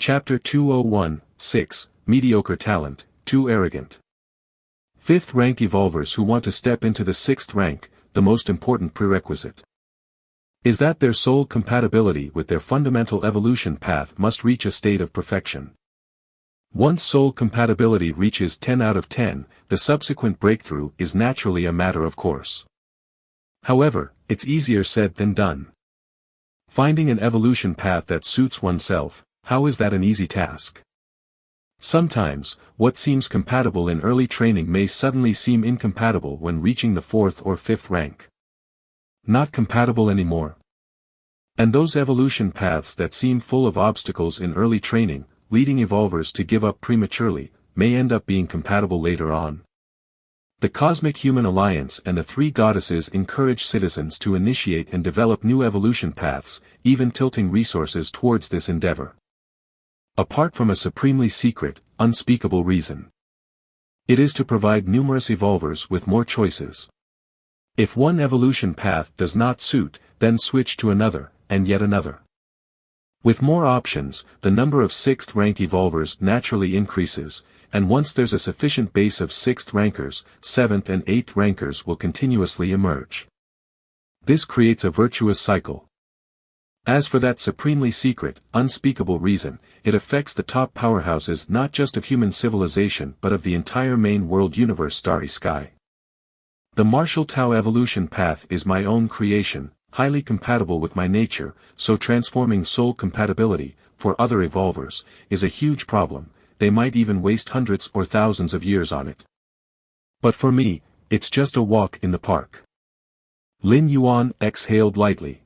Chapter 201, 6, Mediocre Talent, Too Arrogant. 5th rank evolvers who want to step into the 6th rank, the most important prerequisite is that their soul compatibility with their fundamental evolution path must reach a state of perfection. Once soul compatibility reaches 10 out of 10, the subsequent breakthrough is naturally a matter of course. However, it's easier said than done. Finding an evolution path that suits oneself, how is that an easy task? Sometimes, what seems compatible in early training may suddenly seem incompatible when reaching the 4th or 5th rank. Not compatible anymore. And those evolution paths that seem full of obstacles in early training, leading evolvers to give up prematurely, may end up being compatible later on. The Cosmic Human Alliance and the 3 goddesses encourage citizens to initiate and develop new evolution paths, even tilting resources towards this endeavor. Apart from a supremely secret, unspeakable reason. It is to provide numerous evolvers with more choices. If one evolution path does not suit, then switch to another, and yet another. With more options, the number of 6th rank evolvers naturally increases, and once there's a sufficient base of 6th rankers, 7th and 8th rankers will continuously emerge. This creates a virtuous cycle. As for that supremely secret, unspeakable reason, it affects the top powerhouses not just of human civilization but of the entire main world universe starry sky. The Martial Tao evolution path is my own creation, highly compatible with my nature, so transforming soul compatibility, for other evolvers, is a huge problem, they might even waste hundreds or thousands of years on it. But for me, it's just a walk in the park. Lin Yuan exhaled lightly.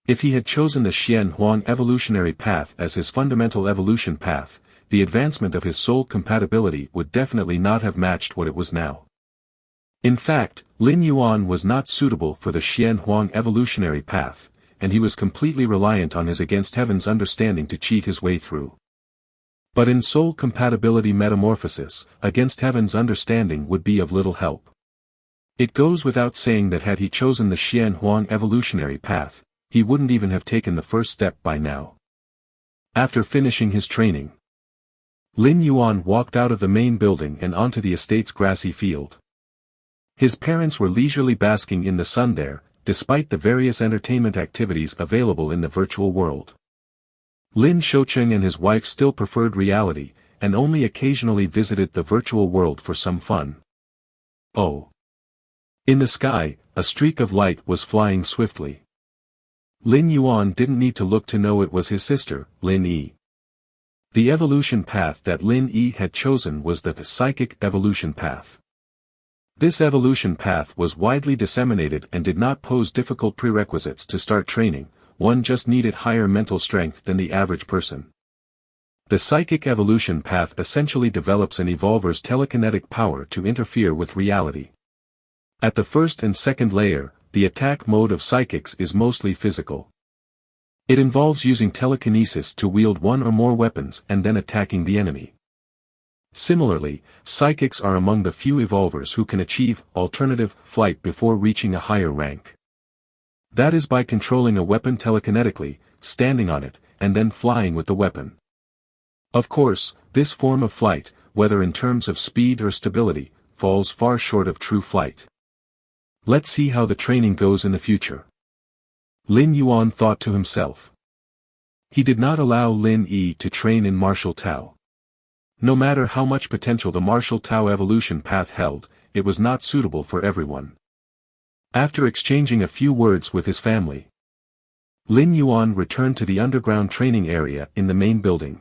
If he had chosen the Xian Huang evolutionary path as his fundamental evolution path, the advancement of his soul compatibility would definitely not have matched what it was now. In fact, Lin Yuan was not suitable for the Xian Huang evolutionary path, and he was completely reliant on his against heaven's understanding to cheat his way through. But in soul compatibility metamorphosis, against heaven's understanding would be of little help. It goes without saying that had he chosen the Xian Huang evolutionary path, he wouldn't even have taken the first step by now. After finishing his training, Lin Yuan walked out of the main building and onto the estate's grassy field. His parents were leisurely basking in the sun there, despite the various entertainment activities available in the virtual world. Lin Shoucheng and his wife still preferred reality, and only occasionally visited the virtual world for some fun. Oh! In the sky, a streak of light was flying swiftly. Lin Yuan didn't need to look to know it was his sister, Lin Yi. The evolution path that Lin Yi had chosen was the psychic evolution path. This evolution path was widely disseminated and did not pose difficult prerequisites to start training, one just needed higher mental strength than the average person. The psychic evolution path essentially develops an evolver's telekinetic power to interfere with reality. At the first and second layer, the attack mode of psychics is mostly physical. It involves using telekinesis to wield one or more weapons and then attacking the enemy. Similarly, psychics are among the few evolvers who can achieve alternative flight before reaching a higher rank. That is by controlling a weapon telekinetically, standing on it, and then flying with the weapon. Of course, this form of flight, whether in terms of speed or stability, falls far short of true flight. Let's see how the training goes in the future. Lin Yuan thought to himself. He did not allow Lin Yi to train in Martial Tao. No matter how much potential the Martial Tao evolution path held, it was not suitable for everyone. After exchanging a few words with his family, Lin Yuan returned to the underground training area in the main building.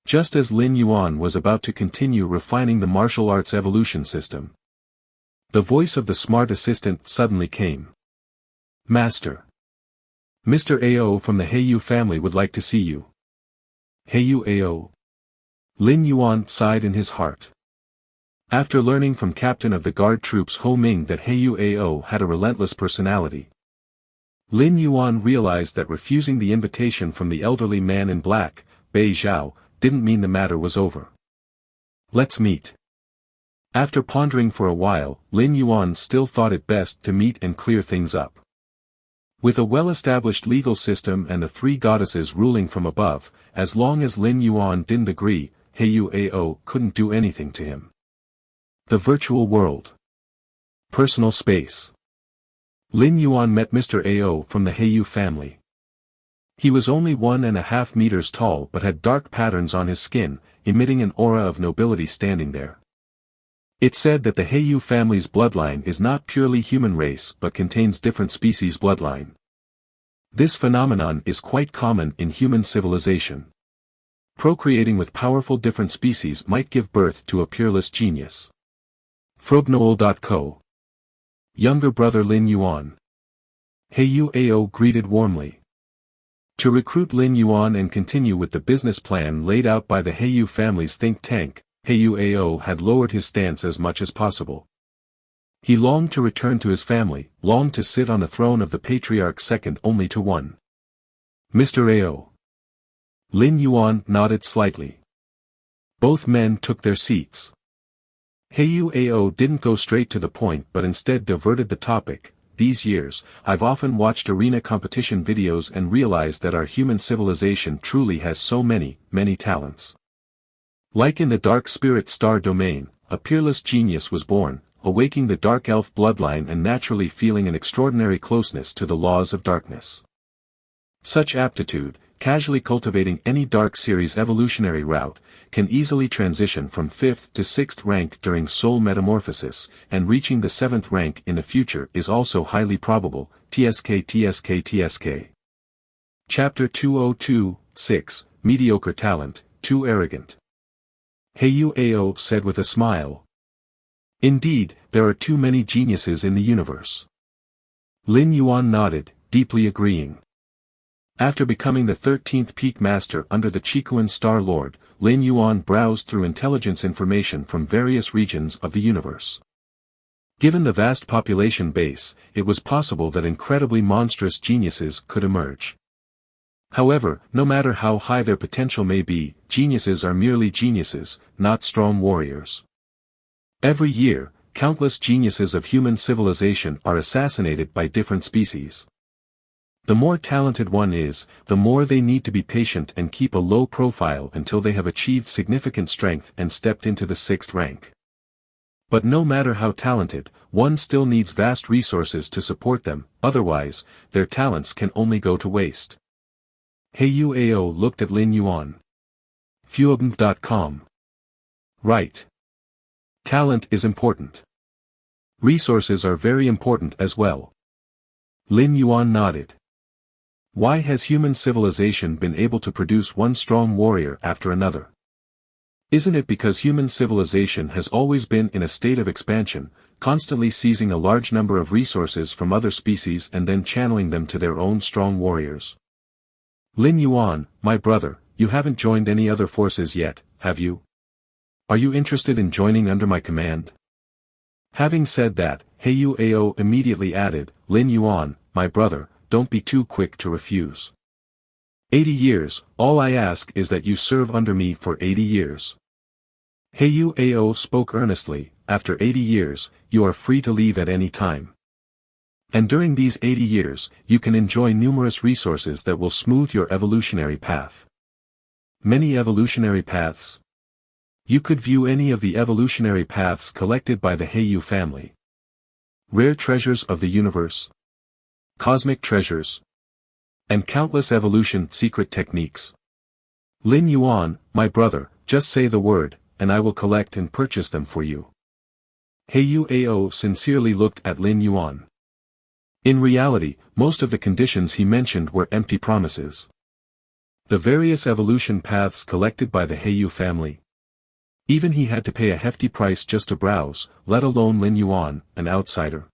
Just as Lin Yuan was about to continue refining the martial arts evolution system, the voice of the smart assistant suddenly came. Master. Mr. Ao from the Heiyu family would like to see you. Heiyu Ao. Lin Yuan sighed in his heart. After learning from Captain of the Guard Troops Ho Ming that Heiyu Ao had a relentless personality, Lin Yuan realized that refusing the invitation from the elderly man in black, Bei Zhao, didn't mean the matter was over. Let's meet. After pondering for a while, Lin Yuan still thought it best to meet and clear things up. With a well-established legal system and the three goddesses ruling from above, as long as Lin Yuan didn't agree, Heiyu Ao couldn't do anything to him. The virtual world. Personal space. Lin Yuan met Mr. Ao from the Heiyu family. He was only 1.5 meters tall but had dark patterns on his skin, emitting an aura of nobility standing there. It's said that the Heiyu family's bloodline is not purely human race but contains different species' bloodline. This phenomenon is quite common in human civilization. Procreating with powerful different species might give birth to a peerless genius. Frobnoel.co. Younger brother Lin Yuan. Heiyu Ao greeted warmly. To recruit Lin Yuan and continue with the business plan laid out by the Heiyu family's think tank, Heiyu Ao had lowered his stance as much as possible. He longed to return to his family, longed to sit on the throne of the patriarch second only to one. Mr. Ao. Lin Yuan nodded slightly. Both men took their seats. Heiyu Ao didn't go straight to the point but instead diverted the topic. These years, I've often watched arena competition videos and realized that our human civilization truly has so many talents. Like in the Dark Spirit Star domain, a peerless genius was born, awaking the Dark Elf bloodline and naturally feeling an extraordinary closeness to the laws of darkness. Such aptitude, casually cultivating any Dark Series evolutionary route, can easily transition from 5th to 6th rank during soul metamorphosis, and reaching the 7th rank in the future is also highly probable. TSK. Chapter 202-6, Mediocre Talent, Too Arrogant. Heiyu Ao said with a smile. Indeed, there are too many geniuses in the universe. Lin Yuan nodded, deeply agreeing. After becoming the 13th peak master under the Chikuan Star Lord, Lin Yuan browsed through intelligence information from various regions of the universe. Given the vast population base, it was possible that incredibly monstrous geniuses could emerge. However, no matter how high their potential may be, geniuses are merely geniuses, not strong warriors. Every year, countless geniuses of human civilization are assassinated by different species. The more talented one is, the more they need to be patient and keep a low profile until they have achieved significant strength and stepped into the 6th rank. But no matter how talented, one still needs vast resources to support them, otherwise, their talents can only go to waste. Heiyu Ao looked at Lin Yuan. Fuobn.com. Right. Talent is important. Resources are very important as well. Lin Yuan nodded. Why has human civilization been able to produce one strong warrior after another? Isn't it because human civilization has always been in a state of expansion, constantly seizing a large number of resources from other species and then channeling them to their own strong warriors? Lin Yuan, my brother, you haven't joined any other forces yet, have you? Are you interested in joining under my command? Having said that, Heiyu Ao immediately added, Lin Yuan, my brother, don't be too quick to refuse. 80 years, all I ask is that you serve under me for 80 years. Heiyu Ao spoke earnestly, after 80 years, you are free to leave at any time. And during these 80 years, you can enjoy numerous resources that will smooth your evolutionary path. Many evolutionary paths. You could view any of the evolutionary paths collected by the Heiyu family. Rare treasures of the universe. Cosmic treasures. And countless evolution secret techniques. Lin Yuan, my brother, just say the word, and I will collect and purchase them for you. Heiyu Ao sincerely looked at Lin Yuan. In reality, most of the conditions he mentioned were empty promises. The various evolution paths collected by the Heiyu family. Even he had to pay a hefty price just to browse, let alone Lin Yuan, an outsider.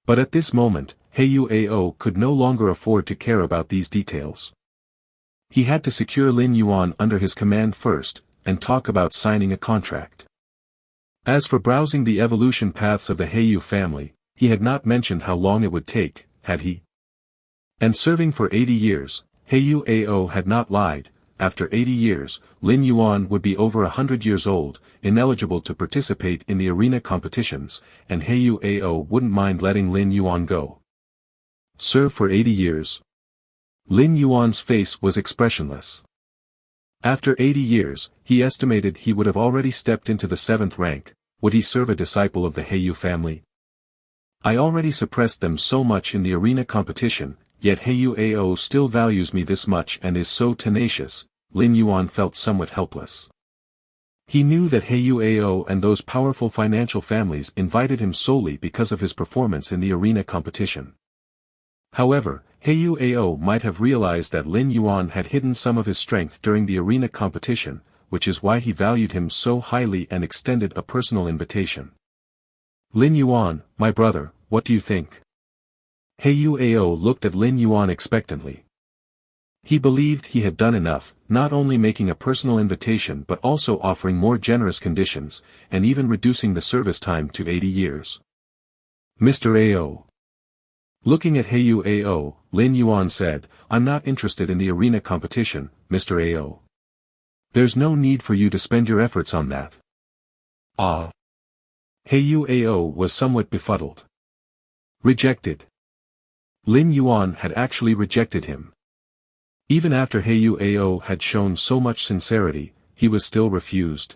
But at this moment, Heiyu Ao could no longer afford to care about these details. He had to secure Lin Yuan under his command first, and talk about signing a contract. As for browsing the evolution paths of the Heiyu family, he had not mentioned how long it would take, had he? And serving for 80 years, Heiyu Ao had not lied. After 80 years, Lin Yuan would be over 100 years old, ineligible to participate in the arena competitions, and Heiyu Ao wouldn't mind letting Lin Yuan go. Serve for 80 years. Lin Yuan's face was expressionless. After 80 years, he estimated he would have already stepped into the 7th rank. Would he serve a disciple of the Heiyu family? I already suppressed them so much in the arena competition, yet Heiyu Ao still values me this much and is so tenacious. Lin Yuan felt somewhat helpless. He knew that Heiyu Ao and those powerful financial families invited him solely because of his performance in the arena competition. However, Heiyu Ao might have realized that Lin Yuan had hidden some of his strength during the arena competition, which is why he valued him so highly and extended a personal invitation. Lin Yuan, my brother, what do you think? Heiyu Ao looked at Lin Yuan expectantly. He believed he had done enough, not only making a personal invitation but also offering more generous conditions, and even reducing the service time to 80 years. Mr. Ao. Looking at Heiyu Ao, Lin Yuan said, I'm not interested in the arena competition, Mr. Ao. There's no need for you to spend your efforts on that. Ah. Heiyu Ao was somewhat befuddled. Rejected. Lin Yuan had actually rejected him. Even after Heiyu Ao had shown so much sincerity, he was still refused.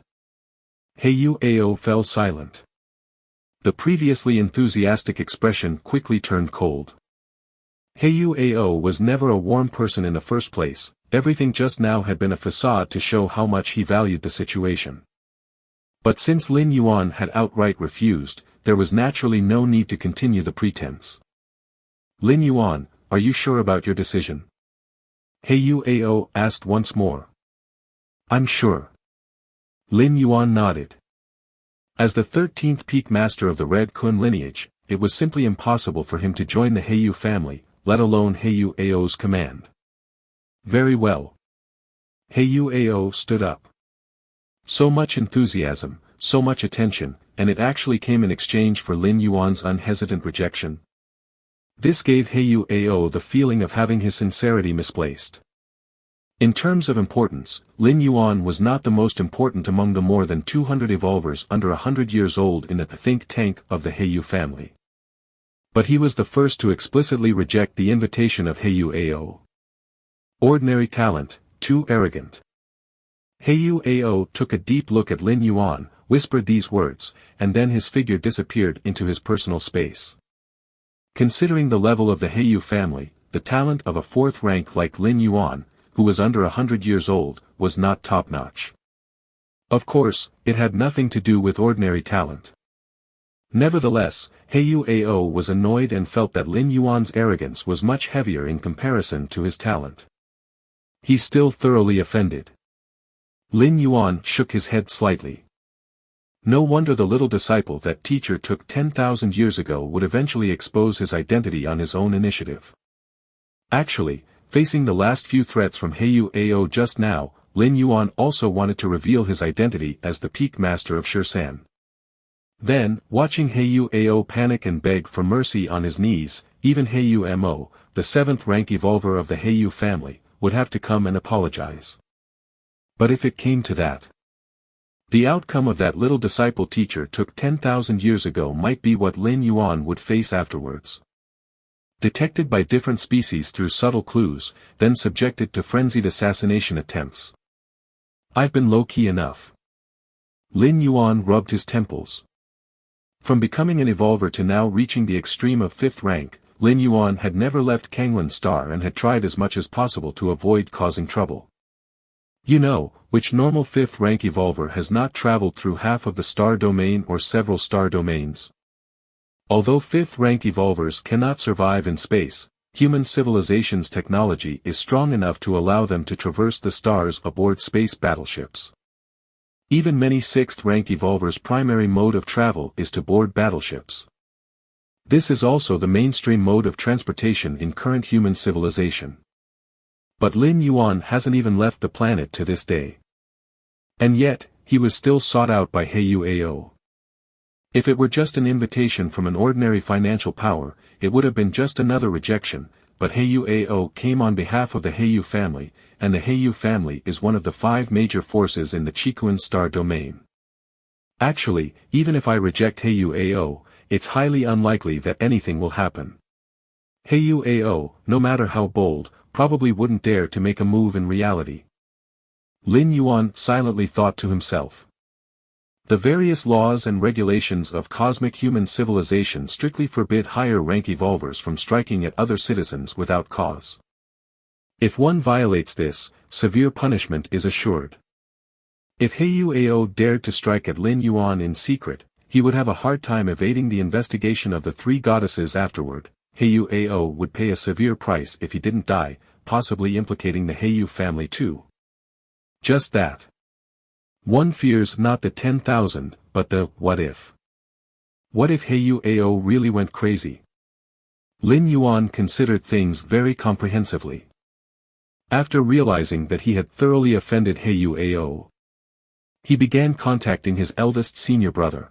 Heiyu Ao fell silent. The previously enthusiastic expression quickly turned cold. Heiyu Ao was never a warm person in the first place, everything just now had been a facade to show how much he valued the situation. But since Lin Yuan had outright refused, there was naturally no need to continue the pretense. Lin Yuan, are you sure about your decision? Heiyu Ao asked once more. I'm sure. Lin Yuan nodded. As the 13th peak master of the Red Kun lineage, it was simply impossible for him to join the Heiyu family, let alone Heiyu Ao's command. Very well. Heiyu Ao stood up. So much enthusiasm, so much attention, and it actually came in exchange for Lin Yuan's unhesitant rejection. This gave Heiyu Ao the feeling of having his sincerity misplaced. In terms of importance, Lin Yuan was not the most important among the more than 200 evolvers under 100 years old in the think tank of the Heiyu family. But he was the first to explicitly reject the invitation of Heiyu Ao. Ordinary talent, too arrogant. Heiyu Ao took a deep look at Lin Yuan, whispered these words, and then his figure disappeared into his personal space. Considering the level of the Heiyu family, the talent of a 4th rank like Lin Yuan, who was under 100 years old, was not top-notch. Of course, it had nothing to do with ordinary talent. Nevertheless, Heiyu Ao was annoyed and felt that Lin Yuan's arrogance was much heavier in comparison to his talent. He still thoroughly offended. Lin Yuan shook his head slightly. No wonder the little disciple that teacher took 10,000 years ago would eventually expose his identity on his own initiative. Actually, facing the last few threats from Heiyu Ao just now, Lin Yuan also wanted to reveal his identity as the peak master of Shursan. Then, watching Heiyu Ao panic and beg for mercy on his knees, even Heiyu Mo, the 7th rank evolver of the Heiyu family, would have to come and apologize. But if it came to that, the outcome of that little disciple teacher took 10,000 years ago might be what Lin Yuan would face afterwards. Detected by different species through subtle clues, then subjected to frenzied assassination attempts. I've been low-key enough. Lin Yuan rubbed his temples. From becoming an evolver to now reaching the extreme of 5th rank, Lin Yuan had never left Kanglan Star and had tried as much as possible to avoid causing trouble. You know, which normal 5th rank evolver has not traveled through half of the star domain or several star domains? Although 5th rank evolvers cannot survive in space, human civilization's technology is strong enough to allow them to traverse the stars aboard space battleships. Even many 6th rank evolvers' primary mode of travel is to board battleships. This is also the mainstream mode of transportation in current human civilization. But Lin Yuan hasn't even left the planet to this day. And yet, he was still sought out by Heiyu Ao. If it were just an invitation from an ordinary financial power, it would have been just another rejection, but Heiyu Ao came on behalf of the Heiyu family, and the Heiyu family is one of the 5 major forces in the Chikuan star domain. Actually, even if I reject Heiyu Ao, it's highly unlikely that anything will happen. Heiyu Ao, no matter how bold, probably wouldn't dare to make a move in reality. Lin Yuan silently thought to himself. The various laws and regulations of cosmic human civilization strictly forbid higher-rank evolvers from striking at other citizens without cause. If one violates this, severe punishment is assured. If Heiyu Ao dared to strike at Lin Yuan in secret, he would have a hard time evading the investigation of the three goddesses afterward. Heiyu Ao would pay a severe price if he didn't die, possibly implicating the Heiyu family too. Just that. One fears not the 10,000, but the what if. What if Heiyu Ao really went crazy? Lin Yuan considered things very comprehensively. After realizing that he had thoroughly offended Heiyu Ao, he began contacting his eldest senior brother.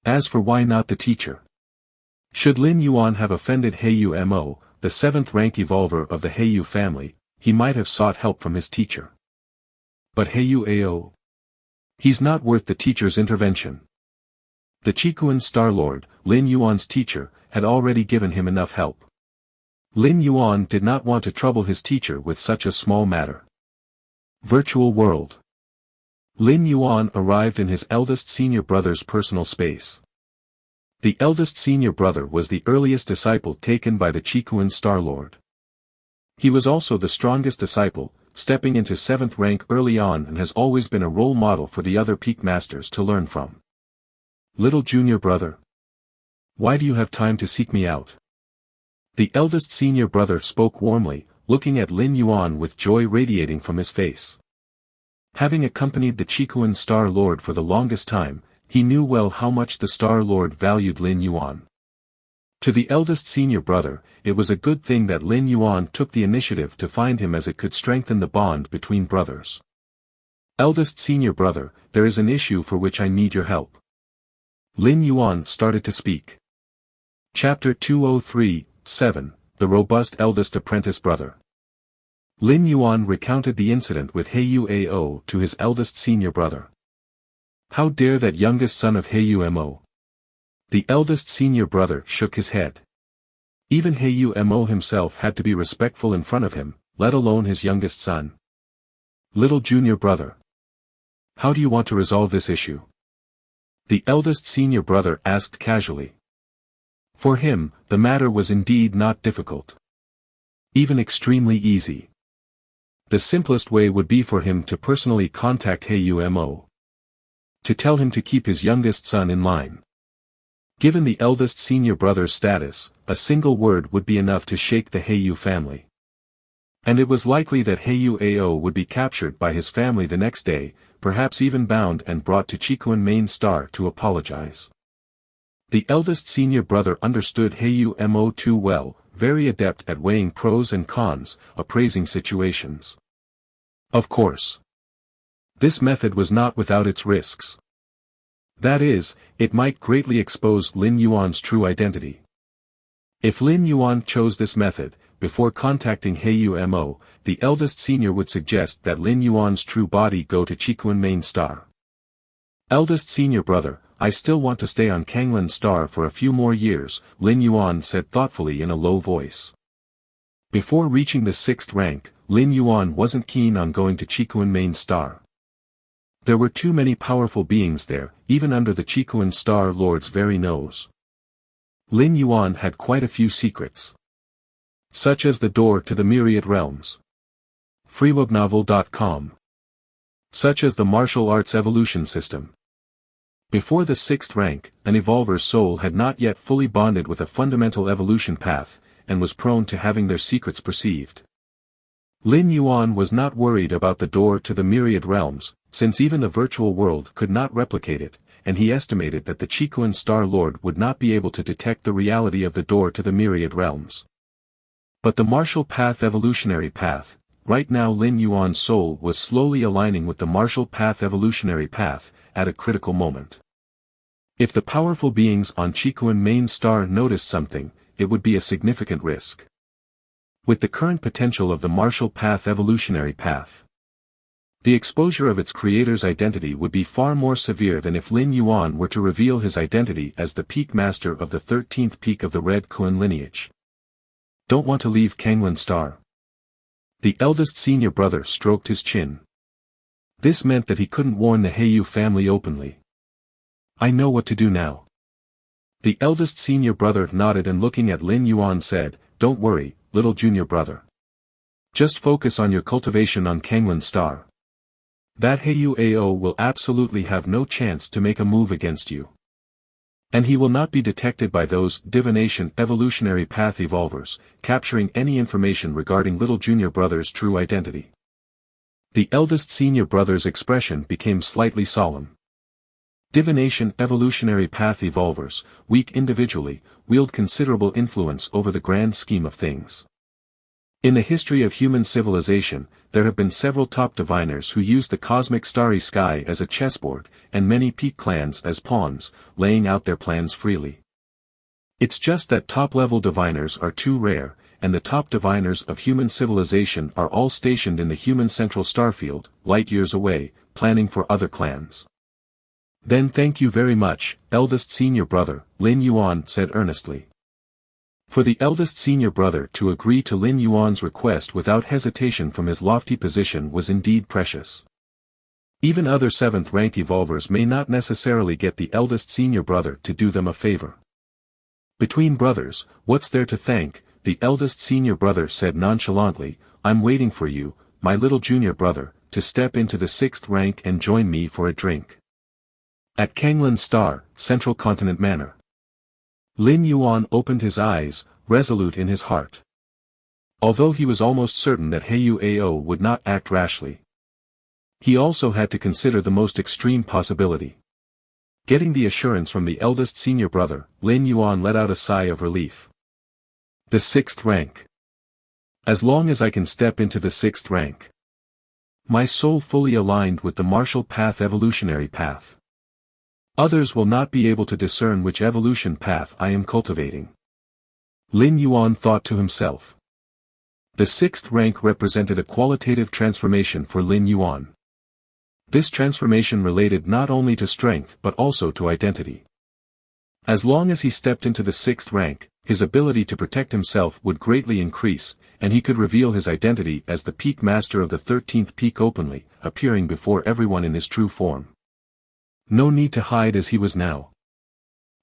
As for why not the teacher? Should Lin Yuan have offended Heiyu Mo, the 7th rank evolver of the Heiyu family, he might have sought help from his teacher. But Heiyu Ao? He's not worth the teacher's intervention. The Chikuan Star Lord, Lin Yuan's teacher, had already given him enough help. Lin Yuan did not want to trouble his teacher with such a small matter. Virtual world. Lin Yuan arrived in his eldest senior brother's personal space. The eldest senior brother was the earliest disciple taken by the Chikuan Star Lord. He was also the strongest disciple, stepping into 7th rank early on, and has always been a role model for the other peak masters to learn from. Little junior brother. Why do you have time to seek me out? The eldest senior brother spoke warmly, looking at Lin Yuan with joy radiating from his face. Having accompanied the Chikuan Star Lord for the longest time, he knew well how much the Star Lord valued Lin Yuan. To the eldest senior brother, it was a good thing that Lin Yuan took the initiative to find him, as it could strengthen the bond between brothers. Eldest senior brother, there is an issue for which I need your help. Lin Yuan started to speak. Chapter 203-7, The Robust Eldest Apprentice Brother. Lin Yuan recounted the incident with Heiyu Ao to his eldest senior brother. How dare that youngest son of Heiyu Mo? The eldest senior brother shook his head. Even Heiyu Mo himself had to be respectful in front of him, let alone his youngest son. Little junior brother. How do you want to resolve this issue? The eldest senior brother asked casually. For him, the matter was indeed not difficult. Even extremely easy. The simplest way would be for him to personally contact Heiyu Mo. To tell him to keep his youngest son in line. Given the eldest senior brother's status, a single word would be enough to shake the Heiyu family. And it was likely that Heiyu Ao would be captured by his family the next day, perhaps even bound and brought to Chikuan Main Star to apologize. The eldest senior brother understood Heiyu Mo too well, very adept at weighing pros and cons, appraising situations. Of course. This method was not without its risks. That is, it might greatly expose Lin Yuan's true identity. If Lin Yuan chose this method, before contacting Heiyu Mo, the eldest senior would suggest that Lin Yuan's true body go to Chikuan Main Star. Eldest senior brother, I still want to stay on Kanglan Star for a few more years, Lin Yuan said thoughtfully in a low voice. Before reaching the 6th rank, Lin Yuan wasn't keen on going to Chikuan Main Star. There were too many powerful beings there, even under the Chikuan Star Lord's very nose. Lin Yuan had quite a few secrets. Such as the door to the myriad realms. freewebnovel.com. Such as the martial arts evolution system. Before the 6th rank, an evolver's soul had not yet fully bonded with a fundamental evolution path, and was prone to having their secrets perceived. Lin Yuan was not worried about the door to the myriad realms, since even the virtual world could not replicate it, and he estimated that the Chikuan Star Lord would not be able to detect the reality of the door to the myriad realms. But the martial path evolutionary path, right now Lin Yuan's soul was slowly aligning with the martial path evolutionary path, at a critical moment. If the powerful beings on Chikuan Main Star noticed something, it would be a significant risk. With the current potential of the martial path evolutionary path, the exposure of its creator's identity would be far more severe than if Lin Yuan were to reveal his identity as the peak master of the 13th peak of the Red Kuan lineage. Don't want to leave Kangwon Star. The eldest senior brother stroked his chin. This meant that he couldn't warn the Haeyu family openly. I know what to do now. The eldest senior brother nodded and looking at Lin Yuan said, don't worry, little junior brother. Just focus on your cultivation on Kangwon Star. That Haeyu Ao will absolutely have no chance to make a move against you. And he will not be detected by those divination evolutionary path evolvers, capturing any information regarding little junior brother's true identity. The eldest senior brother's expression became slightly solemn. Divination evolutionary path evolvers, weak individually, wield considerable influence over the grand scheme of things. In the history of human civilization, there have been several top diviners who used the cosmic starry sky as a chessboard, and many peak clans as pawns, laying out their plans freely. It's just that top-level diviners are too rare, and the top diviners of human civilization are all stationed in the human central starfield, light years away, planning for other clans. Then thank you very much, eldest senior brother, Lin Yuan said earnestly. For the eldest senior brother to agree to Lin Yuan's request without hesitation from his lofty position was indeed precious. Even other 7th rank evolvers may not necessarily get the eldest senior brother to do them a favor. Between brothers, what's there to thank? The eldest senior brother said nonchalantly, I'm waiting for you, my little junior brother, to step into the 6th rank and join me for a drink. At Kangwon Star, Central Continent Manor. Lin Yuan opened his eyes, resolute in his heart. Although he was almost certain that Haeyu Ao would not act rashly, he also had to consider the most extreme possibility. Getting the assurance from the eldest senior brother, Lin Yuan let out a sigh of relief. The 6th rank. As long as I can step into the 6th rank. My soul fully aligned with the martial path evolutionary path. Others will not be able to discern which evolution path I am cultivating. Lin Yuan thought to himself. The 6th rank represented a qualitative transformation for Lin Yuan. This transformation related not only to strength but also to identity. As long as he stepped into the 6th rank, his ability to protect himself would greatly increase, and he could reveal his identity as the peak master of the 13th peak openly, appearing before everyone in his true form. No need to hide as he was now.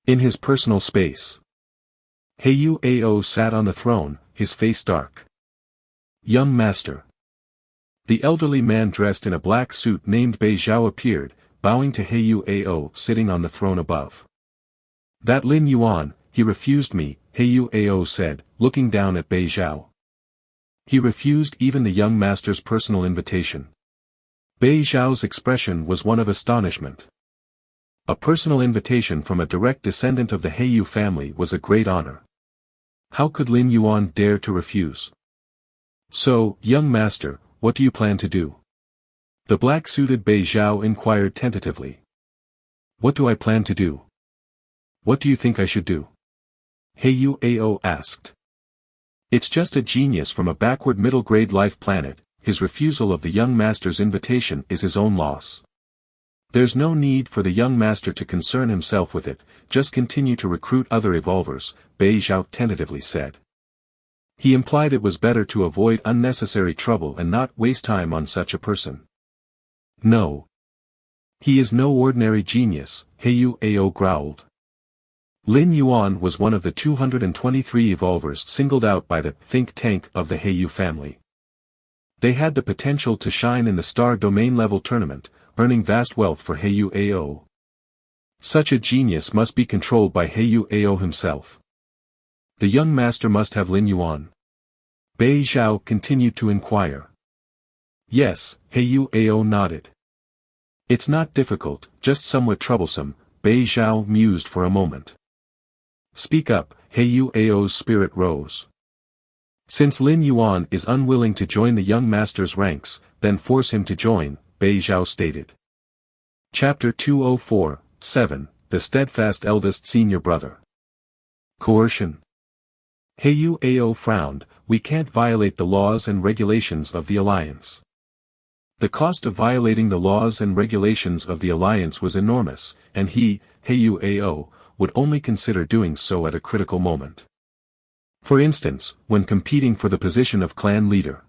In his personal space. Haeyu Ao sat on the throne, his face dark. Young master. The elderly man dressed in a black suit named Bei Zhao appeared, bowing to Haeyu Ao sitting on the throne above. That Lin Yuan, he refused me, Haeyu Ao said, looking down at Bei Zhao. He refused even the young master's personal invitation. Bei Zhao's expression was one of astonishment. A personal invitation from a direct descendant of the Haeyu family was a great honor. How could Lin Yuan dare to refuse? So, young master, what do you plan to do? The black-suited Bei Zhao inquired tentatively. What do I plan to do? What do you think I should do? Haeyu Ao asked. It's just a genius from a backward middle-grade life planet, his refusal of the young master's invitation is his own loss. There's no need for the young master to concern himself with it, just continue to recruit other evolvers, Bei Zhao tentatively said. He implied it was better to avoid unnecessary trouble and not waste time on such a person. No. He is no ordinary genius, Haeyu Ao growled. Lin Yuan was one of the 223 evolvers singled out by the think tank of the Haeyu family. They had the potential to shine in the star domain level tournament, earning vast wealth for Haeyu Ao. Such a genius must be controlled by Haeyu Ao himself. The young master must have Lin Yuan. Bei Zhao continued to inquire. Yes, Haeyu Ao nodded. It's not difficult, just somewhat troublesome, Bei Zhao mused for a moment. Speak up, Haeyu Ao's spirit rose. Since Lin Yuan is unwilling to join the young master's ranks, then force him to join, Bei Zhao stated. Chapter 204:7, The Steadfast Eldest Senior Brother. Coercion. Haeyu Ao frowned, we can't violate the laws and regulations of the Alliance. The cost of violating the laws and regulations of the Alliance was enormous, and he, Haeyu Ao, would only consider doing so at a critical moment. For instance, when competing for the position of clan leader.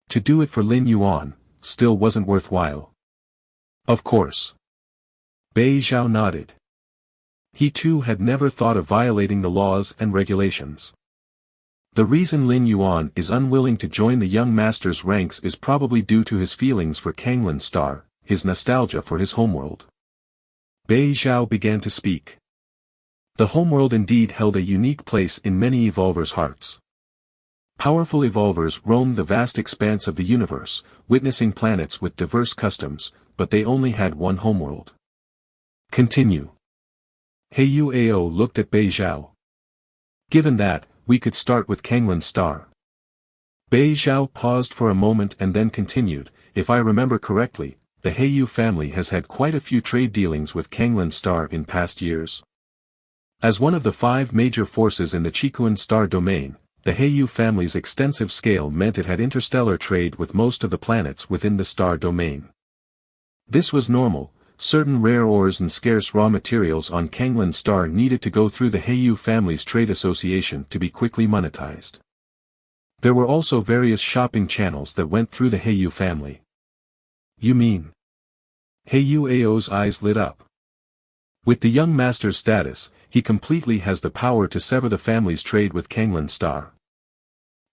To do it for Lin Yuan, still wasn't worthwhile. Of course. Bei Zhao nodded. He too had never thought of violating the laws and regulations. The reason Lin Yuan is unwilling to join the young master's ranks is probably due to his feelings for Kanglin's star, his nostalgia for his homeworld. Bei Zhao began to speak. The homeworld indeed held a unique place in many evolvers' hearts. Powerful evolvers roamed the vast expanse of the universe, witnessing planets with diverse customs, but they only had one homeworld. Continue. Heyu Ao looked at Bei Zhao. Given that, we could start with Kanglin's star. Bei Zhao paused for a moment and then continued, if I remember correctly, the Heyu family has had quite a few trade dealings with Kanglin's star in past years. As one of the 5 major forces in the Chikuan star domain, the Heyu family's extensive scale meant it had interstellar trade with most of the planets within the star domain. This was normal. Certain rare ores and scarce raw materials on Kanglin's star needed to go through the Heyu family's trade association to be quickly monetized. There were also various shopping channels that went through the Heyu family. You mean? Heyu Ao's eyes lit up. With the young master's status, he completely has the power to sever the family's trade with Kanglin's star.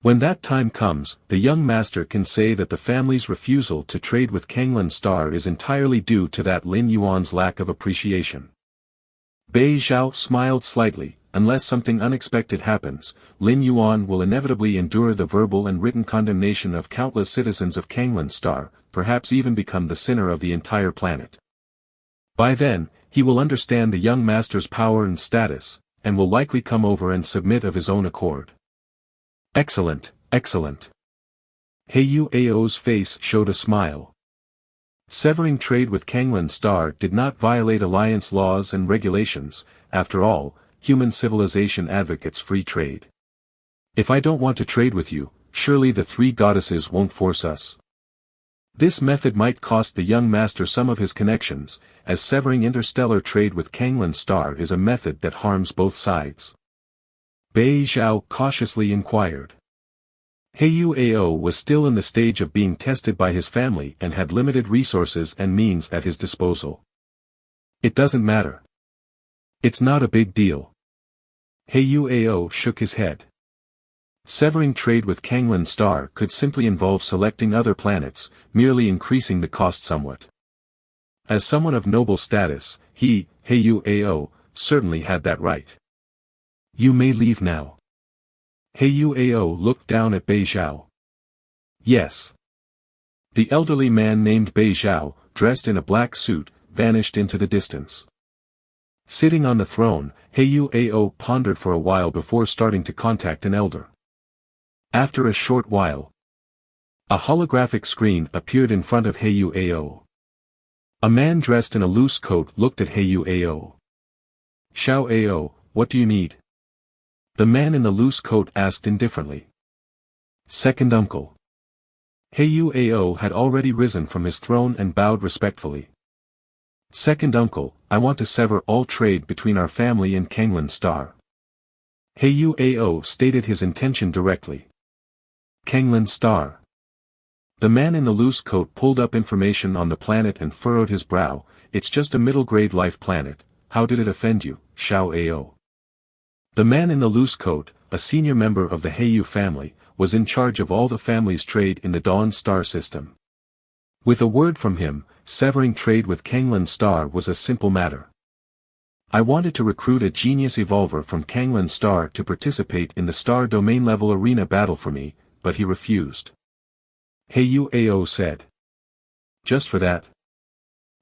When that time comes, the young master can say that the family's refusal to trade with Kanglin's star is entirely due to that Lin Yuan's lack of appreciation. Bei Zhao smiled slightly. Unless something unexpected happens, Lin Yuan will inevitably endure the verbal and written condemnation of countless citizens of Kanglin's star, perhaps even become the sinner of the entire planet. By then, he will understand the young master's power and status, and will likely come over and submit of his own accord. Excellent, excellent. Heyu Ao's face showed a smile. Severing trade with Kanglin's star did not violate alliance laws and regulations. After all, human civilization advocates free trade. If I don't want to trade with you, surely the 3 goddesses won't force us. This method might cost the young master some of his connections, as severing interstellar trade with Kanglin's star is a method that harms both sides. Bei Zhao cautiously inquired. Heyu Ao was still in the stage of being tested by his family and had limited resources and means at his disposal. It doesn't matter. It's not a big deal. Heyu Ao shook his head. Severing trade with Kanglin's star could simply involve selecting other planets, merely increasing the cost somewhat. As someone of noble status, he, Heyu Ao, certainly had that right. You may leave now. Heyu Ao looked down at Bei Zhao. Yes. The elderly man named Bei Zhao, dressed in a black suit, vanished into the distance. Sitting on the throne, Heyu Ao pondered for a while before starting to contact an elder. After a short while, a holographic screen appeared in front of Heyu Ao. A man dressed in a loose coat looked at Heyu Ao. Xiao Ao, what do you need? The man in the loose coat asked indifferently. Second uncle. Heyu Ao had already risen from his throne and bowed respectfully. Second uncle, I want to sever all trade between our family and Kanglin's star. Heyu Ao stated his intention directly. Kanglin's star. The man in the loose coat pulled up information on the planet and furrowed his brow. It's just a middle-grade life planet. How did it offend you, Xiao Ao? The man in the loose coat, a senior member of the Heyu family, was in charge of all the family's trade in the Dawn star system. With a word from him, severing trade with Kanglin's star was a simple matter. I wanted to recruit a genius evolver from Kanglin's star to participate in the star domain level arena battle for me, but he refused. Heyu Ao said. Just for that?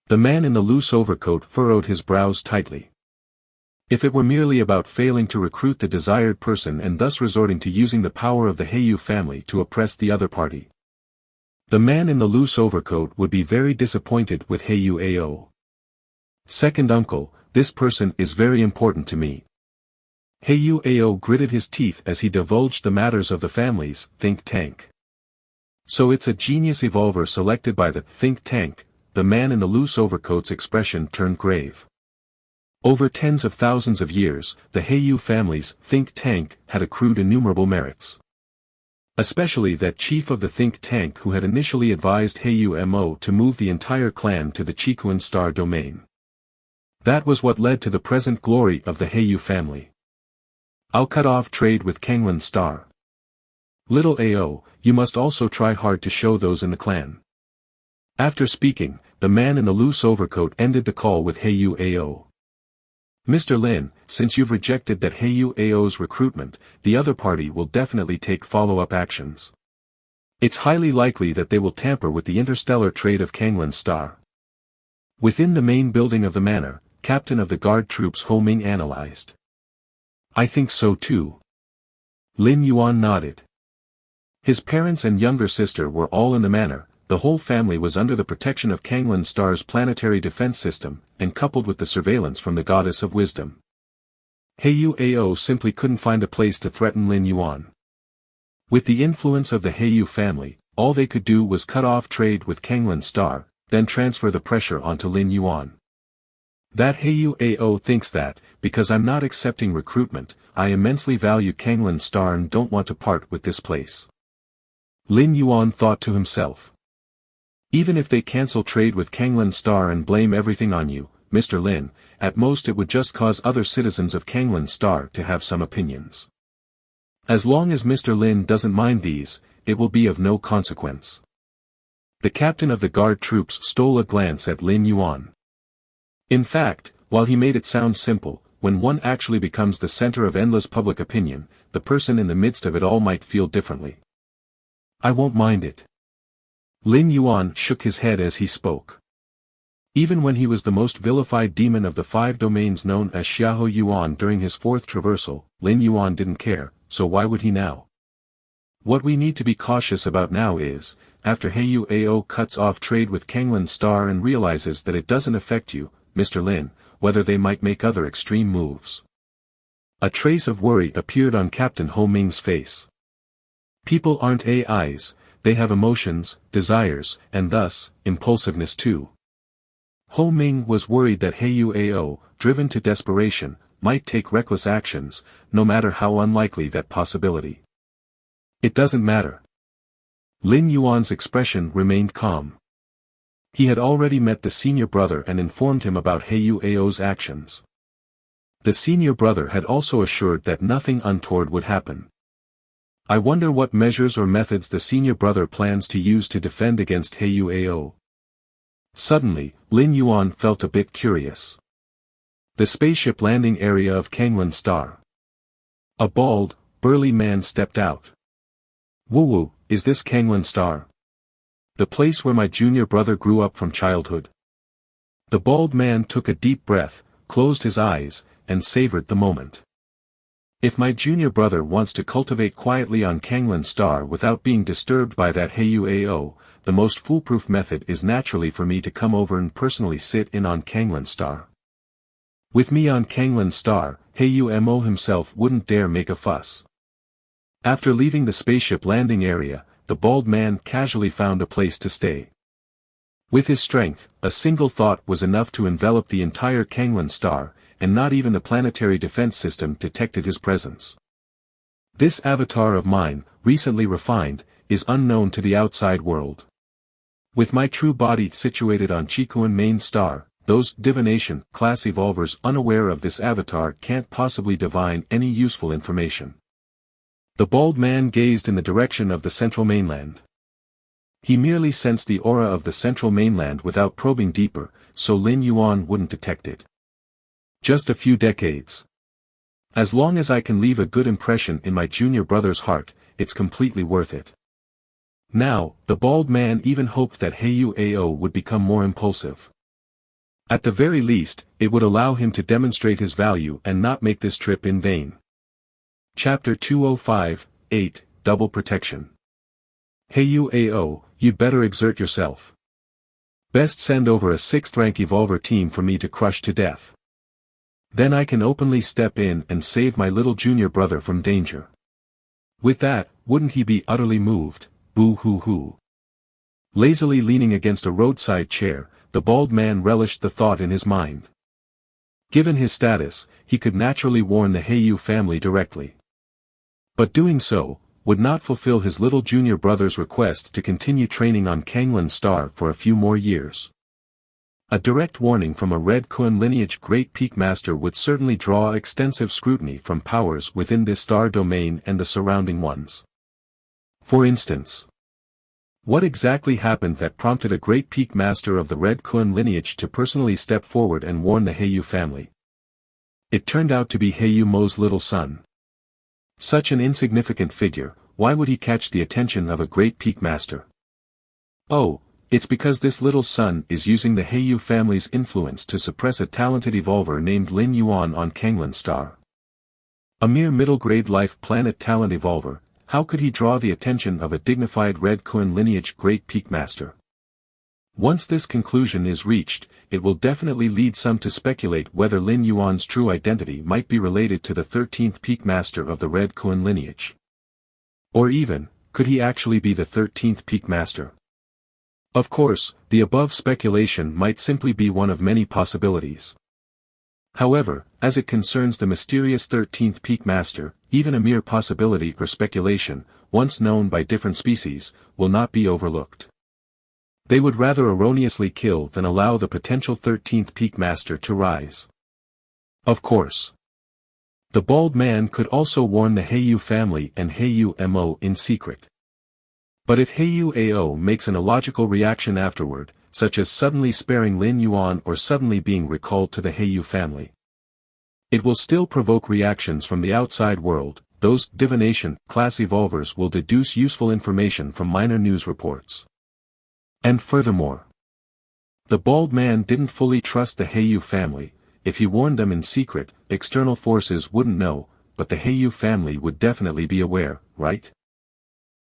The man in the loose overcoat furrowed his brows tightly. If it were merely about failing to recruit the desired person and thus resorting to using the power of the Heyu family to oppress the other party, the man in the loose overcoat would be very disappointed with Heyu Ao. Second uncle, this person is very important to me. Heyu Ao gritted his teeth as he divulged the matters of the family's think tank. So it's a genius evolver selected by the think tank. The man in the loose overcoat's expression turned grave. Over tens of thousands of years, the Heiyu family's think tank had accrued innumerable merits. Especially that chief of the think tank who had initially advised Heiyu Mo to move the entire clan to the Chikuan star domain. That was what led to the present glory of the Heiyu family. I'll cut off trade with Kangwon star. Little Ao, you must also try hard to show those in the clan. After speaking, the man in the loose overcoat ended the call with Heiyu Ao. Mr. Lin, since you've rejected that Heiyu Ao's recruitment, the other party will definitely take follow-up actions. It's highly likely that they will tamper with the interstellar trade of Kangwon star. Within the main building of the manor, Captain of the Guard Troops Ho Ming analyzed. I think so too. Lin Yuan nodded. His parents and younger sister were all in the manor. The whole family was under the protection of Kangwon Star's planetary defense system, and coupled with the surveillance from the Goddess of Wisdom. Heiyu Ao simply couldn't find a place to threaten Lin Yuan. With the influence of the Heiyu family, all they could do was cut off trade with Kangwon Star, then transfer the pressure onto Lin Yuan. That Heiyu Ao thinks that, because I'm not accepting recruitment, I immensely value Kangwon Star and don't want to part with this place. Lin Yuan thought to himself. Even if they cancel trade with Kangwon Star and blame everything on you, Mr. Lin, at most it would just cause other citizens of Kangwon Star to have some opinions. As long as Mr. Lin doesn't mind these, it will be of no consequence. The captain of the guard troops stole a glance at Lin Yuan. In fact, while he made it sound simple, when one actually becomes the center of endless public opinion, the person in the midst of it all might feel differently. I won't mind it. Lin Yuan shook his head as he spoke. Even when he was the most vilified demon of the 5 domains known as Xiahou Yuan during his 4th traversal, Lin Yuan didn't care, so why would he now? What we need to be cautious about now is, after Heiyu Ao cuts off trade with Kangwon Star and realizes that it doesn't affect you, Mr. Lin, whether they might make other extreme moves. A trace of worry appeared on Captain Ho Ming's face. People aren't AIs. They have emotions, desires, and thus, impulsiveness too. Ho Ming was worried that Heiyu Ao, driven to desperation, might take reckless actions, no matter how unlikely that possibility. It doesn't matter. Lin Yuan's expression remained calm. He had already met the senior brother and informed him about Heiyu Ao's actions. The senior brother had also assured that nothing untoward would happen. I wonder what measures or methods the senior brother plans to use to defend against Heiyu Ao. Suddenly, Lin Yuan felt a bit curious. The spaceship landing area of Kangwon Star. A bald, burly man stepped out. Woo-woo, is this Kangwon Star? The place where my junior brother grew up from childhood? The bald man took a deep breath, closed his eyes, and savored the moment. If my junior brother wants to cultivate quietly on Kangwon Star without being disturbed by that Heiyu Ao, the most foolproof method is naturally for me to come over and personally sit in on Kangwon Star. With me on Kangwon Star, Heiyu Mo himself wouldn't dare make a fuss. After leaving the spaceship landing area, the bald man casually found a place to stay. With his strength, a single thought was enough to envelop the entire Kangwon Star, and not even the planetary defense system detected his presence. This avatar of mine, recently refined, is unknown to the outside world. With my true body situated on Chikuan main star, those divination class evolvers unaware of this avatar can't possibly divine any useful information. The bald man gazed in the direction of the central mainland. He merely sensed the aura of the central mainland without probing deeper, so Lin Yuan wouldn't detect it. Just a few decades. As long as I can leave a good impression in my junior brother's heart, it's completely worth it. Now, the bald man even hoped that Heiyu Ao would become more impulsive. At the very least, it would allow him to demonstrate his value and not make this trip in vain. Chapter 205, 8, Double Protection. Heiyu Ao, you'd better exert yourself. Best send over a 6th rank evolver team for me to crush to death. Then I can openly step in and save my little junior brother from danger. With that, wouldn't he be utterly moved? Boo-hoo-hoo. Lazily leaning against a roadside chair, the bald man relished the thought in his mind. Given his status, he could naturally warn the Heiyu family directly. But doing so would not fulfill his little junior brother's request to continue training on Kanglan Star for a few more years. A direct warning from a Red Kun lineage Great Peak Master would certainly draw extensive scrutiny from powers within this star domain and the surrounding ones. For instance, what exactly happened that prompted a Great Peak Master of the Red Kun lineage to personally step forward and warn the Heiyu family? It turned out to be Heiyu Mo's little son. Such an insignificant figure, why would he catch the attention of a Great Peak Master? Oh, it's because this little son is using the Heiyu family's influence to suppress a talented evolver named Lin Yuan on Kanglan Star. A mere middle-grade life planet talent evolver, how could he draw the attention of a dignified Red Kun lineage Great Peak Master? Once this conclusion is reached, it will definitely lead some to speculate whether Lin Yuan's true identity might be related to the 13th Peak Master of the Red Kun lineage. Or even, could he actually be the 13th Peak Master? Of course, the above speculation might simply be one of many possibilities. However, as it concerns the mysterious 13th Peak Master, even a mere possibility or speculation, once known by different species, will not be overlooked. They would rather erroneously kill than allow the potential 13th Peak Master to rise. Of course, the bald man could also warn the Heiyu family and Heiyu Mo in secret. But if Heiyu Ao makes an illogical reaction afterward, such as suddenly sparing Lin Yuan or suddenly being recalled to the Heiyu family, it will still provoke reactions from the outside world. Those divination class evolvers will deduce useful information from minor news reports. And furthermore, the bald man didn't fully trust the Heiyu family. If he warned them in secret, external forces wouldn't know, but the Heiyu family would definitely be aware, right?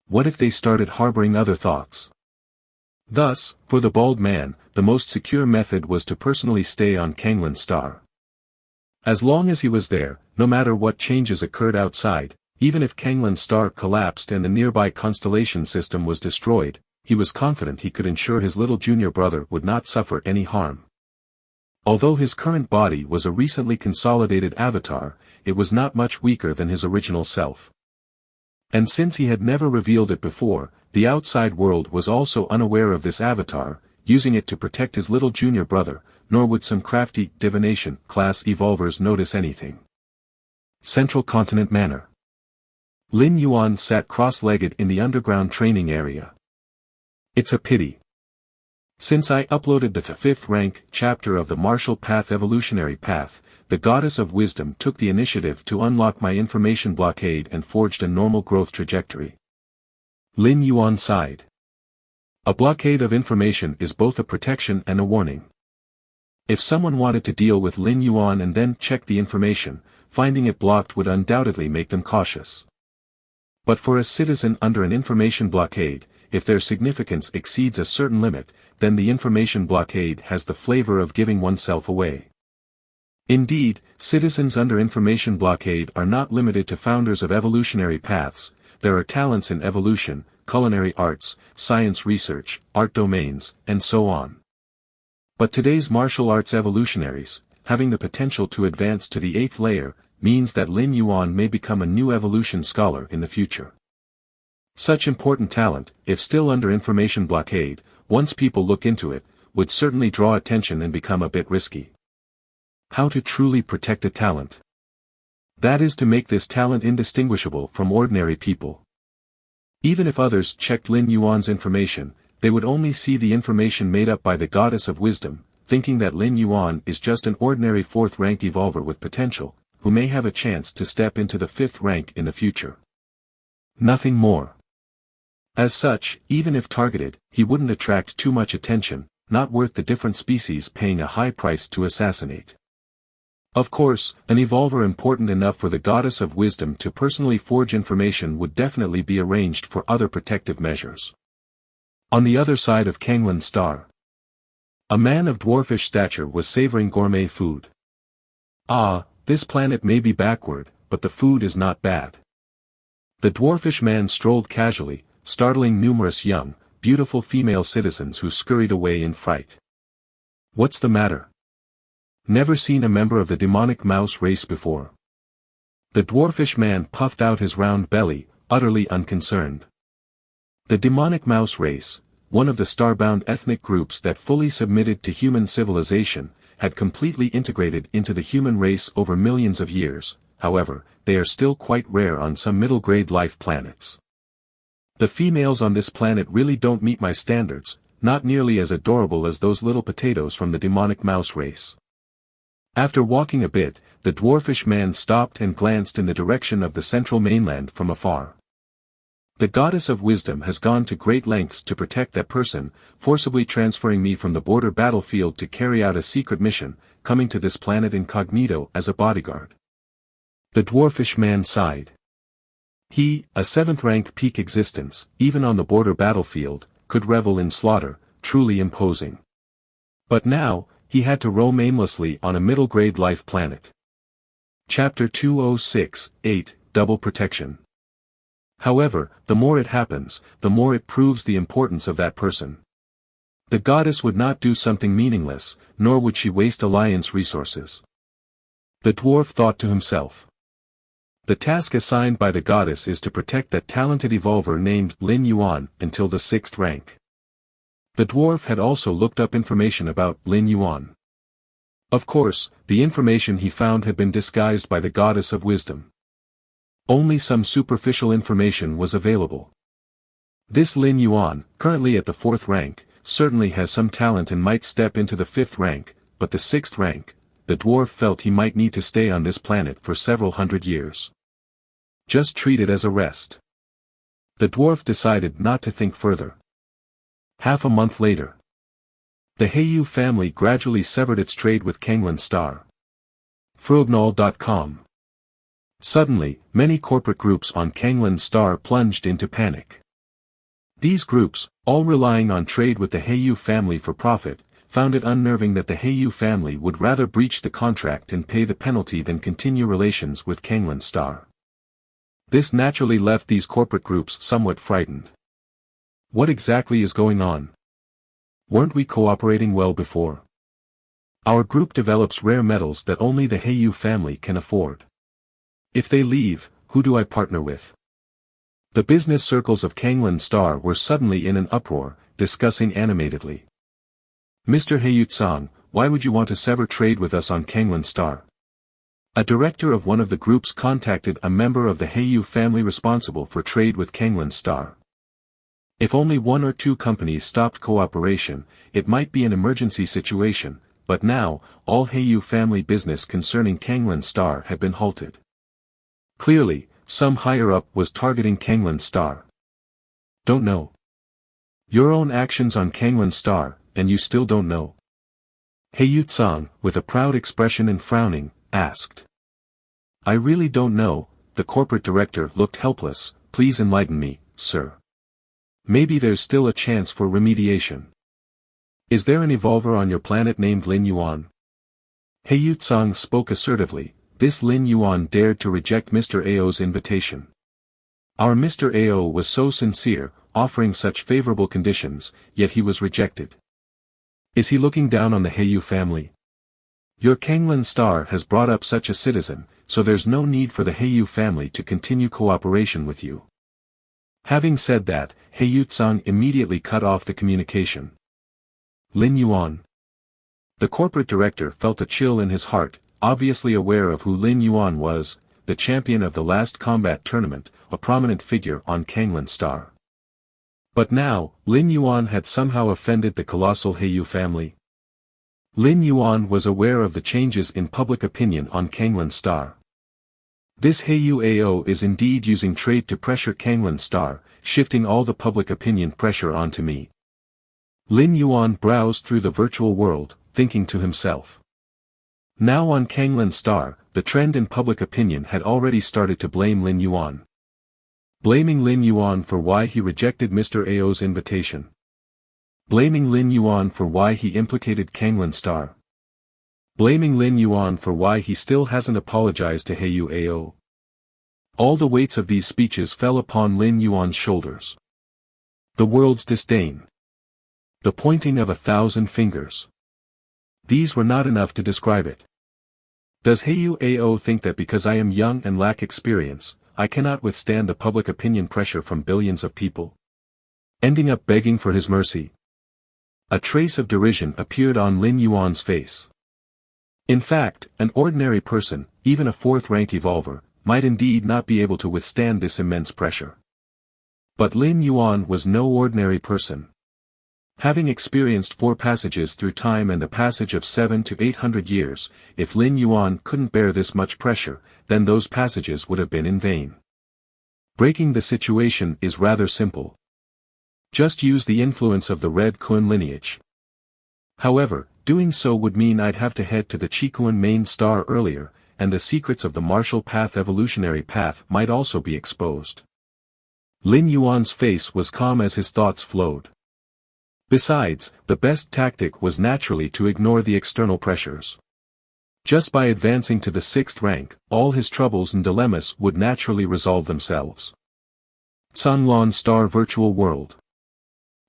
What if they started harboring other thoughts? Thus, for the bald man, the most secure method was to personally stay on Kanglan Star. As long as he was there, no matter what changes occurred outside, even if Kanglan Star collapsed and the nearby constellation system was destroyed, he was confident he could ensure his little junior brother would not suffer any harm. Although his current body was a recently consolidated avatar, it was not much weaker than his original self. And since he had never revealed it before, the outside world was also unaware of this avatar, using it to protect his little junior brother, nor would some crafty divination class evolvers notice anything. Central Continent Manor. Lin Yuan sat cross-legged in the underground training area. It's a pity. Since I uploaded the 5th rank chapter of the Martial Path Evolutionary Path, the Goddess of Wisdom took the initiative to unlock my information blockade and forged a normal growth trajectory. Lin Yuan sighed. A blockade of information is both a protection and a warning. If someone wanted to deal with Lin Yuan and then check the information, finding it blocked would undoubtedly make them cautious. But for a citizen under an information blockade, if their significance exceeds a certain limit, then the information blockade has the flavor of giving oneself away. Indeed, citizens under information blockade are not limited to founders of evolutionary paths. There are talents in evolution, culinary arts, science research, art domains, and so on. But today's martial arts evolutionaries, having the potential to advance to the 8th layer, means that Lin Yuan may become a new evolution scholar in the future. Such important talent, if still under information blockade, once people look into it, would certainly draw attention and become a bit risky. How to truly protect a talent? That is to make this talent indistinguishable from ordinary people. Even if others checked Lin Yuan's information, they would only see the information made up by the Goddess of Wisdom, thinking that Lin Yuan is just an ordinary 4th rank evolver with potential, who may have a chance to step into the 5th rank in the future. Nothing more. As such, even if targeted, he wouldn't attract too much attention, not worth the different species paying a high price to assassinate. Of course, an evolver important enough for the Goddess of Wisdom to personally forge information would definitely be arranged for other protective measures. On the other side of Kanglan Star, a man of dwarfish stature was savoring gourmet food. Ah, this planet may be backward, but the food is not bad. The dwarfish man strolled casually, startling numerous young, beautiful female citizens who scurried away in fright. What's the matter? Never seen a member of the demonic mouse race before. The dwarfish man puffed out his round belly, utterly unconcerned. The demonic mouse race, one of the starbound ethnic groups that fully submitted to human civilization, had completely integrated into the human race over millions of years. However, they are still quite rare on some middle-grade life planets. The females on this planet really don't meet my standards, not nearly as adorable as those little potatoes from the demonic mouse race. After walking a bit, the dwarfish man stopped and glanced in the direction of the central mainland from afar. The goddess of wisdom has gone to great lengths to protect that person, forcibly transferring me from the border battlefield to carry out a secret mission, coming to this planet incognito as a bodyguard. The dwarfish man sighed. He, a 7th-rank peak existence, even on the border battlefield, could revel in slaughter, truly imposing. But now, he had to roam aimlessly on a middle-grade life planet. Chapter 206-8, Double Protection. However, the more it happens, the more it proves the importance of that person. The goddess would not do something meaningless, nor would she waste Alliance resources. The dwarf thought to himself. The task assigned by the goddess is to protect that talented evolver named Lin Yuan until the 6th rank. The dwarf had also looked up information about Lin Yuan. Of course, the information he found had been disguised by the goddess of wisdom. Only some superficial information was available. This Lin Yuan, currently at the 4th rank, certainly has some talent and might step into the 5th rank, but the 6th rank, the dwarf felt he might need to stay on this planet for several hundred years. Just treat it as a rest. The dwarf decided not to think further. Half a month later. The Heiyu family gradually severed its trade with Kanglan Star. Frognall.com. Suddenly, many corporate groups on Kanglan Star plunged into panic. These groups, all relying on trade with the Heiyu family for profit, found it unnerving that the Heiyu family would rather breach the contract and pay the penalty than continue relations with Kanglan Star. This naturally left these corporate groups somewhat frightened. What exactly is going on? Weren't we cooperating well before? Our group develops rare metals that only the Heiyu family can afford. If they leave, who do I partner with? The business circles of Kanglan Star were suddenly in an uproar, discussing animatedly. Mr. Heiyu-tsang, why would you want to sever trade with us on Kanglan Star? A director of one of the groups contacted a member of the Heiyu family responsible for trade with Kanglan Star. If only 1 or 2 companies stopped cooperation, it might be an emergency situation, but now, all Heiyu family business concerning Kanglan Star had been halted. Clearly, some higher-up was targeting Kanglan Star. Don't know. Your own actions on Kanglan Star, and you still don't know? Heiyu-tsang, with a proud expression and frowning, asked. I really don't know. The corporate director looked helpless. Please enlighten me, sir. Maybe there's still a chance for remediation. Is there an evolver on your planet named Lin Yuan? Heiyu-tsang spoke assertively. This Lin Yuan dared to reject Mr. Ao's invitation. Our Mr. Ao was so sincere, offering such favorable conditions, yet he was rejected. Is he looking down on the Heiyu family? Your Kanglan Star has brought up such a citizen, so there's no need for the Heiyu family to continue cooperation with you. Having said that, Heiyu-tsang immediately cut off the communication. Lin Yuan. The corporate director felt a chill in his heart, obviously aware of who Lin Yuan was, the champion of the last combat tournament, a prominent figure on Kanglan Star. But now, Lin Yuan had somehow offended the colossal Heiyu family. Lin Yuan was aware of the changes in public opinion on Kanglan Star. This Heiyu Ao is indeed using trade to pressure Kanglan Star, shifting all the public opinion pressure onto me. Lin Yuan browsed through the virtual world, thinking to himself. Now on Kanglan Star, the trend in public opinion had already started to blame Lin Yuan. Blaming Lin Yuan for why he rejected Mr. Ao's invitation. Blaming Lin Yuan for why he implicated Kanglan Star. Blaming Lin Yuan for why he still hasn't apologized to Heiyu Ao. All the weights of these speeches fell upon Lin Yuan's shoulders. The world's disdain. The pointing of 1,000 fingers. These were not enough to describe it. Does Heiyu Ao think that because I am young and lack experience, I cannot withstand the public opinion pressure from billions of people? Ending up begging for his mercy. A trace of derision appeared on Lin Yuan's face. In fact, an ordinary person, even a fourth-rank evolver, might indeed not be able to withstand this immense pressure. But Lin Yuan was no ordinary person. Having experienced 4 passages through time and a passage of 700 to 800 years, if Lin Yuan couldn't bear this much pressure, then those passages would have been in vain. Breaking the situation is rather simple. Just use the influence of the Red Kun lineage. However, doing so would mean I'd have to head to the Chikuan main star earlier, and the secrets of the martial path evolutionary path might also be exposed. Lin Yuan's face was calm as his thoughts flowed. Besides, the best tactic was naturally to ignore the external pressures. Just by advancing to the 6th rank, all his troubles and dilemmas would naturally resolve themselves. Sanlon Star Virtual World.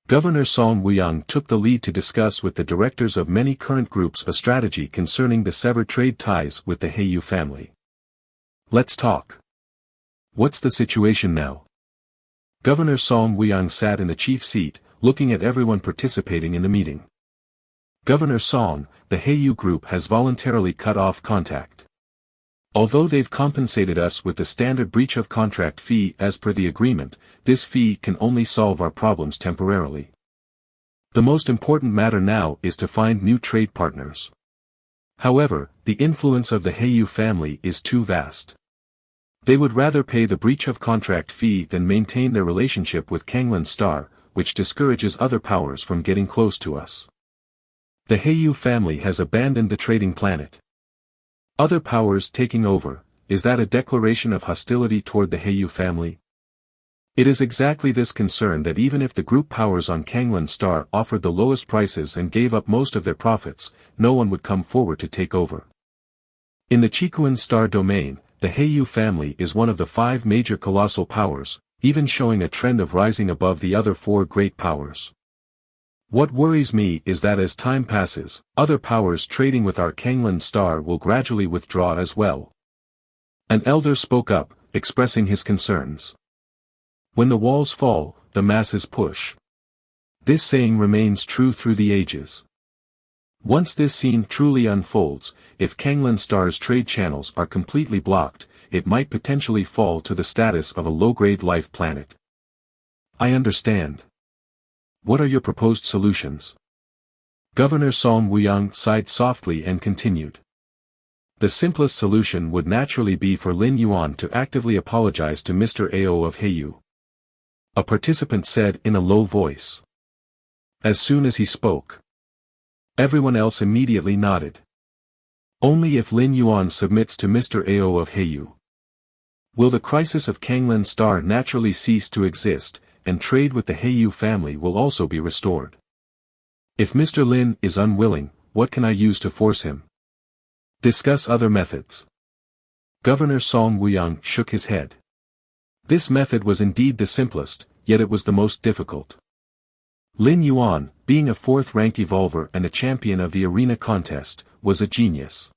Governor Song Wuyang took the lead to discuss with the directors of many current groups a strategy concerning the severed trade ties with the Heiyu family. Let's talk. What's the situation now? Governor Song Wuyang sat in the chief seat, looking at everyone participating in the meeting. Governor Song, the Heiyu group has voluntarily cut off contact. Although they've compensated us with the standard breach of contract fee as per the agreement, this fee can only solve our problems temporarily. The most important matter now is to find new trade partners. However, the influence of the Heiyu family is too vast. They would rather pay the breach of contract fee than maintain their relationship with Kanglan Star, which discourages other powers from getting close to us. The Heiyu family has abandoned the trading planet. Other powers taking over, is that a declaration of hostility toward the Heiyu family? It is exactly this concern that even if the group powers on Kanglan Star offered the lowest prices and gave up most of their profits, no one would come forward to take over. In the Chikuan Star domain, the Heiyu family is one of the 5 major colossal powers, even showing a trend of rising above the other 4 great powers. What worries me is that as time passes, other powers trading with our Kanglan Star will gradually withdraw as well. An elder spoke up, expressing his concerns. When the walls fall, the masses push. This saying remains true through the ages. Once this scene truly unfolds, if Kanglan Star's trade channels are completely blocked, it might potentially fall to the status of a low-grade life planet. I understand. What are your proposed solutions? Governor Song Wuyang sighed softly and continued. The simplest solution would naturally be for Lin Yuan to actively apologize to Mr. Ao of Heiyu. A participant said in a low voice. As soon as he spoke, everyone else immediately nodded. Only if Lin Yuan submits to Mr. Ao of Heiyu will the crisis of Kanglan Star naturally cease to exist, and trade with the Heiyu family will also be restored. If Mr. Lin is unwilling, what can I use to force him? Discuss other methods. Governor Song Wuyang shook his head. This method was indeed the simplest, yet it was the most difficult. Lin Yuan, being a 4th-rank evolver and a champion of the arena contest, was a genius.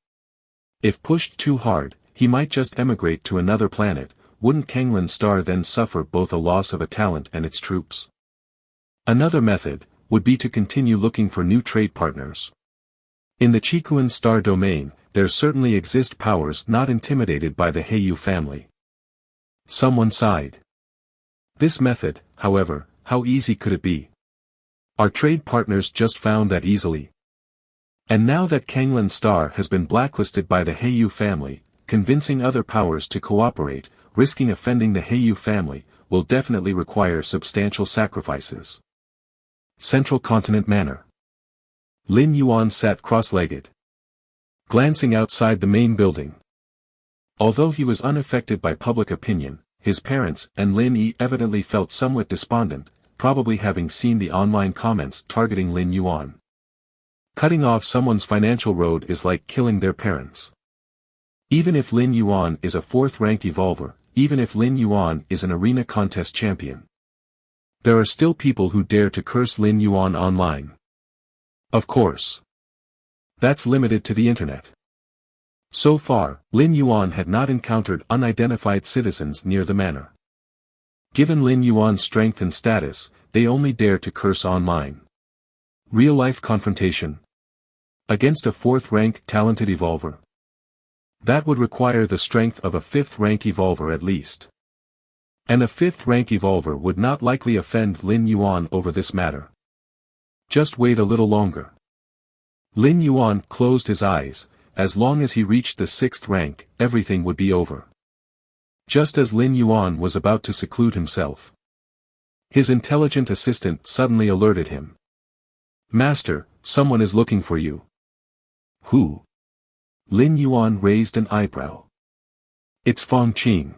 If pushed too hard, he might just emigrate to another planet. Wouldn't Kanglan Star then suffer both a loss of a talent and its troops? Another method would be to continue looking for new trade partners. In the Chikuan Star domain, there certainly exist powers not intimidated by the Heiyu family. Someone sighed. This method, however, how easy could it be? Our trade partners just found that easily. And now that Kanglan Star has been blacklisted by the Heiyu family, convincing other powers to cooperate, risking offending the Heiyu family, will definitely require substantial sacrifices. Central Continent Manor. Lin Yuan sat cross-legged, glancing outside the main building. Although he was unaffected by public opinion, his parents and Lin Yi evidently felt somewhat despondent, probably having seen the online comments targeting Lin Yuan. Cutting off someone's financial road is like killing their parents. Even if Lin Yuan is a 4th-rank evolver, even if Lin Yuan is an arena contest champion, there are still people who dare to curse Lin Yuan online. Of course. That's limited to the internet. So far, Lin Yuan had not encountered unidentified citizens near the manor. Given Lin Yuan's strength and status, they only dare to curse online. Real-life confrontation against a 4th-rank talented evolver. That would require the strength of a 5th-rank evolver at least. And a 5th-rank evolver would not likely offend Lin Yuan over this matter. Just wait a little longer. Lin Yuan closed his eyes. As long as he reached the 6th rank, everything would be over. Just as Lin Yuan was about to seclude himself, his intelligent assistant suddenly alerted him. Master, someone is looking for you. Who? Lin Yuan raised an eyebrow. It's Fong Qing.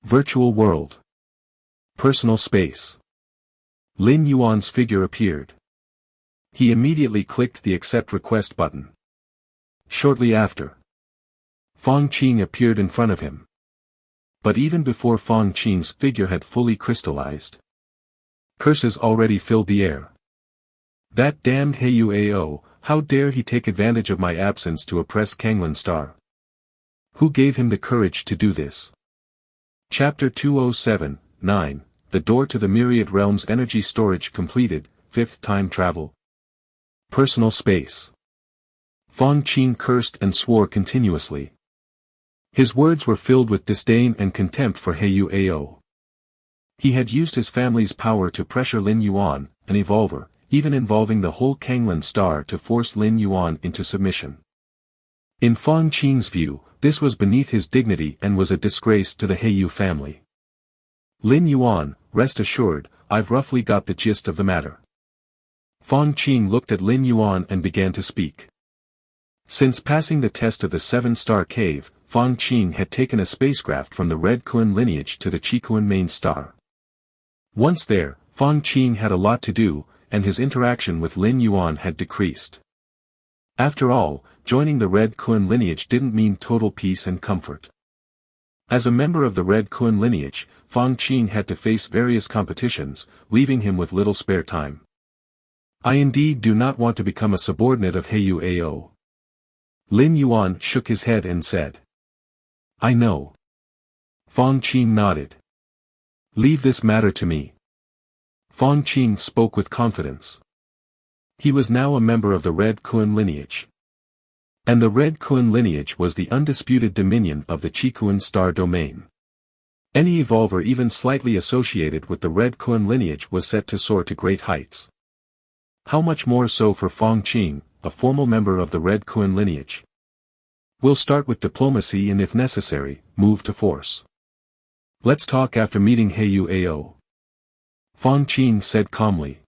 Virtual world. Personal space. Lin Yuan's figure appeared. He immediately clicked the accept request button. Shortly after, Fong Qing appeared in front of him. But even before Fong Qing's figure had fully crystallized, curses already filled the air. That damned Heyu, how dare he take advantage of my absence to oppress Kanglin Star? Who gave him the courage to do this? Chapter 207-9, The Door to the Myriad Realms Energy Storage completed, 5th time travel. Personal space. Fong Qing cursed and swore continuously. His words were filled with disdain and contempt for Heyu. He had used his family's power to pressure Lin Yuan, an evolver, even involving the whole Kanglin Star to force Lin Yuan into submission. In Fong Qing's view, this was beneath his dignity and was a disgrace to the Heyu family. Lin Yuan, rest assured, I've roughly got the gist of the matter. Fong Qing looked at Lin Yuan and began to speak. Since passing the test of the 7-star cave, Fong Qing had taken a spacecraft from the Red Kun lineage to the Qikun main star. Once there, Fong Qing had a lot to do, and his interaction with Lin Yuan had decreased. After all, joining the Red Kun lineage didn't mean total peace and comfort. As a member of the Red Kun lineage, Fong Qing had to face various competitions, leaving him with little spare time. I indeed do not want to become a subordinate of Heyu. Lin Yuan shook his head and said. I know. Fong Qing nodded. Leave this matter to me. Fong Qing spoke with confidence. He was now a member of the Red Kun lineage. And the Red Kun lineage was the undisputed dominion of the Qikun star domain. Any evolver even slightly associated with the Red Kun lineage was set to soar to great heights. How much more so for Fong Qing, a formal member of the Red Kun lineage. We'll start with diplomacy and if necessary, move to force. Let's talk after meeting Heyu. Fong Qing said calmly.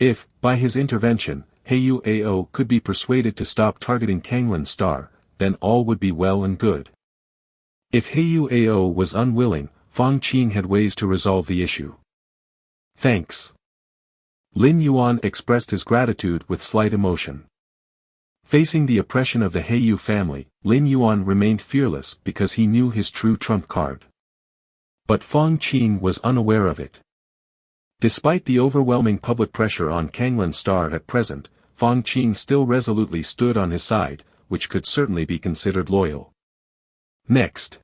If, by his intervention, Heyu could be persuaded to stop targeting Kanglin Star, then all would be well and good. If Heyu was unwilling, Fong Qing had ways to resolve the issue. Thanks. Lin Yuan expressed his gratitude with slight emotion. Facing the oppression of the Heyu family, Lin Yuan remained fearless because he knew his true trump card. But Fong Qing was unaware of it. Despite the overwhelming public pressure on Kanglin Star at present, Fong Qing still resolutely stood on his side, which could certainly be considered loyal. Next.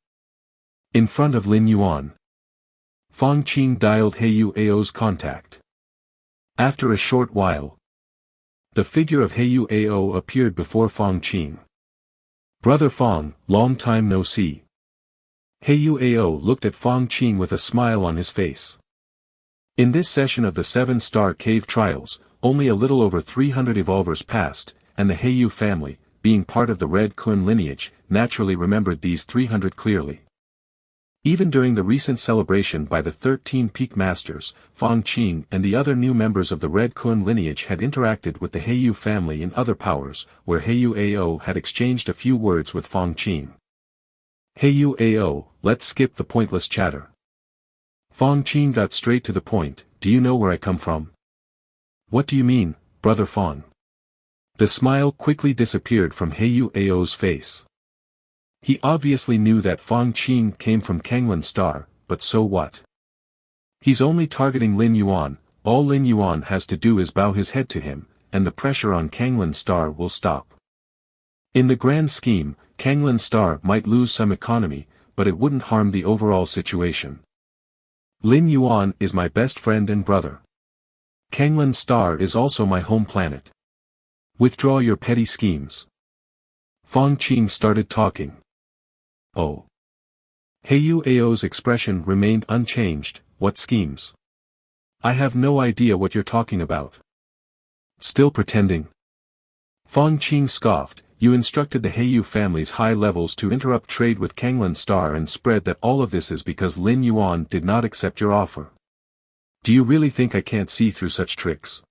In front of Lin Yuan, Fong Qing dialed Heyu's contact. After a short while, the figure of Heyu appeared before Fong Qing. Brother Fong, long time no see. Heyu looked at Fong Qing with a smile on his face. In this session of the 7-star cave trials, only a little over 300 evolvers passed, and the Heyu family, being part of the Red Kun lineage, naturally remembered these 300 clearly. Even during the recent celebration by the 13 Peak Masters, Fong Qing and the other new members of the Red Kun lineage had interacted with the Heyu family in other powers, where Heyu had exchanged a few words with Fong Qing. Heyu, let's skip the pointless chatter. Fong Qing got straight to the point. Do you know where I come from? What do you mean, Brother Fong? The smile quickly disappeared from Heyu's face. He obviously knew that Fong Qing came from Kanglin Star, but so what? He's only targeting Lin Yuan. All Lin Yuan has to do is bow his head to him, and the pressure on Kanglin's star will stop. In the grand scheme, Kanglin's star might lose some economy, but it wouldn't harm the overall situation. Lin Yuan is my best friend and brother. Kanglin's star is also my home planet. Withdraw your petty schemes. Fong Qing started talking. Oh. Heiyu Ao's expression remained unchanged. What schemes? I have no idea what you're talking about. Still pretending? Fong Qing scoffed. You instructed the Heiyu family's high levels to interrupt trade with Kanglin's star and spread that all of this is because Lin Yuan did not accept your offer. Do you really think I can't see through such tricks?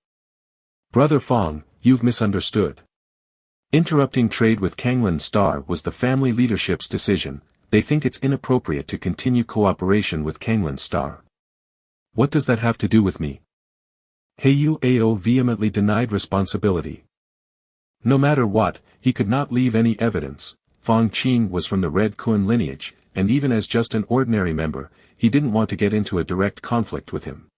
Brother Fong, you've misunderstood. Interrupting trade with Kanglin's star was the family leadership's decision. They think it's inappropriate to continue cooperation with Kanglin's star. What does that have to do with me? Heiyu Ao vehemently denied responsibility. No matter what, he could not leave any evidence. Fong Qing was from the Red Kun lineage, and even as just an ordinary member, he didn't want to get into a direct conflict with him.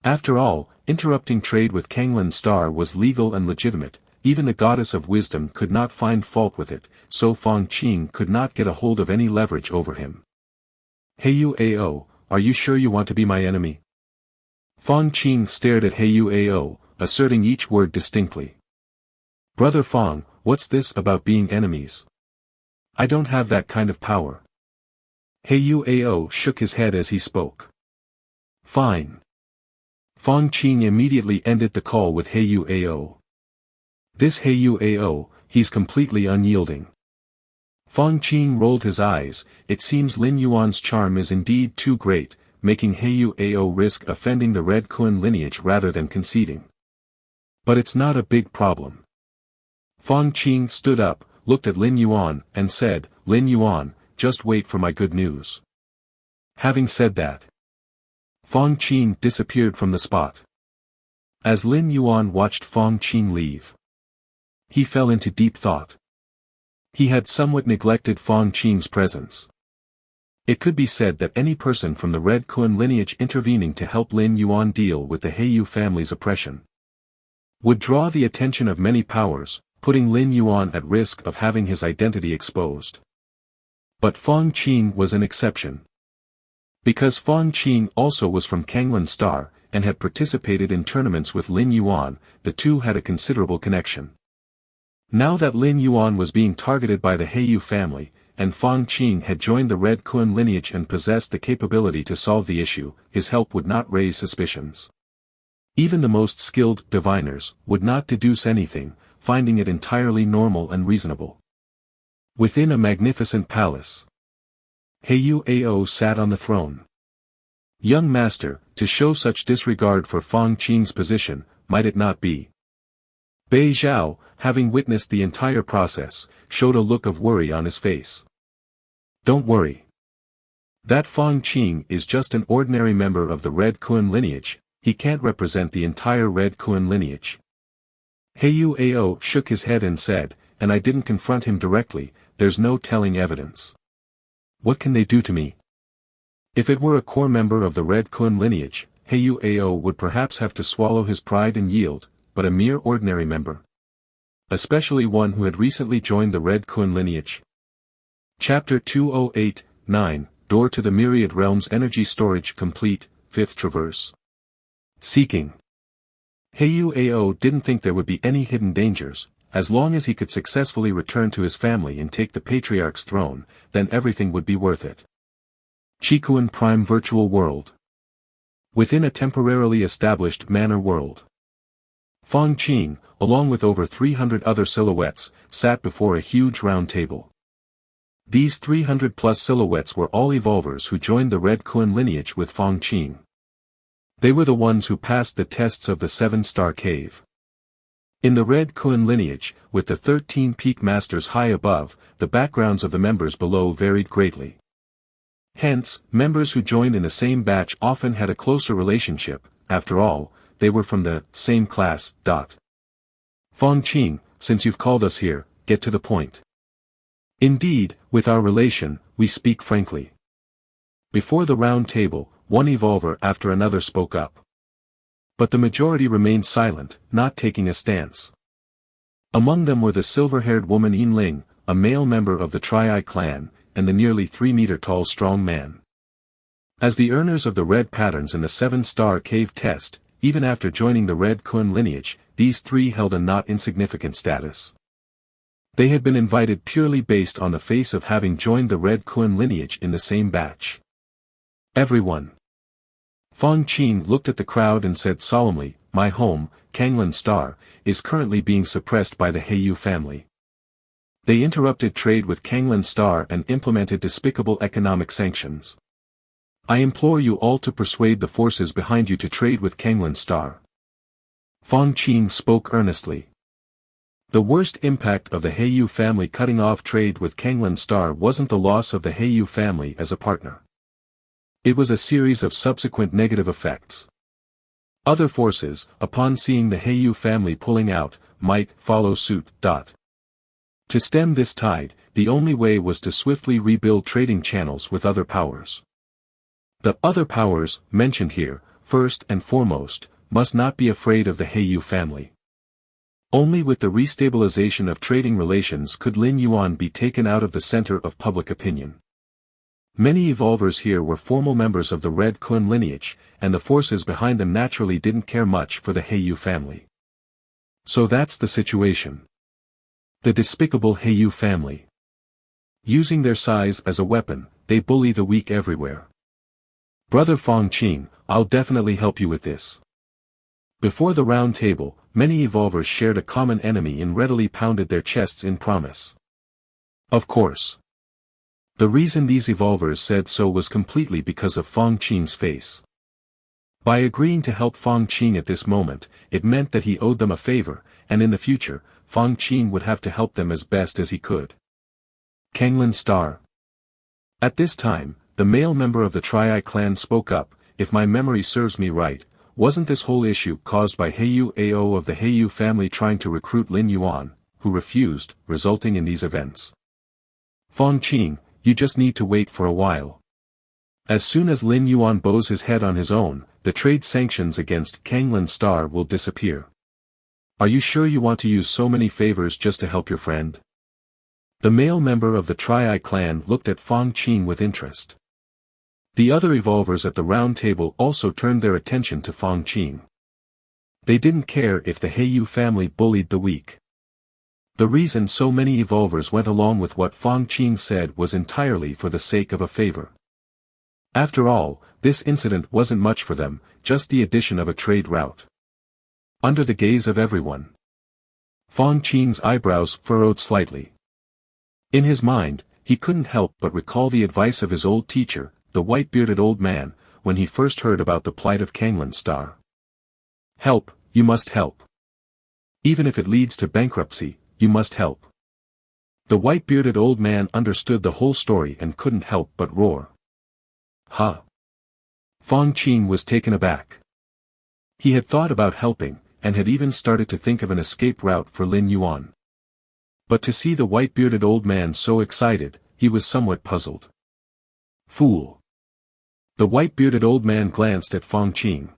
After all, interrupting trade with Kanglin's star was legal and legitimate. Even the goddess of wisdom could not find fault with it, so Fong Qing could not get a hold of any leverage over him. Heiyu Ao, are you sure you want to be my enemy? Fong Qing stared at Heiyu Ao, asserting each word distinctly. Brother Fong, what's this about being enemies? I don't have that kind of power. Heiyu Ao shook his head as he spoke. Fine. Fong Qing immediately ended the call with Heiyu Ao. This Heiyu Ao, he's completely unyielding. Fong Qing rolled his eyes. It seems Lin Yuan's charm is indeed too great, making Heiyu Ao risk offending the Red Kun lineage rather than conceding. But it's not a big problem. Fong Qing stood up, looked at Lin Yuan, and said, Lin Yuan, just wait for my good news. Having said that, Fong Qing disappeared from the spot. As Lin Yuan watched Fong Qing leave, he fell into deep thought. He had somewhat neglected Fong Qing's presence. It could be said that any person from the Red Kun lineage intervening to help Lin Yuan deal with the Heiyu family's oppression would draw the attention of many powers, putting Lin Yuan at risk of having his identity exposed. But Fong Qing was an exception. Because Fong Qing also was from Kanglin's star, and had participated in tournaments with Lin Yuan, the two had a considerable connection. Now that Lin Yuan was being targeted by the Heiyu family, and Fong Qing had joined the Red Kun lineage and possessed the capability to solve the issue, his help would not raise suspicions. Even the most skilled diviners would not deduce anything, finding it entirely normal and reasonable. Within a magnificent palace, Heiyu Ao sat on the throne. Young master, to show such disregard for Fong Qing's position, might it not be? Bei Zhao, having witnessed the entire process, showed a look of worry on his face. Don't worry. That Fong Qing is just an ordinary member of the Red Kun lineage, he can't represent the entire Red Kun lineage. Heiyu Ao shook his head and said, and I didn't confront him directly, there's no telling evidence. What can they do to me? If it were a core member of the Red Kun lineage, Heiyu Ao would perhaps have to swallow his pride and yield, but a mere ordinary member. Especially one who had recently joined the Red Kun lineage. Chapter 208-9, Door to the Myriad Realms Energy Storage Complete, 5th Traverse. Seeking. Heiyu Ao didn't think there would be any hidden dangers. As long as he could successfully return to his family and take the Patriarch's throne, then everything would be worth it. Chikuan Prime Virtual World. Within a temporarily established manor world, Fong Qing, along with over 300 other silhouettes, sat before a huge round table. These 300-plus silhouettes were all evolvers who joined the Red Kun lineage with Fong Qing. They were the ones who passed the tests of the 7-star cave. In the Red Kun lineage, with the 13 peak masters high above, the backgrounds of the members below varied greatly. Hence, members who joined in the same batch often had a closer relationship. After all, they were from the same class. Fong Qing, since you've called us here, get to the point. Indeed, with our relation, we speak frankly. Before the round table, one evolver after another spoke up. But the majority remained silent, not taking a stance. Among them were the silver-haired woman Yin Ling, a male member of the Tri clan, and the nearly 3-meter-tall strong man. As the earners of the red patterns in the 7-star cave test, even after joining the Red Kun lineage, these three held a not insignificant status. They had been invited purely based on the face of having joined the Red Kun lineage in the same batch. Everyone. Fong Qing looked at the crowd and said solemnly, "My home, Kanglan Star, is currently being suppressed by the Heiyu family. They interrupted trade with Kanglan Star and implemented despicable economic sanctions. I implore you all to persuade the forces behind you to trade with Kanglan Star." Fong Qing spoke earnestly. The worst impact of the Heiyu family cutting off trade with Kanglan Star wasn't the loss of the Heiyu family as a partner. It was a series of subsequent negative effects. Other forces, upon seeing the Heiyu family pulling out, might follow suit. To stem this tide, the only way was to swiftly rebuild trading channels with other powers. The other powers, mentioned here, first and foremost, must not be afraid of the Heiyu family. Only with the restabilization of trading relations could Lin Yuan be taken out of the center of public opinion. Many evolvers here were formal members of the Red Kun lineage, and the forces behind them naturally didn't care much for the Heiyu family. So that's the situation. The despicable Heiyu family. Using their size as a weapon, they bully the weak everywhere. Brother Fong Qing, I'll definitely help you with this. Before the round table, many evolvers shared a common enemy and readily pounded their chests in promise. Of course. The reason these evolvers said so was completely because of Fong Qing's face. By agreeing to help Fong Qing at this moment, it meant that he owed them a favor, and in the future, Fong Qing would have to help them as best as he could. Kanglan Star. At this time, the male member of the Tri clan spoke up, "If my memory serves me right, wasn't this whole issue caused by Heiyu Ao of the Heiyu family trying to recruit Lin Yuan, who refused, resulting in these events? Fong Qing, you just need to wait for a while. As soon as Lin Yuan bows his head on his own, the trade sanctions against Kanglan Star will disappear. Are you sure you want to use so many favors just to help your friend?" The male member of the Tri clan looked at Fong Qing with interest. The other evolvers at the round table also turned their attention to Fong Qing. They didn't care if the Heiyu family bullied the weak. The reason so many evolvers went along with what Fong Qing said was entirely for the sake of a favor. After all, this incident wasn't much for them, just the addition of a trade route. Under the gaze of everyone, Fong Qing's eyebrows furrowed slightly. In his mind, he couldn't help but recall the advice of his old teacher, the white-bearded old man, when he first heard about the plight of Kanglan Star. Help, you must help. Even if it leads to bankruptcy, you must help. The white-bearded old man understood the whole story and couldn't help but roar. Huh? Fong Qing was taken aback. He had thought about helping, and had even started to think of an escape route for Lin Yuan. But to see the white-bearded old man so excited, he was somewhat puzzled. Fool. The white-bearded old man glanced at Fong Qing.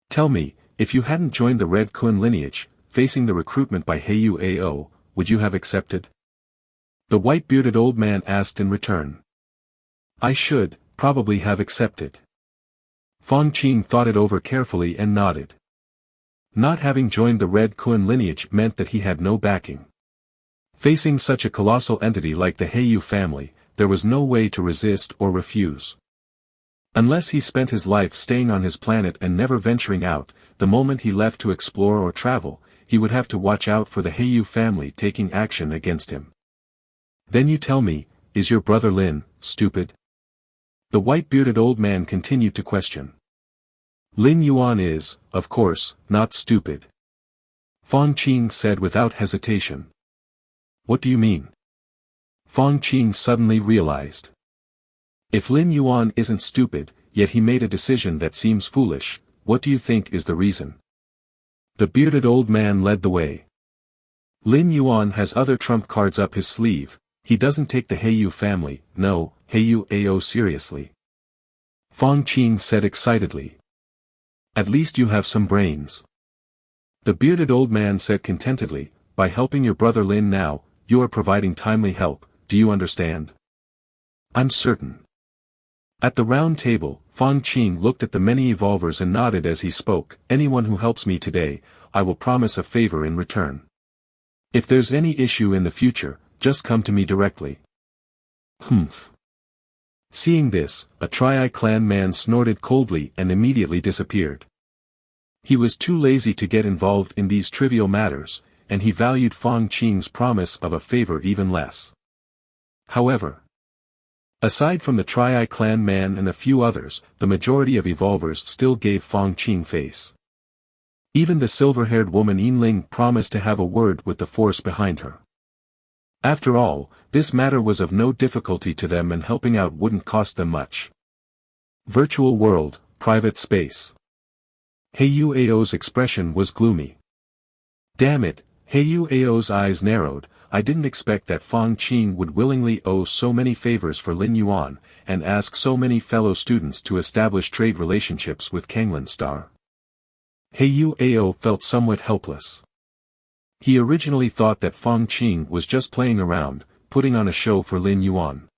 Tell me, if you hadn't joined the Red Kun lineage, facing the recruitment by Heiyu Ao, would you have accepted? The white-bearded old man asked in return. I should, probably have accepted. Fong Qing thought it over carefully and nodded. Not having joined the Red Kun lineage meant that he had no backing. Facing such a colossal entity like the Heiyu family, there was no way to resist or refuse. Unless he spent his life staying on his planet and never venturing out, the moment he left to explore or travel, he would have to watch out for the Heiyu family taking action against him. Then you tell me, is your brother Lin, stupid? The white-bearded old man continued to question. Lin Yuan is, of course, not stupid. Fong Qing said without hesitation. What do you mean? Fong Qing suddenly realized. If Lin Yuan isn't stupid, yet he made a decision that seems foolish, what do you think is the reason? The bearded old man led the way. Lin Yuan has other trump cards up his sleeve. He doesn't take the Heiyu family, no, Heiyu Ao seriously. Fong Qing said excitedly. At least you have some brains. The bearded old man said contentedly, by helping your brother Lin now, you are providing timely help, do you understand? I'm certain. At the round table, Fang Qing looked at the many evolvers and nodded as he spoke, anyone who helps me today, I will promise a favor in return. If there's any issue in the future, just come to me directly. Humph. Seeing this, a Tri-Eye clan man snorted coldly and immediately disappeared. He was too lazy to get involved in these trivial matters, and he valued Fang Qing's promise of a favor even less. However, aside from the Tri-Eye clan man and a few others, the majority of evolvers still gave Fang Qing face. Even the silver-haired woman Yinling promised to have a word with the force behind her. After all, this matter was of no difficulty to them and helping out wouldn't cost them much. Virtual world, private space. Heiyu Ao's expression was gloomy. Damn it, Heiyu Ao's eyes narrowed, I didn't expect that Fang Qing would willingly owe so many favors for Lin Yuan, and ask so many fellow students to establish trade relationships with Kanglin Star. Heiyu Ao felt somewhat helpless. He originally thought that Fang Qing was just playing around, putting on a show for Lin Yuan.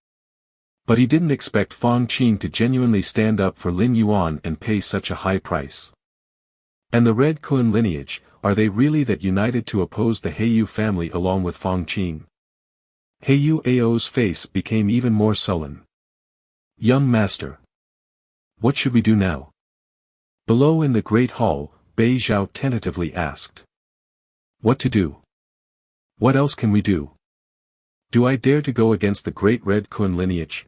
But he didn't expect Fang Qing to genuinely stand up for Lin Yuan and pay such a high price. And the Red Kun lineage, are they really that united to oppose the Heiyu family along with Fang Qing? Heiyu Ao's face became even more sullen. Young master. What should we do now? Below in the great hall, Bei Zhao tentatively asked. What to do? What else can we do? Do I dare to go against the great Red Kun lineage?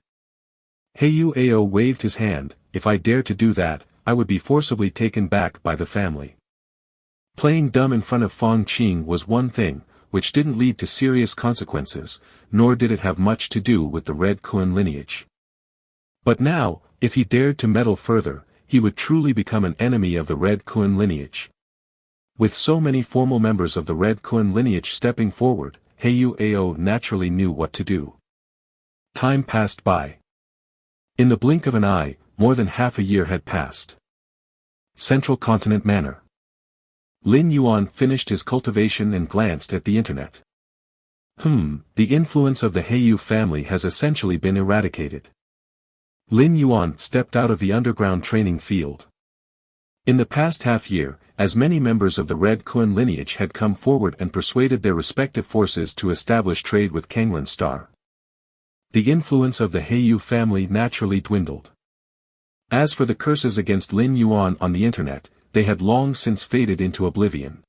Heiyu Ao waved his hand, if I dare to do that, I would be forcibly taken back by the family. Playing dumb in front of Fang Qing was one thing, which didn't lead to serious consequences, nor did it have much to do with the Red Kun lineage. But now, if he dared to meddle further, he would truly become an enemy of the Red Kun lineage. With so many formal members of the Red Kun lineage stepping forward, Heiyu Ao naturally knew what to do. Time passed by. In the blink of an eye, more than half a year had passed. Central Continent Manor. Lin Yuan finished his cultivation and glanced at the internet. The influence of the Heiyu family has essentially been eradicated. Lin Yuan stepped out of the underground training field. In the past half-year, as many members of the Red Kun lineage had come forward and persuaded their respective forces to establish trade with Kanglin Star. The influence of the Heiyu family naturally dwindled. As for the curses against Lin Yuan on the internet, they had long since faded into oblivion.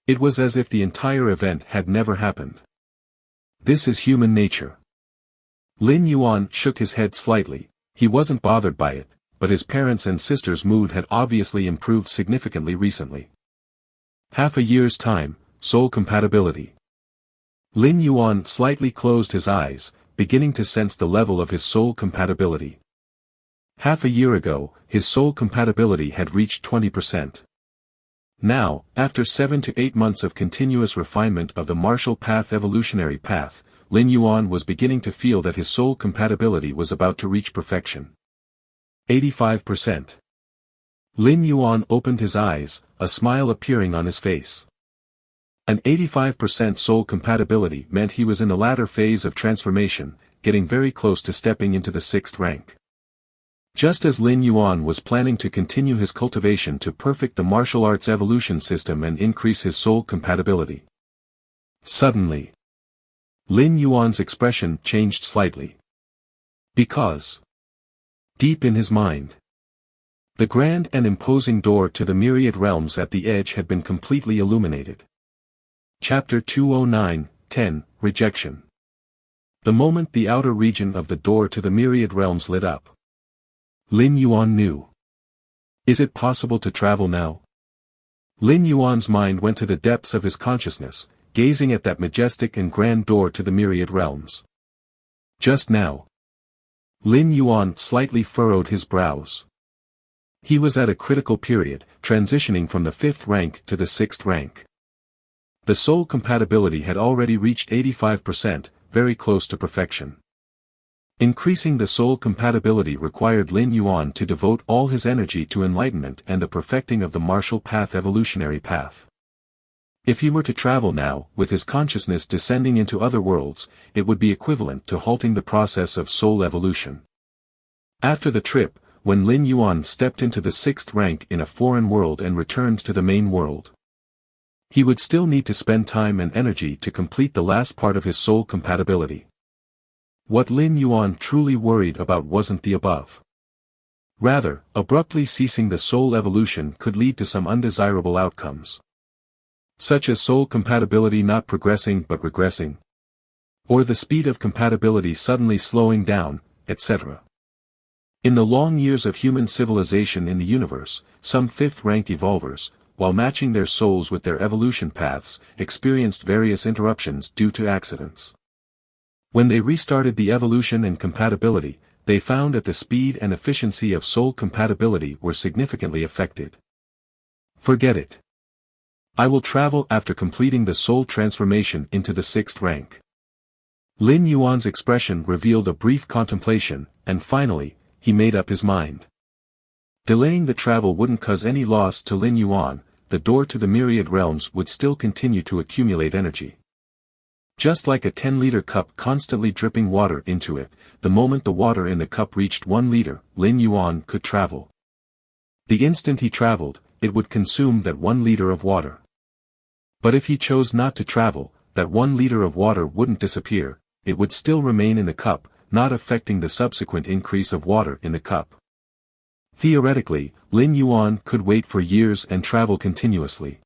It was as if the entire event had never happened. This is human nature. Lin Yuan shook his head slightly, he wasn't bothered by it, but his parents' and sister's mood had obviously improved significantly recently. Half a year's time, soul compatibility. Lin Yuan slightly closed his eyes, beginning to sense the level of his soul compatibility. Half a year ago, his soul compatibility had reached 20%. Now, after 7 to 8 months of continuous refinement of the martial path evolutionary path, Lin Yuan was beginning to feel that his soul compatibility was about to reach perfection. 85%. Lin Yuan opened his eyes, a smile appearing on his face. An 85% soul compatibility meant he was in the latter phase of transformation, getting very close to stepping into the 6th rank. Just as Lin Yuan was planning to continue his cultivation to perfect the martial arts evolution system and increase his soul compatibility. Suddenly, Lin Yuan's expression changed slightly. Because, deep in his mind, the grand and imposing door to the myriad realms at the edge had been completely illuminated. Chapter 209:10, Rejection. The moment the outer region of the door to the myriad realms lit up, Lin Yuan knew. Is it possible to travel now? Lin Yuan's mind went to the depths of his consciousness, gazing at that majestic and grand door to the myriad realms. Just now, Lin Yuan slightly furrowed his brows. He was at a critical period, transitioning from the 5th rank to the 6th rank. The soul compatibility had already reached 85%, very close to perfection. Increasing the soul compatibility required Lin Yuan to devote all his energy to enlightenment and the perfecting of the martial path evolutionary path. If he were to travel now, with his consciousness descending into other worlds, it would be equivalent to halting the process of soul evolution. After the trip, when Lin Yuan stepped into the 6th rank in a foreign world and returned to the main world, he would still need to spend time and energy to complete the last part of his soul compatibility. What Lin Yuan truly worried about wasn't the above. Rather, abruptly ceasing the soul evolution could lead to some undesirable outcomes, such as soul compatibility not progressing but regressing, or the speed of compatibility suddenly slowing down, etc. In the long years of human civilization in the universe, some 5th rank evolvers, while matching their souls with their evolution paths, experienced various interruptions due to accidents. When they restarted the evolution and compatibility, they found that the speed and efficiency of soul compatibility were significantly affected. Forget it. I will travel after completing the soul transformation into the 6th rank. Lin Yuan's expression revealed a brief contemplation, and finally, he made up his mind. Delaying the travel wouldn't cause any loss to Lin Yuan, the door to the myriad realms would still continue to accumulate energy. Just like a 10-liter cup constantly dripping water into it, the moment the water in the cup reached 1 liter, Lin Yuan could travel. The instant he traveled, it would consume that 1 liter of water. But if he chose not to travel, that 1 liter of water wouldn't disappear, it would still remain in the cup, not affecting the subsequent increase of water in the cup. Theoretically, Lin Yuan could wait for years and travel continuously.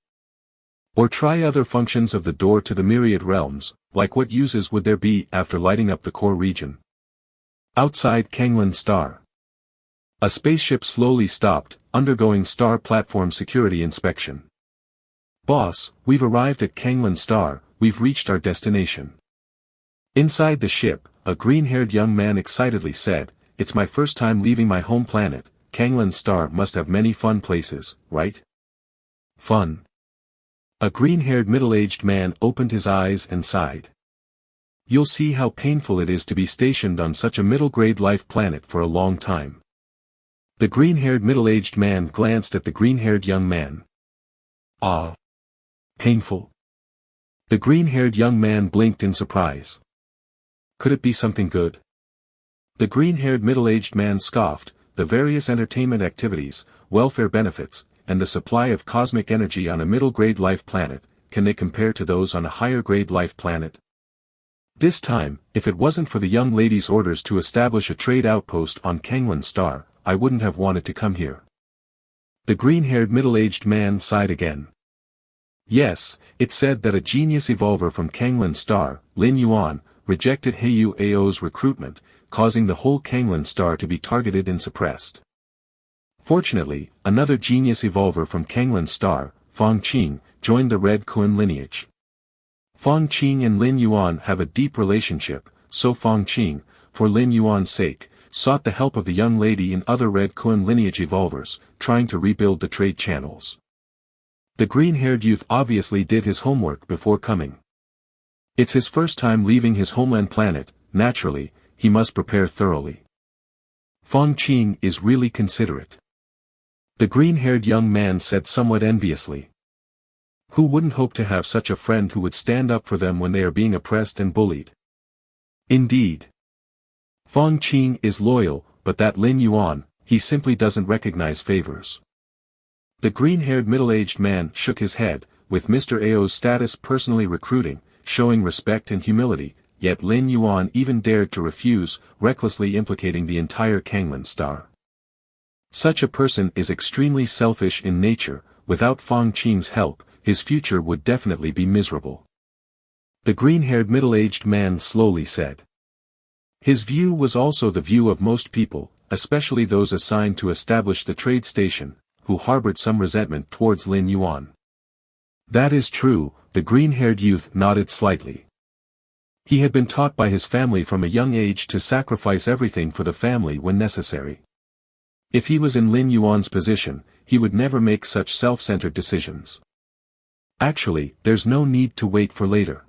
Or try other functions of the door to the myriad realms, like what uses would there be after lighting up the core region? Outside Kanglan Star. A spaceship slowly stopped, undergoing star platform security inspection. "Boss, we've arrived at Kanglan Star, we've reached our destination." Inside the ship, a green-haired young man excitedly said, "It's my first time leaving my home planet. Kanglan Star must have many fun places, right?" "Fun?" A green-haired middle-aged man opened his eyes and sighed. "You'll see how painful it is to be stationed on such a middle-grade life planet for a long time." The green-haired middle-aged man glanced at the green-haired young man. "Ah. Painful?" The green-haired young man blinked in surprise. "Could it be something good?" The green-haired middle-aged man scoffed. "The various entertainment activities, welfare benefits, and the supply of cosmic energy on a middle-grade life planet, can they compare to those on a higher-grade life planet? This time, if it wasn't for the young lady's orders to establish a trade outpost on Kanglan Star, I wouldn't have wanted to come here." The green-haired middle-aged man sighed again. Yes, it said that a genius evolver from Kanglan Star, Lin Yuan, rejected Heiyu Ao's recruitment, causing the whole Kanglan Star to be targeted and suppressed. Fortunately, another genius evolver from Kanglan Star, Fang Qing, joined the Red Kun lineage. Fang Qing and Lin Yuan have a deep relationship, so Fang Qing, for Lin Yuan's sake, sought the help of the young lady and other Red Kun lineage evolvers, trying to rebuild the trade channels. The green-haired youth obviously did his homework before coming. It's his first time leaving his homeland planet, naturally, he must prepare thoroughly. Fang Qing is really considerate. The green-haired young man said somewhat enviously. Who wouldn't hope to have such a friend who would stand up for them when they are being oppressed and bullied? Indeed. Fang Qing is loyal, but that Lin Yuan, he simply doesn't recognize favors. The green-haired middle-aged man shook his head, with Mr. Ao's status personally recruiting, showing respect and humility, yet Lin Yuan even dared to refuse, recklessly implicating the entire Kanglan Star. Such a person is extremely selfish in nature. Without Fang Qing's help, his future would definitely be miserable. The green-haired middle-aged man slowly said. His view was also the view of most people, especially those assigned to establish the trade station, who harbored some resentment towards Lin Yuan. That is true, the green-haired youth nodded slightly. He had been taught by his family from a young age to sacrifice everything for the family when necessary. If he was in Lin Yuan's position, he would never make such self-centered decisions. Actually, there's no need to wait for later.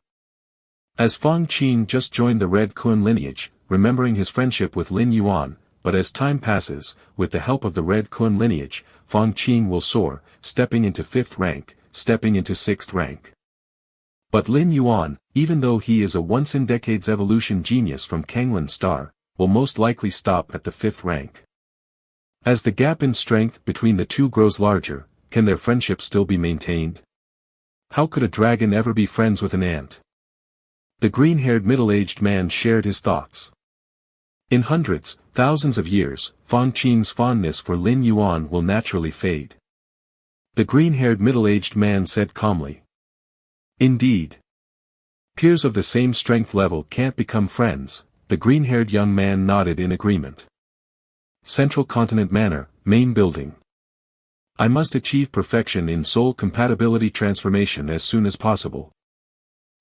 As Fang Qing just joined the Red Kun lineage, remembering his friendship with Lin Yuan, but as time passes, with the help of the Red Kun lineage, Fang Qing will soar, stepping into 5th rank, stepping into 6th rank. But Lin Yuan, even though he is a once-in-decades evolution genius from Kanglan Star, will most likely stop at the 5th rank. As the gap in strength between the two grows larger, can their friendship still be maintained? How could a dragon ever be friends with an ant? The green-haired middle-aged man shared his thoughts. In hundreds, thousands of years, Fang Qing's fondness for Lin Yuan will naturally fade. The green-haired middle-aged man said calmly. Indeed. Peers of the same strength level can't become friends, the green-haired young man nodded in agreement. Central Continent Manor, main building. I must achieve perfection in soul compatibility transformation as soon as possible.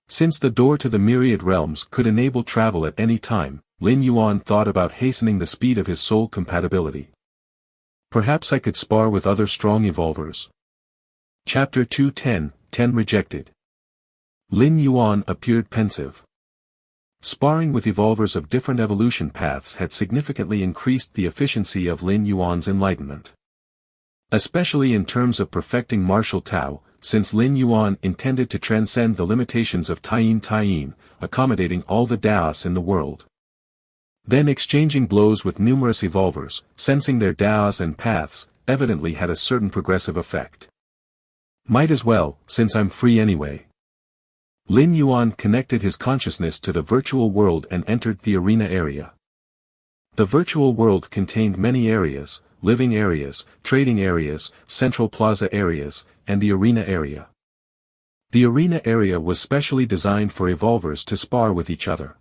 Since the door to the myriad realms could enable travel at any time, Lin Yuan thought about hastening the speed of his soul compatibility. Perhaps I could spar with other strong evolvers. Chapter 210, 10 Rejected. Lin Yuan appeared pensive. Sparring with evolvers of different evolution paths had significantly increased the efficiency of Lin Yuan's enlightenment. Especially in terms of perfecting martial Tao, since Lin Yuan intended to transcend the limitations of Taiyin, accommodating all the Daos in the world. Then exchanging blows with numerous evolvers, sensing their Daos and paths, evidently had a certain progressive effect. Might as well, since I'm free anyway. Lin Yuan connected his consciousness to the virtual world and entered the arena area. The virtual world contained many areas, living areas, trading areas, central plaza areas, and the arena area. The arena area was specially designed for evolvers to spar with each other.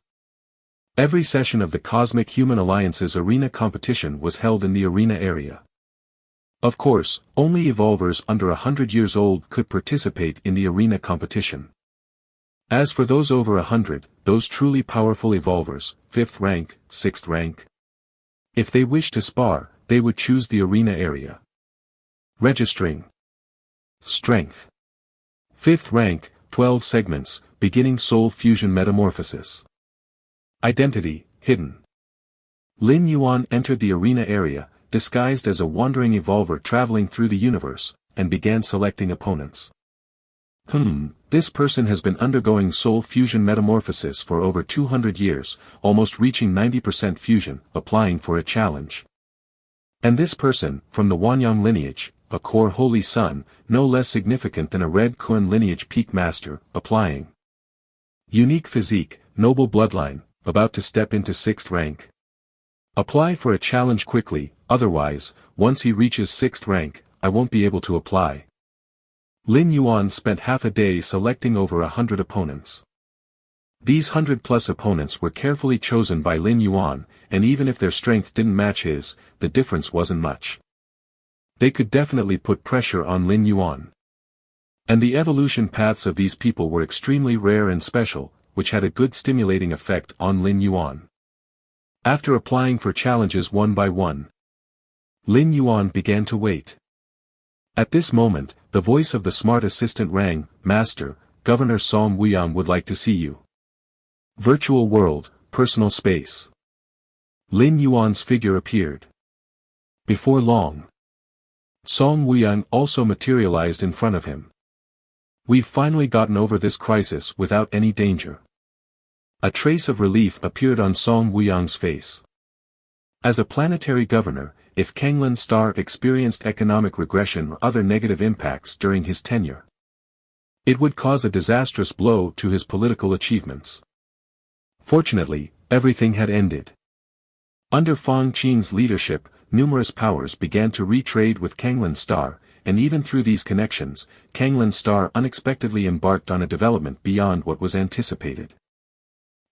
Every session of the Cosmic Human Alliance's arena competition was held in the arena area. Of course, only evolvers under 100 years old could participate in the arena competition. As for those over 100, those truly powerful evolvers, 5th rank, 6th rank. If they wished to spar, they would choose the arena area. Registering. Strength. 5th rank, 12 segments, beginning soul fusion metamorphosis. Identity, hidden. Lin Yuan entered the arena area, disguised as a wandering evolver traveling through the universe, and began selecting opponents. This person has been undergoing soul fusion metamorphosis for over 200 years, almost reaching 90% fusion, applying for a challenge. And this person, from the Wanyang lineage, a core holy son, no less significant than a Red Kun lineage peak master, applying. Unique physique, noble bloodline, about to step into 6th rank. Apply for a challenge quickly, otherwise, once he reaches 6th rank, I won't be able to apply. Lin Yuan spent half a day selecting over 100 opponents. These 100+ opponents were carefully chosen by Lin Yuan, and even if their strength didn't match his, the difference wasn't much. They could definitely put pressure on Lin Yuan. And the evolution paths of these people were extremely rare and special, which had a good stimulating effect on Lin Yuan. After applying for challenges one by one, Lin Yuan began to wait. At this moment, the voice of the smart assistant rang, "Master, Governor Song Wuyang would like to see you." Virtual world, personal space. Lin Yuan's figure appeared. Before long, Song Wuyang also materialized in front of him. We've finally gotten over this crisis without any danger. A trace of relief appeared on Song Wuyang's face. As a planetary governor, if Kanglan Star experienced economic regression or other negative impacts during his tenure, it would cause a disastrous blow to his political achievements. Fortunately, everything had ended. Under Fang Qing's leadership, numerous powers began to retrade with Kanglan Star, and even through these connections, Kanglan Star unexpectedly embarked on a development beyond what was anticipated.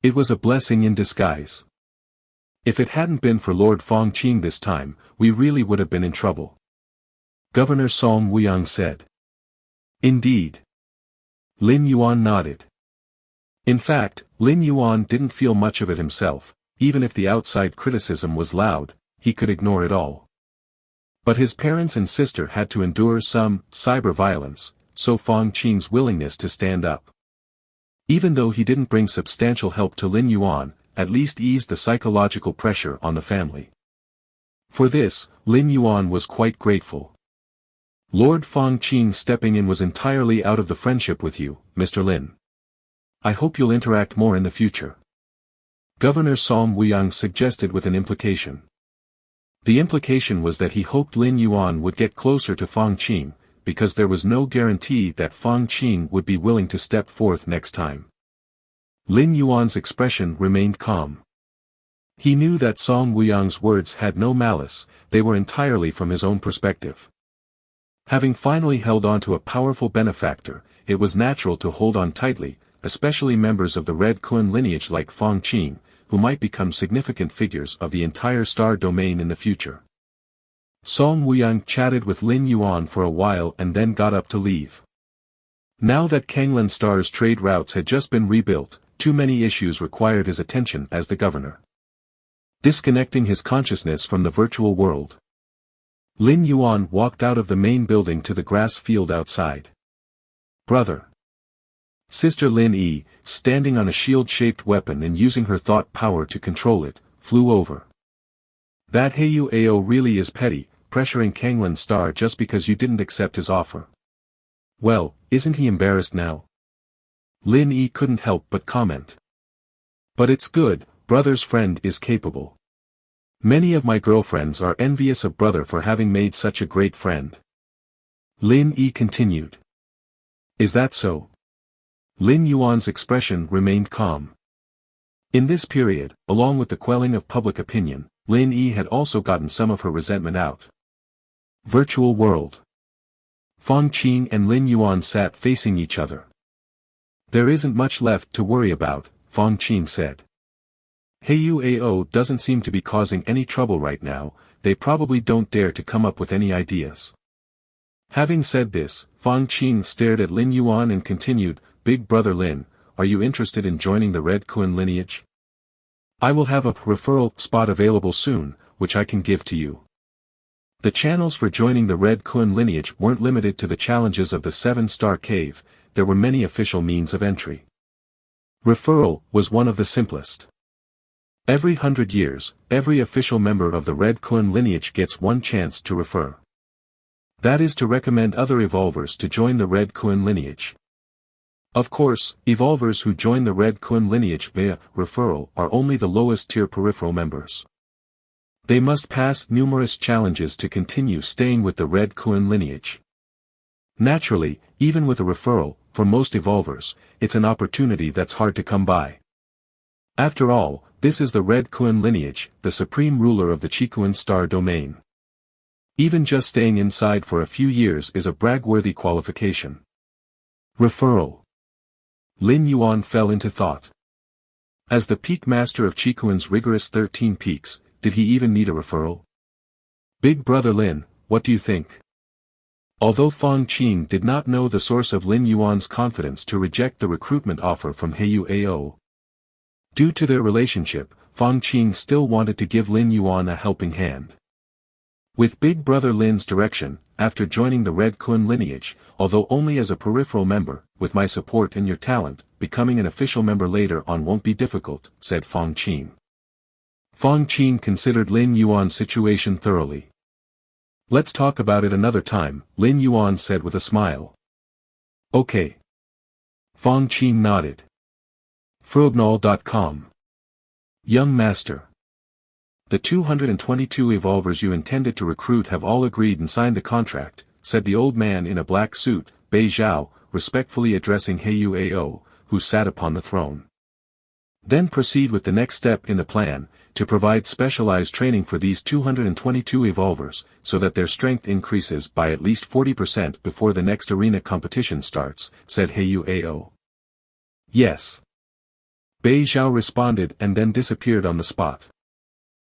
It was a blessing in disguise. If it hadn't been for Lord Fang Qing this time, we really would have been in trouble. Governor Song Wuyang said. Indeed. Lin Yuan nodded. In fact, Lin Yuan didn't feel much of it himself, even if the outside criticism was loud, he could ignore it all. But his parents and sister had to endure some cyber violence, so Fang Qing's willingness to stand up. Even though he didn't bring substantial help to Lin Yuan, at least eased the psychological pressure on the family. For this, Lin Yuan was quite grateful. Lord Fong Qing stepping in was entirely out of the friendship with you, Mr. Lin. I hope you'll interact more in the future. Governor Song Wuyang suggested with an implication. The implication was that he hoped Lin Yuan would get closer to Fong Qing, because there was no guarantee that Fong Qing would be willing to step forth next time. Lin Yuan's expression remained calm. He knew that Song Wuyang's words had no malice, they were entirely from his own perspective. Having finally held on to a powerful benefactor, it was natural to hold on tightly, especially members of the Red Kun lineage like Fong Qing, who might become significant figures of the entire star domain in the future. Song Wuyang chatted with Lin Yuan for a while and then got up to leave. Now that Kanglan Star's trade routes had just been rebuilt, too many issues required his attention as the governor. Disconnecting his consciousness from the virtual world, Lin Yuan walked out of the main building to the grass field outside. Brother. Sister Lin Yi, standing on a shield-shaped weapon and using her thought power to control it, flew over. That Heyu Ao really is petty, pressuring Kanglan Star just because you didn't accept his offer. Well, isn't he embarrassed now? Lin Yi couldn't help but comment. But it's good, brother's friend is capable. Many of my girlfriends are envious of brother for having made such a great friend. Lin Yi continued. Is that so? Lin Yuan's expression remained calm. In this period, along with the quelling of public opinion, Lin Yi had also gotten some of her resentment out. Virtual world. Fong Qing and Lin Yuan sat facing each other. There isn't much left to worry about, Fong Qing said. Heyu Ao doesn't seem to be causing any trouble right now, they probably don't dare to come up with any ideas. Having said this, Fong Qing stared at Lin Yuan and continued, Big brother Lin, are you interested in joining the Red Kun lineage? I will have a referral spot available soon, which I can give to you. The channels for joining the Red Kun lineage weren't limited to the challenges of the 7-star cave, there were many official means of entry. Referral was one of the simplest. Every 100 years, every official member of the Red Kun lineage gets one chance to refer. That is to recommend other evolvers to join the Red Kun lineage. Of course, evolvers who join the Red Kun lineage via referral are only the lowest tier peripheral members. They must pass numerous challenges to continue staying with the Red Kun lineage. Naturally, even with a referral, for most evolvers, it's an opportunity that's hard to come by. After all, this is the Red Kun lineage, the supreme ruler of the Chikuan star domain. Even just staying inside for a few years is a brag-worthy qualification. Referral. Lin Yuan fell into thought. As the peak master of Chikuan's rigorous 13 peaks, did he even need a referral? Big brother Lin, what do you think? Although Fong Qing did not know the source of Lin Yuan's confidence to reject the recruitment offer from Heyu Ao. Due to their relationship, Fong Qing still wanted to give Lin Yuan a helping hand. With Big Brother Lin's direction, after joining the Red Kun lineage, although only as a peripheral member, with my support and your talent, becoming an official member later on won't be difficult, said Fong Qing. Fong Qing considered Lin Yuan's situation thoroughly. Let's talk about it another time, Lin Yuan said with a smile. Okay. Fong Qing nodded. Frognall.com. Young Master. The 222 evolvers you intended to recruit have all agreed and signed the contract, said the old man in a black suit, Bei Zhao, respectfully addressing Heyu Ao, who sat upon the throne. Then proceed with the next step in the plan, to provide specialized training for these 222 evolvers, so that their strength increases by at least 40% before the next arena competition starts, said Heyu Ao. Yes. Bei Zhao responded and then disappeared on the spot.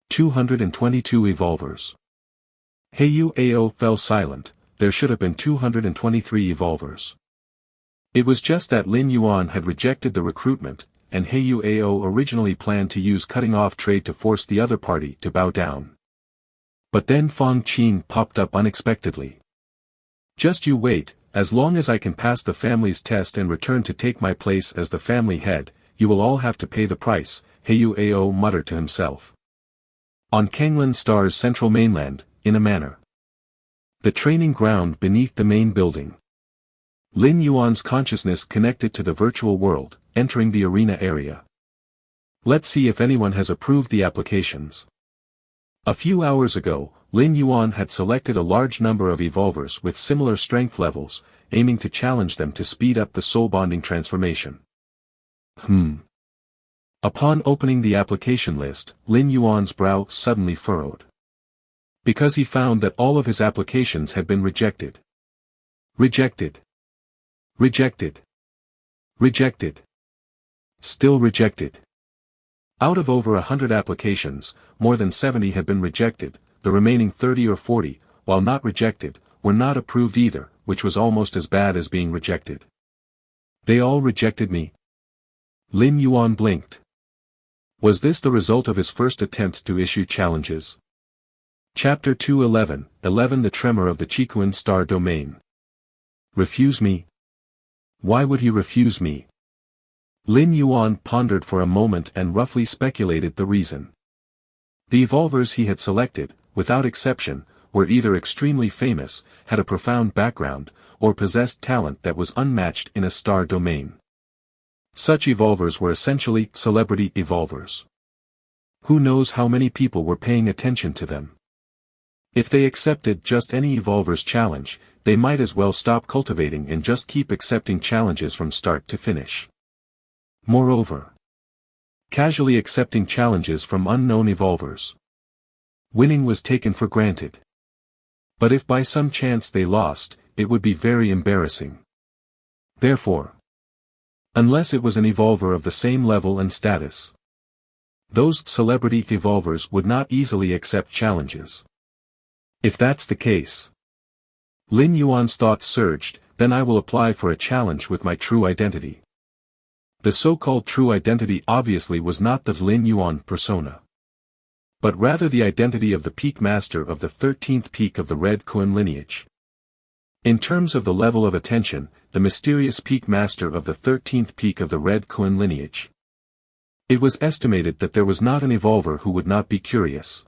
222 evolvers. Heyu Ao fell silent, there should have been 223 evolvers. It was just that Lin Yuan had rejected the recruitment, and Heyu Ao originally planned to use cutting off trade to force the other party to bow down. But then Fong Qing popped up unexpectedly. Just you wait, as long as I can pass the family's test and return to take my place as the family head, you will all have to pay the price, Heyu muttered to himself. On Kanglan Star's central mainland, in a manor. The training ground beneath the main building. Lin Yuan's consciousness connected to the virtual world, entering the arena area. Let's see if anyone has approved the applications. A few hours ago, Lin Yuan had selected a large number of evolvers with similar strength levels, aiming to challenge them to speed up the soul bonding transformation. Upon opening the application list, Lin Yuan's brow suddenly furrowed. Because he found that all of his applications had been rejected. Rejected. Rejected. Rejected. Still rejected. Out of over 100 applications, more than 70 had been rejected, the remaining 30 or 40, while not rejected, were not approved either, which was almost as bad as being rejected. They all rejected me. Lin Yuan blinked. Was this the result of his first attempt to issue challenges? Chapter 2:11, 11 The Tremor of the Chikuan Star Domain. Refuse me? Why would he refuse me? Lin Yuan pondered for a moment and roughly speculated the reason. The evolvers he had selected, without exception, were either extremely famous, had a profound background, or possessed talent that was unmatched in a star domain. Such evolvers were essentially celebrity evolvers. Who knows how many people were paying attention to them? If they accepted just any evolver's challenge, they might as well stop cultivating and just keep accepting challenges from start to finish. Moreover, casually accepting challenges from unknown evolvers. Winning was taken for granted. But if by some chance they lost, it would be very embarrassing. Therefore, unless it was an evolver of the same level and status, those celebrity evolvers would not easily accept challenges. If that's the case, Lin Yuan's thoughts surged, then I will apply for a challenge with my true identity. The so-called true identity obviously was not the Lin Yuan persona, but rather the identity of the peak master of the 13th peak of the Red Kun lineage. In terms of the level of attention, the mysterious peak master of the 13th peak of the Red Kun lineage. It was estimated that there was not an evolver who would not be curious.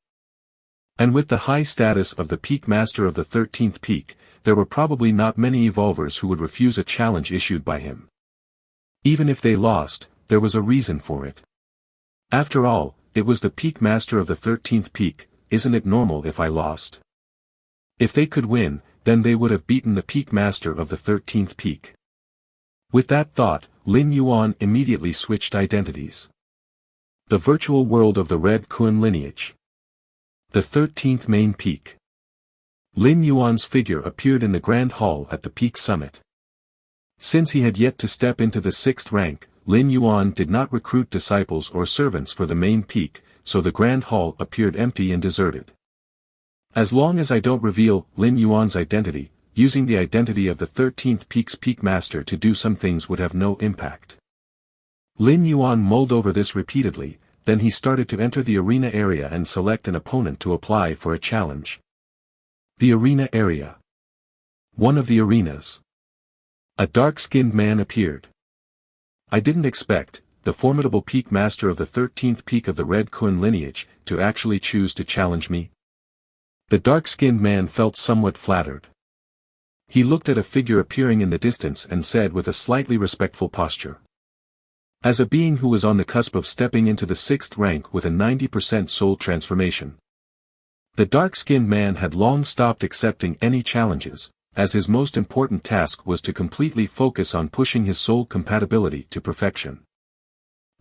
And with the high status of the peak master of the 13th peak, there were probably not many evolvers who would refuse a challenge issued by him. Even if they lost, there was a reason for it. After all, it was the peak master of the 13th peak, isn't it normal if I lost? If they could win, then they would have beaten the peak master of the 13th peak. With that thought, Lin Yuan immediately switched identities. The virtual world of the Red Kun lineage. The 13th main peak. Lin Yuan's figure appeared in the grand hall at the peak summit. Since he had yet to step into the 6th rank, Lin Yuan did not recruit disciples or servants for the main peak, so the grand hall appeared empty and deserted. As long as I don't reveal Lin Yuan's identity, using the identity of the 13th peak's peak master to do some things would have no impact. Lin Yuan mulled over this repeatedly, then he started to enter the arena area and select an opponent to apply for a challenge. The arena area. One of the arenas. A dark-skinned man appeared. I didn't expect, the formidable peak master of the 13th peak of the Red Kun lineage, to actually choose to challenge me. The dark-skinned man felt somewhat flattered. He looked at a figure appearing in the distance and said with a slightly respectful posture. As a being who was on the cusp of stepping into the 6th rank with a 90% soul transformation. The dark-skinned man had long stopped accepting any challenges, as his most important task was to completely focus on pushing his soul compatibility to perfection.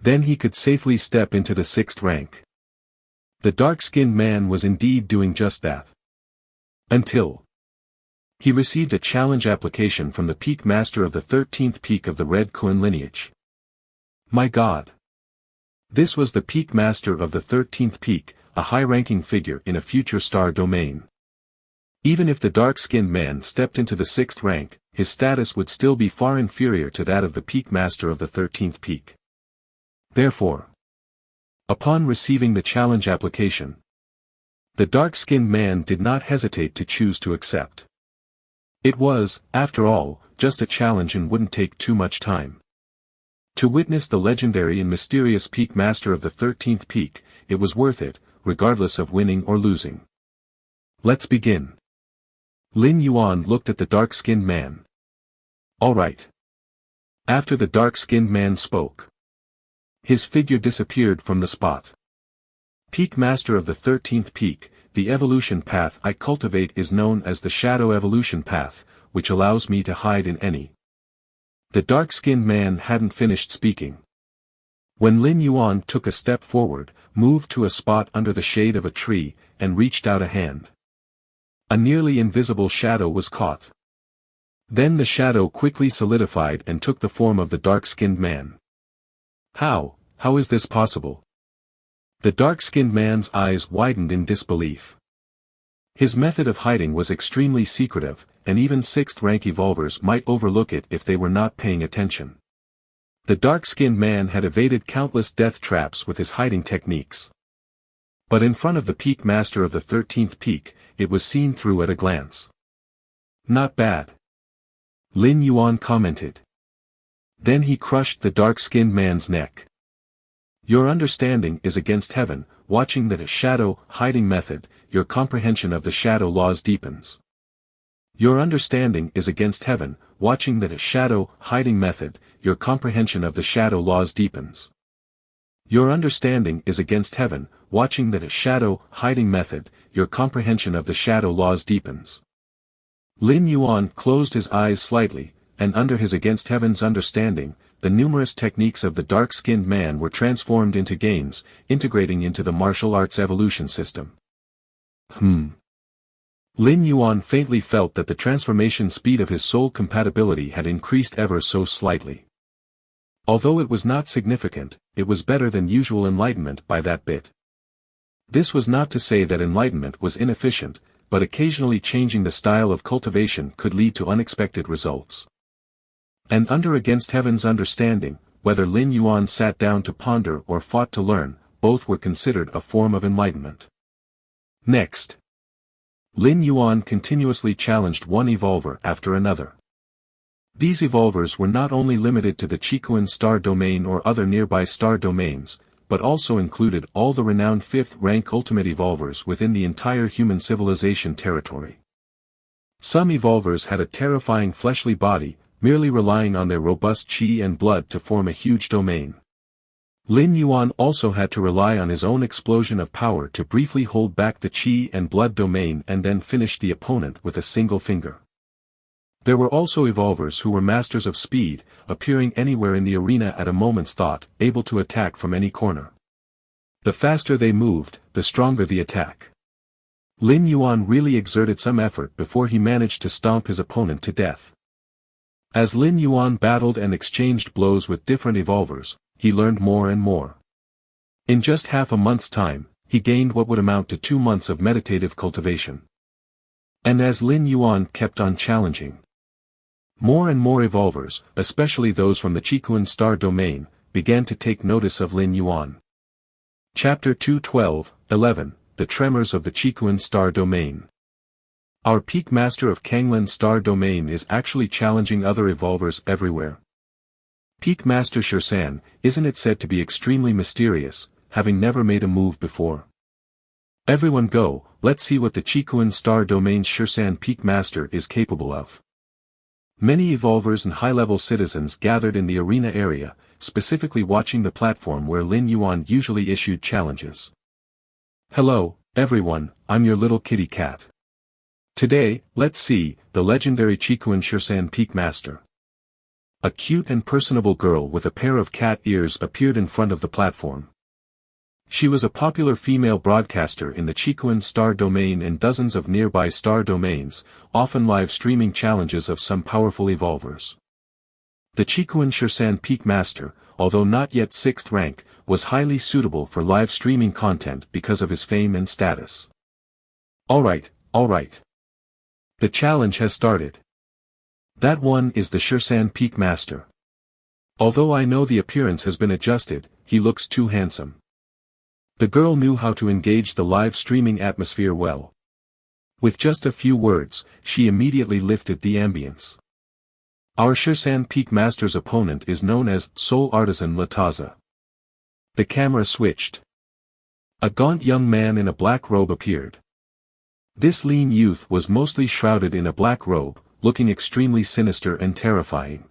Then he could safely step into the 6th rank. The dark-skinned man was indeed doing just that. Until he received a challenge application from the peak master of the 13th peak of the Red Kun lineage. My God! This was the peak master of the 13th peak, a high-ranking figure in a future star domain. Even if the dark-skinned man stepped into the 6th rank, his status would still be far inferior to that of the peak master of the 13th peak. Therefore, upon receiving the challenge application, the dark-skinned man did not hesitate to choose to accept. It was, after all, just a challenge and wouldn't take too much time. To witness the legendary and mysterious peak master of the 13th peak, it was worth it, regardless of winning or losing. Let's begin. Lin Yuan looked at the dark-skinned man. All right. After the dark-skinned man spoke, his figure disappeared from the spot. Peak master of the 13th peak, the evolution path I cultivate is known as the shadow evolution path, which allows me to hide in any. The dark-skinned man hadn't finished speaking, when Lin Yuan took a step forward, moved to a spot under the shade of a tree, and reached out a hand. A nearly invisible shadow was caught. Then the shadow quickly solidified and took the form of the dark-skinned man. How is this possible? The dark-skinned man's eyes widened in disbelief. His method of hiding was extremely secretive, and even 6th-rank evolvers might overlook it if they were not paying attention. The dark-skinned man had evaded countless death traps with his hiding techniques. But in front of the peak master of the 13th peak, it was seen through at a glance. Not bad, Lin Yuan commented. Then he crushed the dark-skinned man's neck. Your understanding is against heaven, watching that a shadow hiding method, your comprehension of the shadow laws deepens. Your understanding is against heaven, watching that a shadow hiding method, your comprehension of the shadow laws deepens. Your understanding is against heaven, watching that a shadow hiding method, your comprehension of the shadow laws deepens. Lin Yuan closed his eyes slightly, and under his against heaven's understanding, the numerous techniques of the dark-skinned man were transformed into gains, integrating into the martial arts evolution system. Lin Yuan faintly felt that the transformation speed of his soul compatibility had increased ever so slightly. Although it was not significant, it was better than usual enlightenment by that bit. This was not to say that enlightenment was inefficient, but occasionally changing the style of cultivation could lead to unexpected results. And under against heaven's understanding, whether Lin Yuan sat down to ponder or fought to learn, both were considered a form of enlightenment. Next, Lin Yuan continuously challenged one evolver after another. These evolvers were not only limited to the Chikuan star domain or other nearby star domains, but also included all the renowned 5th-rank ultimate evolvers within the entire human civilization territory. Some evolvers had a terrifying fleshly body, merely relying on their robust qi and blood to form a huge domain. Lin Yuan also had to rely on his own explosion of power to briefly hold back the qi and blood domain and then finish the opponent with a single finger. There were also evolvers who were masters of speed, appearing anywhere in the arena at a moment's thought, able to attack from any corner. The faster they moved, the stronger the attack. Lin Yuan really exerted some effort before he managed to stomp his opponent to death. As Lin Yuan battled and exchanged blows with different evolvers, he learned more and more. In just half a month's time, he gained what would amount to 2 months of meditative cultivation. And as Lin Yuan kept on challenging, more and more evolvers, especially those from the Chikuan star domain, began to take notice of Lin Yuan. Chapter 2:11, The Tremors of the Chikuan star domain. Our peak master of Kanglen star domain is actually challenging other evolvers everywhere. Peak master Shirsan, isn't it said to be extremely mysterious, having never made a move before? Everyone go, let's see what the Chikuan star domain's Shirsan peak master is capable of. Many evolvers and high-level citizens gathered in the arena area, specifically watching the platform where Lin Yuan usually issued challenges. Hello, everyone, I'm your little kitty cat. Today, let's see, the legendary Chikuan Shirsan peak master. A cute and personable girl with a pair of cat ears appeared in front of the platform. She was a popular female broadcaster in the Chikuan star domain and dozens of nearby star domains, often live streaming challenges of some powerful evolvers. The Chikuan Shirsan peak master, although not yet 6th rank, was highly suitable for live streaming content because of his fame and status. Alright. The challenge has started. That one is the Shirsan peak master. Although I know the appearance has been adjusted, he looks too handsome. The girl knew how to engage the live streaming atmosphere well. With just a few words, she immediately lifted the ambience. Our Shirsan Peak Master's opponent is known as Soul Artisan Lataza. The camera switched. A gaunt young man in a black robe appeared. This lean youth was mostly shrouded in a black robe, looking extremely sinister and terrifying.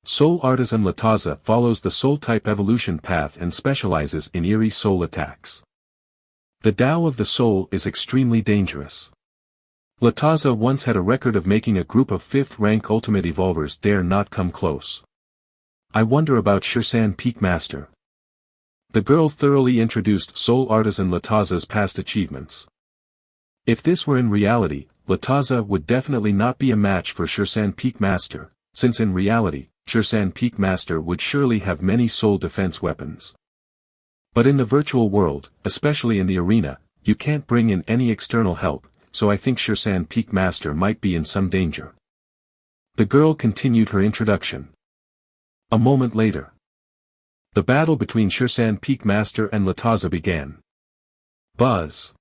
Soul Artisan Lataza follows the soul-type evolution path and specializes in eerie soul attacks. The Tao of the soul is extremely dangerous. Lataza once had a record of making a group of 5th-rank ultimate evolvers dare not come close. I wonder about Shirsan Peak Master. The girl thoroughly introduced Soul Artisan Lataza's past achievements. If this were in reality, Lataza would definitely not be a match for Shirsan Peak Master, since in reality, Shirsan Peak Master would surely have many soul defense weapons. But in the virtual world, especially in the arena, you can't bring in any external help, so I think Shirsan Peak Master might be in some danger. The girl continued her introduction. A moment later, the battle between Shirsan Peak Master and Lataza began. Buzz.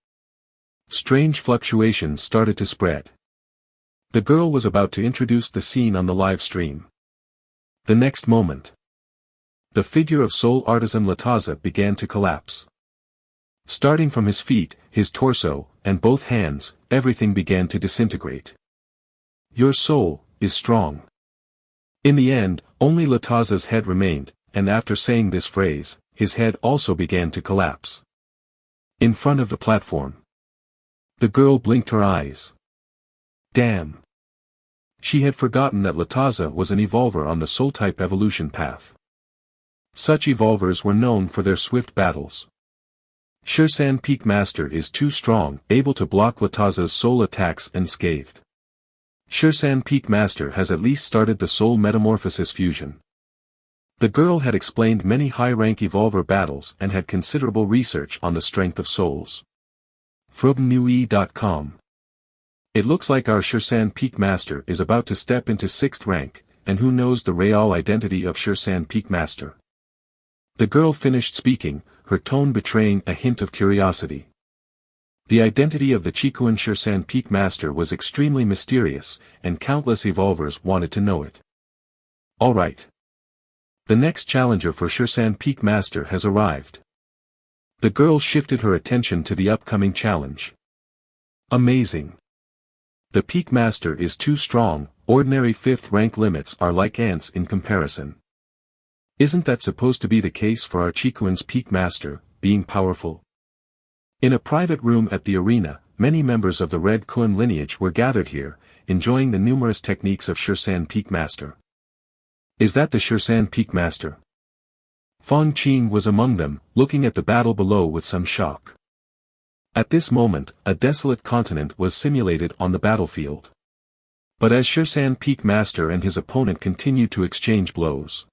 Strange fluctuations started to spread. The girl was about to introduce the scene on the live stream. The next moment, the figure of Soul Artisan Lataza began to collapse. Starting from his feet, his torso, and both hands, everything began to disintegrate. Your soul is strong. In the end, only Lataza's head remained, and after saying this phrase, his head also began to collapse. In front of the platform, the girl blinked her eyes. Damn. She had forgotten that Lataza was an evolver on the soul-type evolution path. Such evolvers were known for their swift battles. Shirsan Peak Master is too strong, able to block Lataza's soul attacks unscathed. Shirsan Peak Master has at least started the soul metamorphosis fusion. The girl had explained many high-rank evolver battles and had considerable research on the strength of souls. Frobnewe.com. It looks like our Shirsan Peak Master is about to step into 6th rank, and who knows the real identity of Shirsan Peak Master. The girl finished speaking, her tone betraying a hint of curiosity. The identity of the Chikuan Shirsan Peak Master was extremely mysterious, and countless evolvers wanted to know it. Alright. The next challenger for Shirsan Peak Master has arrived. The girl shifted her attention to the upcoming challenge. Amazing. The Peak Master is too strong, ordinary 5th rank limits are like ants in comparison. Isn't that supposed to be the case for our Chikuan's Peak Master, being powerful? In a private room at the arena, many members of the Red Kun lineage were gathered here, enjoying the numerous techniques of Shirsan Peak Master. Is that the Shirsan Peak Master? Fong Qing was among them, looking at the battle below with some shock. At this moment, a desolate continent was simulated on the battlefield. But as Shirsan Peak Master and his opponent continued to exchange blows,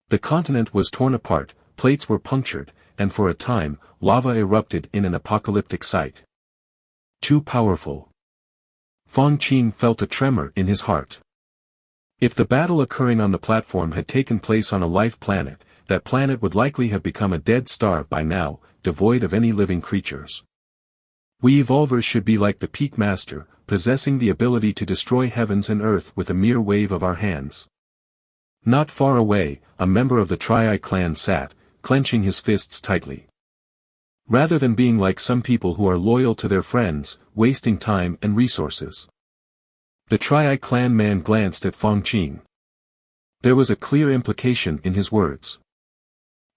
the continent was torn apart, plates were punctured, and for a time, lava erupted in an apocalyptic sight. Too powerful. Fong Qing felt a tremor in his heart. If the battle occurring on the platform had taken place on a life planet, that planet would likely have become a dead star by now, devoid of any living creatures. We evolvers should be like the Peak Master, possessing the ability to destroy heavens and earth with a mere wave of our hands. Not far away, a member of the Tri-Eye clan sat, clenching his fists tightly. Rather than being like some people who are loyal to their friends, wasting time and resources. The Tri-Eye clan man glanced at Fong Qing. There was a clear implication in his words.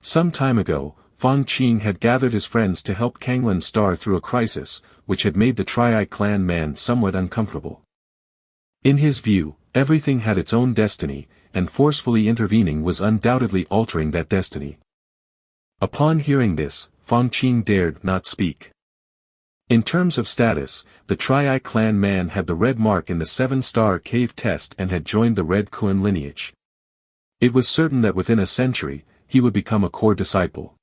Some time ago, Fong Qing had gathered his friends to help Kanglan star through a crisis, which had made the Tri-Eye clan man somewhat uncomfortable. In his view, everything had its own destiny, and forcefully intervening was undoubtedly altering that destiny. Upon hearing this, Fong Qing dared not speak. In terms of status, the Tri-Eye clan man had the red mark in the 7-star cave test and had joined the Red Kun lineage. It was certain that within a century, he would become a core disciple.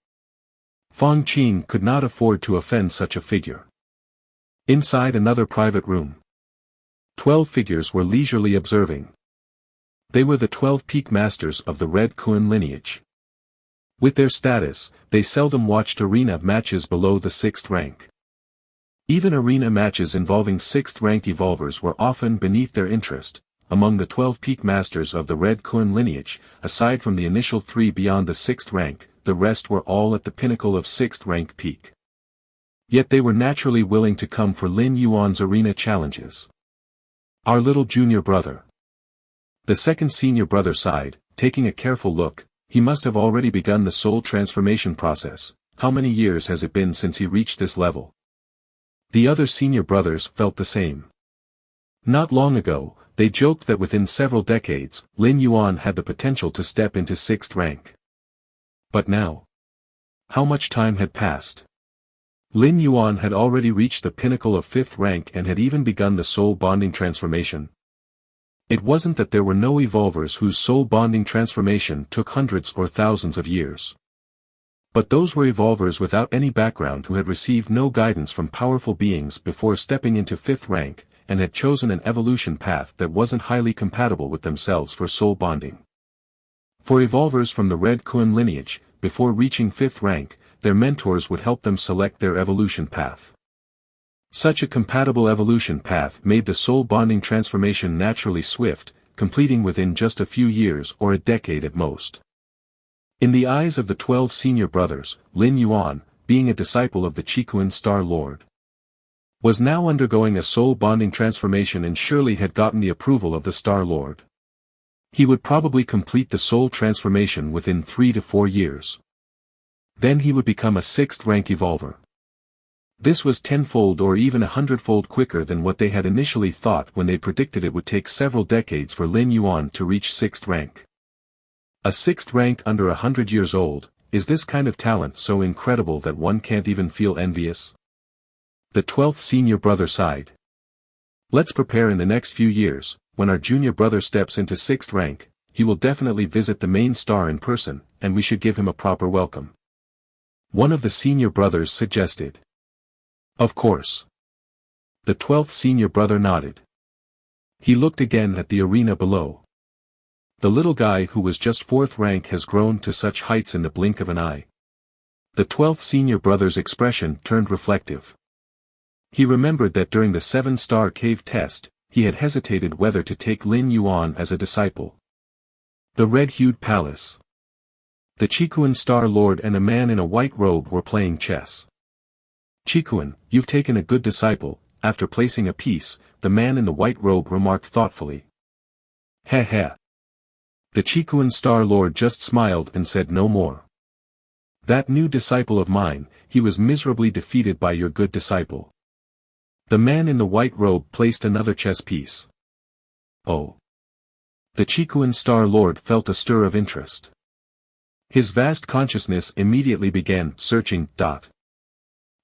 Fong Qing could not afford to offend such a figure. Inside another private room, 12 figures were leisurely observing. They were the 12 Peak Masters of the Red Kun lineage. With their status, they seldom watched arena matches below the 6th rank. Even arena matches involving 6th rank evolvers were often beneath their interest, among the 12 peak masters of the Red Kun lineage, aside from the initial 3 beyond the 6th rank, the rest were all at the pinnacle of 6th rank peak. Yet they were naturally willing to come for Lin Yuan's arena challenges. Our little junior brother. The second senior brother sighed, taking a careful look. He must have already begun the soul transformation process. How many years has it been since he reached this level? The other senior brothers felt the same. Not long ago, they joked that within several decades, Lin Yuan had the potential to step into 6th rank. But now? How much time had passed? Lin Yuan had already reached the pinnacle of 5th rank and had even begun the soul bonding transformation. It wasn't that there were no evolvers whose soul bonding transformation took hundreds or thousands of years. But those were evolvers without any background who had received no guidance from powerful beings before stepping into 5th rank, and had chosen an evolution path that wasn't highly compatible with themselves for soul bonding. For evolvers from the Red Kun lineage, before reaching 5th rank, their mentors would help them select their evolution path. Such a compatible evolution path made the soul bonding transformation naturally swift, completing within just a few years or a decade at most. In the eyes of the 12 senior brothers, Lin Yuan, being a disciple of the Qikuan Star Lord, was now undergoing a soul bonding transformation and surely had gotten the approval of the Star Lord. He would probably complete the soul transformation within 3 to 4 years. Then he would become a 6th rank evolver. This was 10-fold or even 100-fold quicker than what they had initially thought when they predicted it would take several decades for Lin Yuan to reach 6th rank. A 6th rank under 100 years old, is this kind of talent so incredible that one can't even feel envious? The 12th senior brother sighed. Let's prepare in the next few years. When our junior brother steps into 6th rank, he will definitely visit the main star in person, and we should give him a proper welcome. One of the senior brothers suggested. Of course. The 12th senior brother nodded. He looked again at the arena below. The little guy who was just 4th rank has grown to such heights in the blink of an eye. The 12th senior brother's expression turned reflective. He remembered that during the 7-star cave test, he had hesitated whether to take Lin Yuan as a disciple. The red-hued palace. The Qikuan Star Lord and a man in a white robe were playing chess. Qikuan, you've taken a good disciple. After placing a piece, the man in the white robe remarked thoughtfully. Heh heh. The Qikuan Star Lord just smiled and said no more. That new disciple of mine, he was miserably defeated by your good disciple. The man in the white robe placed another chess piece. Oh. The Qikuan Star Lord felt a stir of interest. His vast consciousness immediately began searching.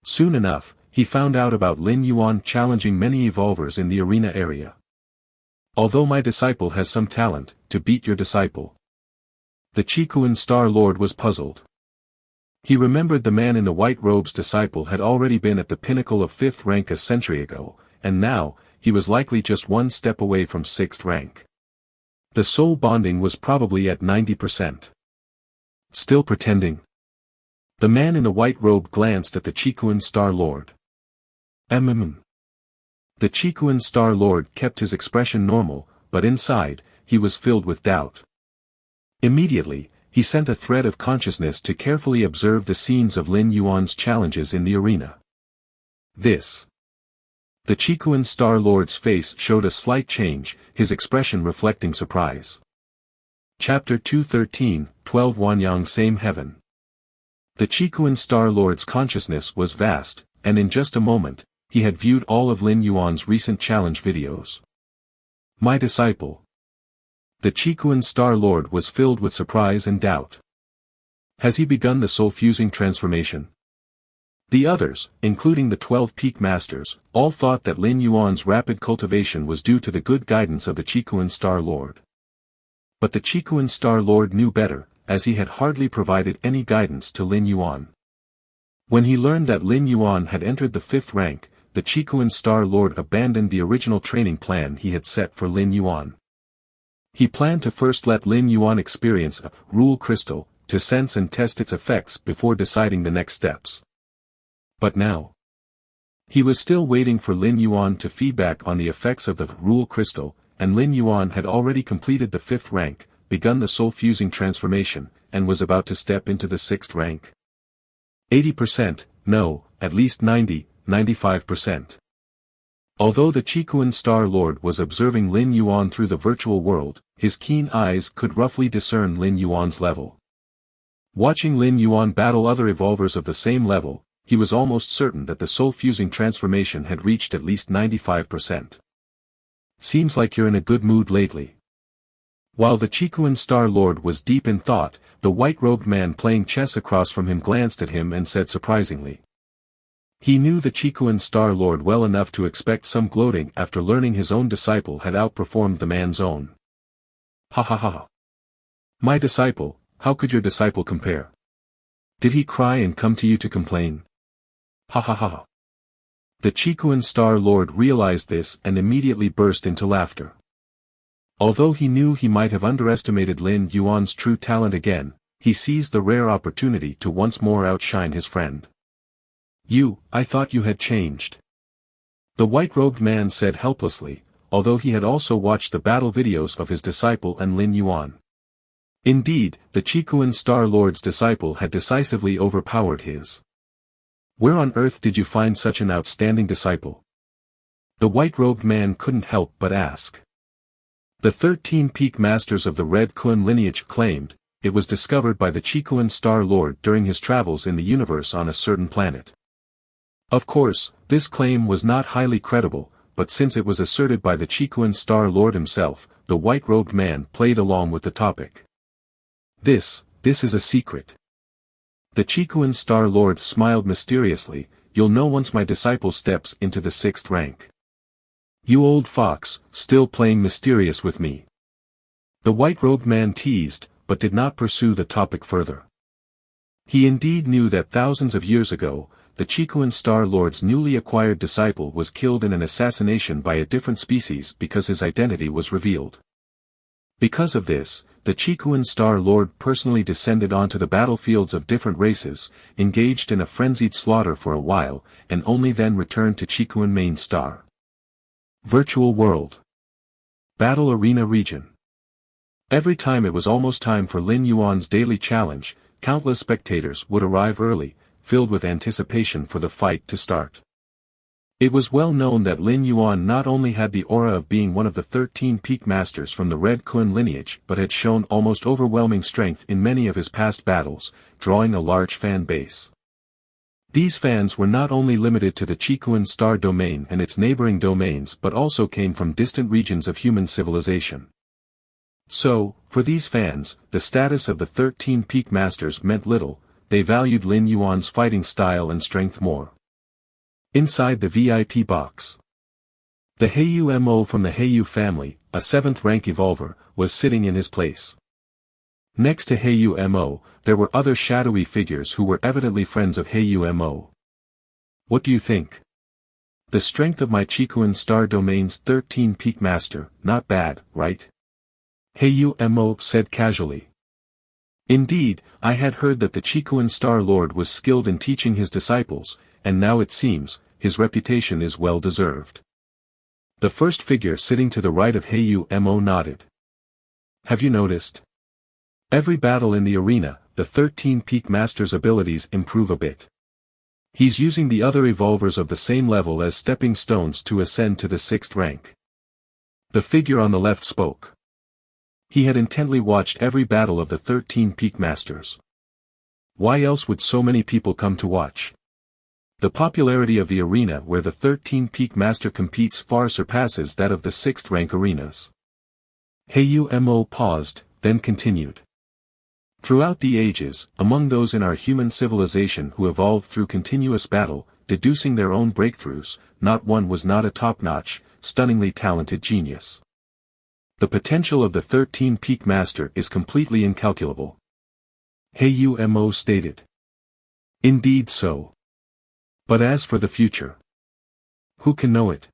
Soon enough, he found out about Lin Yuan challenging many evolvers in the arena area. Although my disciple has some talent, to beat your disciple. The Qikuan Star Lord was puzzled. He remembered the man in the white robe's disciple had already been at the pinnacle of 5th rank a century ago, and now, he was likely just one step away from 6th rank. The soul bonding was probably at 90%. Still pretending? The man in the white robe glanced at the Qikuan Star Lord. The Qikuan Star Lord kept his expression normal, but inside, he was filled with doubt. Immediately, he sent a thread of consciousness to carefully observe the scenes of Lin Yuan's challenges in the arena. This. The Qikuan Star Lord's face showed a slight change, his expression reflecting surprise. Chapter 213, 12 Wanyang Same Heaven. The Qikuan Star Lord's consciousness was vast, and in just a moment, he had viewed all of Lin Yuan's recent challenge videos. My disciple. The Qikuan Star Lord was filled with surprise and doubt. Has he begun the soul-fusing transformation? The others, including the 12 peak masters, all thought that Lin Yuan's rapid cultivation was due to the good guidance of the Qikuan Star Lord. But the Qikuan Star Lord knew better, as he had hardly provided any guidance to Lin Yuan. When he learned that Lin Yuan had entered the 5th rank, the Qikuan Star Lord abandoned the original training plan he had set for Lin Yuan. He planned to first let Lin Yuan experience a rule crystal, to sense and test its effects before deciding the next steps. But now, he was still waiting for Lin Yuan to feedback on the effects of the rule crystal, and Lin Yuan had already completed the 5th rank, begun the soul-fusing transformation, and was about to step into the 6th rank. 80%, no, at least 95%. Although the Qikuan Star Lord was observing Lin Yuan through the virtual world, his keen eyes could roughly discern Lin Yuan's level. Watching Lin Yuan battle other evolvers of the same level, he was almost certain that the soul-fusing transformation had reached at least 95%. Seems like you're in a good mood lately. While the Qikuan Star Lord was deep in thought, the white-robed man playing chess across from him glanced at him and said surprisingly. He knew the Qikuan Star Lord well enough to expect some gloating after learning his own disciple had outperformed the man's own. Ha ha ha. My disciple, how could your disciple compare? Did he cry and come to you to complain? Ha ha ha. The Qikuan Star Lord realized this and immediately burst into laughter. Although he knew he might have underestimated Lin Yuan's true talent again, he seized the rare opportunity to once more outshine his friend. I thought you had changed. The white-robed man said helplessly, although he had also watched the battle videos of his disciple and Lin Yuan. Indeed, the Qikuan Star Lord's disciple had decisively overpowered his. Where on earth did you find such an outstanding disciple? The white-robed man couldn't help but ask. The 13 peak masters of the Red Kun lineage claimed, it was discovered by the Qikuan Star Lord during his travels in the universe on a certain planet. Of course, this claim was not highly credible, but since it was asserted by the Qikuan Star Lord himself, the white-robed man played along with the topic. This is a secret. The Qikuan Star Lord smiled mysteriously, you'll know once my disciple steps into the 6th rank. You old fox, still playing mysterious with me. The white-robed man teased, but did not pursue the topic further. He indeed knew that thousands of years ago, the Qikuan Star Lord's newly acquired disciple was killed in an assassination by a different species because his identity was revealed. Because of this, the Qikuan Star Lord personally descended onto the battlefields of different races, engaged in a frenzied slaughter for a while, and only then returned to Qikuan Main Star. Virtual World. Battle Arena Region. Every time it was almost time for Lin Yuan's daily challenge, countless spectators would arrive early, filled with anticipation for the fight to start. It was well known that Lin Yuan not only had the aura of being one of the 13 peak masters from the Red Kun lineage but had shown almost overwhelming strength in many of his past battles, drawing a large fan base. These fans were not only limited to the Qikuan Star domain and its neighboring domains but also came from distant regions of human civilization. So, for these fans, the status of the 13 peak masters meant little. They valued Lin Yuan's fighting style and strength more. Inside the VIP box. The Heiyu Mo from the Heiyu family, a 7th rank evolver, was sitting in his place. Next to Heiyu Mo, there were other shadowy figures who were evidently friends of Heiyu Mo. What do you think? The strength of my Qikuan Star Domain's 13 peak master, not bad, right? Heiyu Mo said casually. Indeed, I had heard that the Qikuan Star Lord was skilled in teaching his disciples, and now it seems, his reputation is well deserved. The first figure sitting to the right of Heiyu Mo nodded. Have you noticed? Every battle in the arena, the 13 peak master's abilities improve a bit. He's using the other evolvers of the same level as stepping stones to ascend to the 6th rank. The figure on the left spoke. He had intently watched every battle of the 13 peak masters. Why else would so many people come to watch? The popularity of the arena where the 13 peak master competes far surpasses that of the 6th rank arenas. Heiyu Mo paused, then continued. Throughout the ages, among those in our human civilization who evolved through continuous battle, deducing their own breakthroughs, not one was not a top-notch, stunningly talented genius. The potential of the 13 peak master is completely incalculable. Heiyu Mo stated. Indeed so. But as for the future, who can know it?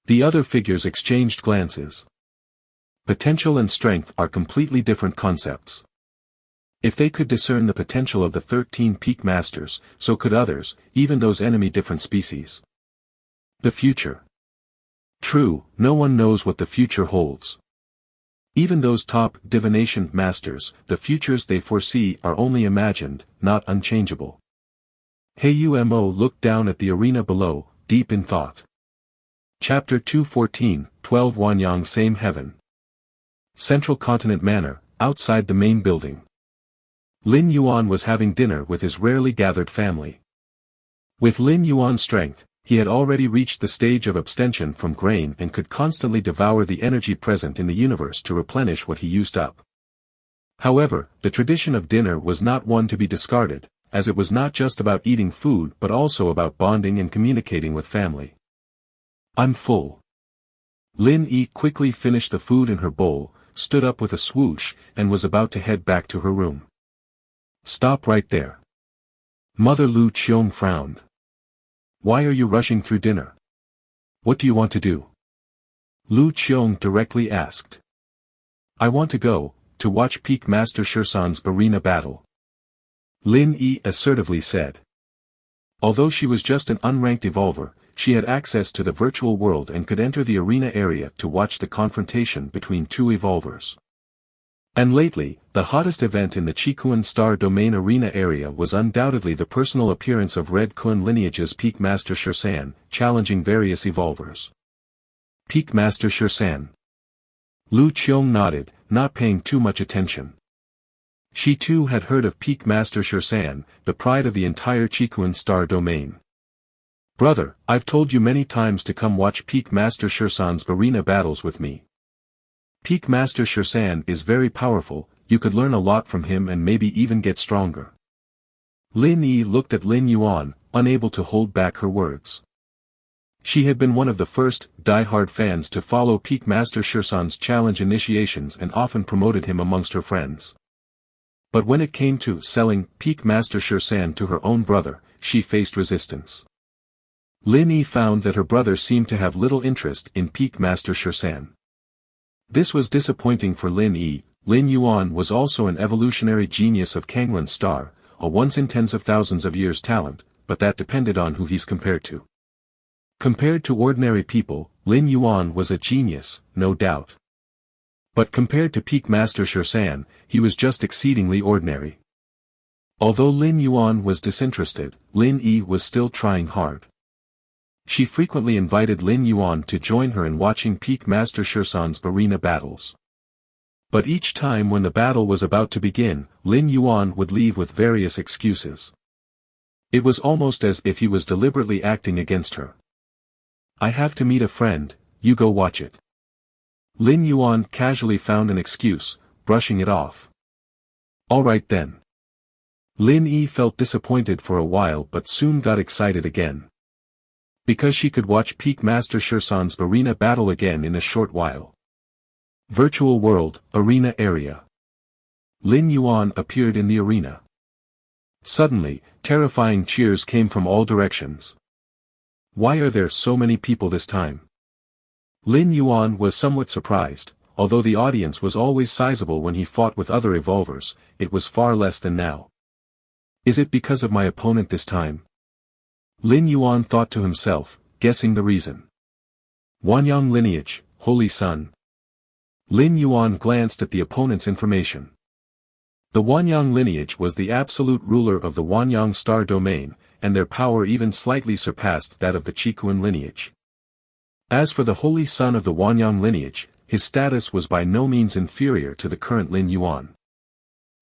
The other figures exchanged glances. Potential and strength are completely different concepts. If they could discern the potential of the 13 peak masters, so could others, even those enemy different species. The future. True, no one knows what the future holds. Even those top divination masters, the futures they foresee are only imagined, not unchangeable. Hayumo looked down at the arena below, deep in thought. Chapter 214, 12 Wanyang Same Heaven. Central Continent Manor, outside the main building. Lin Yuan was having dinner with his rarely gathered family. With Lin Yuan's strength, he had already reached the stage of abstention from grain and could constantly devour the energy present in the universe to replenish what he used up. However, the tradition of dinner was not one to be discarded, as it was not just about eating food but also about bonding and communicating with family. I'm full. Lin Yi quickly finished the food in her bowl, stood up with a swoosh, and was about to head back to her room. Stop right there. Mother Lu Qiong frowned. Why are you rushing through dinner? What do you want to do? Lu Qiong directly asked. I want to watch Peak Master Shursan's arena battle. Lin Yi assertively said. Although she was just an unranked evolver, she had access to the virtual world and could enter the arena area to watch the confrontation between two evolvers. And lately, the hottest event in the Qikuan Star Domain arena area was undoubtedly the personal appearance of Red Kun lineage's Peak Master Shursan, challenging various evolvers. Peak Master Shursan. Lu Qiong nodded, not paying too much attention. She too had heard of Peak Master Shursan, the pride of the entire Qikuan Star Domain. Brother, I've told you many times to come watch Peak Master Shursan's arena battles with me. Peak Master Shursan is very powerful, you could learn a lot from him and maybe even get stronger. Lin Yi looked at Lin Yuan, unable to hold back her words. She had been one of the first, die-hard fans to follow Peak Master Shursan's challenge initiations and often promoted him amongst her friends. But when it came to selling Peak Master Shursan to her own brother, she faced resistance. Lin Yi found that her brother seemed to have little interest in Peak Master Shursan. This was disappointing for Lin Yi. Lin Yuan was also an evolutionary genius of Kanglan Star, a once in tens of thousands of years talent, but that depended on who he's compared to. Compared to ordinary people, Lin Yuan was a genius, no doubt. But compared to Peak Master Shursan, he was just exceedingly ordinary. Although Lin Yuan was disinterested, Lin Yi was still trying hard. She frequently invited Lin Yuan to join her in watching Peak Master Shursan's arena battles. But each time when the battle was about to begin, Lin Yuan would leave with various excuses. It was almost as if he was deliberately acting against her. I have to meet a friend, you go watch it. Lin Yuan casually found an excuse, brushing it off. All right then. Lin Yi felt disappointed for a while but soon got excited again. Because she could watch Peak Master Shursan's arena battle again in a short while. Virtual World, Arena Area. Lin Yuan appeared in the arena. Suddenly, terrifying cheers came from all directions. Why are there so many people this time? Lin Yuan was somewhat surprised, although the audience was always sizable when he fought with other evolvers, it was far less than now. Is it because of my opponent this time? Lin Yuan thought to himself, guessing the reason. Wanyang lineage, Holy Sun. Lin Yuan glanced at the opponent's information. The Wanyang lineage was the absolute ruler of the Wanyang star domain, and their power even slightly surpassed that of the Qikuan lineage. As for the Holy Son of the Wanyang lineage, his status was by no means inferior to the current Lin Yuan.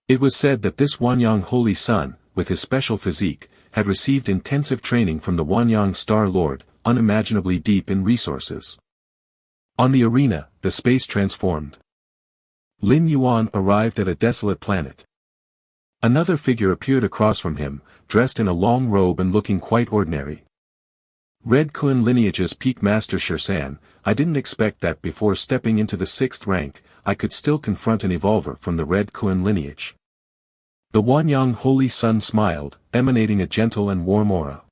It was said that this Wanyang Holy Son, with his special physique, had received intensive training from the Wanyang Star Lord, unimaginably deep in resources. On the arena, the space transformed. Lin Yuan arrived at a desolate planet. Another figure appeared across from him, dressed in a long robe and looking quite ordinary. Red Kun lineage's Peak Master Shursan, I didn't expect that before stepping into the 6th rank, I could still confront an evolver from the Red Kun lineage. The Wanyang Holy Sun smiled, emanating a gentle and warm aura.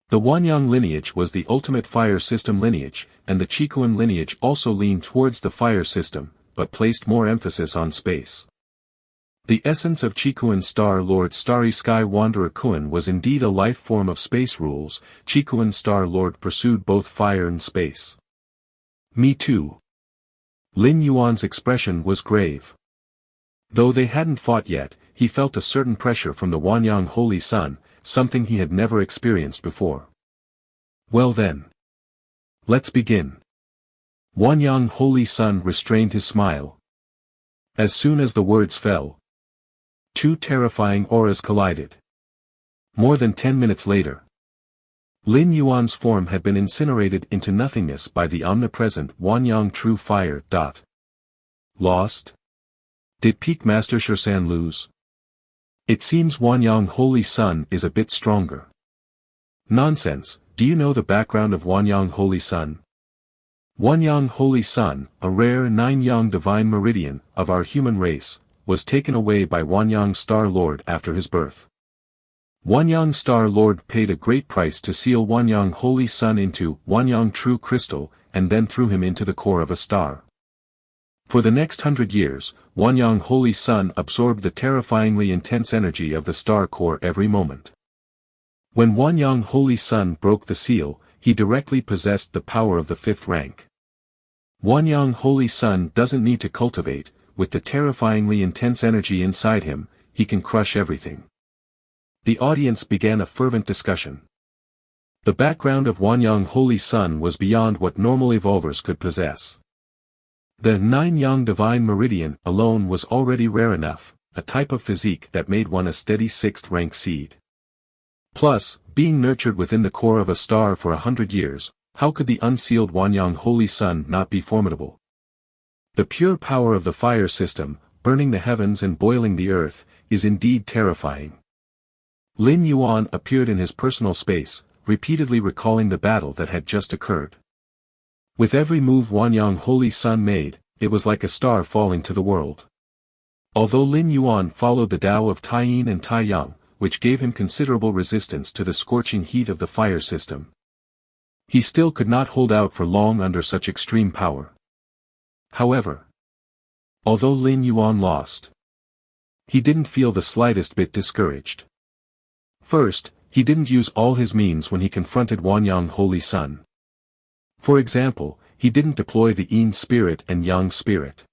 The Wanyang lineage was the ultimate fire system lineage, and the Qikuan lineage also leaned towards the fire system, but placed more emphasis on space. The essence of Qikuan Star Lord Starry Sky Wanderer Kun was indeed a life form of space rules. Qikuan Star Lord pursued both fire and space. Me too. Lin Yuan's expression was grave. Though they hadn't fought yet, he felt a certain pressure from the Wanyang Holy Sun, something he had never experienced before. Well then. Let's begin. Wanyang Holy Sun restrained his smile. As soon as the words fell, two terrifying auras collided. More than 10 minutes later, Lin Yuan's form had been incinerated into nothingness by the omnipresent Wanyang True Fire. Lost? Did Peak Master Shursan lose? It seems Wanyang Holy Sun is a bit stronger. Nonsense, do you know the background of Wanyang Holy Sun? Wanyang Holy Sun, a rare 9-yang divine meridian of our human race, was taken away by Wanyang Star Lord after his birth. Wanyang Star Lord paid a great price to seal Wanyang Holy Sun into Wanyang True Crystal, and then threw him into the core of a star. For the next 100 years, Wanyang Holy Sun absorbed the terrifyingly intense energy of the star core every moment. When Wanyang Holy Sun broke the seal, he directly possessed the power of the 5th rank. Wanyang Holy Sun doesn't need to cultivate, with the terrifyingly intense energy inside him, he can crush everything. The audience began a fervent discussion. The background of Wanyang Holy Sun was beyond what normal evolvers could possess. The 9-yang divine meridian alone was already rare enough, a type of physique that made one a steady 6th rank seed. Plus, being nurtured within the core of a star for 100 years, how could the unsealed Wanyang Holy Sun not be formidable? The pure power of the fire system, burning the heavens and boiling the earth, is indeed terrifying. Lin Yuan appeared in his personal space, repeatedly recalling the battle that had just occurred. With every move Wanyang Holy Sun made, it was like a star falling to the world. Although Lin Yuan followed the Tao of Tai Yin and Tai Yang, which gave him considerable resistance to the scorching heat of the fire system, he still could not hold out for long under such extreme power. However, although Lin Yuan lost, he didn't feel the slightest bit discouraged. First, he didn't use all his means when he confronted Wanyang Holy Sun. For example, he didn't deploy the Yin spirit and Yang spirit.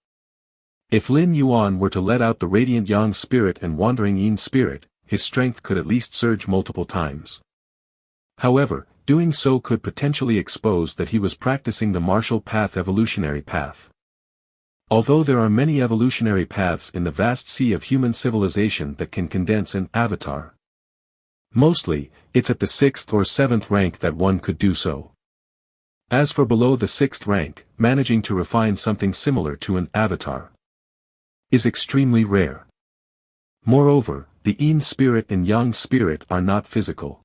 If Lin Yuan were to let out the radiant Yang spirit and wandering Yin spirit, his strength could at least surge multiple times. However, doing so could potentially expose that he was practicing the martial path evolutionary path. Although there are many evolutionary paths in the vast sea of human civilization that can condense an avatar, mostly, it's at the 6th or 7th rank that one could do so. As for below the 6th rank, managing to refine something similar to an avatar is extremely rare. Moreover, the Yin spirit and Yang spirit are not physical.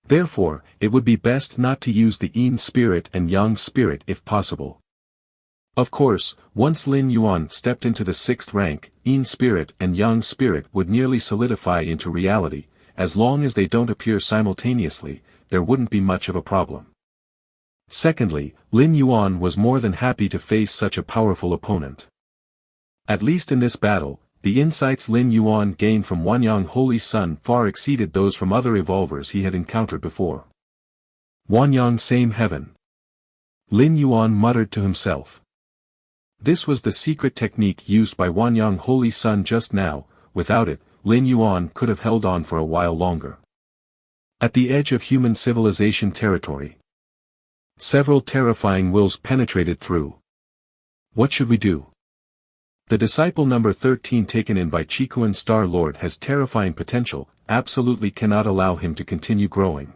Therefore, it would be best not to use the Yin spirit and Yang spirit if possible. Of course, once Lin Yuan stepped into the 6th rank, Yin spirit and Yang spirit would nearly solidify into reality. As long as they don't appear simultaneously, there wouldn't be much of a problem. Secondly, Lin Yuan was more than happy to face such a powerful opponent. At least in this battle, the insights Lin Yuan gained from Wanyang Holy Sun far exceeded those from other evolvers he had encountered before. Wanyang same heaven. Lin Yuan muttered to himself. This was the secret technique used by Wanyang Holy Sun just now. Without it, Lin Yuan could have held on for a while longer. At the edge of human civilization territory, several terrifying wills penetrated through. What should we do? The disciple number 13 taken in by Chikuan Star Lord has terrifying potential, absolutely cannot allow him to continue growing.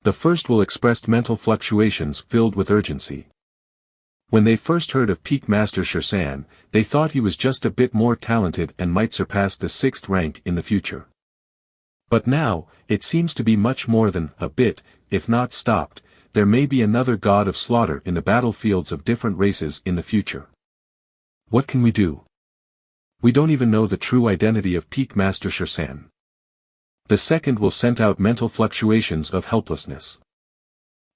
The first will expressed mental fluctuations filled with urgency. When they first heard of Peak Master Shursan, they thought he was just a bit more talented and might surpass the 6th rank in the future. But now, it seems to be much more than a bit, if not stopped. There may be another god of slaughter in the battlefields of different races in the future. What can we do? We don't even know the true identity of Peak Master Shursan. The second will send out mental fluctuations of helplessness.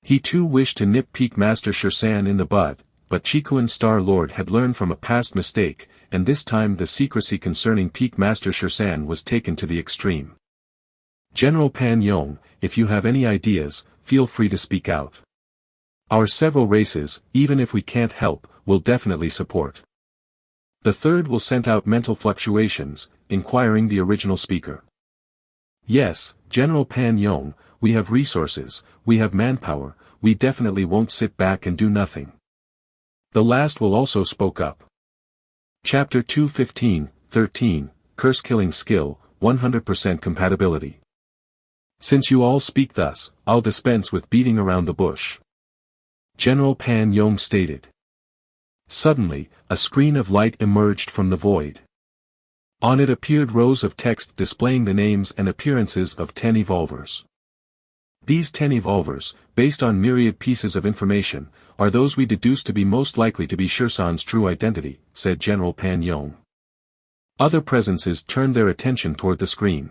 He too wished to nip Peak Master Shursan in the bud, but Chikuan Star Lord had learned from a past mistake, and this time the secrecy concerning Peak Master Shursan was taken to the extreme. General Pan Yong, if you have any ideas, feel free to speak out. Our several races, even if we can't help, will definitely support. The third will send out mental fluctuations, inquiring the original speaker. Yes, General Pan Yong, we have resources, we have manpower, we definitely won't sit back and do nothing. The last will also spoke up. Chapter 2:15-13, Curse-Killing Skill, 100% Compatibility. Since you all speak thus, I'll dispense with beating around the bush. General Pan Yong stated. Suddenly, a screen of light emerged from the void. On it appeared rows of text displaying the names and appearances of 10 evolvers. These 10 evolvers, based on myriad pieces of information, are those we deduce to be most likely to be Shursan's true identity, said General Pan Yong. Other presences turned their attention toward the screen.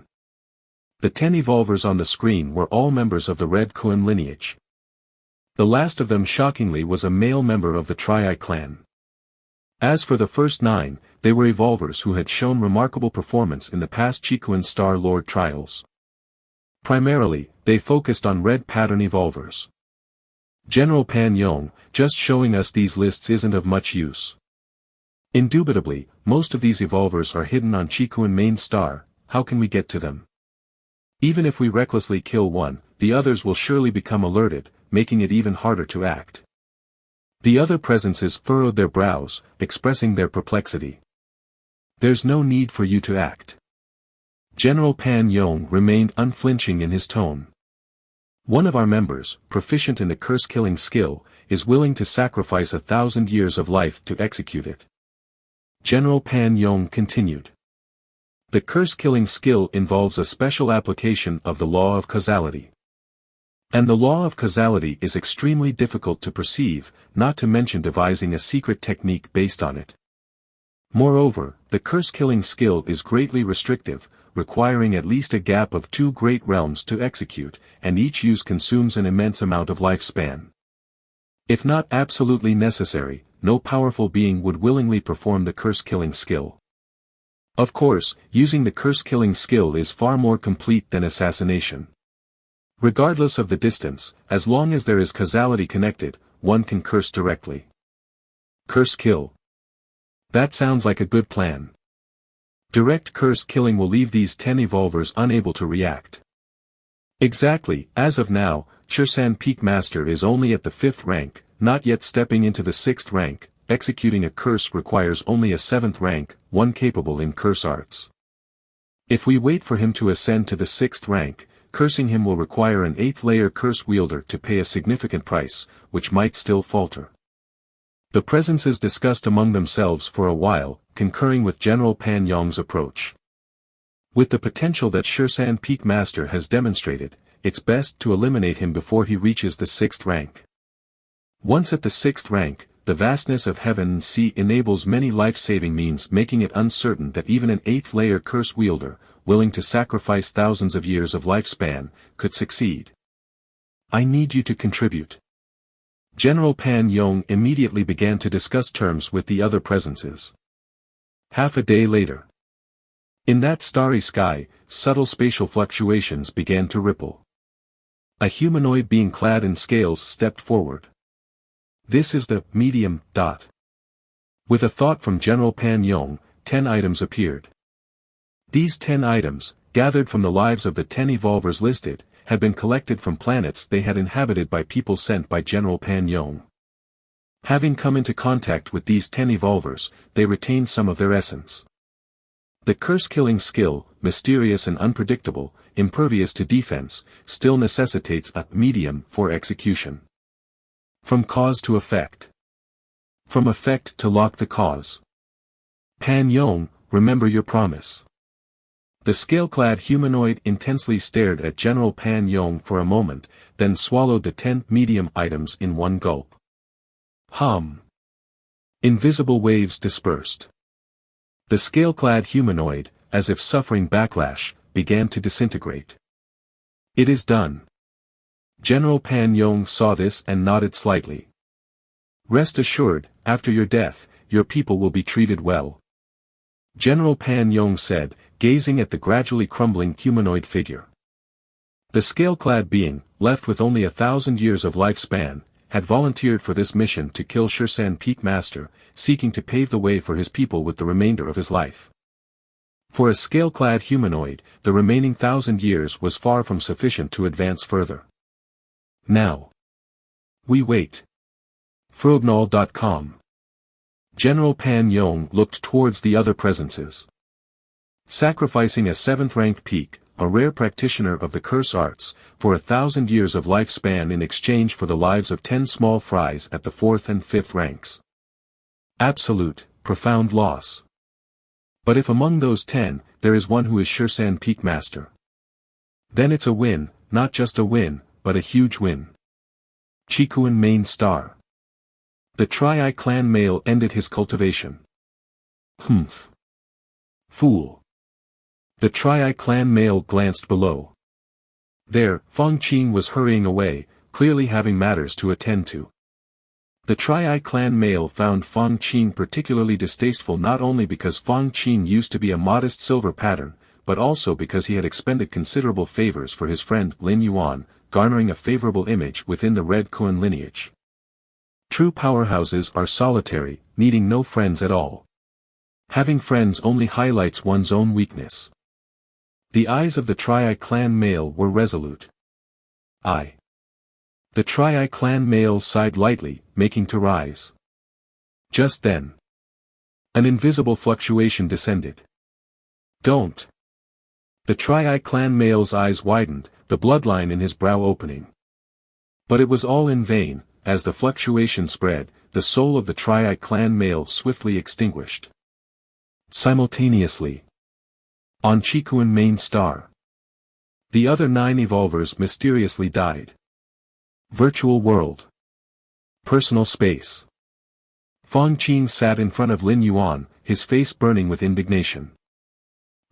The 10 evolvers on the screen were all members of the Red Kuan lineage. The last of them shockingly was a male member of the Tri-Eye clan. As for the first 9, they were evolvers who had shown remarkable performance in the past Chikuan Star Lord trials. Primarily, they focused on red pattern evolvers. General Pan Yong, just showing us these lists isn't of much use. Indubitably, most of these evolvers are hidden on Chikuan main star. How can we get to them? Even if we recklessly kill one, the others will surely become alerted, making it even harder to act. The other presences furrowed their brows, expressing their perplexity. There's no need for you to act. General Pan Yong remained unflinching in his tone. One of our members, proficient in the curse-killing skill, is willing to sacrifice 1,000 years of life to execute it. General Pan Yong continued. The curse-killing skill involves a special application of the law of causality. And the law of causality is extremely difficult to perceive, not to mention devising a secret technique based on it. Moreover, the curse-killing skill is greatly restrictive, requiring at least a gap of 2 great realms to execute, and each use consumes an immense amount of lifespan. If not absolutely necessary, no powerful being would willingly perform the curse-killing skill. Of course, using the curse-killing skill is far more complete than assassination. Regardless of the distance, as long as there is causality connected, one can curse directly. Curse kill. That sounds like a good plan. Direct curse killing will leave these 10 evolvers unable to react. Exactly, as of now, Shursan Peak Master is only at the 5th rank, not yet stepping into the 6th rank. Executing a curse requires only a 7th rank, one capable in curse arts. If we wait for him to ascend to the 6th rank, cursing him will require an 8th layer curse wielder to pay a significant price, which might still falter. The presences discussed among themselves for a while, concurring with General Pan Yong's approach. With the potential that Shursan Peak Master has demonstrated, it's best to eliminate him before he reaches the 6th rank. Once at the 6th rank, the vastness of heaven and sea enables many life-saving means, making it uncertain that even an 8th layer curse wielder, willing to sacrifice thousands of years of lifespan, could succeed. I need you to contribute. General Pan Yong immediately began to discuss terms with the other presences. Half a day later. In that starry sky, subtle spatial fluctuations began to ripple. A humanoid being clad in scales stepped forward. This is the medium. With a thought from General Pan Yong, 10 items appeared. These 10 items, gathered from the lives of the 10 evolvers listed, had been collected from planets they had inhabited by people sent by General Pan Yong. Having come into contact with these 10 evolvers, they retained some of their essence. The curse-killing skill, mysterious and unpredictable, impervious to defense, still necessitates a medium for execution. From cause to effect. From effect to lock the cause. Pan Yong, remember your promise. The scale-clad humanoid intensely stared at General Pan Yong for a moment, then swallowed the 10 medium items in one gulp. Hum. Invisible waves dispersed. The scale-clad humanoid, as if suffering backlash, began to disintegrate. It is done. General Pan Yong saw this and nodded slightly. Rest assured, after your death, your people will be treated well. General Pan Yong said, gazing at the gradually crumbling humanoid figure. The scale-clad being, left with only 1,000 years of lifespan, had volunteered for this mission to kill Shursan Peak Master, seeking to pave the way for his people with the remainder of his life. For a scale-clad humanoid, the remaining 1,000 years was far from sufficient to advance further. Now we wait. Frognall.com. General Pan Yong looked towards the other presences. Sacrificing a 7th-rank peak, a rare practitioner of the curse arts, for 1,000 years of lifespan in exchange for the lives of 10 small fries at the 4th and 5th ranks. Absolute, profound loss. But if among those 10, there is one who is Shursan Peak Master, then it's a win, not just a win, but a huge win. Chikuan Main Star. The Tri-Eye clan male ended his cultivation. Humph. Fool. The Tri-Eye clan male glanced below. There, Fong Qing was hurrying away, clearly having matters to attend to. The Tri-Eye clan male found Fong Qing particularly distasteful not only because Fong Qing used to be a modest silver pattern, but also because he had expended considerable favors for his friend Lin Yuan, garnering a favorable image within the Red Kuan lineage. True powerhouses are solitary, needing no friends at all. Having friends only highlights one's own weakness. The eyes of the Tri-Eye clan male were resolute. The Tri-Eye clan male sighed lightly, making to rise. Just then, an invisible fluctuation descended. Don't. The Tri-Eye clan male's eyes widened, the bloodline in his brow opening. But it was all in vain. As the fluctuation spread, the soul of the Tri-Eye clan male swiftly extinguished. Simultaneously, on Chikuan Main Star, the other 9 evolvers mysteriously died. Virtual world. Personal space. Fong Qing sat in front of Lin Yuan, his face burning with indignation.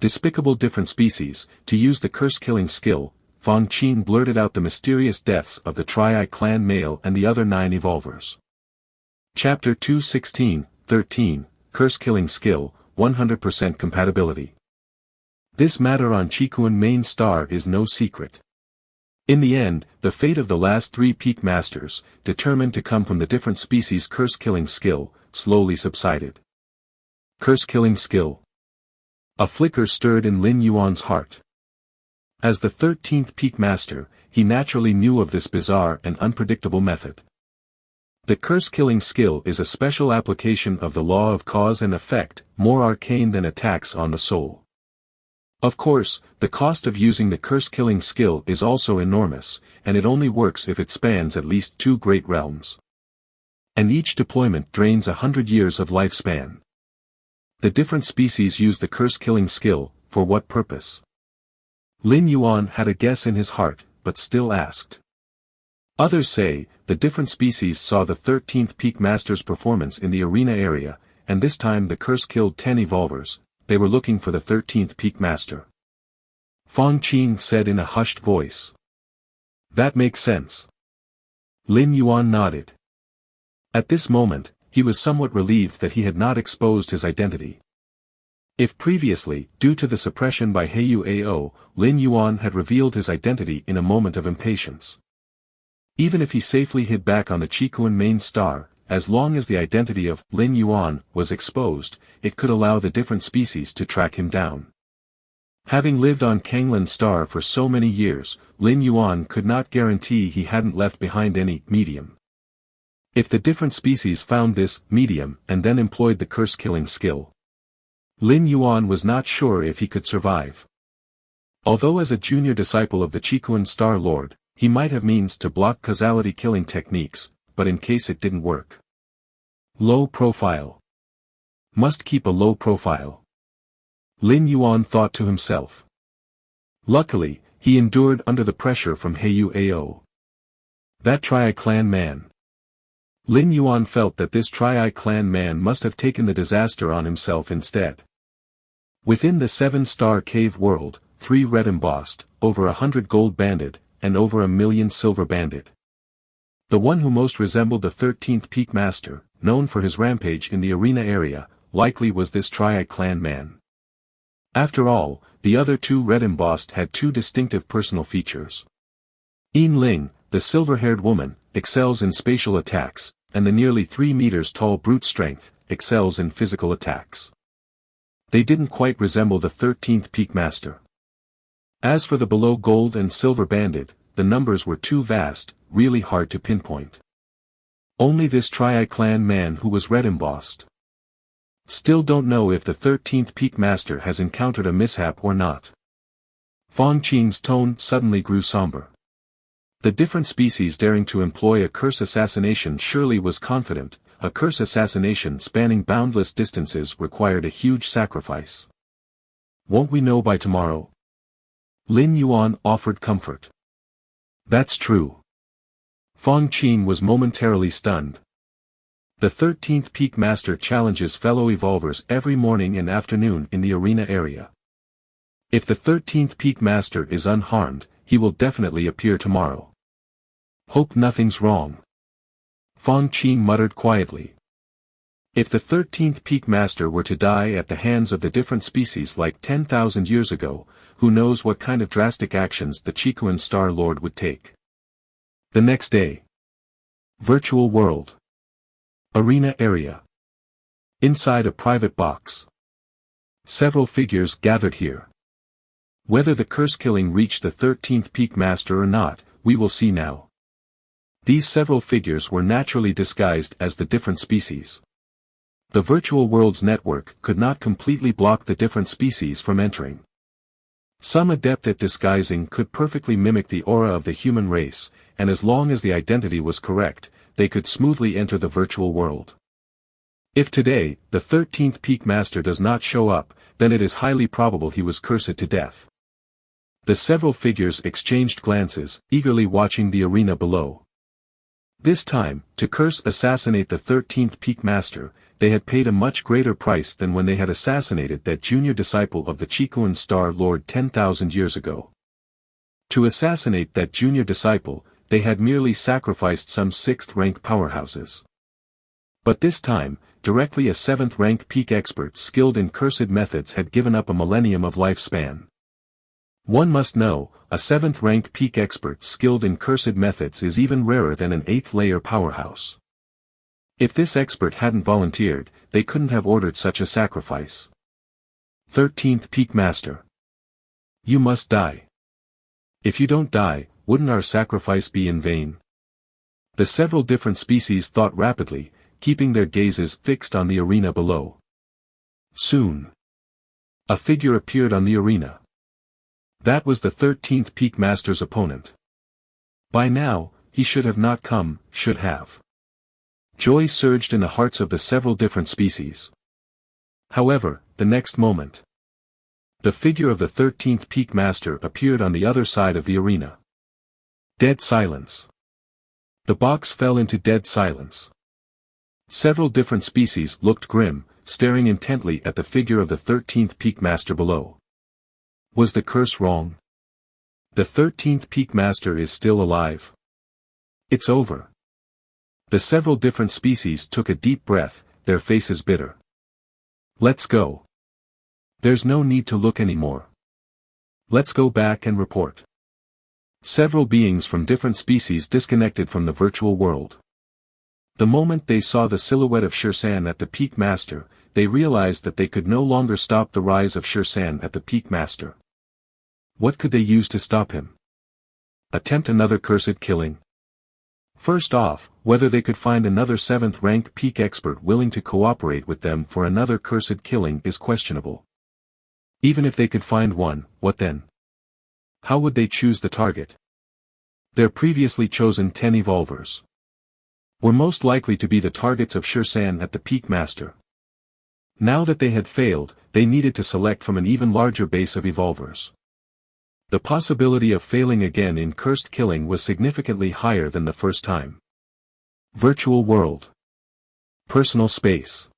Despicable different species, to use the curse-killing skill, Fong Qing blurted out the mysterious deaths of the Tri-Eye clan male and the other 9 evolvers. Chapter 216-13, Curse-Killing Skill, 100% Compatibility. This matter on Chikuan Main Star is no secret. In the end, the fate of the last 3 peak masters, determined to come from the different species curse-killing skill, slowly subsided. Curse-killing skill. A flicker stirred in Lin Yuan's heart. As the 13th peak master, he naturally knew of this bizarre and unpredictable method. The curse-killing skill is a special application of the law of cause and effect, more arcane than attacks on the soul. Of course, the cost of using the curse-killing skill is also enormous, and it only works if it spans at least 2 great realms. And each deployment drains 100 years of lifespan. The different species use the curse-killing skill, for what purpose? Lin Yuan had a guess in his heart, but still asked. Others say, the different species saw the 13th peak master's performance in the arena area, and this time the curse killed 10 evolvers, they were looking for the 13th peak master. Fong Qing said in a hushed voice. That makes sense. Lin Yuan nodded. At this moment, he was somewhat relieved that he had not exposed his identity. If previously, due to the suppression by Heyu Ao, Lin Yuan had revealed his identity in a moment of impatience. Even if he safely hid back on the Chikuan Main Star, as long as the identity of Lin Yuan was exposed, it could allow the different species to track him down. Having lived on Kanglan Star for so many years, Lin Yuan could not guarantee he hadn't left behind any medium. If the different species found this medium and then employed the curse-killing skill, Lin Yuan was not sure if he could survive. Although as a junior disciple of the Chikuan Star Lord, he might have means to block causality killing techniques, but in case it didn't work. Low profile. Must keep a low profile. Lin Yuan thought to himself. Luckily, he endured under the pressure from Heyu Ao. That Tri-Eye clan man. Lin Yuan felt that this Tri-Eye clan man must have taken the disaster on himself instead. Within the 7-star cave world, 3 red embossed, over 100 gold banded, and over 1,000,000 silver banded. The one who most resembled the 13th peak master, known for his rampage in the arena area, likely was this Tri-Eye clan man. After all, the other 2 red embossed had 2 distinctive personal features. Yin Ling, the silver-haired woman, excels in spatial attacks, and the nearly 3 meters tall brute strength, excels in physical attacks. They didn't quite resemble the 13th peak master. As for the below gold and silver banded, the numbers were too vast, really hard to pinpoint. Only this Tri-Clan man who was red embossed. Still don't know if the 13th peak master has encountered a mishap or not. Fong Qing's tone suddenly grew somber. The different species daring to employ a curse assassination surely was confident. A curse assassination spanning boundless distances required a huge sacrifice. Won't we know by tomorrow? Lin Yuan offered comfort. That's true. Fong Qing was momentarily stunned. The 13th peak master challenges fellow evolvers every morning and afternoon in the arena area. If the 13th peak master is unharmed, he will definitely appear tomorrow. Hope nothing's wrong. Fong Qing muttered quietly. If the 13th peak master were to die at the hands of the different species like 10,000 years ago, who knows what kind of drastic actions the Chikuan Star Lord would take. The next day. Virtual world. Arena area. Inside a private box. Several figures gathered here. Whether the curse killing reached the 13th peak master or not, we will see now. These several figures were naturally disguised as the different species. The virtual world's network could not completely block the different species from entering. Some adept at disguising could perfectly mimic the aura of the human race, and as long as the identity was correct, they could smoothly enter the virtual world. If today, the 13th peak master does not show up, then it is highly probable he was cursed to death. The several figures exchanged glances, eagerly watching the arena below. This time, to curse assassinate the 13th peak master, they had paid a much greater price than when they had assassinated that junior disciple of the Chikuan Star Lord 10,000 years ago. To assassinate that junior disciple, they had merely sacrificed some 6th-rank powerhouses. But this time, directly a 7th-rank peak expert skilled in cursed methods had given up a millennium of lifespan. One must know, a 7th-rank peak expert skilled in cursed methods is even rarer than an 8th-layer powerhouse. If this expert hadn't volunteered, they couldn't have ordered such a sacrifice. 13th peak master. You must die. If you don't die, wouldn't our sacrifice be in vain? The several different species thought rapidly, keeping their gazes fixed on the arena below. Soon. A figure appeared on the arena. That was the 13th peak master's opponent. By now, he should have not come, should have. Joy surged in the hearts of the several different species. However, the next moment. The figure of the 13th peak master appeared on the other side of the arena. Dead silence. The box fell into dead silence. Several different species looked grim, staring intently at the figure of the 13th peak master below. Was the curse wrong? The 13th peak master is still alive. It's over. The several different species took a deep breath, their faces bitter. Let's go. There's no need to look anymore. Let's go back and report. Several beings from different species disconnected from the virtual world. The moment they saw the silhouette of Shirsan at the peak master, they realized that they could no longer stop the rise of Shirsan at the peak master. What could they use to stop him? Attempt another cursed killing? First off, whether they could find another 7th-rank peak expert willing to cooperate with them for another cursed killing is questionable. Even if they could find one, what then? How would they choose the target? Their previously chosen 10 evolvers were most likely to be the targets of Shirsan at the peak master. Now that they had failed, they needed to select from an even larger base of evolvers. The possibility of failing again in cursed killing was significantly higher than the first time. Virtual world. Personal space.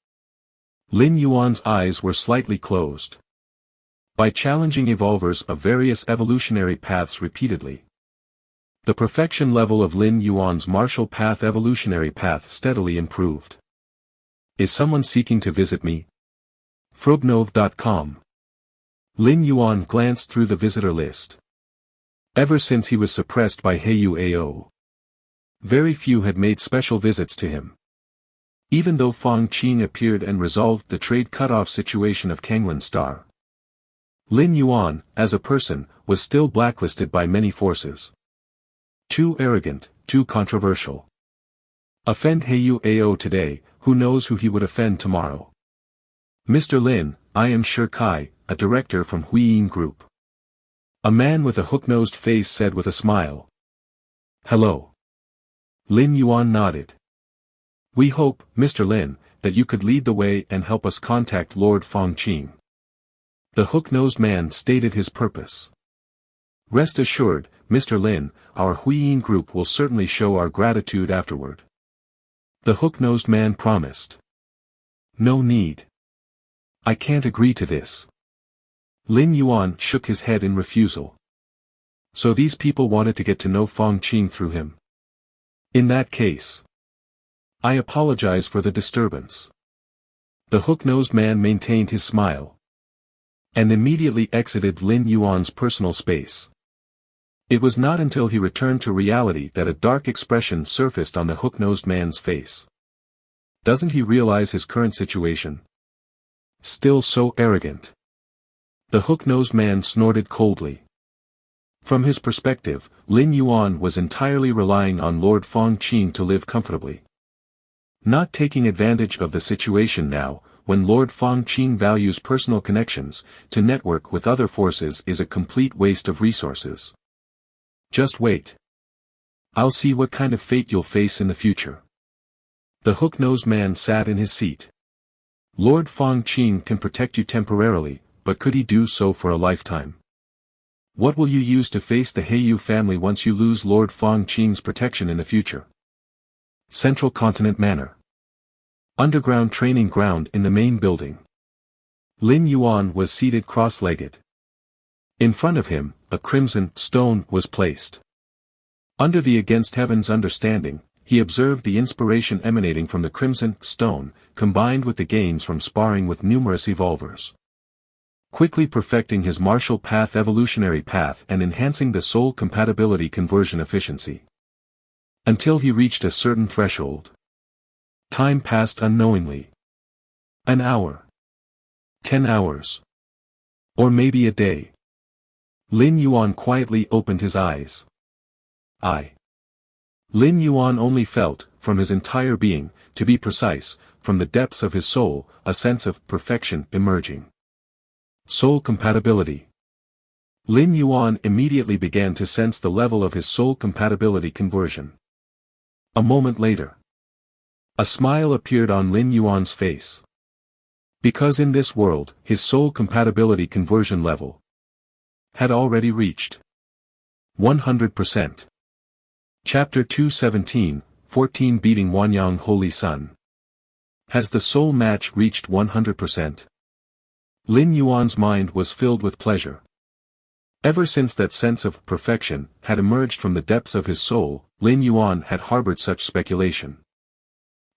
Lin Yuan's eyes were slightly closed. By challenging evolvers of various evolutionary paths repeatedly, the perfection level of Lin Yuan's martial path evolutionary path steadily improved. Is someone seeking to visit me? Frobnov.com. Lin Yuan glanced through the visitor list. Ever since he was suppressed by Heyu Ao, very few had made special visits to him. Even though Fang Qing appeared and resolved the trade cut-off situation of Kanglin's star, Lin Yuan, as a person, was still blacklisted by many forces. Too arrogant, too controversial. Offend Heyu Ao today, who knows who he would offend tomorrow. Mr. Lin, I am Shi Kai, a director from Huiyin Group. A man with a hook-nosed face said with a smile. Hello. Lin Yuan nodded. We hope, Mr. Lin, that you could lead the way and help us contact Lord Fang Qing. The hook-nosed man stated his purpose. Rest assured, Mr. Lin, our Huiyin Group will certainly show our gratitude afterward. The hook-nosed man promised. No need. I can't agree to this. Lin Yuan shook his head in refusal. So these people wanted to get to know Fang Qing through him. In that case, I apologize for the disturbance. The hook-nosed man maintained his smile and immediately exited Lin Yuan's personal space. It was not until he returned to reality that a dark expression surfaced on the hook-nosed man's face. Doesn't he realize his current situation? Still so arrogant. The hook-nosed man snorted coldly. From his perspective, Lin Yuan was entirely relying on Lord Fang Qing to live comfortably. Not taking advantage of the situation now, when Lord Fang Qing values personal connections, to network with other forces is a complete waste of resources. Just wait. I'll see what kind of fate you'll face in the future. The hook-nosed man sat in his seat. Lord Fang Qing can protect you temporarily, but could he do so for a lifetime? What will you use to face the Heyu family once you lose Lord Fang Qing's protection in the future? Central Continent Manor. Underground training ground in the main building. Lin Yuan was seated cross-legged. In front of him, a crimson stone was placed. Under the against heaven's understanding, he observed the inspiration emanating from the crimson stone, combined with the gains from sparring with numerous evolvers. Quickly perfecting his martial path evolutionary path and enhancing the soul compatibility conversion efficiency. Until he reached a certain threshold. Time passed unknowingly. An hour. 10 hours. Or maybe a day. Lin Yuan quietly opened his eyes. Lin Yuan only felt, from his entire being, to be precise, from the depths of his soul, a sense of perfection emerging. Soul compatibility. Lin Yuan immediately began to sense the level of his soul compatibility conversion. A moment later, a smile appeared on Lin Yuan's face. Because in this world, his soul compatibility conversion level had already reached 100%. Chapter 217, 14 Beating Wanyang Holy Sun. Has the soul match reached 100%? Lin Yuan's mind was filled with pleasure. Ever since that sense of perfection had emerged from the depths of his soul, Lin Yuan had harbored such speculation.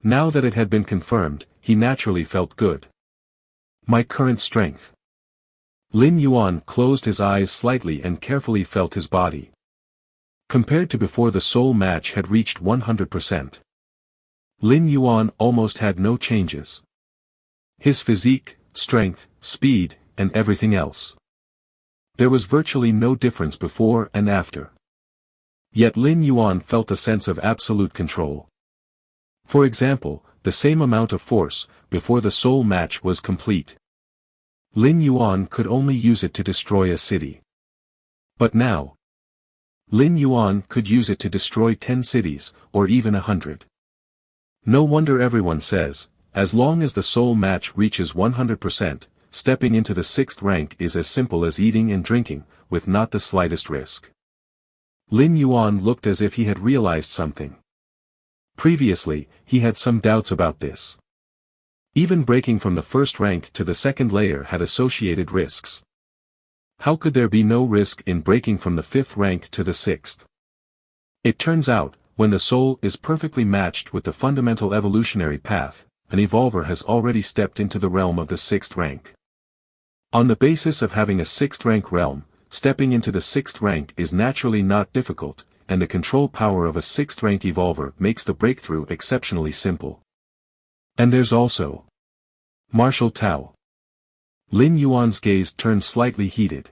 Now that it had been confirmed, he naturally felt good. My current strength. Lin Yuan closed his eyes slightly and carefully felt his body. Compared to before the soul match had reached 100%. Lin Yuan almost had no changes. His physique, strength, speed, and everything else. There was virtually no difference before and after. Yet Lin Yuan felt a sense of absolute control. For example, the same amount of force, before the soul match was complete. Lin Yuan could only use it to destroy a city. But now, Lin Yuan could use it to destroy 10 cities, or even 100. No wonder everyone says, as long as the soul match reaches 100%, stepping into the 6th rank is as simple as eating and drinking, with not the slightest risk. Lin Yuan looked as if he had realized something. Previously, he had some doubts about this. Even breaking from the 1st rank to the 2nd layer had associated risks. How could there be no risk in breaking from the 5th rank to the 6th? It turns out, when the soul is perfectly matched with the fundamental evolutionary path, an evolver has already stepped into the realm of the 6th rank. On the basis of having a 6th rank realm, stepping into the 6th rank is naturally not difficult, and the control power of a 6th rank evolver makes the breakthrough exceptionally simple. And there's also martial Tao. Lin Yuan's gaze turned slightly heated.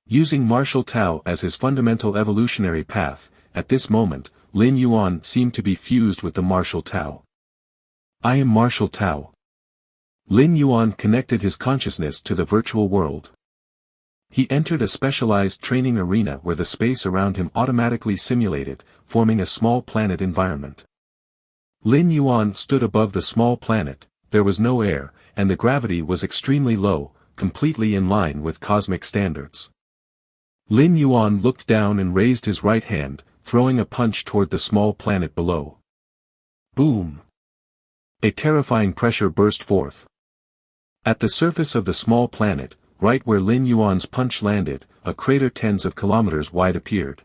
Using martial Tao as his fundamental evolutionary path, at this moment, Lin Yuan seemed to be fused with the martial Tao. I am martial Tao. Lin Yuan connected his consciousness to the virtual world. He entered a specialized training arena where the space around him automatically simulated, forming a small planet environment. Lin Yuan stood above the small planet, there was no air, and the gravity was extremely low, completely in line with cosmic standards. Lin Yuan looked down and raised his right hand, throwing a punch toward the small planet below. Boom! A terrifying pressure burst forth. At the surface of the small planet, right where Lin Yuan's punch landed, a crater tens of kilometers wide appeared.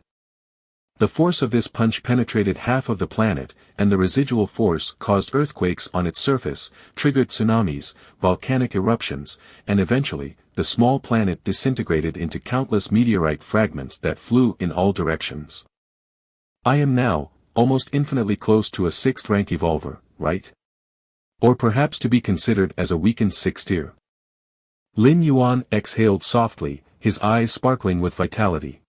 The force of this punch penetrated half of the planet, and the residual force caused earthquakes on its surface, triggered tsunamis, volcanic eruptions, and eventually, the small planet disintegrated into countless meteorite fragments that flew in all directions. I am now, almost infinitely close to a 6th rank evolver, right? Or perhaps to be considered as a weakened 6th tier. Lin Yuan exhaled softly, his eyes sparkling with vitality.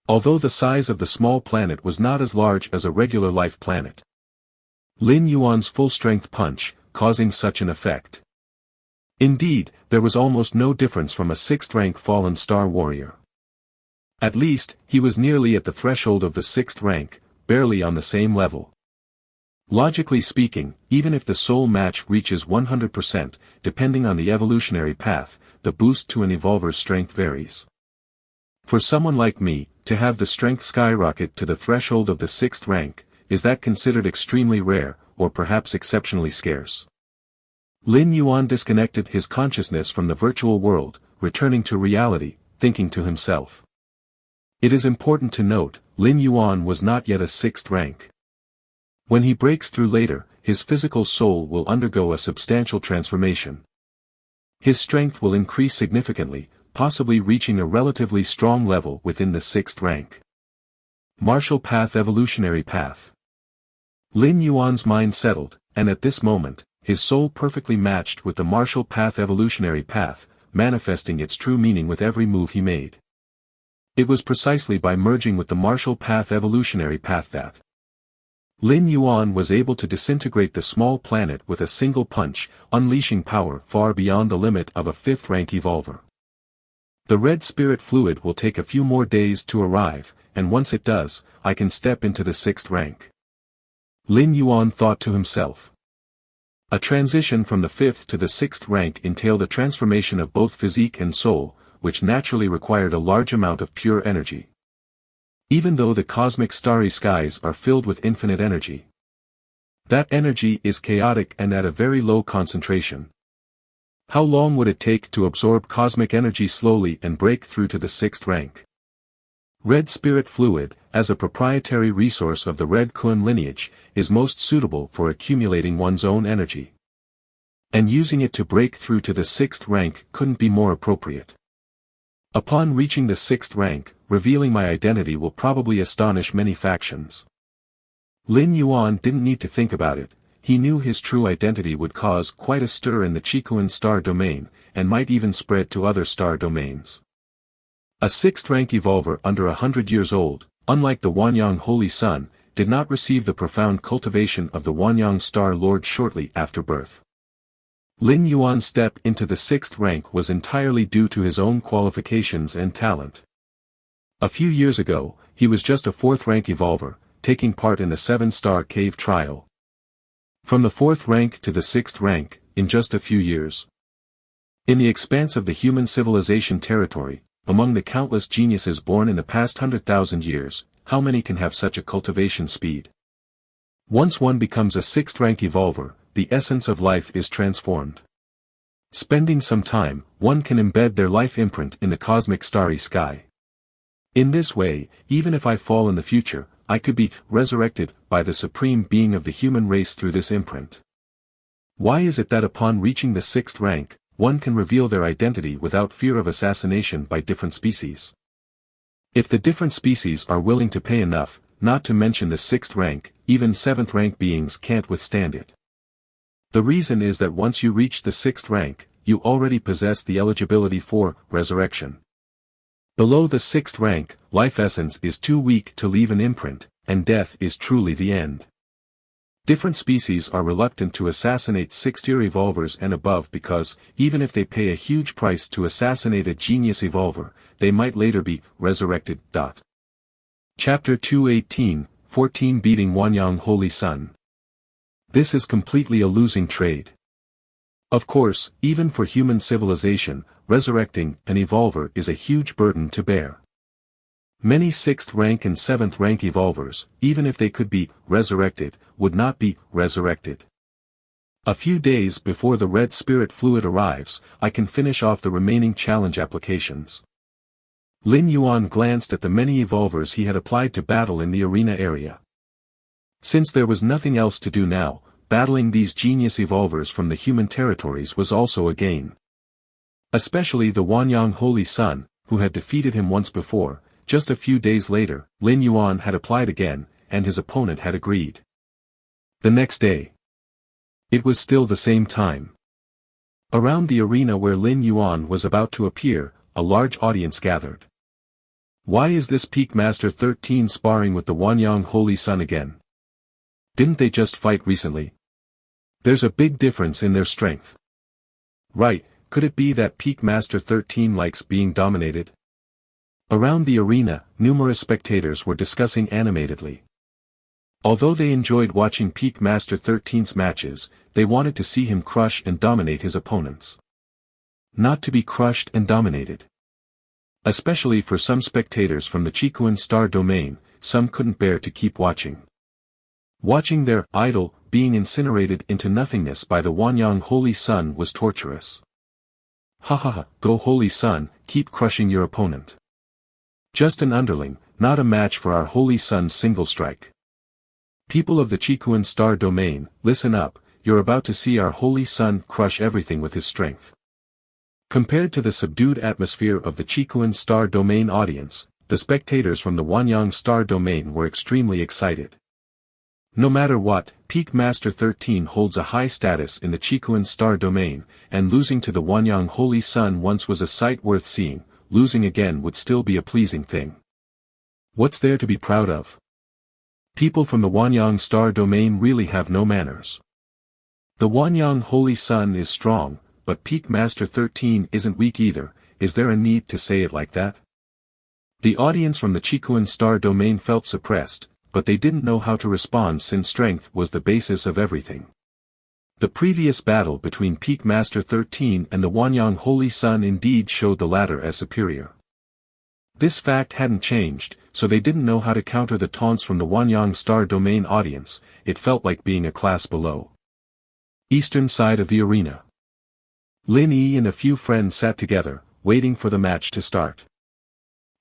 Although the size of the small planet was not as large as a regular life planet. Lin Yuan's full-strength punch, causing such an effect. Indeed, there was almost no difference from a 6th rank fallen star warrior. At least, he was nearly at the threshold of the 6th rank, barely on the same level. Logically speaking, even if the soul match reaches 100%, depending on the evolutionary path, the boost to an evolver's strength varies. For someone like me, to have the strength skyrocket to the threshold of the 6th rank, is that considered extremely rare, or perhaps exceptionally scarce? Lin Yuan disconnected his consciousness from the virtual world, returning to reality, thinking to himself. It is important to note, Lin Yuan was not yet a 6th rank. When he breaks through later, his physical soul will undergo a substantial transformation. His strength will increase significantly, possibly reaching a relatively strong level within the 6th rank. Martial Path Evolutionary Path. Lin Yuan's mind settled, and at this moment, his soul perfectly matched with the Martial Path Evolutionary Path, manifesting its true meaning with every move he made. It was precisely by merging with the Martial Path Evolutionary Path that Lin Yuan was able to disintegrate the small planet with a single punch, unleashing power far beyond the limit of a 5th rank evolver. The red spirit fluid will take a few more days to arrive, and once it does, I can step into the 6th rank. Lin Yuan thought to himself. A transition from the 5th to the 6th rank entailed a transformation of both physique and soul, which naturally required a large amount of pure energy. Even though the cosmic starry skies are filled with infinite energy, that energy is chaotic and at a very low concentration. How long would it take to absorb cosmic energy slowly and break through to the 6th rank? Red spirit fluid, as a proprietary resource of the Red Kun lineage, is most suitable for accumulating one's own energy. And using it to break through to the 6th rank couldn't be more appropriate. Upon reaching the 6th rank, revealing my identity will probably astonish many factions. Lin Yuan didn't need to think about it, he knew his true identity would cause quite a stir in the Chikuan star domain, and might even spread to other star domains. A 6th rank evolver under 100 years old, unlike the Wanyang Holy Sun, did not receive the profound cultivation of the Wanyang Star Lord shortly after birth. Lin Yuan's step into the 6th rank was entirely due to his own qualifications and talent. A few years ago, he was just a 4th rank evolver, taking part in the 7-star cave trial. From the 4th rank to the 6th rank, in just a few years. In the expanse of the human civilization territory, among the countless geniuses born in the past 100,000 years, how many can have such a cultivation speed? Once one becomes a 6th rank evolver, the essence of life is transformed. Spending some time, one can embed their life imprint in the cosmic starry sky. In this way, even if I fall in the future, I could be resurrected by the supreme being of the human race through this imprint. Why is it that upon reaching the 6th rank, one can reveal their identity without fear of assassination by different species? If the different species are willing to pay enough, not to mention the 6th rank, even 7th rank beings can't withstand it. The reason is that once you reach the 6th rank, you already possess the eligibility for resurrection. Below the 6th rank, life essence is too weak to leave an imprint, and death is truly the end. Different species are reluctant to assassinate 6th-tier evolvers and above because, even if they pay a huge price to assassinate a genius evolver, they might later be resurrected. Chapter 218, 14 Beating Wanyang Holy Sun. This is completely a losing trade. Of course, even for human civilization, resurrecting an evolver is a huge burden to bear. Many 6th rank and 7th rank evolvers, even if they could be resurrected, would not be resurrected. A few days before the red spirit fluid arrives, I can finish off the remaining challenge applications. Lin Yuan glanced at the many evolvers he had applied to battle in the arena area. Since there was nothing else to do now, battling these genius evolvers from the human territories was also a gain. Especially the Wanyang Holy Sun, who had defeated him once before. Just a few days later, Lin Yuan had applied again, and his opponent had agreed. The next day. It was still the same time. Around the arena where Lin Yuan was about to appear, a large audience gathered. Why is this Peak Master 13 sparring with the Wanyang Holy Sun again? Didn't they just fight recently? There's a big difference in their strength. Right, could it be that Peak Master 13 likes being dominated? Around the arena, numerous spectators were discussing animatedly. Although they enjoyed watching Peak Master 13's matches, they wanted to see him crush and dominate his opponents. Not to be crushed and dominated. Especially for some spectators from the Chikuan Star Domain, some couldn't bear to keep watching. Watching their idol being incinerated into nothingness by the Wanyang Holy Sun was torturous. Ha ha ha, go Holy Sun, keep crushing your opponent. Just an underling, not a match for our Holy Sun's single strike. People of the Chikuan Star Domain, listen up, you're about to see our Holy Sun crush everything with his strength. Compared to the subdued atmosphere of the Chikuan Star Domain audience, the spectators from the Wanyang Star Domain were extremely excited. No matter what, Peak Master 13 holds a high status in the Chikuan Star Domain, and losing to the Wanyang Holy Sun once was a sight worth seeing. Losing again would still be a pleasing thing. What's there to be proud of? People from the Wanyang Star Domain really have no manners. The Wanyang Holy Sun is strong, but Peak Master 13 isn't weak either. Is there a need to say it like that? The audience from the Chikuan Star Domain felt suppressed, but they didn't know how to respond since strength was the basis of everything. The previous battle between Peak Master 13 and the Wanyang Holy Sun indeed showed the latter as superior. This fact hadn't changed, so they didn't know how to counter the taunts from the Wanyang Star Domain audience. It felt like being a class below. Eastern side of the arena. Lin Yi and a few friends sat together, waiting for the match to start.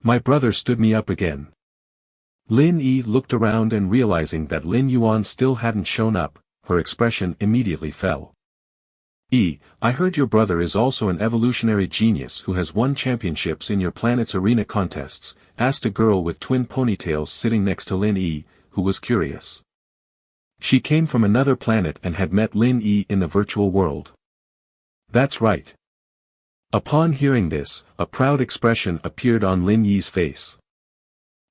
My brother stood me up again. Lin Yi looked around and realizing that Lin Yuan still hadn't shown up, her expression immediately fell. I heard your brother is also an evolutionary genius who has won championships in your planet's arena contests, asked a girl with twin ponytails sitting next to Lin Yi, who was curious. She came from another planet and had met Lin Yi in the virtual world. That's right. Upon hearing this, a proud expression appeared on Lin Yi's face.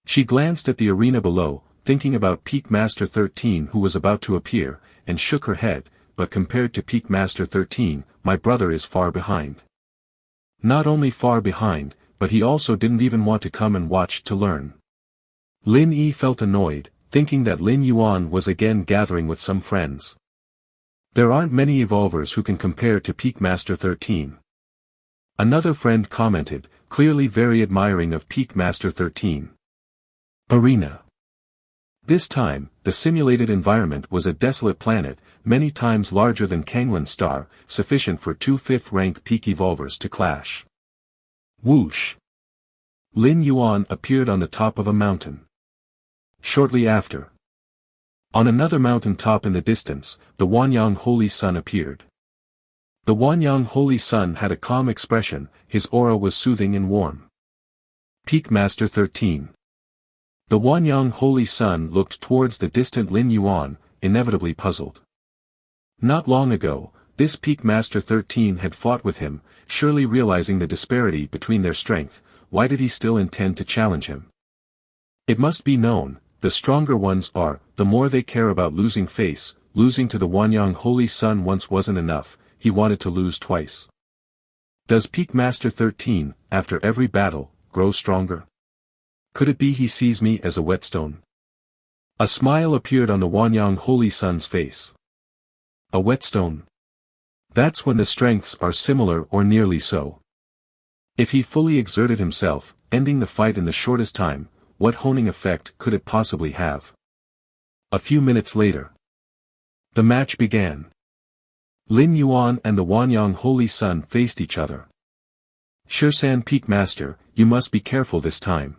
She glanced at the arena below, thinking about Peak Master 13 who was about to appear, and shook her head, but compared to Peak Master 13, my brother is far behind. Not only far behind, but he also didn't even want to come and watch to learn. Lin Yi felt annoyed, thinking that Lin Yuan was again gathering with some friends. There aren't many evolvers who can compare to Peak Master 13. Another friend commented, clearly very admiring of Peak Master 13. Arena. This time, the simulated environment was a desolate planet, many times larger than Kangwon Star, sufficient for 2 5th-rank peak evolvers to clash. Whoosh! Lin Yuan appeared on the top of a mountain. Shortly after, on another mountain top in the distance, the Wanyang Holy Sun appeared. The Wanyang Holy Sun had a calm expression, his aura was soothing and warm. Peak Master 13. The Wanyang Holy Sun looked towards the distant Lin Yuan, inevitably puzzled. Not long ago, this Peak Master 13 had fought with him, surely realizing the disparity between their strength. Why did he still intend to challenge him? It must be known, the stronger ones are, the more they care about losing face. Losing to the Wanyang Holy Sun once wasn't enough, he wanted to lose twice. Does Peak Master 13, after every battle, grow stronger? Could it be he sees me as a whetstone? A smile appeared on the Wanyang Holy Sun's face. A whetstone? That's when the strengths are similar or nearly so. If he fully exerted himself, ending the fight in the shortest time, what honing effect could it possibly have? A few minutes later, the match began. Lin Yuan and the Wanyang Holy Sun faced each other. Shirsan Peak Master, you must be careful this time.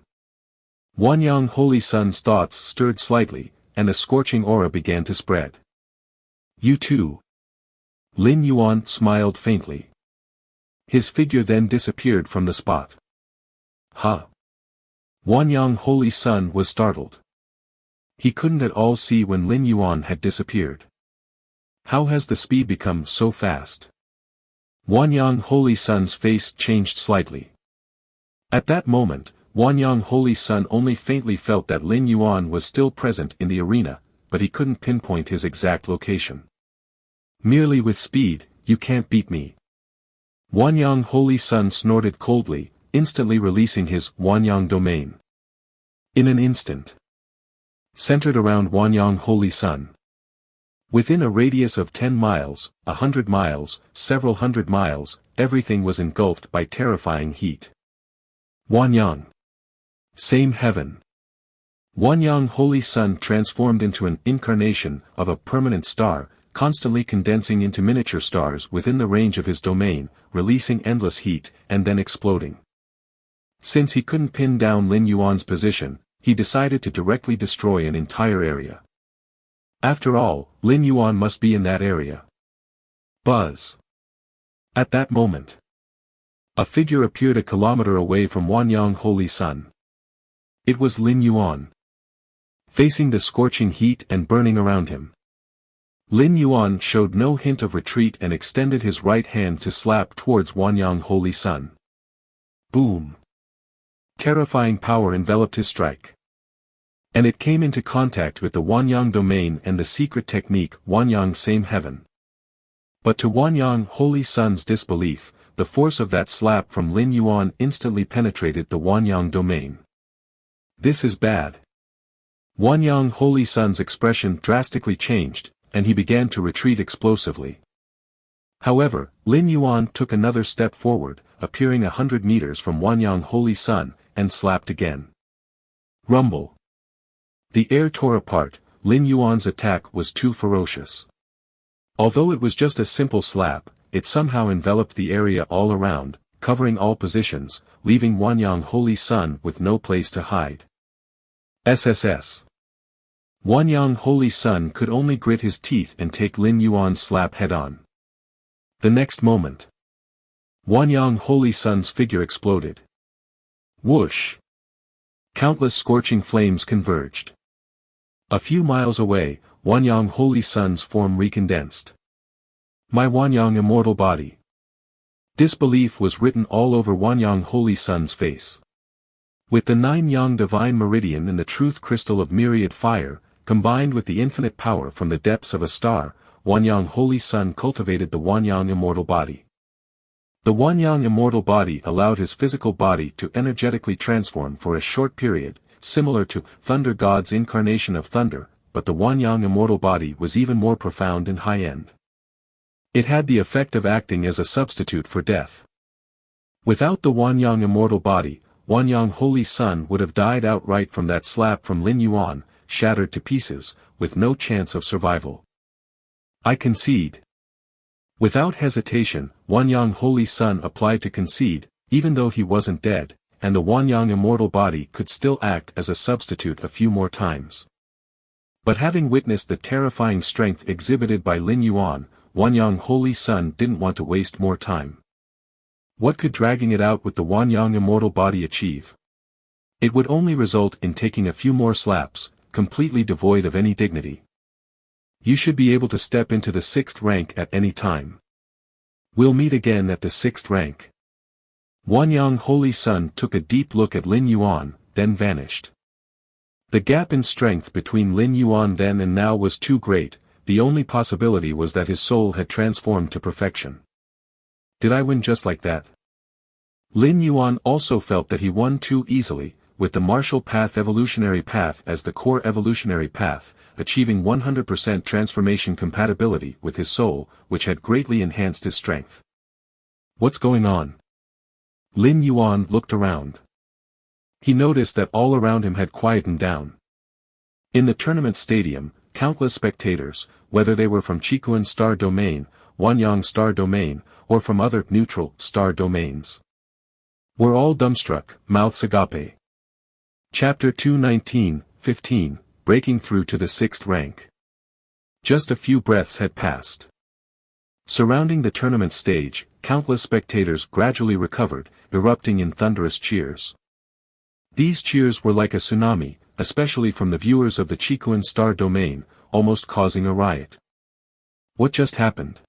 Wanyang Holy Sun's thoughts stirred slightly, and a scorching aura began to spread. You too. Lin Yuan smiled faintly. His figure then disappeared from the spot. Huh? Wanyang Holy Sun was startled. He couldn't at all see when Lin Yuan had disappeared. How has the speed become so fast? Wanyang Holy Sun's face changed slightly. At that moment, Wanyang Holy Sun only faintly felt that Lin Yuan was still present in the arena, but he couldn't pinpoint his exact location. Merely with speed, you can't beat me. Wanyang Holy Sun snorted coldly, instantly releasing his Wanyang domain. In an instant. Centered around Wanyang Holy Sun. Within a radius of 10 miles, 100 miles, several hundred miles, everything was engulfed by terrifying heat. Wanyang. Same heaven. Wanyang Holy Sun transformed into an incarnation of a permanent star, constantly condensing into miniature stars within the range of his domain, releasing endless heat, and then exploding. Since he couldn't pin down Lin Yuan's position, he decided to directly destroy an entire area. After all, Lin Yuan must be in that area. Buzz. At that moment, a figure appeared a kilometer away from Wanyang Holy Sun. It was Lin Yuan. Facing the scorching heat and burning around him. Lin Yuan showed no hint of retreat and extended his right hand to slap towards Wanyang Holy Sun. Boom. Terrifying power enveloped his strike. And it came into contact with the Wanyang domain and the secret technique Wanyang Same Heaven. But to Wanyang Holy Sun's disbelief, the force of that slap from Lin Yuan instantly penetrated the Wanyang domain. This is bad. Wanyang Holy Sun's expression drastically changed, and he began to retreat explosively. However, Lin Yuan took another step forward, appearing 100 meters from Wanyang Holy Sun, and slapped again. Rumble. The air tore apart. Lin Yuan's attack was too ferocious. Although it was just a simple slap, it somehow enveloped the area all around, covering all positions, leaving Wanyang Holy Sun with no place to hide. SSS. Wanyang Holy Sun could only grit his teeth and take Lin Yuan's slap head-on. The next moment, Wanyang Holy Sun's figure exploded. Whoosh! Countless scorching flames converged. A few miles away, Wanyang Holy Sun's form recondensed. My Wanyang immortal body. Disbelief was written all over Wanyang Holy Sun's face. With the 9-yang divine meridian and the truth crystal of myriad fire, combined with the infinite power from the depths of a star, Wanyang Holy Sun cultivated the Wanyang immortal body. The Wanyang immortal body allowed his physical body to energetically transform for a short period, similar to Thunder God's incarnation of thunder, but the Wanyang immortal body was even more profound and high-end. It had the effect of acting as a substitute for death. Without the Wanyang immortal body, Wanyang Holy Sun would have died outright from that slap from Lin Yuan, shattered to pieces, with no chance of survival. I concede. Without hesitation, Wanyang Holy Sun applied to concede, even though he wasn't dead, and the Wanyang immortal body could still act as a substitute a few more times. But having witnessed the terrifying strength exhibited by Lin Yuan, Wanyang Holy Sun didn't want to waste more time. What could dragging it out with the Wanyang immortal body achieve? It would only result in taking a few more slaps, completely devoid of any dignity. You should be able to step into the 6th rank at any time. We'll meet again at the 6th rank. Wanyang Holy Sun took a deep look at Lin Yuan, then vanished. The gap in strength between Lin Yuan then and now was too great, the only possibility was that his soul had transformed to perfection. Did I win just like that? Lin Yuan also felt that he won too easily, with the martial path evolutionary path as the core evolutionary path, achieving 100% transformation compatibility with his soul, which had greatly enhanced his strength. What's going on? Lin Yuan looked around. He noticed that all around him had quietened down. In the tournament stadium, countless spectators, whether they were from Chikuan Star Domain, Wanyang Star Domain, or from other neutral star domains, were all dumbstruck, mouths agape. Chapter 219-15, Breaking Through to the 6th Rank. Just a few breaths had passed. Surrounding the tournament stage, countless spectators gradually recovered, erupting in thunderous cheers. These cheers were like a tsunami, especially from the viewers of the Chikuan Star Domain, almost causing a riot. What just happened?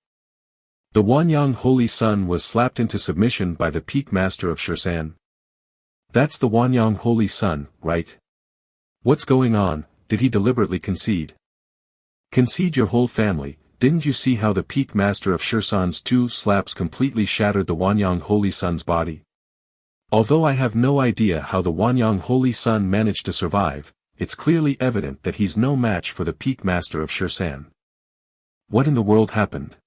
The Wanyang Holy Sun was slapped into submission by the Peak Master of Shursan. That's the Wanyang Holy Sun, right? What's going on? Did he deliberately concede? Concede your whole family? Didn't you see how the Peak Master of Shursan's 2 slaps completely shattered the Wanyang Holy Sun's body? Although I have no idea how the Wanyang Holy Sun managed to survive, it's clearly evident that he's no match for the Peak Master of Shursan. What in the world happened?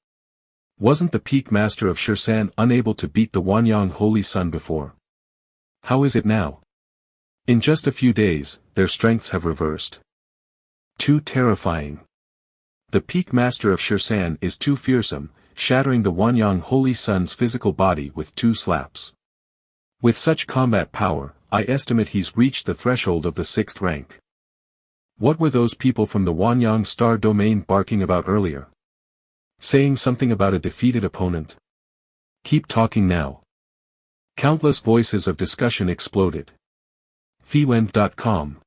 Wasn't the Peak Master of Shursan unable to beat the Wanyang Holy Sun before? How is it now? In just a few days, their strengths have reversed. Too terrifying. The Peak Master of Shursan is too fearsome, shattering the Wanyang Holy Sun's physical body with 2 slaps. With such combat power, I estimate he's reached the threshold of the 6th rank. What were those people from the Wanyang Star Domain barking about earlier? Saying something about a defeated opponent? Keep talking now. Countless voices of discussion exploded. Fiwen.com.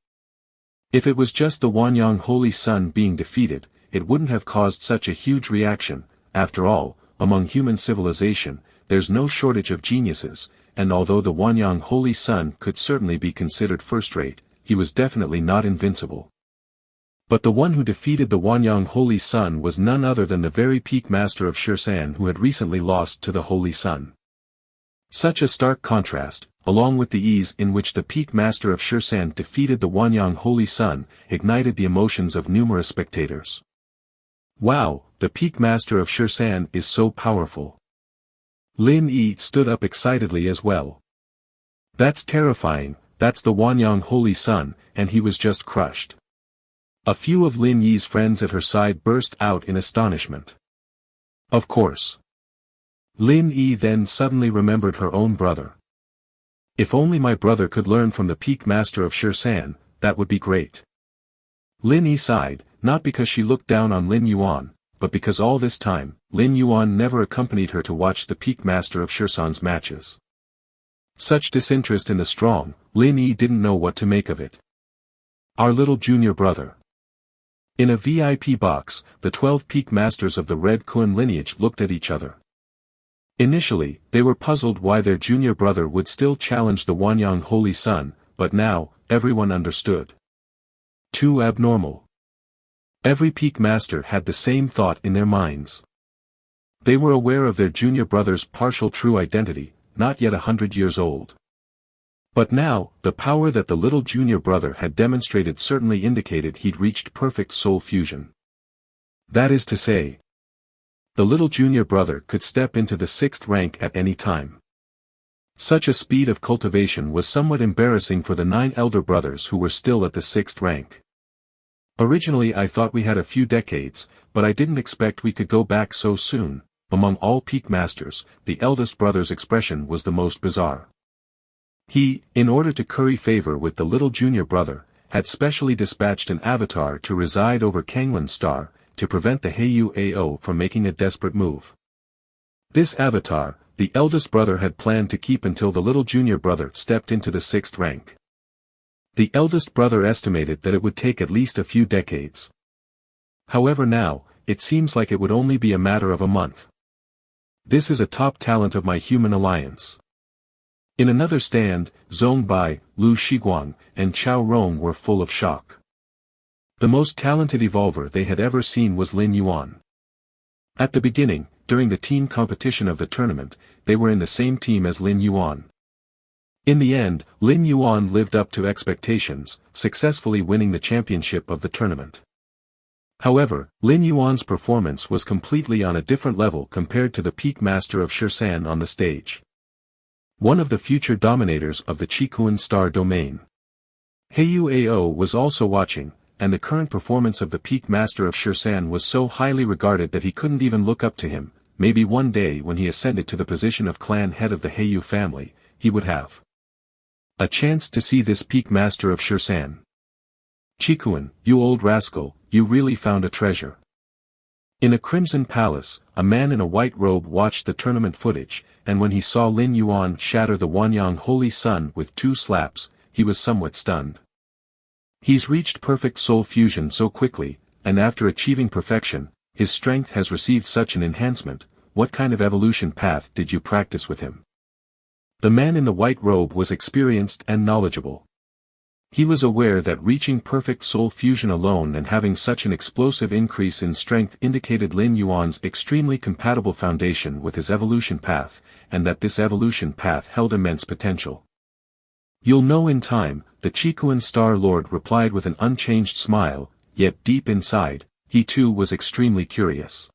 If it was just the Wanyang Holy Sun being defeated, it wouldn't have caused such a huge reaction. After all, among human civilization, there's no shortage of geniuses, and although the Wanyang Holy Sun could certainly be considered first-rate, he was definitely not invincible. But the one who defeated the Wanyang Holy Sun was none other than the very Peak Master of Shursan who had recently lost to the Holy Sun. Such a stark contrast, along with the ease in which the Peak Master of Shursan defeated the Wanyang Holy Sun, ignited the emotions of numerous spectators. Wow, the Peak Master of Shursan is so powerful. Lin Yi stood up excitedly as well. That's terrifying, that's the Wanyang Holy Sun, and he was just crushed. A few of Lin Yi's friends at her side burst out in astonishment. Of course. Lin Yi then suddenly remembered her own brother. If only my brother could learn from the Peak Master of Shursan, that would be great. Lin Yi sighed, not because she looked down on Lin Yuan, but because all this time, Lin Yuan never accompanied her to watch the Peak Master of Shursan's matches. Such disinterest in the strong, Lin Yi didn't know what to make of it. Our little junior brother. In a VIP box, the 12 Peak Masters of the Red Kun lineage looked at each other. Initially, they were puzzled why their junior brother would still challenge the Wanyang Holy Sun, but now, everyone understood. Too abnormal. Every Peak Master had the same thought in their minds. They were aware of their junior brother's partial true identity, not yet 100 years old. But now, the power that the little junior brother had demonstrated certainly indicated he'd reached perfect soul fusion. That is to say, the little junior brother could step into the 6th rank at any time. Such a speed of cultivation was somewhat embarrassing for the 9 elder brothers who were still at the 6th rank. Originally I thought we had a few decades, but I didn't expect we could go back so soon. Among all Peak Masters, the eldest brother's expression was the most bizarre. He, in order to curry favor with the little junior brother, had specially dispatched an avatar to reside over Kangwon Star, to prevent the Heiyu Ao from making a desperate move. This avatar, the eldest brother had planned to keep until the little junior brother stepped into the 6th rank. The eldest brother estimated that it would take at least a few decades. However now, it seems like it would only be a matter of a month. This is a top talent of my human alliance. In another stand, Zhong Bai, Lu Shiguang, and Chao Rong were full of shock. The most talented evolver they had ever seen was Lin Yuan. At the beginning, during the team competition of the tournament, they were in the same team as Lin Yuan. In the end, Lin Yuan lived up to expectations, successfully winning the championship of the tournament. However, Lin Yuan's performance was completely on a different level compared to the peak master of Shursan on the stage. One of the future dominators of the Qikuan star domain. Heiyu Ao was also watching, and the current performance of the peak master of Shursan was so highly regarded that he couldn't even look up to him. Maybe one day when he ascended to the position of clan head of the Heiyu family, he would have a chance to see this peak master of Shursan. Qikuan, you old rascal, you really found a treasure. In a crimson palace, a man in a white robe watched the tournament footage, and when he saw Lin Yuan shatter the Wanyang Holy Sun with 2 slaps, he was somewhat stunned. He's reached perfect soul fusion so quickly, and after achieving perfection, his strength has received such an enhancement. What kind of evolution path did you practice with him? The man in the white robe was experienced and knowledgeable. He was aware that reaching perfect soul fusion alone and having such an explosive increase in strength indicated Lin Yuan's extremely compatible foundation with his evolution path, and that this evolution path held immense potential. You'll know in time, the Qikuan Star Lord replied with an unchanged smile, yet deep inside, he too was extremely curious.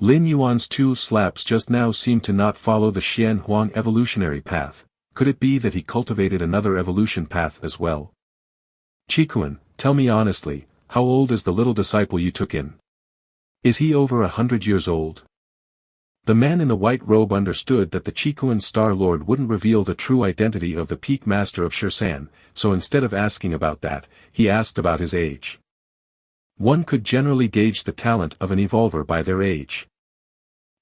Lin Yuan's 2 slaps just now seemed to not follow the Xian Huang evolutionary path. Could it be that he cultivated another evolution path as well? Qikuan, tell me honestly, how old is the little disciple you took in? Is he over 100 years old? The man in the white robe understood that the Qikuan Star Lord wouldn't reveal the true identity of the peak master of Shursan, so instead of asking about that, he asked about his age. One could generally gauge the talent of an evolver by their age.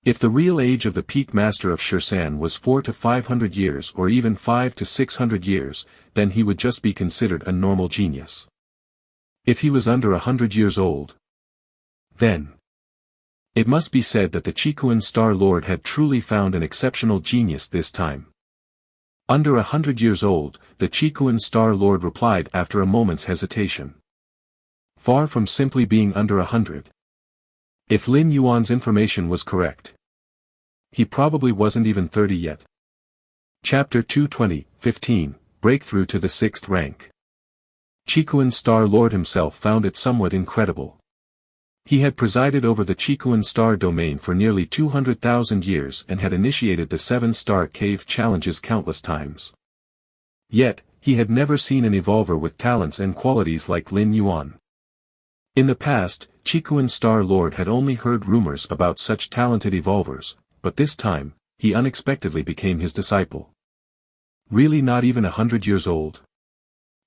If the real age of the peak master of Shursan was 400 to 500 years or even 500 to 600 years, then he would just be considered a normal genius. If he was under 100 years old, then it must be said that the Qikuan Star Lord had truly found an exceptional genius this time. Under 100 years old, the Qikuan Star Lord replied after a moment's hesitation. Far from simply being under 100. If Lin Yuan's information was correct, he probably wasn't even 30 yet. Chapter 220:15, Breakthrough to the 6th rank. Qikuan Star Lord himself found it somewhat incredible. He had presided over the Qikuan Star domain for nearly 200,000 years and had initiated the 7-star cave challenges countless times. Yet, he had never seen an evolver with talents and qualities like Lin Yuan. In the past, Qikuan Star Lord had only heard rumors about such talented evolvers, but this time, he unexpectedly became his disciple. Really not even 100 years old?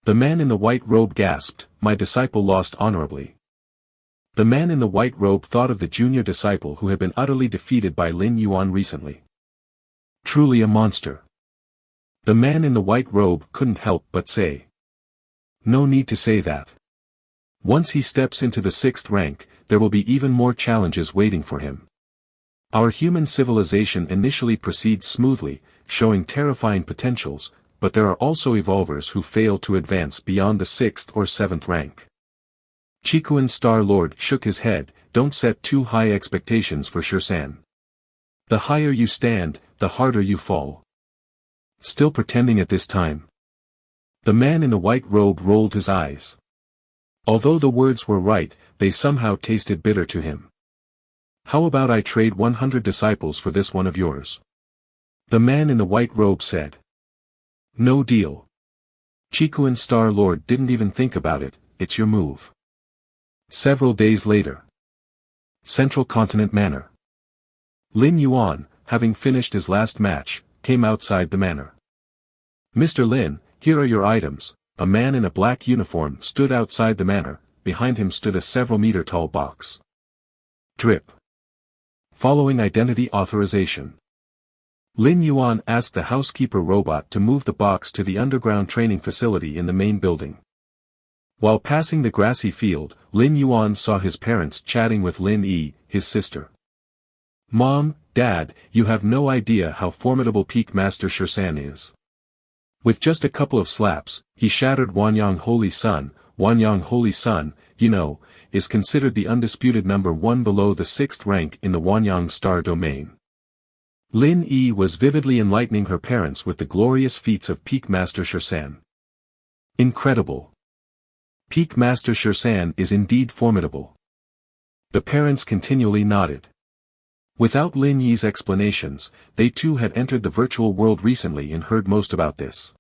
The man in the white robe gasped, my disciple lost honorably. The man in the white robe thought of the junior disciple who had been utterly defeated by Lin Yuan recently. Truly a monster. The man in the white robe couldn't help but say. No need to say that. Once he steps into the 6th rank, there will be even more challenges waiting for him. Our human civilization initially proceeds smoothly, showing terrifying potentials, but there are also evolvers who fail to advance beyond the 6th or 7th rank. Qikuan Star Lord shook his head, don't set too high expectations for Shursan. The higher you stand, the harder you fall. Still pretending at this time? The man in the white robe rolled his eyes. Although the words were right, they somehow tasted bitter to him. How about I trade 100 disciples for this one of yours? The man in the white robe said. No deal. Qikuan Star Lord didn't even think about it, it's your move. Several days later. Central Continent Manor. Lin Yuan, having finished his last match, came outside the manor. Mr. Lin, here are your items. A man in a black uniform stood outside the manor, behind him stood a several-meter-tall box. Drip. Following identity authorization. Lin Yuan asked the housekeeper robot to move the box to the underground training facility in the main building. While passing the grassy field, Lin Yuan saw his parents chatting with Lin Yi, his sister. "Mom, Dad, you have no idea how formidable Peak Master Shursan is. With just a couple of slaps, he shattered Wanyang Holy Sun. Wanyang Holy Sun, you know, is considered the undisputed number 1 below the 6th rank in the Wanyang star domain." Lin Yi was vividly enlightening her parents with the glorious feats of Peak Master Shursan. Incredible. Peak Master Shursan is indeed formidable. The parents continually nodded. Without Lin Yi's explanations, they too had entered the virtual world recently and heard most about this.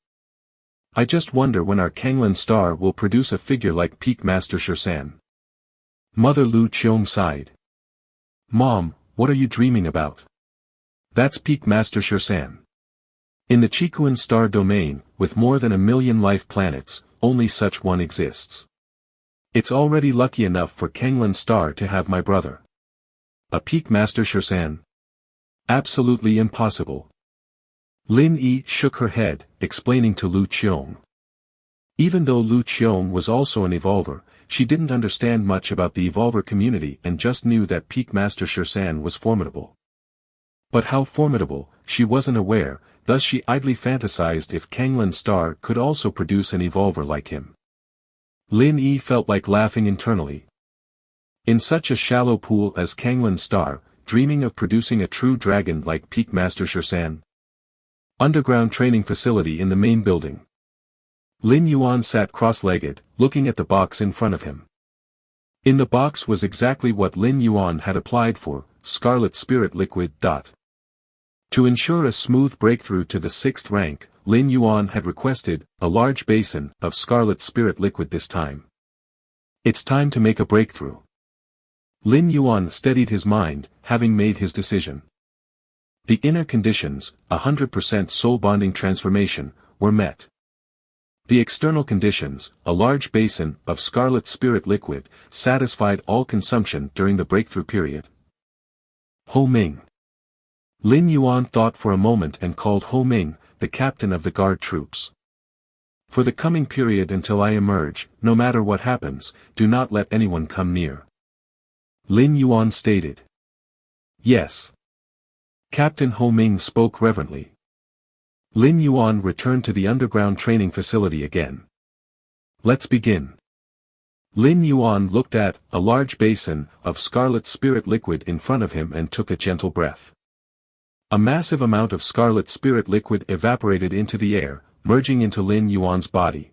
"I just wonder when our Kanglan star will produce a figure like Peak Master Shursan." Mother Lu Qiong sighed. "Mom, what are you dreaming about? That's Peak Master Shursan. In the Chikuan star domain, with more than 1,000,000 life planets, only such one exists. It's already lucky enough for Kanglan star to have my brother. A Peak Master Shursan? Absolutely impossible." Lin Yi shook her head, explaining to Lu Qiong. Even though Lu Qiong was also an evolver, she didn't understand much about the evolver community and just knew that Peak Master Shursan was formidable. But how formidable, she wasn't aware, thus she idly fantasized if Kanglan star could also produce an evolver like him. Lin Yi felt like laughing internally. In such a shallow pool as Kanglan star, dreaming of producing a true dragon like Peak Master Shursan. Underground training facility in the main building. Lin Yuan sat cross-legged, looking at the box in front of him. In the box was exactly what Lin Yuan had applied for, Scarlet Spirit Liquid. To ensure a smooth breakthrough to the 6th rank, Lin Yuan had requested a large basin of Scarlet Spirit Liquid this time. It's time to make a breakthrough. Lin Yuan steadied his mind, having made his decision. The inner conditions, 100% soul bonding transformation, were met. The external conditions, a large basin of Scarlet Spirit Liquid, satisfied all consumption during the breakthrough period. Ho Ming. Lin Yuan thought for a moment and called Ho Ming, the captain of the guard troops. "For the coming period until I emerge, no matter what happens, do not let anyone come near." Lin Yuan stated. "Yes." Captain Ho Ming spoke reverently. Lin Yuan returned to the underground training facility again. "Let's begin." Lin Yuan looked at a large basin of Scarlet Spirit Liquid in front of him and took a gentle breath. A massive amount of Scarlet Spirit Liquid evaporated into the air, merging into Lin Yuan's body.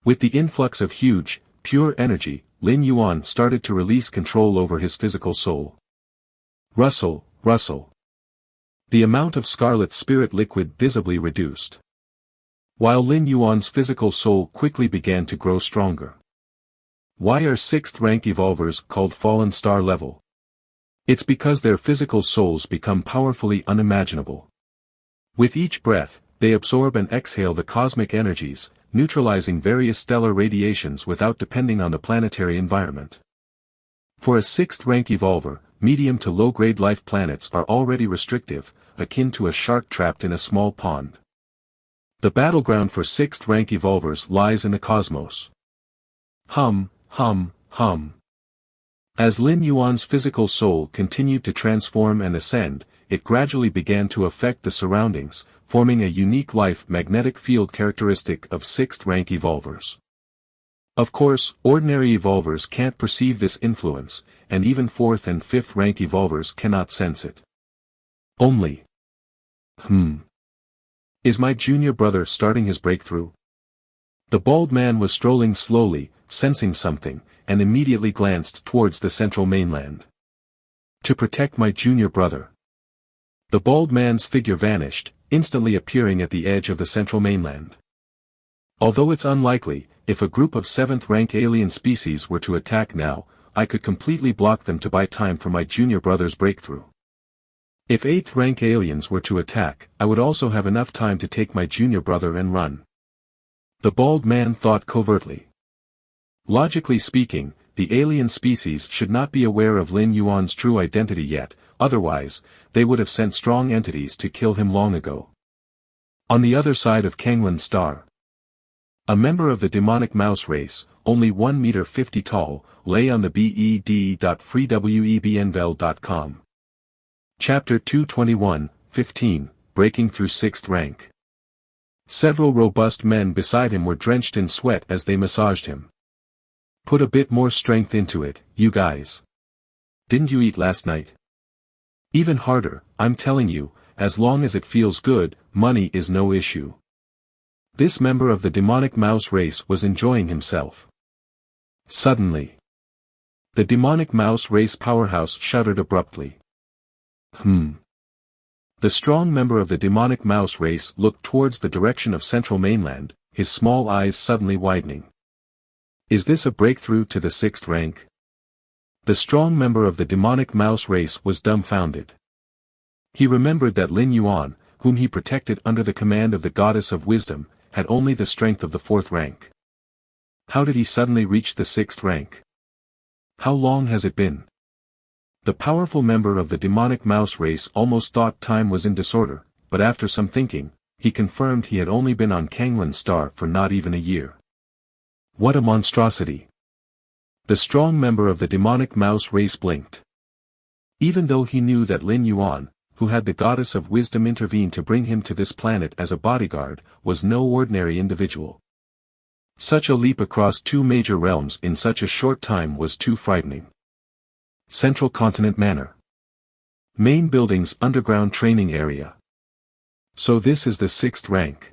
With the influx of huge, pure energy, Lin Yuan started to release control over his physical soul. Rustle, rustle. The amount of Scarlet Spirit Liquid visibly reduced. While Lin Yuan's physical soul quickly began to grow stronger. Why are 6th rank evolvers called fallen star level? It's because their physical souls become powerfully unimaginable. With each breath, they absorb and exhale the cosmic energies, neutralizing various stellar radiations without depending on the planetary environment. For a 6th rank evolver, medium to low-grade life planets are already restrictive, akin to a shark trapped in a small pond. The battleground for 6th rank evolvers lies in the cosmos. Hum, hum, hum. As Lin Yuan's physical soul continued to transform and ascend, it gradually began to affect the surroundings, forming a unique life magnetic field characteristic of 6th rank evolvers. Of course, ordinary evolvers can't perceive this influence, and even 4th and 5th rank evolvers cannot sense it. Only. Is my junior brother starting his breakthrough? The bald man was strolling slowly, sensing something, and immediately glanced towards the central mainland. To protect my junior brother. The bald man's figure vanished, instantly appearing at the edge of the central mainland. Although it's unlikely, if a group of 7th rank alien species were to attack now, I could completely block them to buy time for my junior brother's breakthrough. If 8th rank aliens were to attack, I would also have enough time to take my junior brother and run. The bald man thought covertly. Logically speaking, the alien species should not be aware of Lin Yuan's true identity yet, otherwise, they would have sent strong entities to kill him long ago. On the other side of Kanglin's star, a member of the demonic mouse race, only 1 meter 50 tall, lay on the bed.freewebnvel.com. Chapter 221, 15, Breaking Through 6th Rank. Several robust men beside him were drenched in sweat as they massaged him. Put a bit more strength into it, you guys. Didn't you eat last night? Even harder, I'm telling you, as long as it feels good, money is no issue. This member of the demonic mouse race was enjoying himself. Suddenly, the demonic mouse race powerhouse shuddered abruptly. The strong member of the demonic mouse race looked towards the direction of central mainland, his small eyes suddenly widening. Is this a breakthrough to the 6th rank? The strong member of the demonic mouse race was dumbfounded. He remembered that Lin Yuan, whom he protected under the command of the goddess of wisdom, had only the strength of the 4th rank. How did he suddenly reach the 6th rank? How long has it been? The powerful member of the demonic mouse race almost thought time was in disorder, but after some thinking, he confirmed he had only been on Kanglin's star for not even a year. What a monstrosity! The strong member of the demonic mouse race blinked. Even though he knew that Lin Yuan, who had the goddess of wisdom intervene to bring him to this planet as a bodyguard, was no ordinary individual. Such a leap across 2 major realms in such a short time was too frightening. Central Continent Manor. Main building's underground training area. So this is the 6th rank.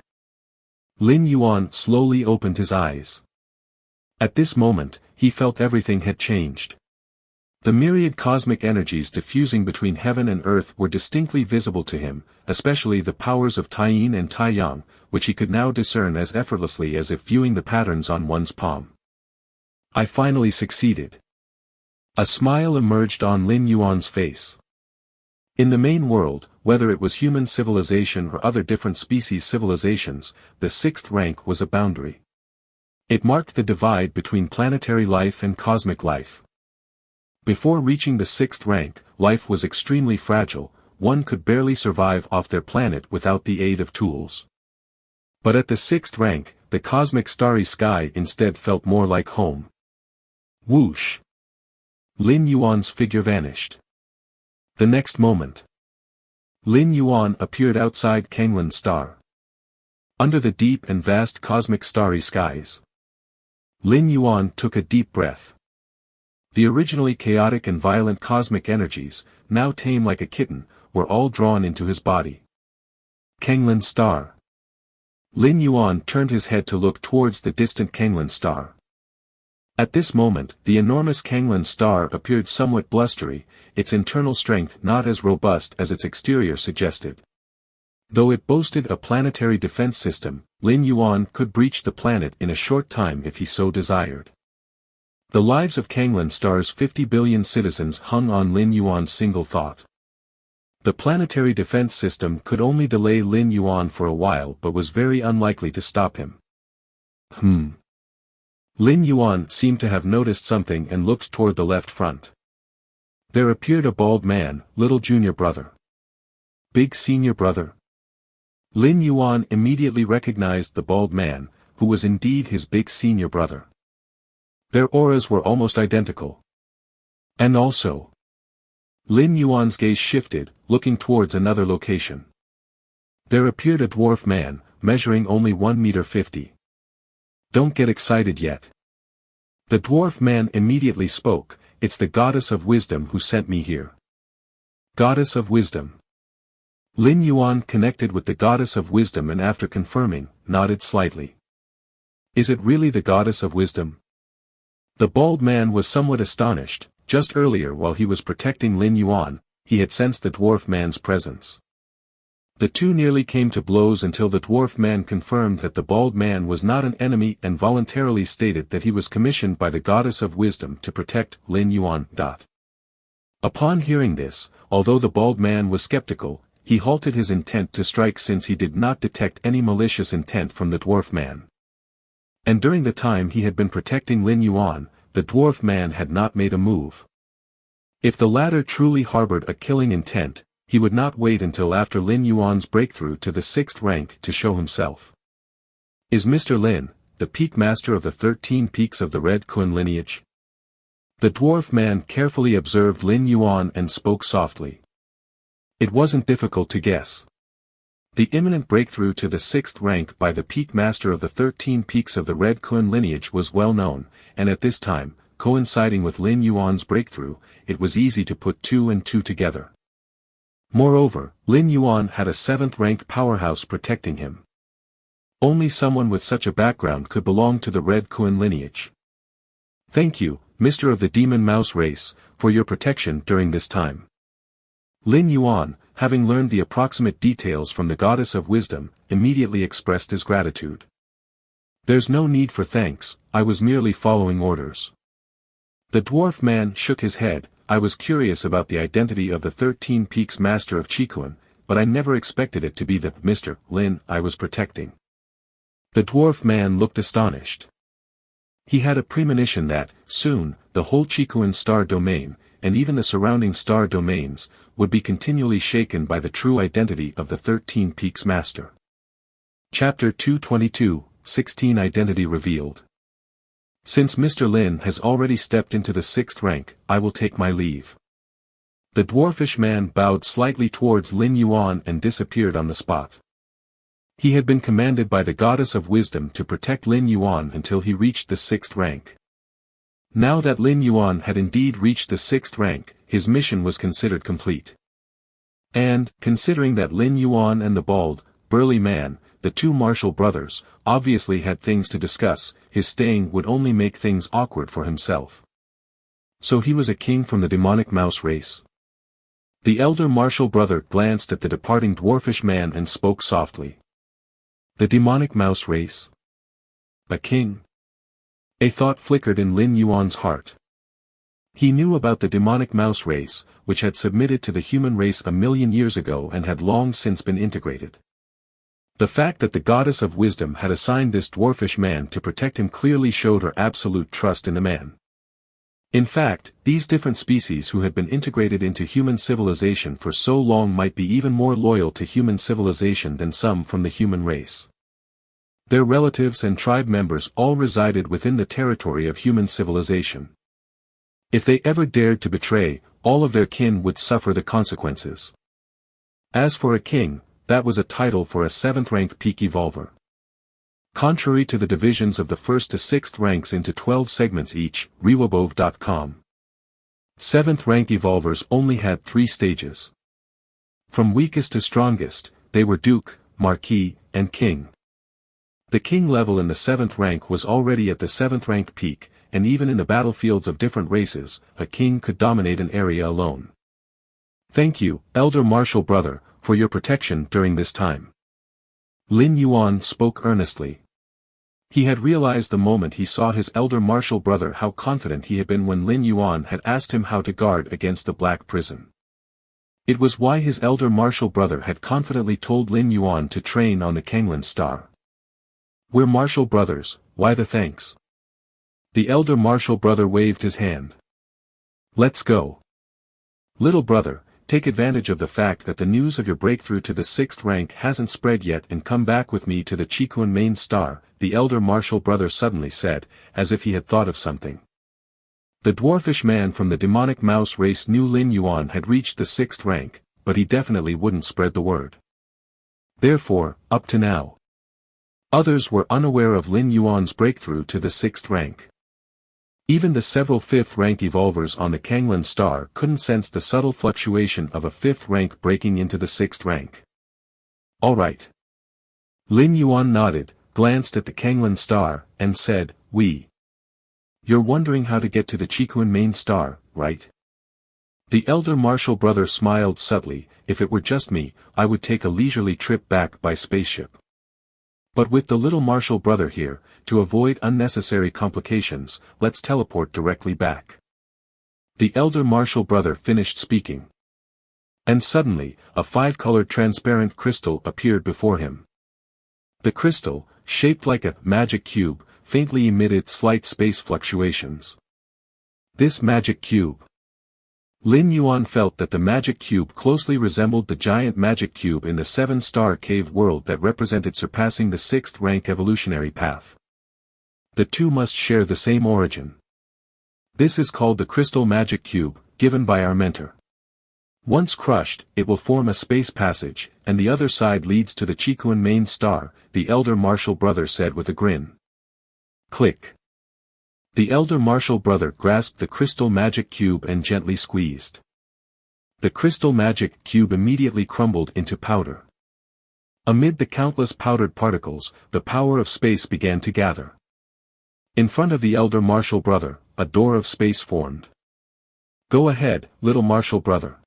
Lin Yuan slowly opened his eyes. At this moment, he felt everything had changed. The myriad cosmic energies diffusing between heaven and earth were distinctly visible to him, especially the powers of Tai-Yin and Tai-Yang, which he could now discern as effortlessly as if viewing the patterns on one's palm. I finally succeeded. A smile emerged on Lin Yuan's face. In the main world, whether it was human civilization or other different species civilizations, the 6th rank was a boundary. It marked the divide between planetary life and cosmic life. Before reaching the 6th rank, life was extremely fragile, one could barely survive off their planet without the aid of tools. But at the 6th rank, the cosmic starry sky instead felt more like home. Whoosh! Lin Yuan's figure vanished. The next moment, Lin Yuan appeared outside Kanglin's star. Under the deep and vast cosmic starry skies, Lin Yuan took a deep breath. The originally chaotic and violent cosmic energies, now tame like a kitten, were all drawn into his body. Kanglin's star. Lin Yuan turned his head to look towards the distant Kanglin star. At this moment, the enormous Kanglin star appeared somewhat blustery, its internal strength not as robust as its exterior suggested. Though it boasted a planetary defense system, Lin Yuan could breach the planet in a short time if he so desired. The lives of Kanglin star's 50 billion citizens hung on Lin Yuan's single thought. The planetary defense system could only delay Lin Yuan for a while but was very unlikely to stop him. Lin Yuan seemed to have noticed something and looked toward the left front. There appeared a bald man, little junior brother. Big senior brother. Lin Yuan immediately recognized the bald man, who was indeed his big senior brother. Their auras were almost identical. And also, Lin Yuan's gaze shifted, looking towards another location. There appeared a dwarf man, measuring only 1 meter 50. Don't get excited yet. The dwarf man immediately spoke, it's the goddess of wisdom who sent me here. Goddess of wisdom. Lin Yuan connected with the goddess of wisdom and after confirming, nodded slightly. Is it really the goddess of wisdom? The bald man was somewhat astonished. Just earlier while he was protecting Lin Yuan, he had sensed the dwarf man's presence. The two nearly came to blows until the dwarf man confirmed that the bald man was not an enemy and voluntarily stated that he was commissioned by the goddess of wisdom to protect Lin Yuan. Upon hearing this, although the bald man was skeptical, he halted his intent to strike since he did not detect any malicious intent from the dwarf man. And during the time he had been protecting Lin Yuan, the dwarf man had not made a move. If the latter truly harbored a killing intent, he would not wait until after Lin Yuan's breakthrough to the 6th rank to show himself. Is Mr. Lin, the peak master of the 13 peaks of the Red Kun lineage? The dwarf man carefully observed Lin Yuan and spoke softly. It wasn't difficult to guess. The imminent breakthrough to the 6th rank by the peak master of the 13 peaks of the Red Kun lineage was well known, and at this time, coinciding with Lin Yuan's breakthrough, it was easy to put 2 and 2 together. Moreover, Lin Yuan had a 7th rank powerhouse protecting him. Only someone with such a background could belong to the Red Kun lineage. Thank you, Mr. of the Demon Mouse race, for your protection during this time. Lin Yuan, having learned the approximate details from the Goddess of Wisdom, immediately expressed his gratitude. There's no need for thanks, I was merely following orders. The dwarf man shook his head. I was curious about the identity of the 13 Peaks Master of Qikun, but I never expected it to be the Mr. Lin I was protecting. The dwarf man looked astonished. He had a premonition that, soon, the whole Qikun star domain, and even the surrounding star domains, would be continually shaken by the true identity of the 13 Peaks Master. Chapter 222, 16 Identity Revealed. Since Mr. Lin has already stepped into the 6th rank, I will take my leave. The dwarfish man bowed slightly towards Lin Yuan and disappeared on the spot. He had been commanded by the Goddess of Wisdom to protect Lin Yuan until he reached the 6th rank. Now that Lin Yuan had indeed reached the 6th rank, his mission was considered complete. And, considering that Lin Yuan and the bald, burly man, the two Marshall brothers, obviously had things to discuss, his staying would only make things awkward for himself. So he was a king from the demonic mouse race. The elder Marshall brother glanced at the departing dwarfish man and spoke softly. The demonic mouse race? A king? A thought flickered in Lin Yuan's heart. He knew about the demonic mouse race, which had submitted to the human race 1,000,000 years ago and had long since been integrated. The fact that the Goddess of Wisdom had assigned this dwarfish man to protect him clearly showed her absolute trust in the man. In fact, these different species who had been integrated into human civilization for so long might be even more loyal to human civilization than some from the human race. Their relatives and tribe members all resided within the territory of human civilization. If they ever dared to betray, all of their kin would suffer the consequences. As for a king, that was a title for a 7th rank peak evolver. Contrary to the divisions of the 1st to 6th ranks into 12 segments each, Rewabove.com. 7th rank evolvers only had 3 stages. From weakest to strongest, they were Duke, Marquis, and King. The King level in the 7th rank was already at the 7th rank peak, and even in the battlefields of different races, a king could dominate an area alone. Thank you, Elder Marshall brother, for your protection during this time. Lin Yuan spoke earnestly. He had realized the moment he saw his elder Marshall brother how confident he had been when Lin Yuan had asked him how to guard against the Black Prison. It was why his elder Marshall brother had confidently told Lin Yuan to train on the Kanglan Star. We're Marshall brothers, why the thanks? The elder Marshall brother waved his hand. Let's go. Little brother, take advantage of the fact that the news of your breakthrough to the 6th rank hasn't spread yet and come back with me to the Qikun main star, the elder Marshall brother suddenly said, as if he had thought of something. The dwarfish man from the demonic mouse race knew Lin Yuan had reached the 6th rank, but he definitely wouldn't spread the word. Therefore, up to now, others were unaware of Lin Yuan's breakthrough to the 6th rank. Even the several 5th rank evolvers on the Kanglan Star couldn't sense the subtle fluctuation of a 5th rank breaking into the 6th rank. All right. Lin Yuan nodded, glanced at the Kanglan Star, and said, You're wondering how to get to the Qikun main star, right? The elder Marshall brother smiled subtly. If it were just me, I would take a leisurely trip back by spaceship. But with the little Marshall brother here, to avoid unnecessary complications, let's teleport directly back. The elder Marshall brother finished speaking. And suddenly, a 5-colored transparent crystal appeared before him. The crystal, shaped like a magic cube, faintly emitted slight space fluctuations. This magic cube. Lin Yuan felt that the magic cube closely resembled the giant magic cube in the 7-star cave world that represented surpassing the 6th rank evolutionary path. The two must share the same origin. This is called the crystal magic cube, given by our mentor. Once crushed, it will form a space passage, and the other side leads to the Chikuan main star, the elder martial brother said with a grin. Click. The elder martial brother grasped the crystal magic cube and gently squeezed. The crystal magic cube immediately crumbled into powder. Amid the countless powdered particles, the power of space began to gather. In front of the elder martial brother, a door of space formed. Go ahead, little martial brother.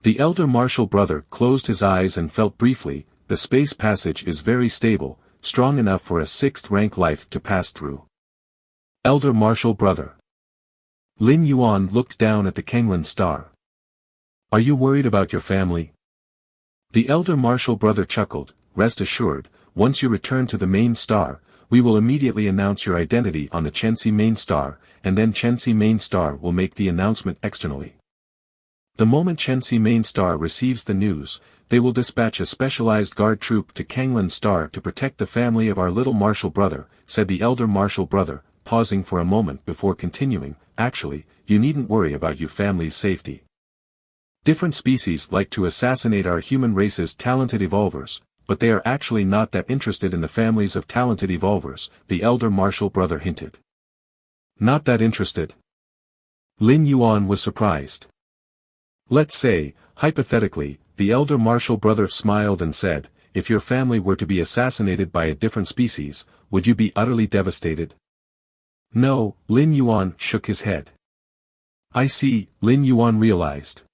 The elder martial brother closed his eyes and felt briefly, the space passage is very stable, strong enough for a 6th rank life to pass through. Elder martial brother. Lin Yuan looked down at the Kanglan star. Are you worried about your family? The elder martial brother chuckled, rest assured, once you return to the main star, we will immediately announce your identity on the Chensi main star, and then Chensi main star will make the announcement externally. The moment Chensi main star receives the news, they will dispatch a specialized guard troop to Kanglan star to protect the family of our little martial brother, said the elder martial brother, pausing for a moment before continuing, actually, you needn't worry about your family's safety. Different species like to assassinate our human race's talented evolvers, but they are actually not that interested in the families of talented evolvers, the elder martial brother hinted. Not that interested? Lin Yuan was surprised. Let's say, hypothetically, the elder martial brother smiled and said, if your family were to be assassinated by a different species, would you be utterly devastated? No, Lin Yuan shook his head. I see, Lin Yuan realized.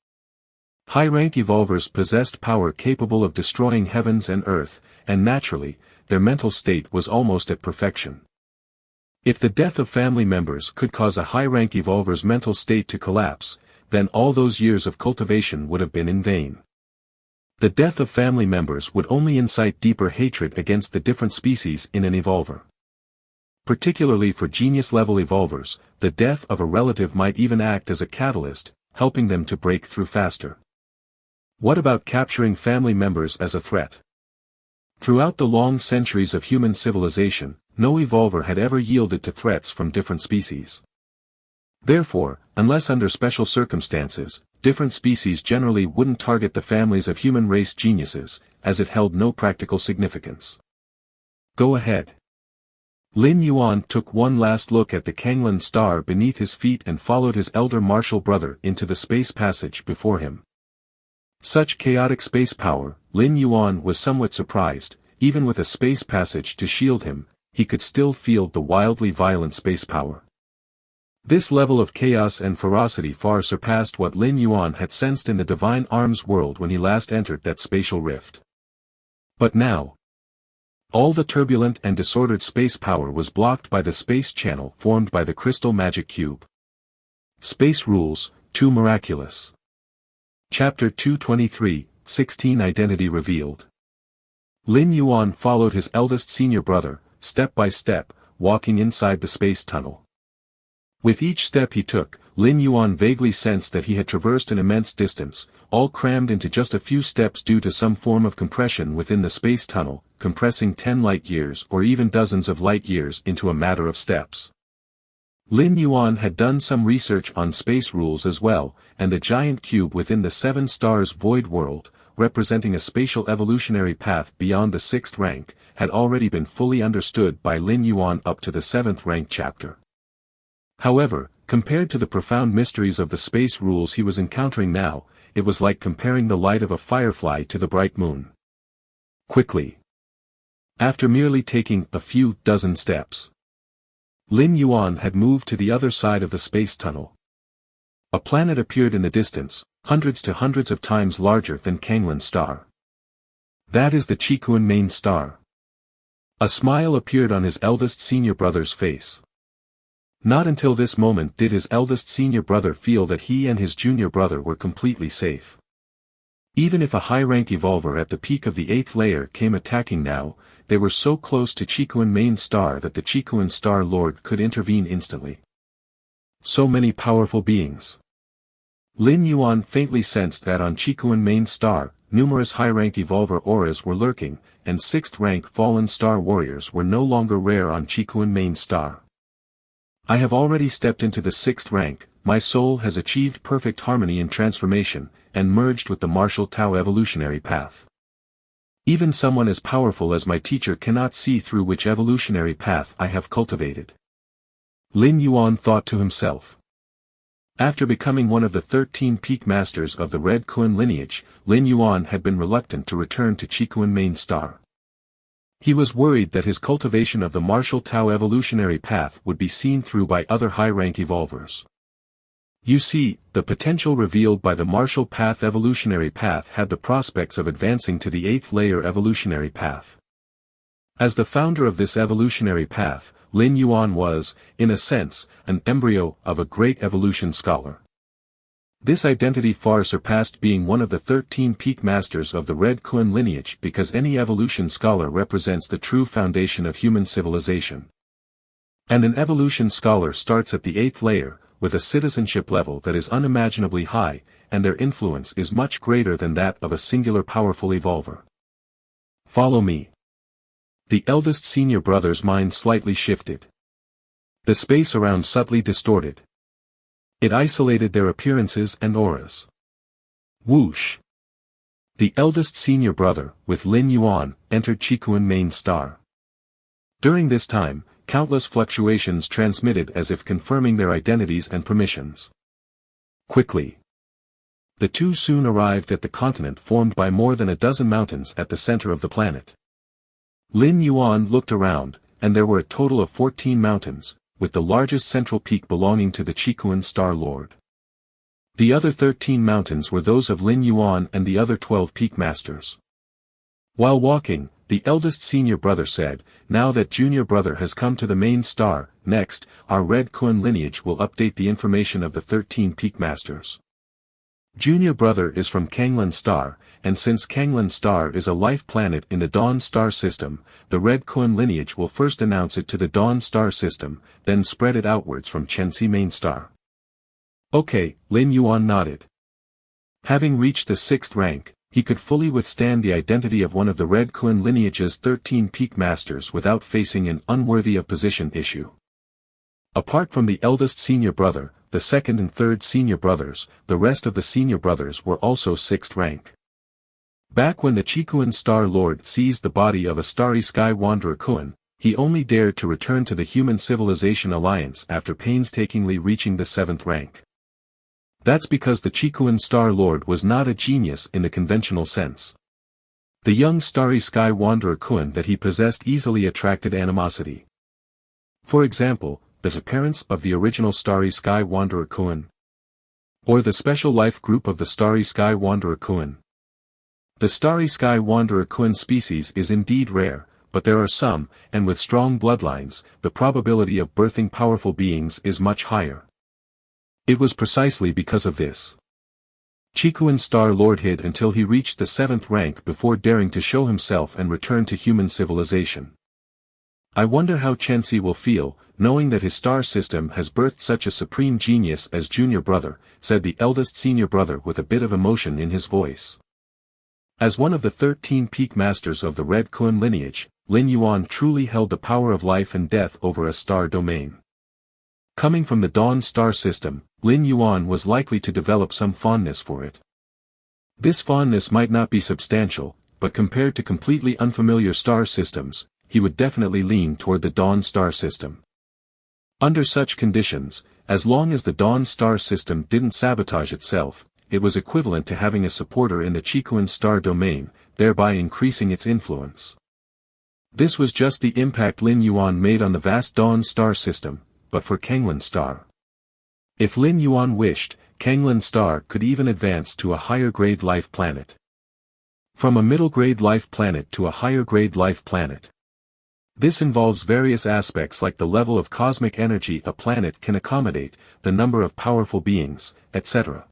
High-rank evolvers possessed power capable of destroying heavens and earth, and naturally, their mental state was almost at perfection. If the death of family members could cause a high-rank evolver's mental state to collapse, then all those years of cultivation would have been in vain. The death of family members would only incite deeper hatred against the different species in an evolver. Particularly for genius-level evolvers, the death of a relative might even act as a catalyst, helping them to break through faster. What about capturing family members as a threat? Throughout the long centuries of human civilization, no evolver had ever yielded to threats from different species. Therefore, unless under special circumstances, different species generally wouldn't target the families of human race geniuses, as it held no practical significance. Go ahead. Lin Yuan took one last look at the Kanglan star beneath his feet and followed his elder martial brother into the space passage before him. Such chaotic space power, Lin Yuan was somewhat surprised, even with a space passage to shield him, he could still feel the wildly violent space power. This level of chaos and ferocity far surpassed what Lin Yuan had sensed in the Divine Arms world when he last entered that spatial rift. But now, all the turbulent and disordered space power was blocked by the space channel formed by the crystal magic cube. Space rules, too miraculous. Chapter 223, 16 Identity Revealed. Lin Yuan followed his eldest senior brother, step by step, walking inside the space tunnel. With each step he took, Lin Yuan vaguely sensed that he had traversed an immense distance, all crammed into just a few steps due to some form of compression within the space tunnel, compressing 10 light-years or even dozens of light-years into a matter of steps. Lin Yuan had done some research on space rules as well, and the giant cube within the 7 stars void world, representing a spatial evolutionary path beyond the 6th rank, had already been fully understood by Lin Yuan up to the 7th rank chapter. However, compared to the profound mysteries of the space rules he was encountering now, it was like comparing the light of a firefly to the bright moon. Quickly. After merely taking a few dozen steps, Lin Yuan had moved to the other side of the space tunnel. A planet appeared in the distance, hundreds of times larger than Kanglan star. That is the Chikuan main star. A smile appeared on his eldest senior brother's face. Not until this moment did his eldest senior brother feel that he and his junior brother were completely safe. Even if a high-rank evolver at the peak of the 8th layer came attacking now, they were so close to Chikuan main star that the Chikuan star lord could intervene instantly. So many powerful beings. Lin Yuan faintly sensed that on Chikuan main star, numerous high-rank evolver auras were lurking, and 6th rank fallen star warriors were no longer rare on Chikuan main star. I have already stepped into the 6th rank, my soul has achieved perfect harmony and transformation, and merged with the martial Tao evolutionary path. Even someone as powerful as my teacher cannot see through which evolutionary path I have cultivated. Lin Yuan thought to himself. After becoming one of the 13 peak masters of the Red Kuan lineage, Lin Yuan had been reluctant to return to Chikuan main star. He was worried that his cultivation of the martial Tao evolutionary path would be seen through by other high-rank evolvers. You see, the potential revealed by the martial path evolutionary path had the prospects of advancing to the 8th layer evolutionary path. As the founder of this evolutionary path, Lin Yuan was, in a sense, an embryo of a great evolution scholar. This identity far surpassed being one of the 13 peak masters of the Red Kuan lineage because any evolution scholar represents the true foundation of human civilization. And an evolution scholar starts at the 8th layer, with a citizenship level that is unimaginably high, and their influence is much greater than that of a singular powerful evolver. Follow me. The eldest senior brother's mind slightly shifted. The space around subtly distorted. It isolated their appearances and auras. Whoosh! The eldest senior brother, with Lin Yuan, entered Chikuan main star. During this time, countless fluctuations transmitted as if confirming their identities and permissions. Quickly. The two soon arrived at the continent formed by more than a dozen mountains at the center of the planet. Lin Yuan looked around, and there were a total of 14 mountains, with the largest central peak belonging to the Chikuan Star Lord. The other 13 mountains were those of Lin Yuan and the other 12 peak masters. While walking, the eldest senior brother said, "Now that junior brother has come to the main star, next, our Red Kuan lineage will update the information of the 13 peak masters. Junior brother is from Kanglan Star, and since Kanglan Star is a life planet in the Dawn Star system, the Red Kuan lineage will first announce it to the Dawn Star system, then spread it outwards from Chenxi main star." Okay, Lin Yuan nodded. Having reached the 6th rank, he could fully withstand the identity of one of the Red Kuan lineage's 13 peak masters without facing an unworthy of position issue. Apart from the eldest senior brother, the second and third senior brothers, the rest of the senior brothers were also 6th rank. Back when the Chikuan Star Lord seized the body of a starry sky wanderer Kuan, he only dared to return to the Human Civilization Alliance after painstakingly reaching the 7th rank. That's because the Chikuan Star Lord was not a genius in the conventional sense. The young starry sky wanderer Kuan that he possessed easily attracted animosity. For example, the appearance of the original starry sky wanderer Kuan. Or the special life group of the starry sky wanderer Kuan. The starry sky wanderer Kuan species is indeed rare, but there are some, and with strong bloodlines, the probability of birthing powerful beings is much higher. It was precisely because of this. Chikuan Star Lord hid until he reached the 7th rank before daring to show himself and return to human civilization. I wonder how Chenxi will feel, knowing that his star system has birthed such a supreme genius as junior brother, said the eldest senior brother with a bit of emotion in his voice. As one of the 13 peak masters of the Red Kuan lineage, Lin Yuan truly held the power of life and death over a star domain. Coming from the Dawn Star system, Lin Yuan was likely to develop some fondness for it. This fondness might not be substantial, but compared to completely unfamiliar star systems, he would definitely lean toward the Dawn Star system. Under such conditions, as long as the Dawn Star system didn't sabotage itself, it was equivalent to having a supporter in the Chikuan Star domain, thereby increasing its influence. This was just the impact Lin Yuan made on the vast Dawn Star system, but for Kanglan Star. If Lin Yuan wished, Kanglan Star could even advance to a higher-grade life planet. From a middle-grade life planet to a higher-grade life planet. This involves various aspects like the level of cosmic energy a planet can accommodate, the number of powerful beings, etc.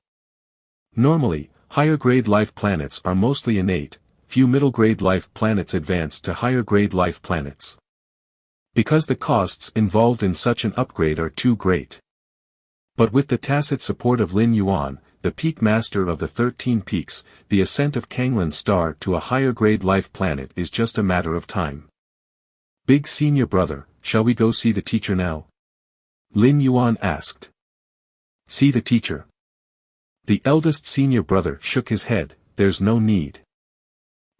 Normally, higher-grade life planets are mostly innate, few middle-grade life planets advance to higher-grade life planets. Because the costs involved in such an upgrade are too great. But with the tacit support of Lin Yuan, the peak master of the 13 peaks, the ascent of Kanglin's star to a higher-grade life planet is just a matter of time. Big senior brother, shall we go see the teacher now? Lin Yuan asked. See the teacher? The eldest senior brother shook his head. There's no need.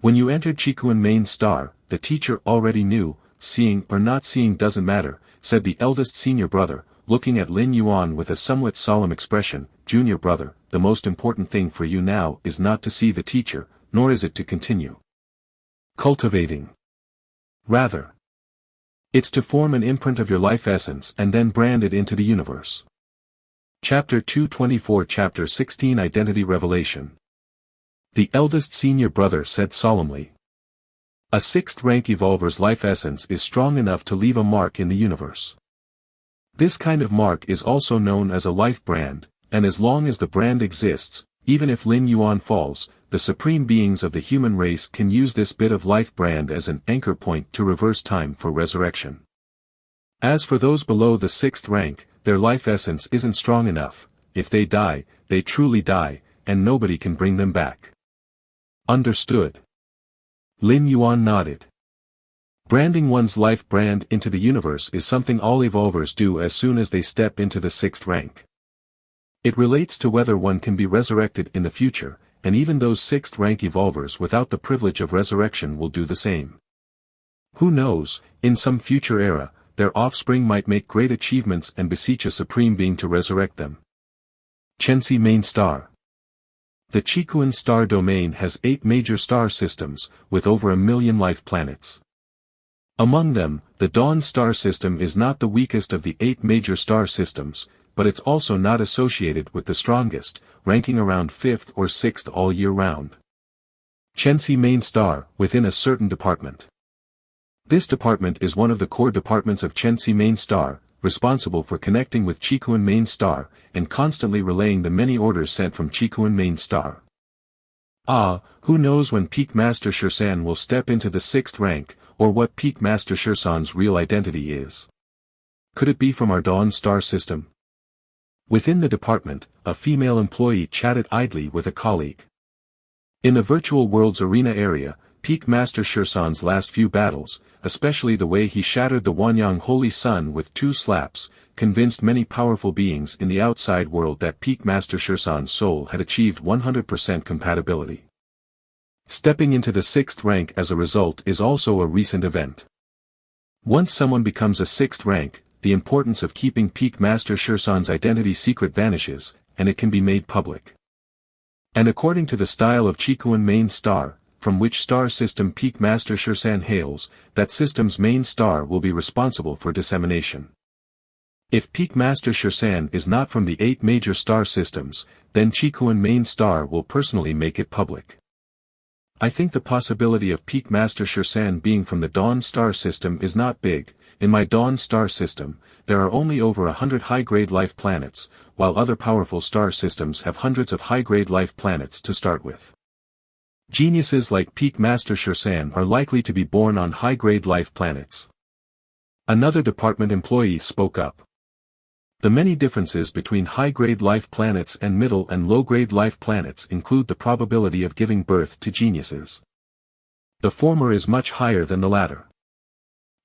When you entered Chikuan main star, the teacher already knew. Seeing or not seeing doesn't matter, said the eldest senior brother, looking at Lin Yuan with a somewhat solemn expression. Junior brother, the most important thing for you now is not to see the teacher, nor is it to continue cultivating. Rather, it's to form an imprint of your life essence and then brand it into the universe. Chapter 224 Chapter 16 Identity Revelation. The eldest senior brother said solemnly. A 6th rank evolver's life essence is strong enough to leave a mark in the universe. This kind of mark is also known as a life brand, and as long as the brand exists, even if Lin Yuan falls, the supreme beings of the human race can use this bit of life brand as an anchor point to reverse time for resurrection. As for those below the 6th rank, their life essence isn't strong enough. If they die, they truly die, and nobody can bring them back. Understood. Lin Yuan nodded. Branding one's life brand into the universe is something all evolvers do as soon as they step into the 6th rank. It relates to whether one can be resurrected in the future, and even those 6th rank evolvers without the privilege of resurrection will do the same. Who knows, in some future era, their offspring might make great achievements and beseech a supreme being to resurrect them. Chensi main star. The Chikuan star domain has 8 major star systems, with over 1 million life planets. Among them, the Dawn star system is not the weakest of the 8 major star systems, but it's also not associated with the strongest, ranking around 5th or 6th all year round. Chensi main star, within a certain department. This department is one of the core departments of Chensi main star, responsible for connecting with Chikuan main star, and constantly relaying the many orders sent from Chikuan main star. Who knows when Peak Master Shursan will step into the 6th rank, or what Peak Master Shursan's real identity is. Could it be from our Dawn star system? Within the department, a female employee chatted idly with a colleague. In the virtual world's arena area, Peak Master Shursan's last few battles, especially the way he shattered the Wanyang Holy Sun with 2 slaps, convinced many powerful beings in the outside world that Peak Master Shursan's soul had achieved 100% compatibility. Stepping into the 6th rank as a result is also a recent event. Once someone becomes a 6th rank, the importance of keeping Peak Master Shursan's identity secret vanishes, and it can be made public. And according to the style of Chikuan main star, from which star system Peak Master Shursan hails, that system's main star will be responsible for dissemination. If Peak Master Shursan is not from the 8 major star systems, then Chikuan main star will personally make it public. I think the possibility of Peak Master Shursan being from the Dawn star system is not big. In my Dawn star system, there are only over 100 high-grade life planets, while other powerful star systems have hundreds of high-grade life planets to start with. Geniuses like Peak Master Shursan are likely to be born on high-grade life planets. Another department employee spoke up. The many differences between high-grade life planets and middle and low-grade life planets include the probability of giving birth to geniuses. The former is much higher than the latter.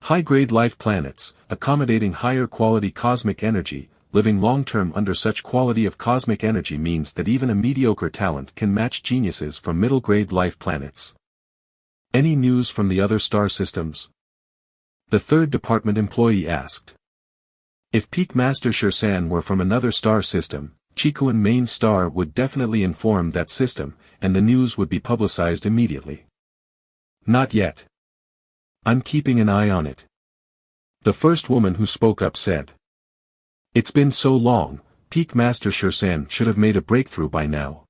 High-grade life planets, accommodating higher quality cosmic energy, living long-term under such quality of cosmic energy means that even a mediocre talent can match geniuses from middle-grade life planets. Any news from the other star systems? The 3rd department employee asked. If Peak Master Shursan were from another star system, Chikuan main star would definitely inform that system, and the news would be publicized immediately. Not yet. I'm keeping an eye on it. The first woman who spoke up said. It's been so long, Peak Master Shursan should have made a breakthrough by now.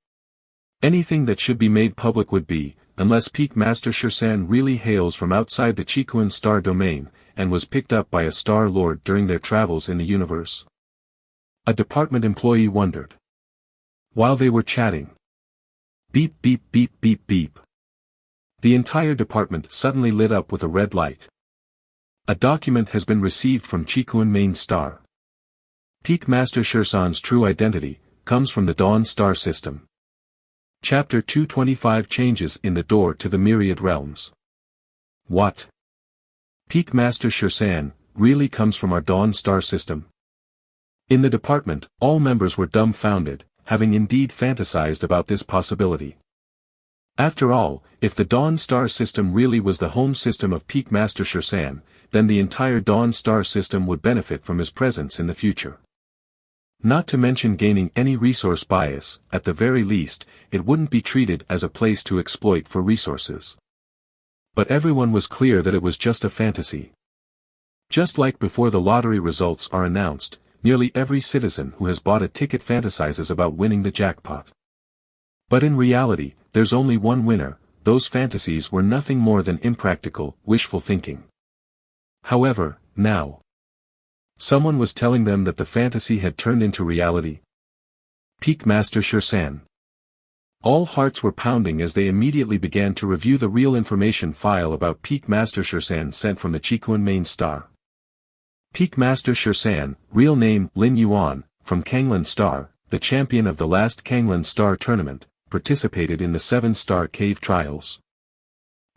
Anything that should be made public would be, unless Peak Master Shursan really hails from outside the Chikuan star domain, and was picked up by a star lord during their travels in the universe. A department employee wondered. While they were chatting. Beep beep beep beep beep. The entire department suddenly lit up with a red light. A document has been received from Chikuan main star. Peak Master Shursan's true identity comes from the Dawn Star System. Chapter 225 Changes in the Door to the Myriad Realms. What? Peak Master Shursan really comes from our Dawn Star System? In the department, all members were dumbfounded, having indeed fantasized about this possibility. After all, if the Dawn Star System really was the home system of Peak Master Shursan, then the entire Dawn Star System would benefit from his presence in the future. Not to mention gaining any resource bias, at the very least, it wouldn't be treated as a place to exploit for resources. But everyone was clear that it was just a fantasy. Just like before the lottery results are announced, nearly every citizen who has bought a ticket fantasizes about winning the jackpot. But in reality, there's only one winner. Those fantasies were nothing more than impractical, wishful thinking. However, now, someone was telling them that the fantasy had turned into reality. Peak Master Shursan. All hearts were pounding as they immediately began to review the real information file about Peak Master Shursan sent from the Chikuan main star. Peak Master Shursan, real name Lin Yuan, from Kanglan Star, the champion of the last Kanglan Star tournament, participated in the 7-star cave trials.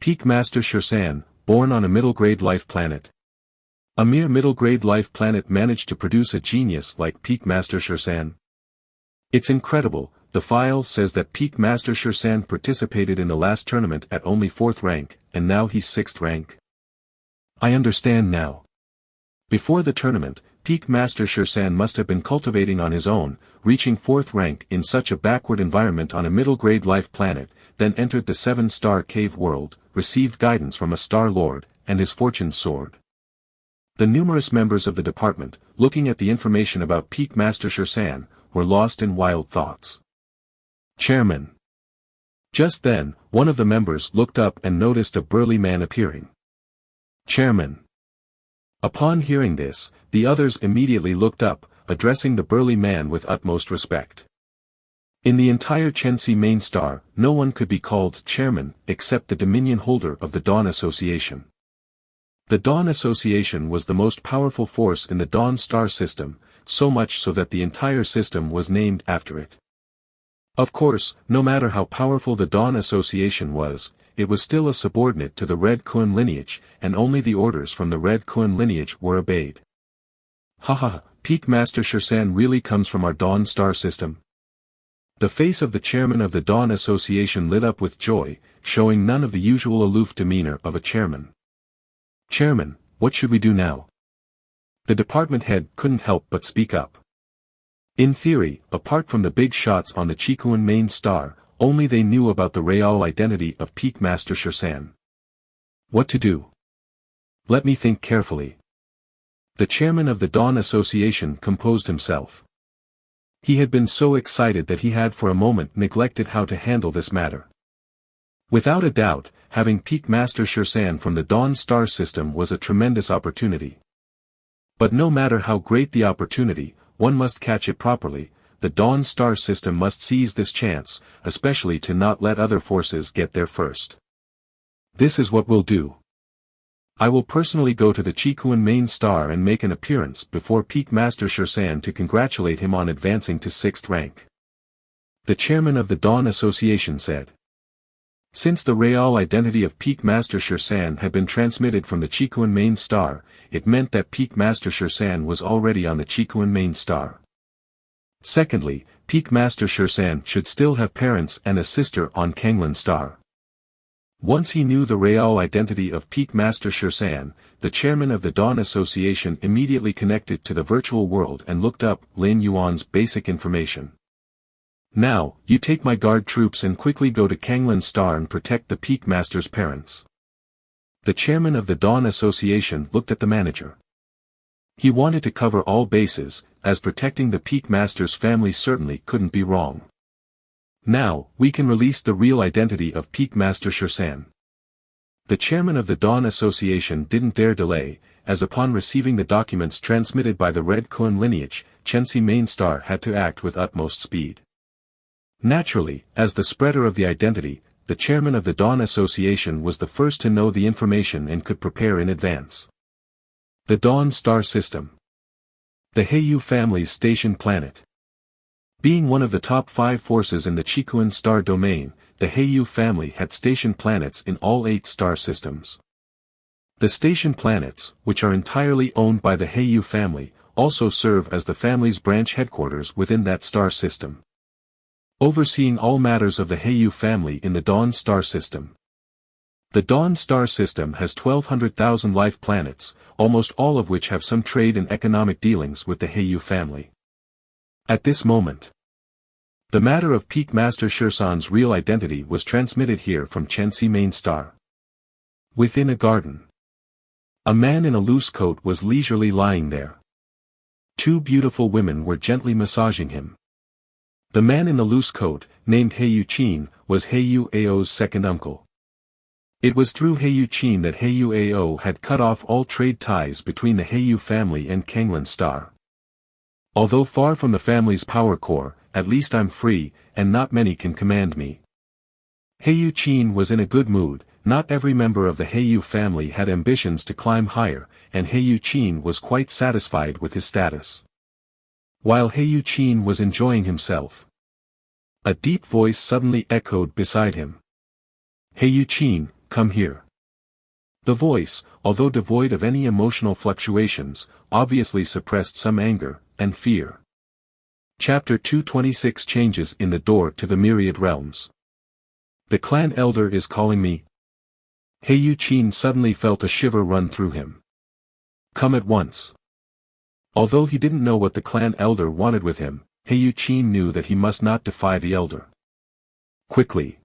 Peak Master Shursan, born on a middle-grade life planet. A mere middle-grade life planet managed to produce a genius like Peak Master Shursan. It's incredible. The file says that Peak Master Shursan participated in the last tournament at only 4th rank, and now he's 6th rank. I understand now. Before the tournament, Peak Master Shursan must have been cultivating on his own, reaching 4th rank in such a backward environment on a middle-grade life planet, then entered the 7-star cave world, received guidance from a Star Lord, and his fortune soared. The numerous members of the department, looking at the information about Peak Master Shursan, were lost in wild thoughts. Chairman. Just then, one of the members looked up and noticed a burly man appearing. Chairman. Upon hearing this, the others immediately looked up, addressing the burly man with utmost respect. In the entire Chensi main star, no one could be called chairman except the dominion holder of the Dawn Association. The Dawn Association was the most powerful force in the Dawn Star System, so much so that the entire system was named after it. Of course, no matter how powerful the Dawn Association was, it was still a subordinate to the Red Kun lineage, and only the orders from the Red Kun lineage were obeyed. Haha, Peak Master Shursan really comes from our Dawn Star System. The face of the chairman of the Dawn Association lit up with joy, showing none of the usual aloof demeanor of a chairman. Chairman, what should we do now? The department head couldn't help but speak up. In theory, apart from the big shots on the Chikuan main star, only they knew about the real identity of Peak Master Shursan. What to do? Let me think carefully. The chairman of the Dawn Association composed himself. He had been so excited that he had for a moment neglected how to handle this matter. Without a doubt, having Peak Master Shursan from the Dawn Star System was a tremendous opportunity. But no matter how great the opportunity, one must catch it properly. The Dawn Star System must seize this chance, especially to not let other forces get there first. This is what we'll do. I will personally go to the Chikuan main star and make an appearance before Peak Master Shursan to congratulate him on advancing to 6th rank. The chairman of the Dawn Association said. Since the real identity of Peak Master Shursan had been transmitted from the Chikuan main star, it meant that Peak Master Shursan was already on the Chikuan main star. Secondly, Peak Master Shursan should still have parents and a sister on Kanglan Star. Once he knew the real identity of Peak Master Shursan, the chairman of the Dawn Association immediately connected to the virtual world and looked up Lin Yuan's basic information. Now, you take my guard troops and quickly go to Kanglan Star and protect the Peak Master's parents. The chairman of the Dawn Association looked at the manager. He wanted to cover all bases, as protecting the Peak Master's family certainly couldn't be wrong. Now, we can release the real identity of Peak Master Shursan. The chairman of the Dawn Association didn't dare delay, as upon receiving the documents transmitted by the Red Kun lineage, Chensi main star had to act with utmost speed. Naturally, as the spreader of the identity, the chairman of the Dawn Association was the first to know the information and could prepare in advance. The Dawn Star System. The Heiyu family's station planet. Being one of the top 5 forces in the Chikuun star domain, the Heiyu family had station planets in all 8 star systems. The station planets, which are entirely owned by the Heiyu family, also serve as the family's branch headquarters within that star system. Overseeing all matters of the Heiyu family in the Dawn star system. The Dawn star system has 1,200,000 life planets, almost all of which have some trade and economic dealings with the Heiyu family. At this moment, the matter of Peak Master Shirsan's real identity was transmitted here from Chensi main star. Within a garden, a man in a loose coat was leisurely lying there. 2 beautiful women were gently massaging him. The man in the loose coat, named Heiyu Chin, was Heiyu Ao's second uncle. It was through Heiyu Chin that Heiyu Ao had cut off all trade ties between the Heiyu family and Kanglan Star. Although far from the family's power core, at least I'm free, and not many can command me. Heiyu Chin was in a good mood. Not every member of the Heiyu family had ambitions to climb higher, and Heiyu Chin was quite satisfied with his status. While Heiyu Chin was enjoying himself, a deep voice suddenly echoed beside him. Heiyu Chin, come here. The voice, although devoid of any emotional fluctuations, obviously suppressed some anger and fear. Chapter 226 Changes in the Door to the Myriad Realms. The clan elder is calling me. Heiyu Chin suddenly felt a shiver run through him. Come at once. Although he didn't know what the clan elder wanted with him, Heiyu Chin knew that he must not defy the elder. Quickly,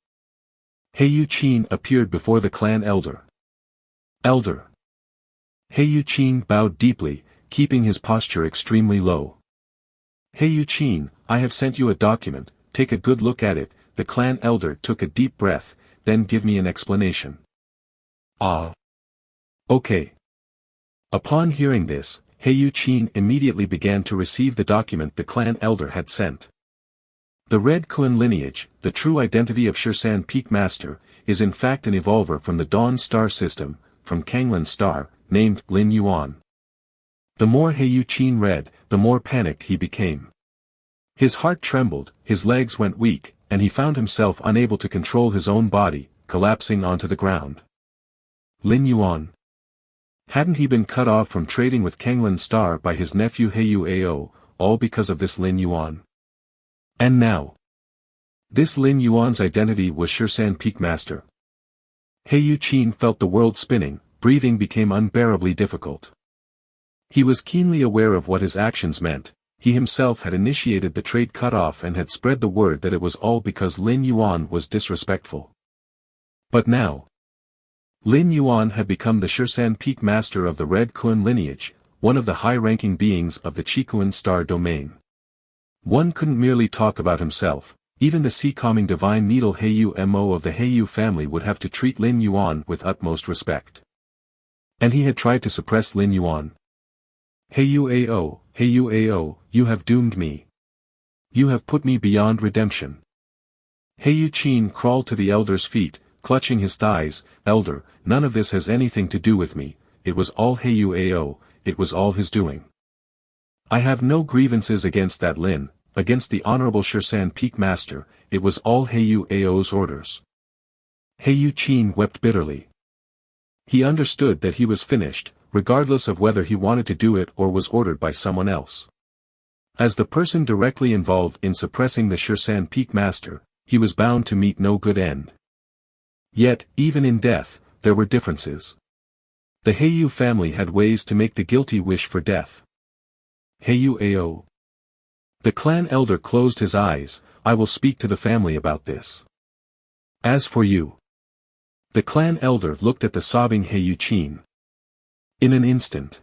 Heiyu Chin appeared before the clan elder. Elder. Heiyu Chin bowed deeply, keeping his posture extremely low. Heiyu Chin, I have sent you a document, take a good look at it. The clan elder took a deep breath, then give me an explanation. Ah. Okay. Upon hearing this, Heiyu Chin immediately began to receive the document the clan elder had sent. The Red Kuan lineage, the true identity of Shirsan Peak Master, is in fact an evolver from the Dawn star system, from Kanglan Star, named Lin Yuan. The more Heiyu Chin read, the more panicked he became. His heart trembled, his legs went weak, and he found himself unable to control his own body, collapsing onto the ground. Lin Yuan. Hadn't he been cut off from trading with Kanglan Star by his nephew Heiyu Ao, all because of this Lin Yuan? And now, this Lin Yuan's identity was Shirsan Peak Master. Heiyu Chin felt the world spinning, breathing became unbearably difficult. He was keenly aware of what his actions meant. He himself had initiated the trade cutoff and had spread the word that it was all because Lin Yuan was disrespectful. But now, Lin Yuan had become the Shirsan Peak Master of the Red Kuan lineage, one of the high-ranking beings of the Chikuun star domain. One couldn't merely talk about himself, even the sea-calming divine needle Heiyu Mo of the Heiyu family would have to treat Lin Yuan with utmost respect. And he had tried to suppress Lin Yuan. Heiyu Ao, you have doomed me. You have put me beyond redemption. Heiyu Chin crawled to the elder's feet, clutching his thighs. Elder, none of this has anything to do with me, it was all Heiyu Ao, it was all his doing. I have no grievances against that Lin, against the Honorable Shirsan Peak Master, it was all Heiyu Ao's orders. Heiyu Chin wept bitterly. He understood that he was finished, regardless of whether he wanted to do it or was ordered by someone else. As the person directly involved in suppressing the Shirsan Peak Master, he was bound to meet no good end. Yet, even in death, there were differences. The Heiyu family had ways to make the guilty wish for death. Heiyu Ao. The clan elder closed his eyes. I will speak to the family about this. As for you. The clan elder looked at the sobbing Heiyu Chin. In an instant,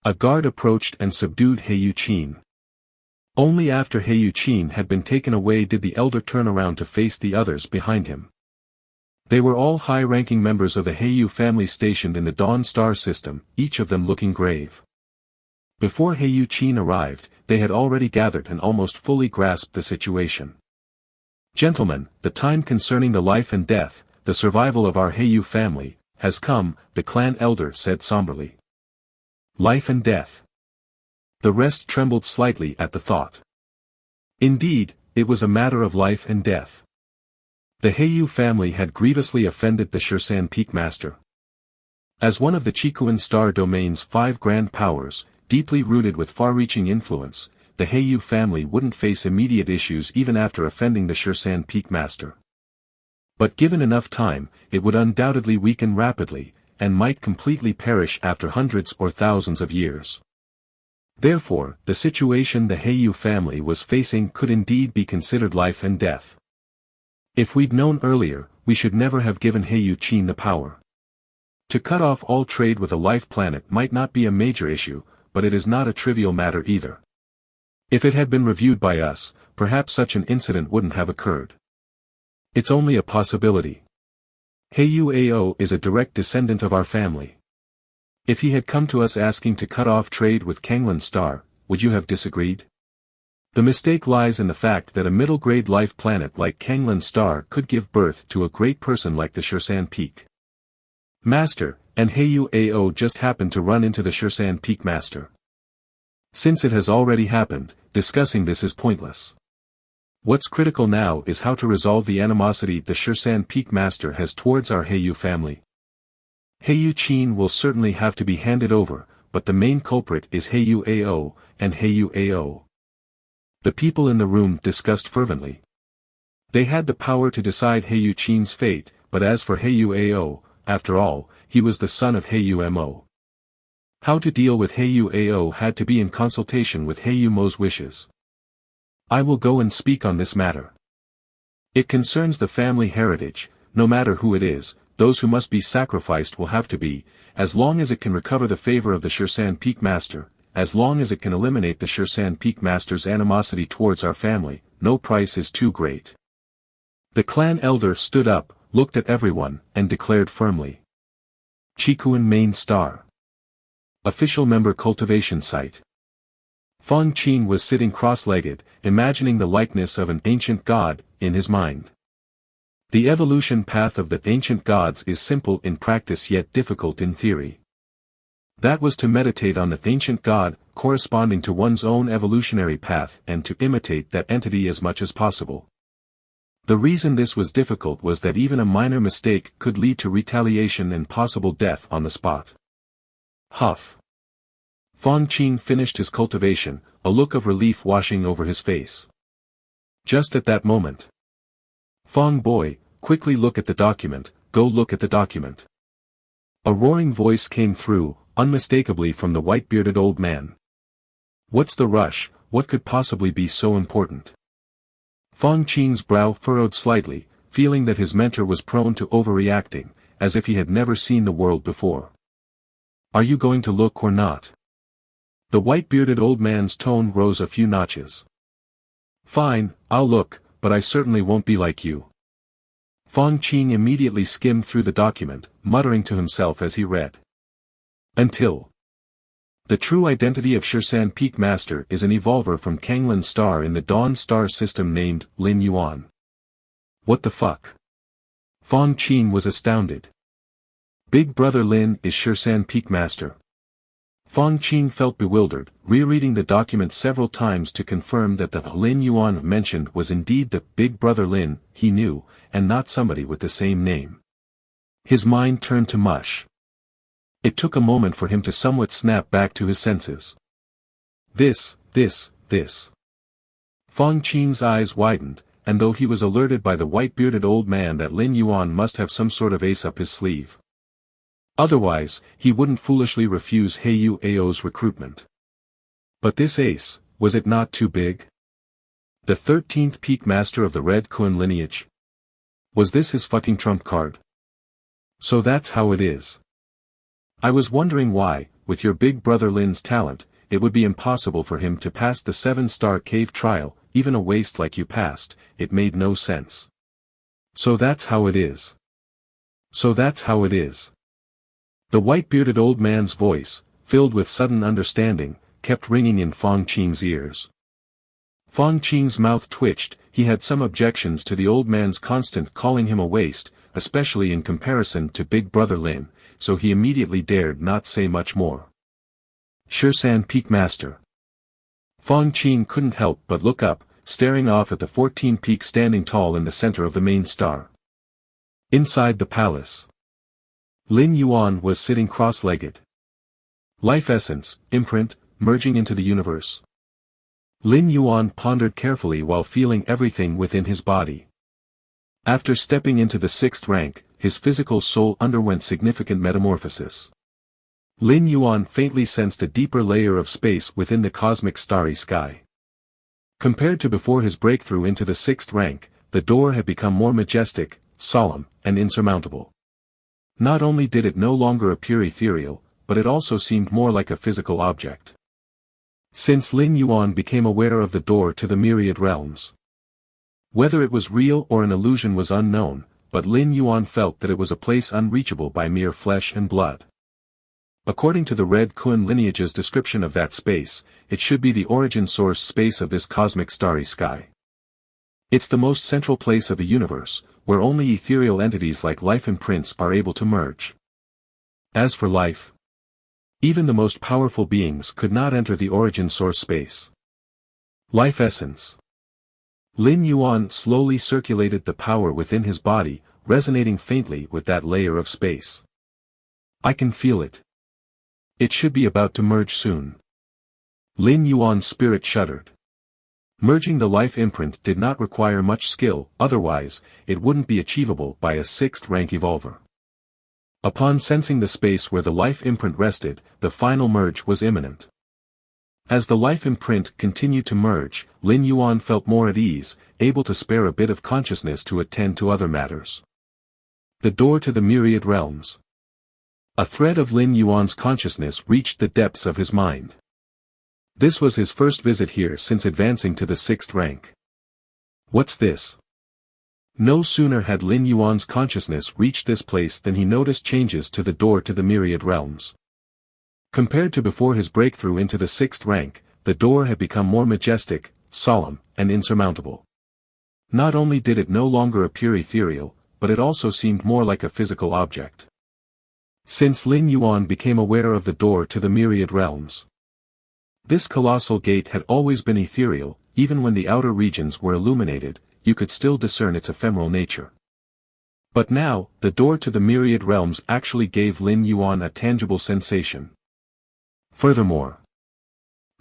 a guard approached and subdued Heiyu Chin. Only after Heiyu Chin had been taken away did the elder turn around to face the others behind him. They were all high-ranking members of the Heiyu family stationed in the Dawn star system, each of them looking grave. Before Heiyu Chin arrived, they had already gathered and almost fully grasped the situation. Gentlemen, the time concerning the life and death, the survival of our Heiyu family, has come, the clan elder said somberly. Life and death. The rest trembled slightly at the thought. Indeed, it was a matter of life and death. The Heiyu family had grievously offended the Shursan Peak Master. As one of the Chikuan star domain's 5 grand powers, deeply rooted with far-reaching influence, the Heiyu family wouldn't face immediate issues even after offending the Shursan Peak Master. But given enough time, it would undoubtedly weaken rapidly, and might completely perish after hundreds or thousands of years. Therefore, the situation the Heiyu family was facing could indeed be considered life and death. If we'd known earlier, we should never have given Heiyu Qin the power. To cut off all trade with a life planet might not be a major issue, but it is not a trivial matter either. If it had been reviewed by us, perhaps such an incident wouldn't have occurred. It's only a possibility. Heiyu Ao is a direct descendant of our family. If he had come to us asking to cut off trade with Kanglan Star, would you have disagreed? The mistake lies in the fact that a middle-grade life planet like Kanglan Star could give birth to a great person like the Shursan Peak Master, and Heiyu Ao just happened to run into the Shursan Peak Master. Since it has already happened, discussing this is pointless. What's critical now is how to resolve the animosity the Shursan Peak Master has towards our Heiyu family. Heiyu Qin will certainly have to be handed over, but the main culprit is Heiyu Ao, and Heiyu Ao. The people in the room discussed fervently. They had the power to decide Heiyu Qin's fate, but as for Heiyu Ao, after all, he was the son of Heiyu Mo. How to deal with Heiyu Ao had to be in consultation with Heiyu Mo's wishes. I will go and speak on this matter. It concerns the family heritage, no matter who it is, those who must be sacrificed will have to be, as long as it can recover the favor of the Shursan Peak Master. As long as it can eliminate the Shursan Peak Master's animosity towards our family, no price is too great. The clan elder stood up, looked at everyone, and declared firmly. Chikuan Main Star. Official Member Cultivation Site. Feng Qin was sitting cross-legged, imagining the likeness of an ancient god, in his mind. The evolution path of the ancient gods is simple in practice yet difficult in theory. That was to meditate on the ancient god, corresponding to one's own evolutionary path and to imitate that entity as much as possible. The reason this was difficult was that even a minor mistake could lead to retaliation and possible death on the spot. Huff. Feng Qin finished his cultivation, a look of relief washing over his face. Just at that moment. Feng boy, quickly look at the document, go look at the document. A roaring voice came through, unmistakably from the white-bearded old man. What's the rush, what could possibly be so important? Feng Qin's brow furrowed slightly, feeling that his mentor was prone to overreacting, as if he had never seen the world before. Are you going to look or not? The white-bearded old man's tone rose a few notches. Fine, I'll look, but I certainly won't be like you. Feng Qin immediately skimmed through the document, muttering to himself as he read. Until. The true identity of Shursan Peak Master is an evolver from Kanglan Star in the Dawn Star system named Lin Yuan. What the fuck? Feng Qin was astounded. Big brother Lin is Shursan Peak Master. Feng Qin felt bewildered, rereading the document several times to confirm that the Lin Yuan mentioned was indeed the big brother Lin he knew, and not somebody with the same name. His mind turned to mush. It took a moment for him to somewhat snap back to his senses. This. Feng Qin's eyes widened, and though he was alerted by the white-bearded old man that Lin Yuan must have some sort of ace up his sleeve. Otherwise, he wouldn't foolishly refuse Heiyu Ao's recruitment. But this ace, was it not too big? The 13th Peak Master of the Red Kun lineage? Was this his fucking trump card? So that's how it is. I was wondering why, with your big brother Lin's talent, it would be impossible for him to pass the 7-star cave trial, even a waste like you passed, it made no sense. So that's how it is. So that's how it is. The white-bearded old man's voice, filled with sudden understanding, kept ringing in Feng Qin's ears. Feng Qin's mouth twitched, he had some objections to the old man's constant calling him a waste, especially in comparison to big brother Lin, so he immediately dared not say much more. Shursan Peak Master. Fong Qing couldn't help but look up, staring off at the 14 peak standing tall in the center of the main star. Inside the palace, Lin Yuan was sitting cross-legged. Life essence, imprint, merging into the universe. Lin Yuan pondered carefully while feeling everything within his body. After stepping into the 6th rank, his physical soul underwent significant metamorphosis. Lin Yuan faintly sensed a deeper layer of space within the cosmic starry sky. Compared to before his breakthrough into the 6th rank, the door had become more majestic, solemn, and insurmountable. Not only did it no longer appear ethereal, but it also seemed more like a physical object. Since Lin Yuan became aware of the door to the myriad realms. Whether it was real or an illusion was unknown, but Lin Yuan felt that it was a place unreachable by mere flesh and blood. According to the Red Kun lineage's description of that space, it should be the origin source space of this cosmic starry sky. It's the most central place of the universe, where only ethereal entities like life imprints are able to merge. As for life, even the most powerful beings could not enter the origin source space. Life essence. Lin Yuan slowly circulated the power within his body, resonating faintly with that layer of space. I can feel it. It should be about to merge soon. Lin Yuan's spirit shuddered. Merging the life imprint did not require much skill, otherwise, it wouldn't be achievable by a 6th rank evolver. Upon sensing the space where the life imprint rested, the final merge was imminent. As the life imprint continued to merge, Lin Yuan felt more at ease, able to spare a bit of consciousness to attend to other matters. The door to the myriad realms. A thread of Lin Yuan's consciousness reached the depths of his mind. This was his first visit here since advancing to the 6th rank. What's this? No sooner had Lin Yuan's consciousness reached this place than he noticed changes to the door to the myriad realms. Compared to before his breakthrough into the 6th rank, the door had become more majestic, solemn, and insurmountable. Not only did it no longer appear ethereal, but it also seemed more like a physical object. Since Lin Yuan became aware of the door to the myriad realms, this colossal gate had always been ethereal. Even when the outer regions were illuminated, you could still discern its ephemeral nature. But now, the door to the myriad realms actually gave Lin Yuan a tangible sensation. Furthermore,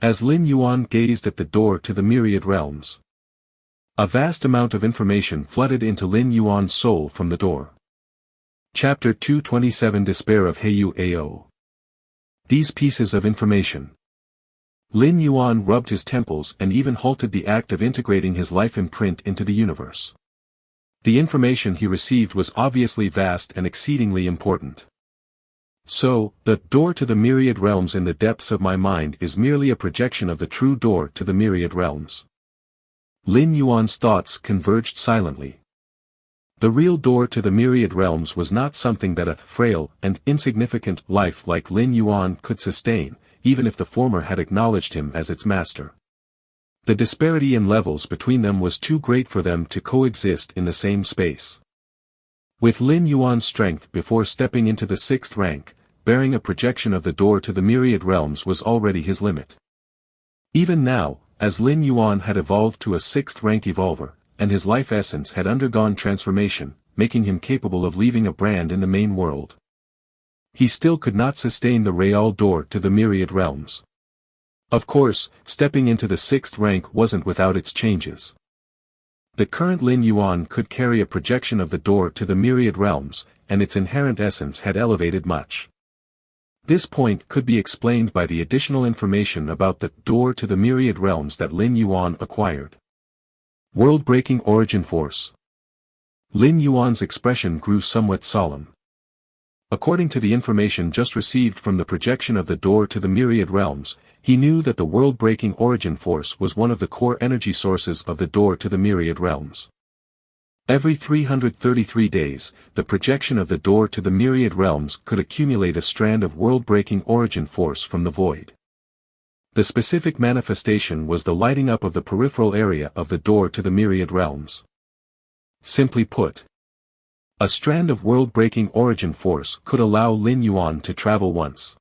as Lin Yuan gazed at the door to the myriad realms, a vast amount of information flooded into Lin Yuan's soul from the door. Chapter 227 Despair of Heiyu Ao. These pieces of information. Lin Yuan rubbed his temples and even halted the act of integrating his life imprint into the universe. The information he received was obviously vast and exceedingly important. So, the door to the myriad realms in the depths of my mind is merely a projection of the true door to the myriad realms. Lin Yuan's thoughts converged silently. The real door to the myriad realms was not something that a frail and insignificant life like Lin Yuan could sustain, even if the former had acknowledged him as its master. The disparity in levels between them was too great for them to coexist in the same space. With Lin Yuan's strength before stepping into the 6th rank, bearing a projection of the door to the myriad realms was already his limit. Even now, as Lin Yuan had evolved to a 6th rank evolver, and his life essence had undergone transformation, making him capable of leaving a brand in the main world, he still could not sustain the real door to the myriad realms. Of course, stepping into the 6th rank wasn't without its changes. The current Lin Yuan could carry a projection of the door to the myriad realms, and its inherent essence had elevated much. This point could be explained by the additional information about the door to the myriad realms that Lin Yuan acquired. World-breaking origin force. Lin Yuan's expression grew somewhat solemn. According to the information just received from the projection of the door to the myriad realms, he knew that the world-breaking origin force was one of the core energy sources of the door to the myriad realms. Every 333 days, the projection of the door to the myriad realms could accumulate a strand of world-breaking origin force from the void. The specific manifestation was the lighting up of the peripheral area of the door to the myriad realms. Simply put, a strand of world-breaking origin force could allow Lin Yuan to travel once.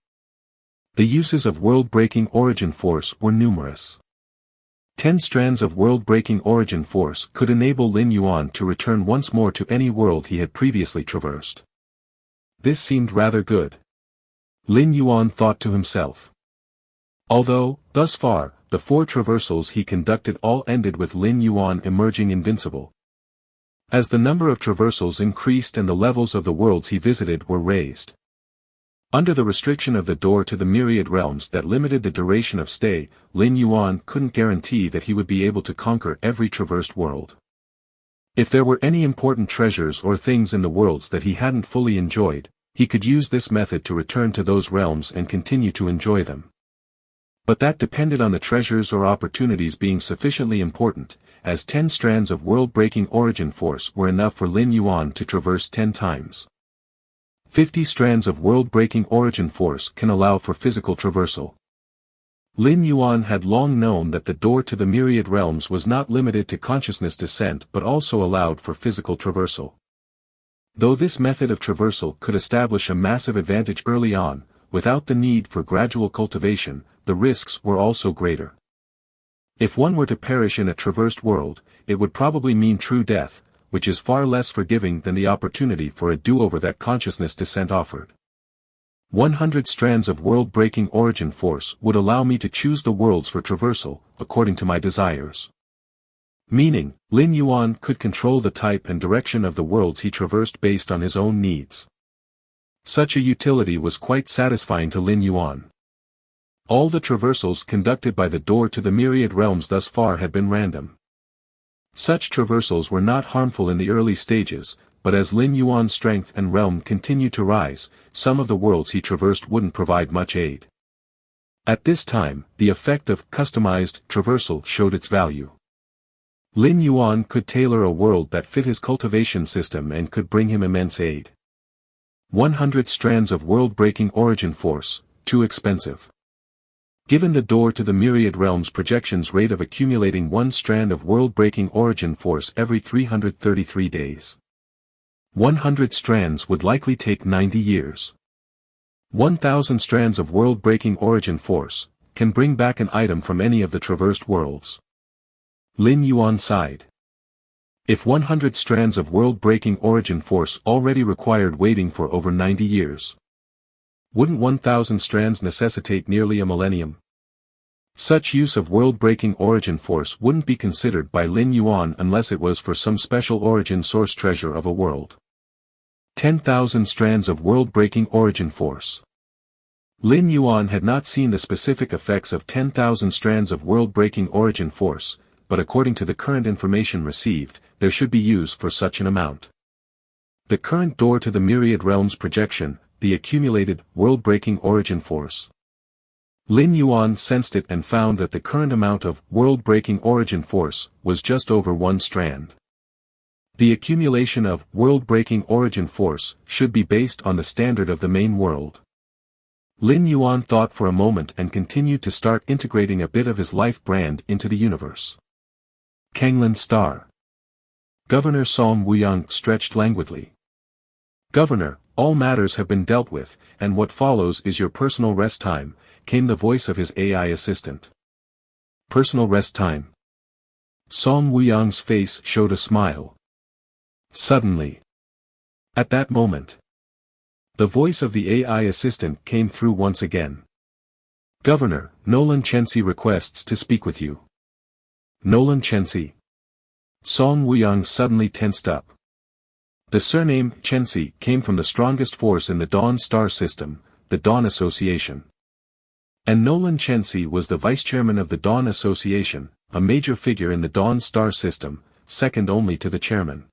The uses of world-breaking origin force were numerous. 10 strands of world-breaking origin force could enable Lin Yuan to return once more to any world he had previously traversed. This seemed rather good. Lin Yuan thought to himself. Although, thus far, the 4 traversals he conducted all ended with Lin Yuan emerging invincible. As the number of traversals increased and the levels of the worlds he visited were raised. Under the restriction of the door to the myriad realms that limited the duration of stay, Lin Yuan couldn't guarantee that he would be able to conquer every traversed world. If there were any important treasures or things in the worlds that he hadn't fully enjoyed, he could use this method to return to those realms and continue to enjoy them. But that depended on the treasures or opportunities being sufficiently important, as 10 strands of world-breaking origin force were enough for Lin Yuan to traverse 10 times. 50 strands of world-breaking origin force can allow for physical traversal. Lin Yuan had long known that the door to the myriad realms was not limited to consciousness descent but also allowed for physical traversal. Though this method of traversal could establish a massive advantage early on, without the need for gradual cultivation, the risks were also greater. If one were to perish in a traversed world, it would probably mean true death, which is far less forgiving than the opportunity for a do-over that consciousness descent offered. 100 strands of world-breaking origin force would allow me to choose the worlds for traversal, according to my desires. Meaning, Lin Yuan could control the type and direction of the worlds he traversed based on his own needs. Such a utility was quite satisfying to Lin Yuan. All the traversals conducted by the door to the myriad realms thus far had been random. Such traversals were not harmful in the early stages, but as Lin Yuan's strength and realm continued to rise, some of the worlds he traversed wouldn't provide much aid. At this time, the effect of customized traversal showed its value. Lin Yuan could tailor a world that fit his cultivation system and could bring him immense aid. 100 strands of world-breaking origin force, too expensive. Given the door to the myriad realms projections rate of accumulating 1 strand of world-breaking origin force every 333 days. 100 strands would likely take 90 years. 1,000 strands of world-breaking origin force can bring back an item from any of the traversed worlds. Lin Yuan sighed. If 100 strands of world-breaking origin force already required waiting for over 90 years, wouldn't 1,000 strands necessitate nearly a millennium? Such use of world-breaking origin force wouldn't be considered by Lin Yuan unless it was for some special origin source treasure of a world. 10,000 strands of world-breaking origin force. Lin Yuan had not seen the specific effects of 10,000 strands of world-breaking origin force, but according to the current information received, there should be use for such an amount. The current door to the myriad realms projection, the accumulated world-breaking origin force. Lin Yuan sensed it and found that the current amount of world-breaking origin force was just over 1 strand. The accumulation of world-breaking origin force should be based on the standard of the main world. Lin Yuan thought for a moment and continued to start integrating a bit of his life brand into the universe. Kanglan Star. Governor Song Wuyang stretched languidly. Governor, all matters have been dealt with, and what follows is your personal rest time, came the voice of his AI assistant. Personal rest time. Song Wuyang's face showed a smile. Suddenly. At that moment. The voice of the AI assistant came through once again. Governor, Nolan Chensi requests to speak with you. Nolan Chensi. Song Wuyang suddenly tensed up. The surname Chensi came from the strongest force in the Dawn Star System, the Dawn Association. And Nolan Chensi was the vice-chairman of the Dawn Association, a major figure in the Dawn Star System, second only to the chairman.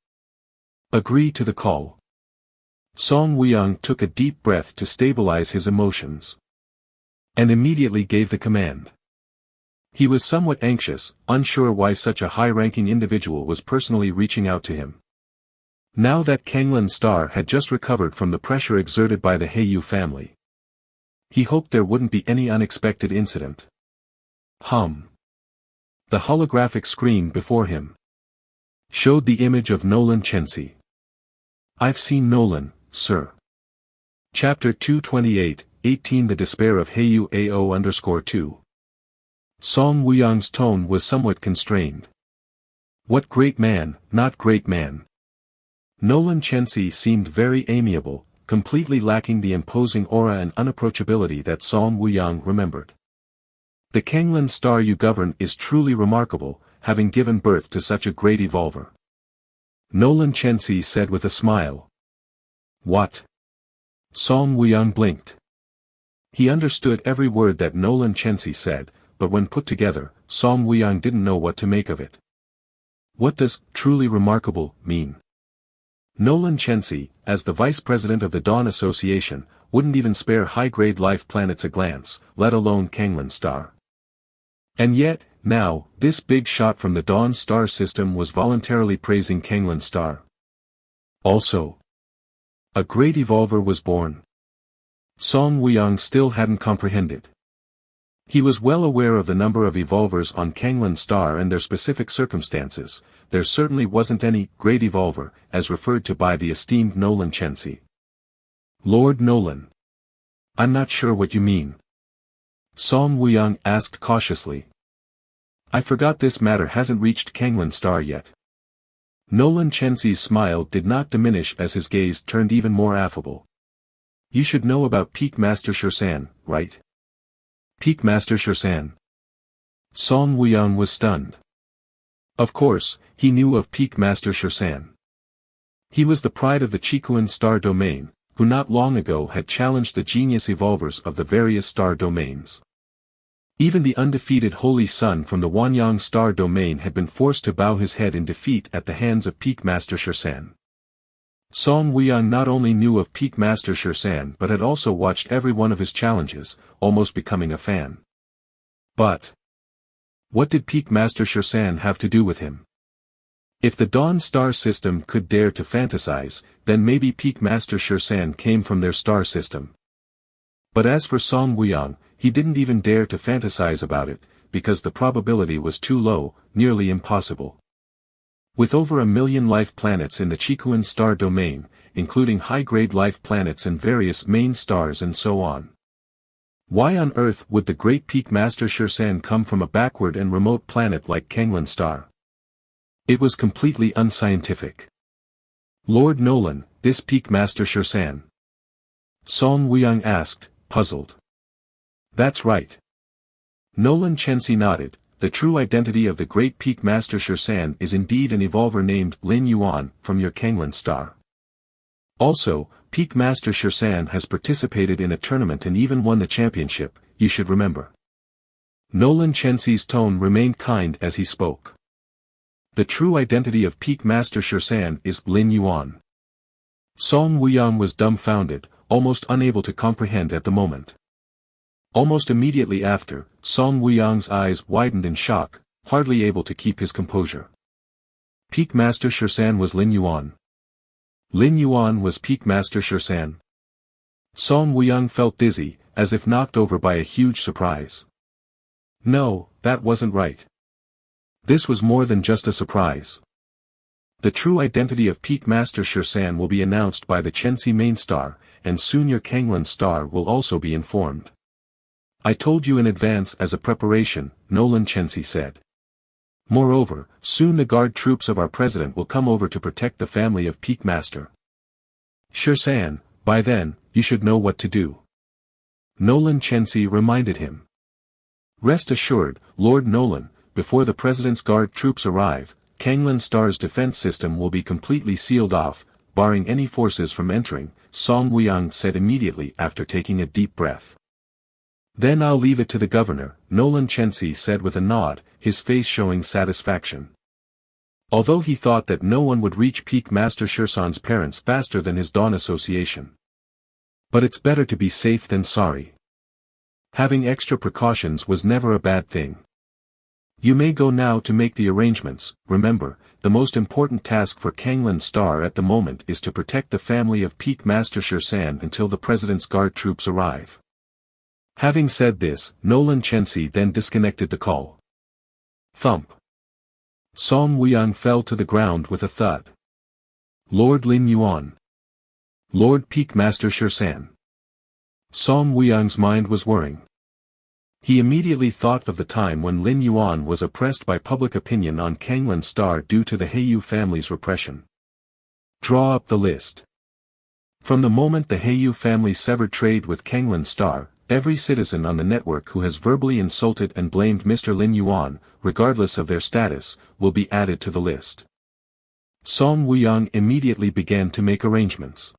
Agree to the call. Song Wuyang took a deep breath to stabilize his emotions. And immediately gave the command. He was somewhat anxious, unsure why such a high-ranking individual was personally reaching out to him. Now that Kanglan Star had just recovered from the pressure exerted by the Heiyu family, he hoped there wouldn't be any unexpected incident. The holographic screen before him showed the image of Nolan Chensi. I've seen Nolan, sir. Chapter 228, 18 The Despair of Heiyu AO_2. Song Wuyong's tone was somewhat constrained. What great man, not great man. Nolan Chensi seemed very amiable, completely lacking the imposing aura and unapproachability that Song Wuyong remembered. The Kanglan star you govern is truly remarkable, having given birth to such a great evolver. Nolan Chensi said with a smile. What? Song Wuyong blinked. He understood every word that Nolan Chensi said, but when put together, Song Wuyong didn't know what to make of it. What does truly remarkable mean? Nolan Chensi, as the vice president of the Dawn Association, wouldn't even spare high-grade life planets a glance, let alone Kanglan star. And yet, now, this big shot from the Dawn star system was voluntarily praising Kanglan star. Also, a great evolver was born. Song Wuyong still hadn't comprehended. He was well aware of the number of evolvers on Kanglan star and their specific circumstances. There certainly wasn't any great evolver, as referred to by the esteemed Nolan Chensi. Lord Nolan. I'm not sure what you mean. Song Wuyong asked cautiously. I forgot this matter hasn't reached Kanglan star yet. Nolan Chensi's smile did not diminish as his gaze turned even more affable. You should know about Peak Master Shursan, right? Peak Master Shursan. Song Wuyong was stunned. Of course, he knew of Peak Master Shursan. He was the pride of the Chikuan star domain, who not long ago had challenged the genius evolvers of the various star domains. Even the undefeated Holy Sun from the Wanyang star domain had been forced to bow his head in defeat at the hands of Peak Master Shursan. Song Wuyong not only knew of Peak Master Shursan but had also watched every one of his challenges, almost becoming a fan. But what did Peak Master Shursan have to do with him? If the Dawn star system could dare to fantasize, then maybe Peak Master Shursan came from their star system. But as for Song Wuyong, he didn't even dare to fantasize about it, because the probability was too low, nearly impossible. With over 1 million life planets in the Chikuan star domain, including high-grade life planets and various main stars and so on. Why on earth would the great Peak Master Shursan come from a backward and remote planet like Kanglan star? It was completely unscientific. Lord Nolan, this Peak Master Shursan? Song Wuyong asked, puzzled. That's right. Nolan Chensi nodded. The true identity of the great Peak Master Shursan is indeed an evolver named Lin Yuan from your Kanglan star. Also, Peak Master Shursan has participated in a tournament and even won the championship, you should remember. Nolan Chensi's tone remained kind as he spoke. The true identity of Peak Master Shursan is Lin Yuan. Song Wuyong was dumbfounded, almost unable to comprehend at the moment. Almost immediately after, Song Wuyong's eyes widened in shock, hardly able to keep his composure. Peak Master Shursan was Lin Yuan. Lin Yuan was Peak Master Shursan. Song Wuyong felt dizzy, as if knocked over by a huge surprise. No, that wasn't right. This was more than just a surprise. The true identity of Peak Master Shursan will be announced by the Chensi main star, and soon your Kanglan star will also be informed. I told you in advance as a preparation, Nolan Chensi said. Moreover, soon the guard troops of our president will come over to protect the family of Peak Master Shursan. By then, you should know what to do. Nolan Chensi reminded him. Rest assured, Lord Nolan, before the president's guard troops arrive, Kanglan star's defense system will be completely sealed off, barring any forces from entering, Song Wuyong said immediately after taking a deep breath. Then I'll leave it to the governor, Nolan Chensi said with a nod, his face showing satisfaction. Although he thought that no one would reach Peak Master Shursan's parents faster than his Dawn Association. But it's better to be safe than sorry. Having extra precautions was never a bad thing. You may go now to make the arrangements. Remember, the most important task for Kanglan star at the moment is to protect the family of Peak Master Shursan until the president's guard troops arrive. Having said this, Nolan Chensi then disconnected the call. Thump. Song Wuyong fell to the ground with a thud. Lord Lin Yuan. Lord Peak Master Shursan. Song Wuyong's mind was whirring. He immediately thought of the time when Lin Yuan was oppressed by public opinion on Kanglan Star due to the Heiyu family's repression. Draw up the list. From the moment the Heiyu family severed trade with Kanglan Star, every citizen on the network who has verbally insulted and blamed Mr. Lin Yuan, regardless of their status, will be added to the list. Song Wuyang immediately began to make arrangements.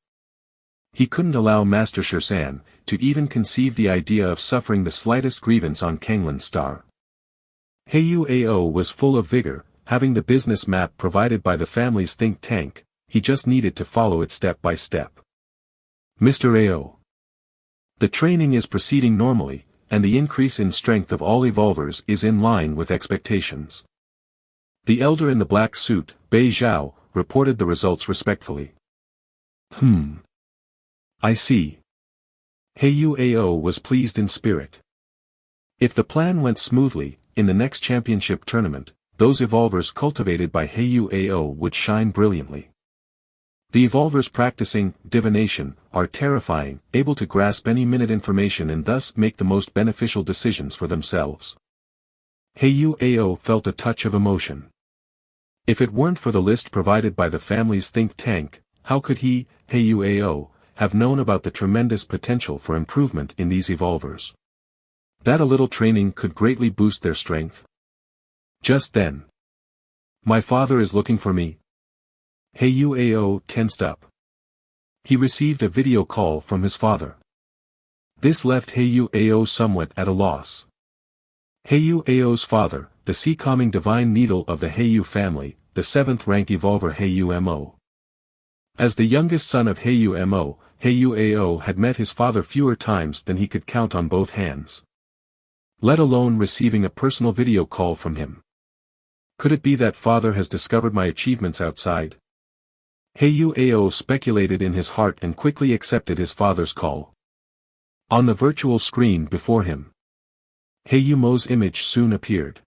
He couldn't allow Master Shirsan to even conceive the idea of suffering the slightest grievance on Kanglan Star. Heiyu Ao was full of vigor, having the business map provided by the family's think tank, he just needed to follow it step by step. Mr. Ao. The training is proceeding normally, and the increase in strength of all evolvers is in line with expectations. The elder in the black suit, Bei Zhao, reported the results respectfully. I see. Heiyu Ao was pleased in spirit. If the plan went smoothly, in the next championship tournament, those evolvers cultivated by Heiyu Ao would shine brilliantly. The evolvers practicing divination are terrifying, able to grasp any minute information and thus make the most beneficial decisions for themselves. Heiyu Ao felt a touch of emotion. If it weren't for the list provided by the family's think tank, how could he, Heiyu Ao, have known about the tremendous potential for improvement in these evolvers? That a little training could greatly boost their strength. Just then. My father is looking for me. Heiyu Ao tensed up. He received a video call from his father. This left Heiyu Ao somewhat at a loss. Heiyu Ao's father, the sea-calming divine needle of the Heiyu family, the 7th rank evolver Heiyu Mo. As the youngest son of Heiyu Mo, Heiyu Ao had met his father fewer times than he could count on both hands. Let alone receiving a personal video call from him. Could it be that father has discovered my achievements outside? Heiyu Ao speculated in his heart and quickly accepted his father's call. On the virtual screen before him, Heiyu Mo's image soon appeared.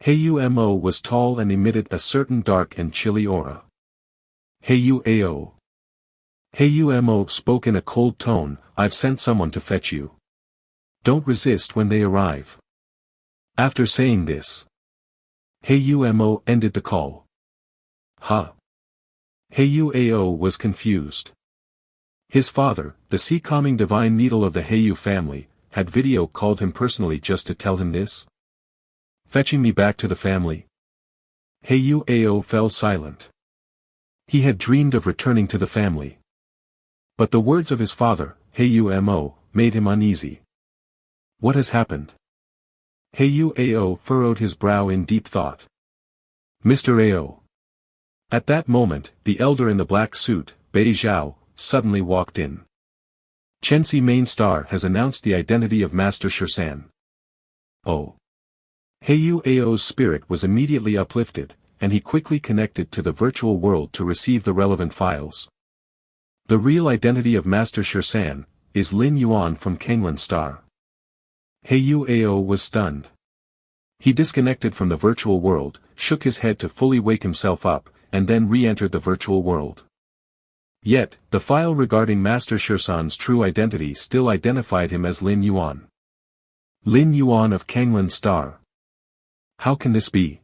Heiyu Mo was tall and emitted a certain dark and chilly aura. Heiyu Ao. Heiyu Mo spoke in a cold tone, I've sent someone to fetch you. Don't resist when they arrive. After saying this, Heiyu Mo ended the call. Huh? Heiyu Ao was confused. His father, the sea-calming divine needle of the Heiyu family, had video called him personally just to tell him this? Fetching me back to the family? Heiyu Ao fell silent. He had dreamed of returning to the family. But the words of his father, Heiyu Mo, made him uneasy. What has happened? Heiyu Ao furrowed his brow in deep thought. Mr. Ao. At that moment, the elder in the black suit, Bei Zhao, suddenly walked in. Chensi Main Star has announced the identity of Master Shirsan. Oh. Heiyu Ao's spirit was immediately uplifted, and he quickly connected to the virtual world to receive the relevant files. The real identity of Master Shirsan is Lin Yuan from Kanglan Star. Heiyu Ao was stunned. He disconnected from the virtual world, shook his head to fully wake himself up, and then re-entered the virtual world. Yet, the file regarding Master Shirsan's true identity still identified him as Lin Yuan. Lin Yuan of Kanglan Star. How can this be?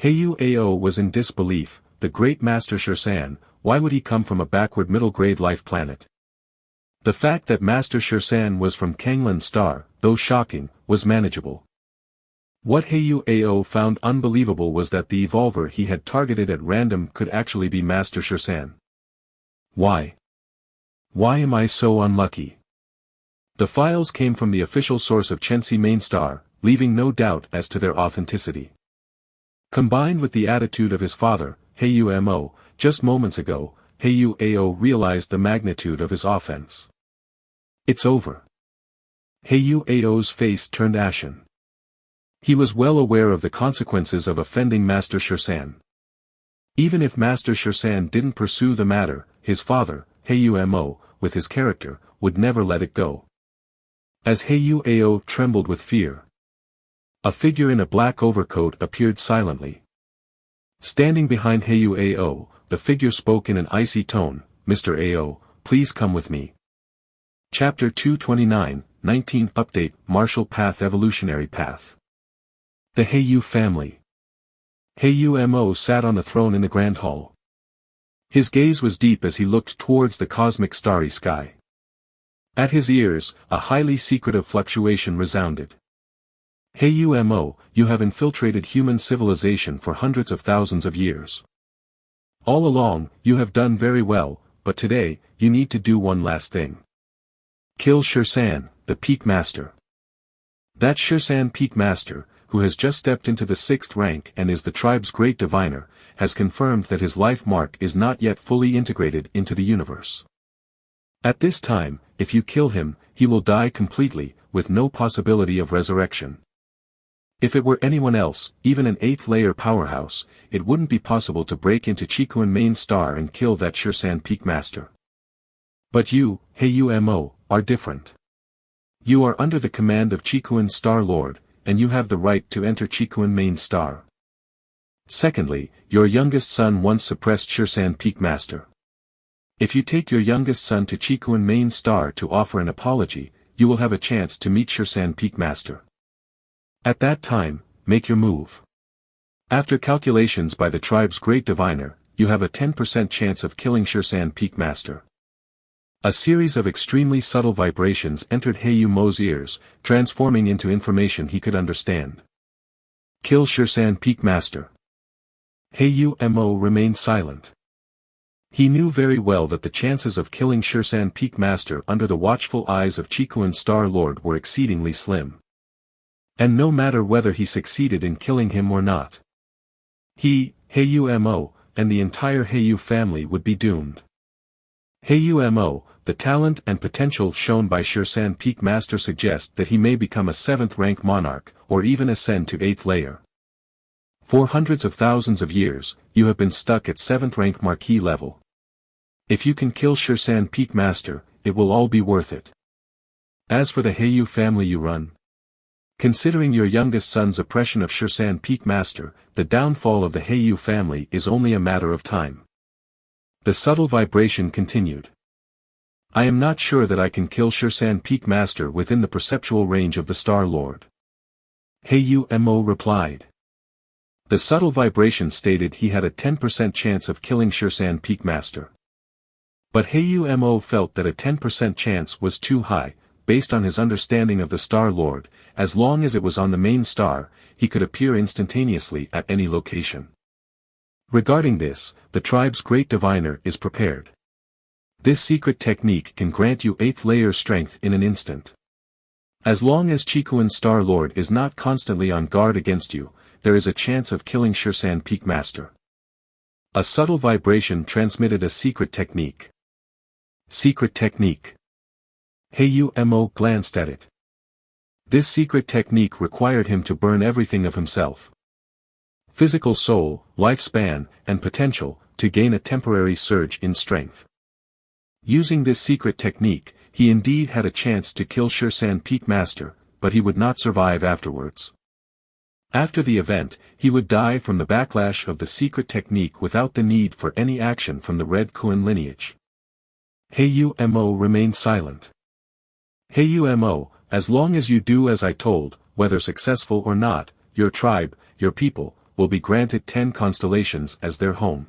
Heiyu Ao was in disbelief, the great Master Shirsan, why would he come from a backward middle-grade life planet? The fact that Master Shirsan was from Kanglan Star, though shocking, was manageable. What Heiyu Ao found unbelievable was that the evolver he had targeted at random could actually be Master Shirsan. Why? Why am I so unlucky? The files came from the official source of Chensi Main Star, leaving no doubt as to their authenticity. Combined with the attitude of his father, Heiyu Mo, just moments ago, Heiyu Ao realized the magnitude of his offense. It's over. Heiyu Ao's face turned ashen. He was well aware of the consequences of offending Master Shirsan. Even if Master Shirsan didn't pursue the matter, his father, Heiyu Mo, with his character, would never let it go. As Heiyu Ao trembled with fear, a figure in a black overcoat appeared silently. Standing behind Heiyu Ao, the figure spoke in an icy tone, Mr. Ao, please come with me. Chapter 229, 19 Update, Martial Path Evolutionary Path. The Heiyu family. Heiyu Mo sat on a throne in the Grand Hall. His gaze was deep as he looked towards the cosmic starry sky. At his ears, a highly secretive fluctuation resounded. Heiyu Mo, you have infiltrated human civilization for hundreds of thousands of years. All along, you have done very well, but today, you need to do one last thing. Kill Shirsan, the Peak Master. That Shirsan Peak Master, who has just stepped into the 6th rank and is the tribe's great diviner, has confirmed that his life mark is not yet fully integrated into the universe. At this time, if you kill him, he will die completely, with no possibility of resurrection. If it were anyone else, even an 8th layer powerhouse, it wouldn't be possible to break into Chikun main star and kill that Shirsan Peak Master. But you, Heiyu Mo, are different. You are under the command of Chikun Star Lord, and you have the right to enter Chikun main star. Secondly, your youngest son once suppressed Shirsan Peak Master. If you take your youngest son to Chikun main star to offer an apology, you will have a chance to meet Shirsan Peak Master. At that time, make your move. After calculations by the tribe's great diviner, you have a 10% chance of killing Shirsan Peak Master. A series of extremely subtle vibrations entered Heiyu Mo's ears, transforming into information he could understand. Kill Shirsan Peak Master. Heiyu Mo remained silent. He knew very well that the chances of killing Shirsan Peak Master under the watchful eyes of Chikun Star Lord were exceedingly slim. And no matter whether he succeeded in killing him or not, he, Heiyu Mo, and the entire Heiyu family would be doomed. Heiyu Mo, the talent and potential shown by Shirsan Peak Master suggest that he may become a 7th rank monarch, or even ascend to 8th layer. For hundreds of thousands of years, you have been stuck at 7th rank marquee level. If you can kill Shirsan Peak Master, it will all be worth it. As for the Heiyu family you run, considering your youngest son's oppression of Shirsan Peak Master, the downfall of the Heiyu family is only a matter of time. The subtle vibration continued. I am not sure that I can kill Shirsan Peak Master within the perceptual range of the Star Lord. Heiyu Mo replied. The subtle vibration stated he had a 10% chance of killing Shirsan Peak Master. But Heiyu Mo felt that a 10% chance was too high, based on his understanding of the Star Lord. As long as it was on the main star, he could appear instantaneously at any location. Regarding this, the tribe's great diviner is prepared. This secret technique can grant you 8th layer strength in an instant. As long as Chikun Star Lord is not constantly on guard against you, there is a chance of killing Shirsan Peak Master. A subtle vibration transmitted a secret technique. Secret technique. Heiyu Mo glanced at it. This secret technique required him to burn everything of himself. Physical soul, lifespan, and potential, to gain a temporary surge in strength. Using this secret technique, he indeed had a chance to kill Shirsan Peak Master, but he would not survive afterwards. After the event, he would die from the backlash of the secret technique without the need for any action from the Red Kuan lineage. Heiyu Mo remained silent. Heiyu Mo, as long as you do as I told, whether successful or not, your tribe, your people, will be granted 10 constellations as their home.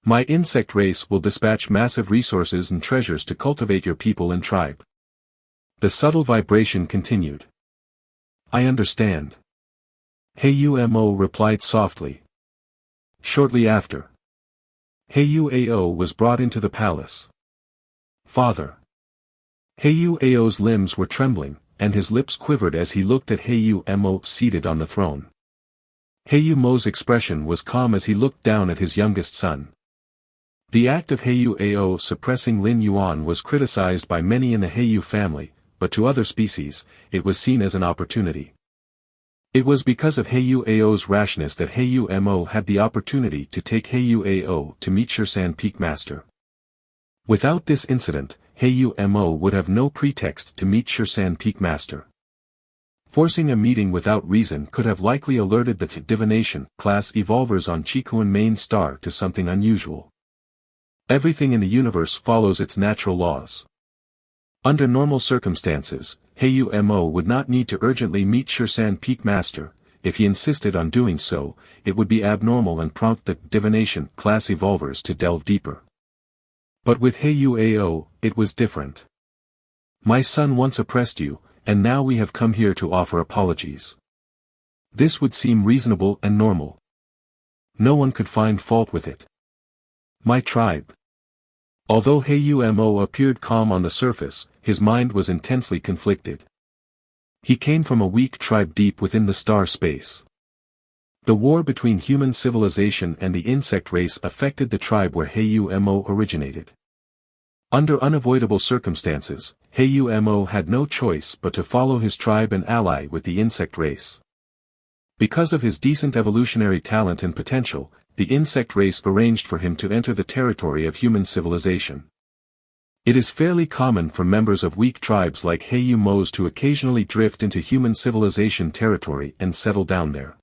My insect race will dispatch massive resources and treasures to cultivate your people and tribe. The subtle vibration continued. I understand. Heiyu Mo replied softly. Shortly after, Heiyu Ao was brought into the palace. Father. Heiyu Ao's limbs were trembling, and his lips quivered as he looked at Heiyu Mo seated on the throne. Heiyu Mo's expression was calm as he looked down at his youngest son. The act of Heiyu Ao suppressing Lin Yuan was criticized by many in the Heiyu family, but to other species, it was seen as an opportunity. It was because of Heiyu Ao's rashness that Heiyu Mo had the opportunity to take Heiyu Ao to meet Shirsan Peak Master. Without this incident, Heiyu Mo would have no pretext to meet Shirsan Peak Master. Forcing a meeting without reason could have likely alerted the divination class evolvers on Chikun main star to something unusual. Everything in the universe follows its natural laws. Under normal circumstances, Heiyu Mo would not need to urgently meet Shirsan Peak Master. If he insisted on doing so, it would be abnormal and prompt the divination class evolvers to delve deeper. But with Heiyu Ao, it was different. My son once oppressed you, and now we have come here to offer apologies. This would seem reasonable and normal. No one could find fault with it. My tribe. Although Heiyu Mo appeared calm on the surface, his mind was intensely conflicted. He came from a weak tribe deep within the star space. The war between human civilization and the insect race affected the tribe where Heiyu Mo originated. Under unavoidable circumstances, Heiyu Mo had no choice but to follow his tribe and ally with the insect race. Because of his decent evolutionary talent and potential, the insect race arranged for him to enter the territory of human civilization. It is fairly common for members of weak tribes like Heiyu Mo's to occasionally drift into human civilization territory and settle down there.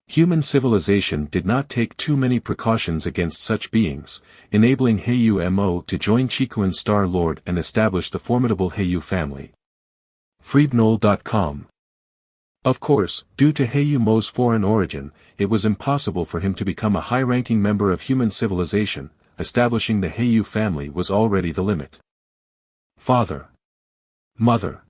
Human civilization did not take too many precautions against such beings, enabling Heiyu Mo to join Chikuan Star Lord and establish the formidable Heiyu family. Freebnol.com. Of course, due to Heiyu Mo's foreign origin, it was impossible for him to become a high-ranking member of human civilization. Establishing the Heiyu family was already the limit. Father. Mother.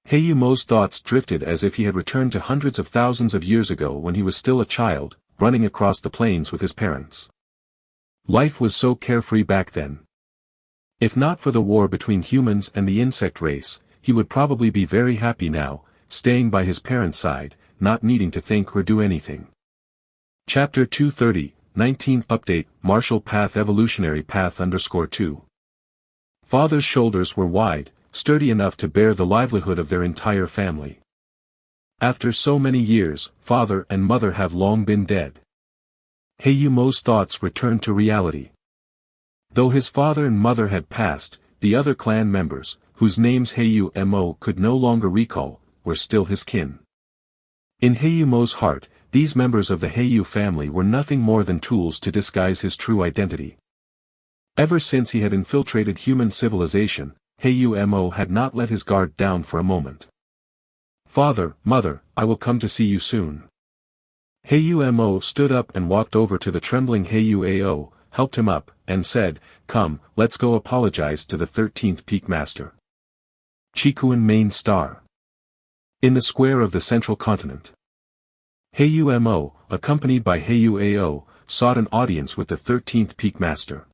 Heiyu Mo's thoughts drifted as if he had returned to hundreds of thousands of years ago when he was still a child, running across the plains with his parents. Life was so carefree back then. If not for the war between humans and the insect race, he would probably be very happy now, staying by his parents' side, not needing to think or do anything. Chapter 230, 19th Update, Martial Path Evolutionary Path _2. Father's shoulders were wide, sturdy enough to bear the livelihood of their entire family. After so many years, father and mother have long been dead. Heiyu Mo's thoughts returned to reality. Though his father and mother had passed, the other clan members, whose names Heiyu Mo could no longer recall, were still his kin. In Heiyu Mo's heart, these members of the Heiyu family were nothing more than tools to disguise his true identity. Ever since he had infiltrated human civilization, Heiyu Mo had not let his guard down for a moment. Father, mother, I will come to see you soon. Heiyu Mo stood up and walked over to the trembling Heiyu Ao, helped him up, and said, "Come, let's go apologize to the 13th Peak Master." Chikuan Main Star. In the square of the central continent. Heiyu Mo, accompanied by Heiyu Ao, sought an audience with the 13th Peak Master.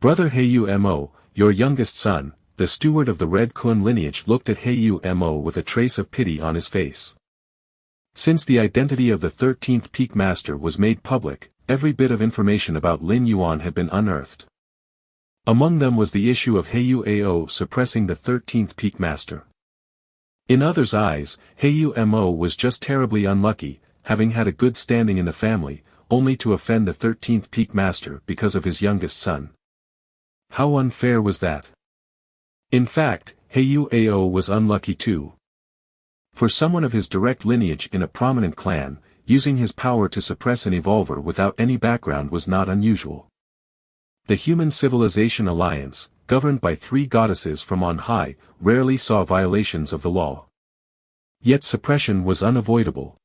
Brother Heiyu Mo, your youngest son, the steward of the Red Kun lineage, looked at Heiyu Mo with a trace of pity on his face. Since the identity of the 13th Peak Master was made public, every bit of information about Lin Yuan had been unearthed. Among them was the issue of Heiyu Ao suppressing the 13th Peak Master. In others' eyes, Heiyu Mo was just terribly unlucky, having had a good standing in the family, only to offend the 13th Peak Master because of his youngest son. How unfair was that? In fact, Heiyu Ao was unlucky too. For someone of his direct lineage in a prominent clan, using his power to suppress an evolver without any background was not unusual. The Human Civilization Alliance, governed by 3 goddesses from on high, rarely saw violations of the law. Yet suppression was unavoidable.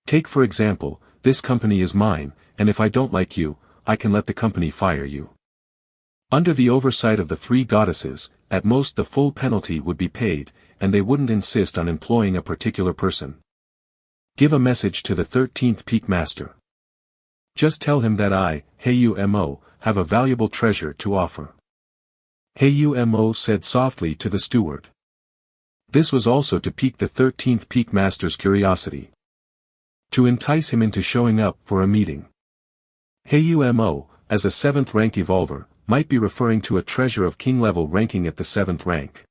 Take for example, this company is mine, and if I don't like you, I can let the company fire you. Under the oversight of the 3 goddesses, at most the full penalty would be paid, and they wouldn't insist on employing a particular person. Give a message to the 13th Peak Master. Just tell him that I, Heiyu Mo, have a valuable treasure to offer. Heiyu Mo said softly to the steward. This was also to pique the 13th Peak Master's curiosity. To entice him into showing up for a meeting. Heiyu Mo, as a 7th rank evolver, might be referring to a treasure of king-level ranking at the 7th rank.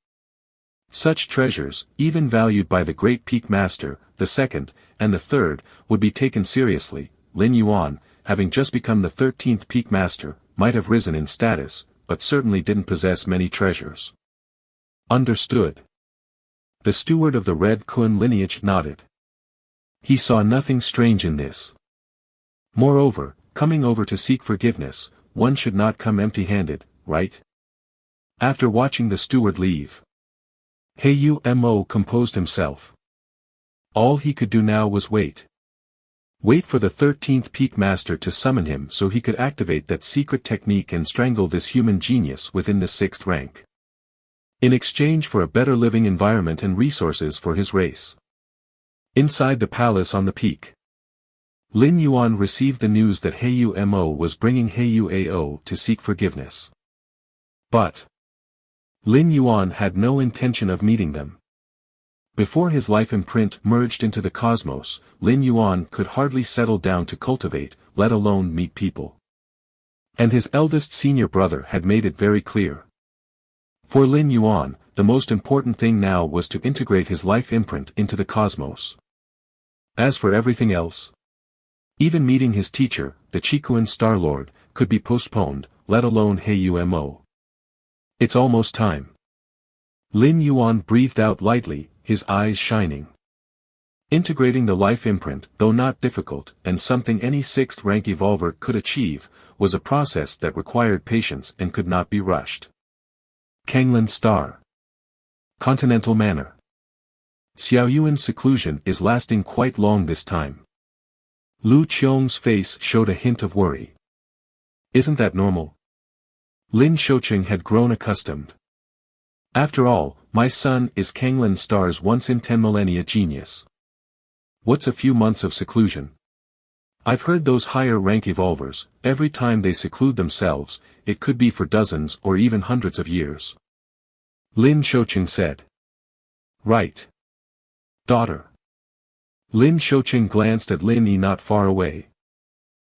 Such treasures, even valued by the Great Peak Master, the 2nd, and the 3rd, would be taken seriously. Lin Yuan, having just become the 13th Peak Master, might have risen in status, but certainly didn't possess many treasures. Understood. The steward of the Red Kun lineage nodded. He saw nothing strange in this. Moreover, coming over to seek forgiveness, one should not come empty-handed, right? After watching the steward leave, Mo composed himself. All he could do now was wait. Wait for the 13th peak master to summon him so he could activate that secret technique and strangle this human genius within the 6th rank. In exchange for a better living environment and resources for his race. Inside the palace on the peak, Lin Yuan received the news that Mo was bringing Ao to seek forgiveness. But Lin Yuan had no intention of meeting them. Before his life imprint merged into the cosmos, Lin Yuan could hardly settle down to cultivate, let alone meet people. And his eldest senior brother had made it very clear. For Lin Yuan, the most important thing now was to integrate his life imprint into the cosmos. As for everything else, even meeting his teacher, the Chikuan Star Lord, could be postponed, let alone Mo. It's almost time. Lin Yuan breathed out lightly, his eyes shining. Integrating the life imprint, though not difficult, and something any 6th rank evolver could achieve, was a process that required patience and could not be rushed. Kanglan Star. Continental Manor. Xiaoyuan's seclusion is lasting quite long this time. Lu Qiong's face showed a hint of worry. Isn't that normal? Lin Shouqing had grown accustomed. After all, my son is Kanglan Star's once-in-10 millennia genius. What's a few months of seclusion? I've heard those higher-rank evolvers, every time they seclude themselves, it could be for dozens or even hundreds of years. Lin Shouqing said. Right. Daughter. Lin Shouqing glanced at Lin Yi not far away.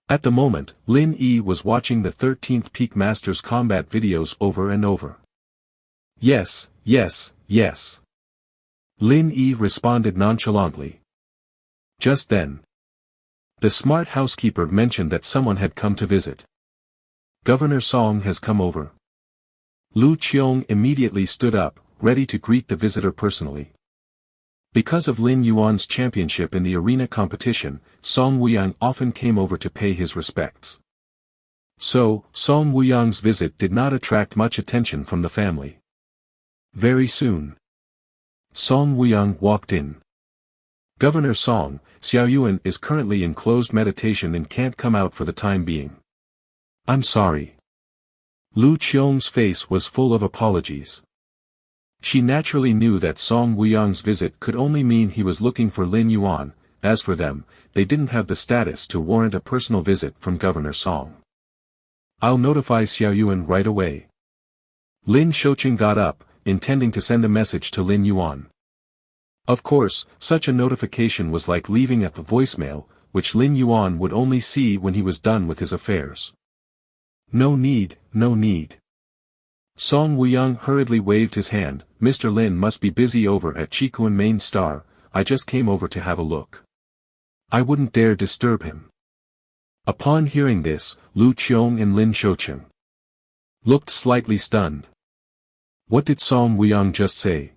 At the moment, Lin Yi was watching the 13th Peak Master's combat videos over and over. Yes, yes, yes. Lin Yi responded nonchalantly. Just then, the smart housekeeper mentioned that someone had come to visit. Governor Song has come over. Lu Qiong immediately stood up, ready to greet the visitor personally. Because of Lin Yuan's championship in the arena competition, Song Wuyang often came over to pay his respects. So, Song Wuyang's visit did not attract much attention from the family. Very soon, Song Wuyang walked in. Governor Song, Xiaoyuan is currently in closed meditation and can't come out for the time being. I'm sorry. Lu Qiong's face was full of apologies. She naturally knew that Song Wuyang's visit could only mean he was looking for Lin Yuan. As for them, they didn't have the status to warrant a personal visit from Governor Song. I'll notify Xiaoyuan right away. Lin Shouqing got up, intending to send a message to Lin Yuan. Of course, such a notification was like leaving a voicemail, which Lin Yuan would only see when he was done with his affairs. No need, no need. Song Wuyang hurriedly waved his hand. Mr. Lin must be busy over at Chikuan Main Star, I just came over to have a look. I wouldn't dare disturb him. Upon hearing this, Lu Qiong and Lin Shouqing looked slightly stunned. What did Song Wuyang just say?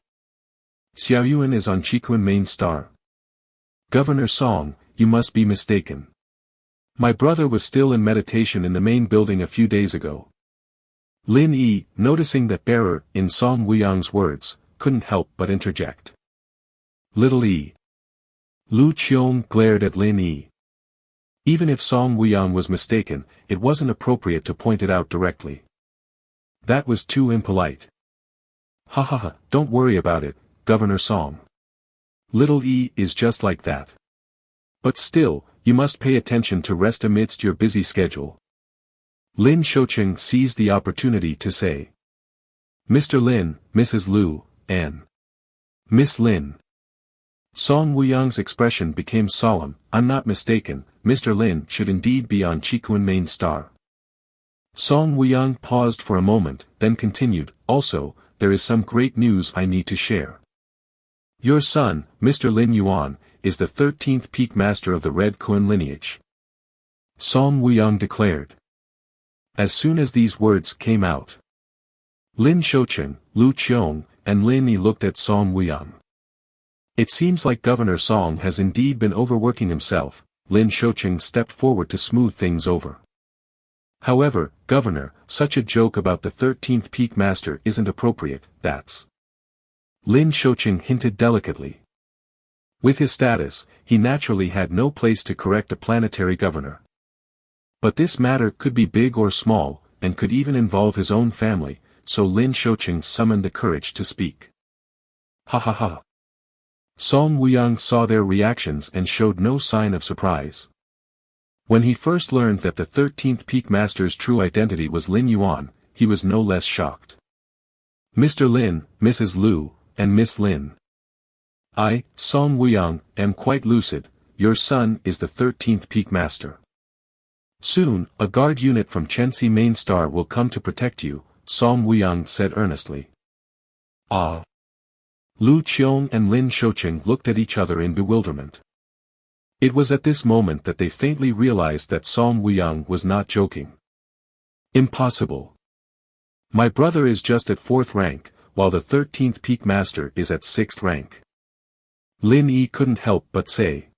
Xiaoyuan is on Chikuan Main Star. Governor Song, you must be mistaken. My brother was still in meditation in the main building a few days ago. Lin Yi, noticing that error in Song Wuyang's words, couldn't help but interject. Little Yi. Lu Qiong glared at Lin Yi. Even if Song Wuyang was mistaken, it wasn't appropriate to point it out directly. That was too impolite. Ha ha ha, don't worry about it, Governor Song. Little Yi is just like that. But still, you must pay attention to rest amidst your busy schedule. Lin Shouqing seized the opportunity to say. Mr. Lin, Mrs. Lu, and Miss Lin. Song Wuyang's expression became solemn. I'm not mistaken, Mr. Lin should indeed be on Chikuan Main Star. Song Wuyang paused for a moment, then continued, also, there is some great news I need to share. Your son, Mr. Lin Yuan, is the 13th Peak Master of the Red Kuan lineage. Song Wuyang declared. As soon as these words came out, Lin Shouqing, Lu Qiong, and Lin Yi looked at Song Wuyang. It seems like Governor Song has indeed been overworking himself. Lin Shouqing stepped forward to smooth things over. However, Governor, such a joke about the 13th peak master isn't appropriate, that's. Lin Shoqing hinted delicately. With his status, he naturally had no place to correct a planetary governor. But this matter could be big or small, and could even involve his own family, so Lin Shoqing summoned the courage to speak. Ha ha ha. Song Wuyang saw their reactions and showed no sign of surprise. When he first learned that the 13th peak master's true identity was Lin Yuan, he was no less shocked. Mr. Lin, Mrs. Liu, and Miss Lin. I, Song Wuyang, am quite lucid, your son is the 13th peak master. Soon, a guard unit from Chenxi Main Star will come to protect you, Song Wuyang said earnestly. Ah. Lu Qiong and Lin Shoqing looked at each other in bewilderment. It was at this moment that they faintly realized that Song Wuyang was not joking. Impossible. My brother is just at 4th rank, while the 13th peak master is at 6th rank. Lin Yi couldn't help but say.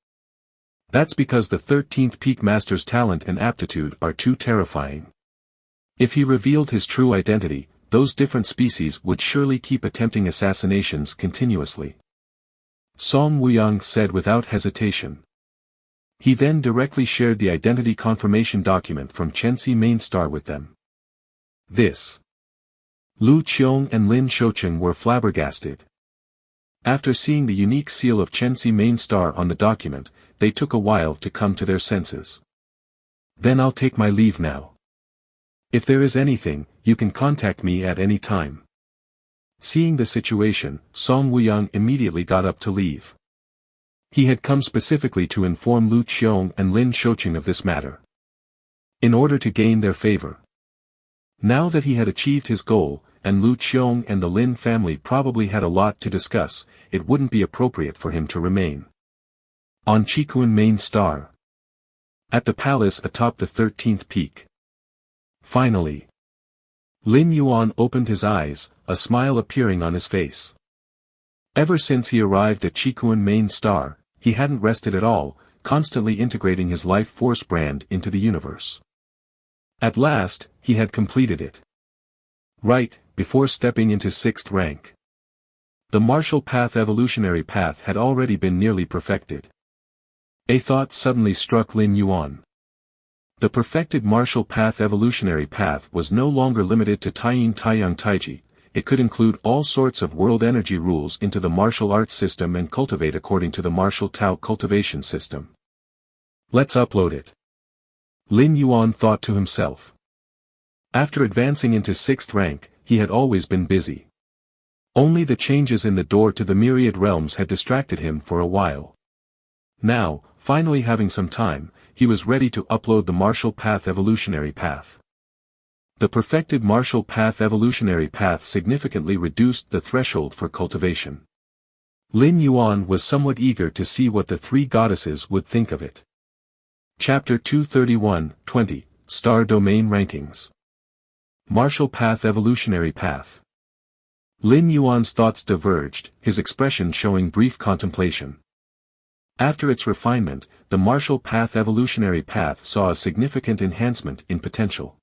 That's because the 13th peak master's talent and aptitude are too terrifying. If he revealed his true identity, those different species would surely keep attempting assassinations continuously. Song Wuyang said without hesitation. He then directly shared the identity confirmation document from Chenxi Main Star with them. This. Lu Qiong and Lin Shoqing were flabbergasted. After seeing the unique seal of Chenxi Main Star on the document, they took a while to come to their senses. Then I'll take my leave now. If there is anything, you can contact me at any time. Seeing the situation, Song Wuyang immediately got up to leave. He had come specifically to inform Lu Qiong and Lin Shoqing of this matter. In order to gain their favor. Now that he had achieved his goal, and Lu Qiong and the Lin family probably had a lot to discuss, it wouldn't be appropriate for him to remain. On Qikun Main Star. At the palace atop the 13th peak. Finally. Lin Yuan opened his eyes, a smile appearing on his face. Ever since he arrived at Qikun Main Star, he hadn't rested at all, constantly integrating his life force brand into the universe. At last, he had completed it. Right, before stepping into 6th rank. The martial path evolutionary path had already been nearly perfected. A thought suddenly struck Lin Yuan. The perfected martial path evolutionary path was no longer limited to Taiyin Taiyang Taiji, it could include all sorts of world energy rules into the martial arts system and cultivate according to the martial Tao cultivation system. Let's upload it. Lin Yuan thought to himself. After advancing into 6th rank, he had always been busy. Only the changes in the door to the myriad realms had distracted him for a while. Now, finally having some time, he was ready to upload the martial path evolutionary path. The perfected martial path evolutionary path significantly reduced the threshold for cultivation. Lin Yuan was somewhat eager to see what the 3 goddesses would think of it. Chapter 231-20, Star Domain Rankings. Martial Path Evolutionary Path. Lin Yuan's thoughts diverged, his expression showing brief contemplation. After its refinement, the martial path evolutionary path saw a significant enhancement in potential.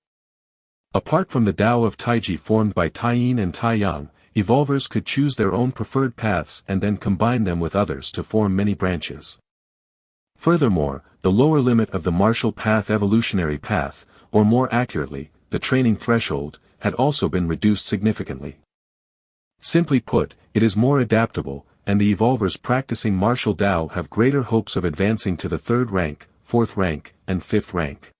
Apart from the Tao of Taiji formed by Taiyin and Taiyang, evolvers could choose their own preferred paths and then combine them with others to form many branches. Furthermore, the lower limit of the martial path evolutionary path, or more accurately, the training threshold, had also been reduced significantly. Simply put, it is more adaptable, and the evolvers practicing martial Tao have greater hopes of advancing to the 3rd rank, 4th rank, and 5th rank.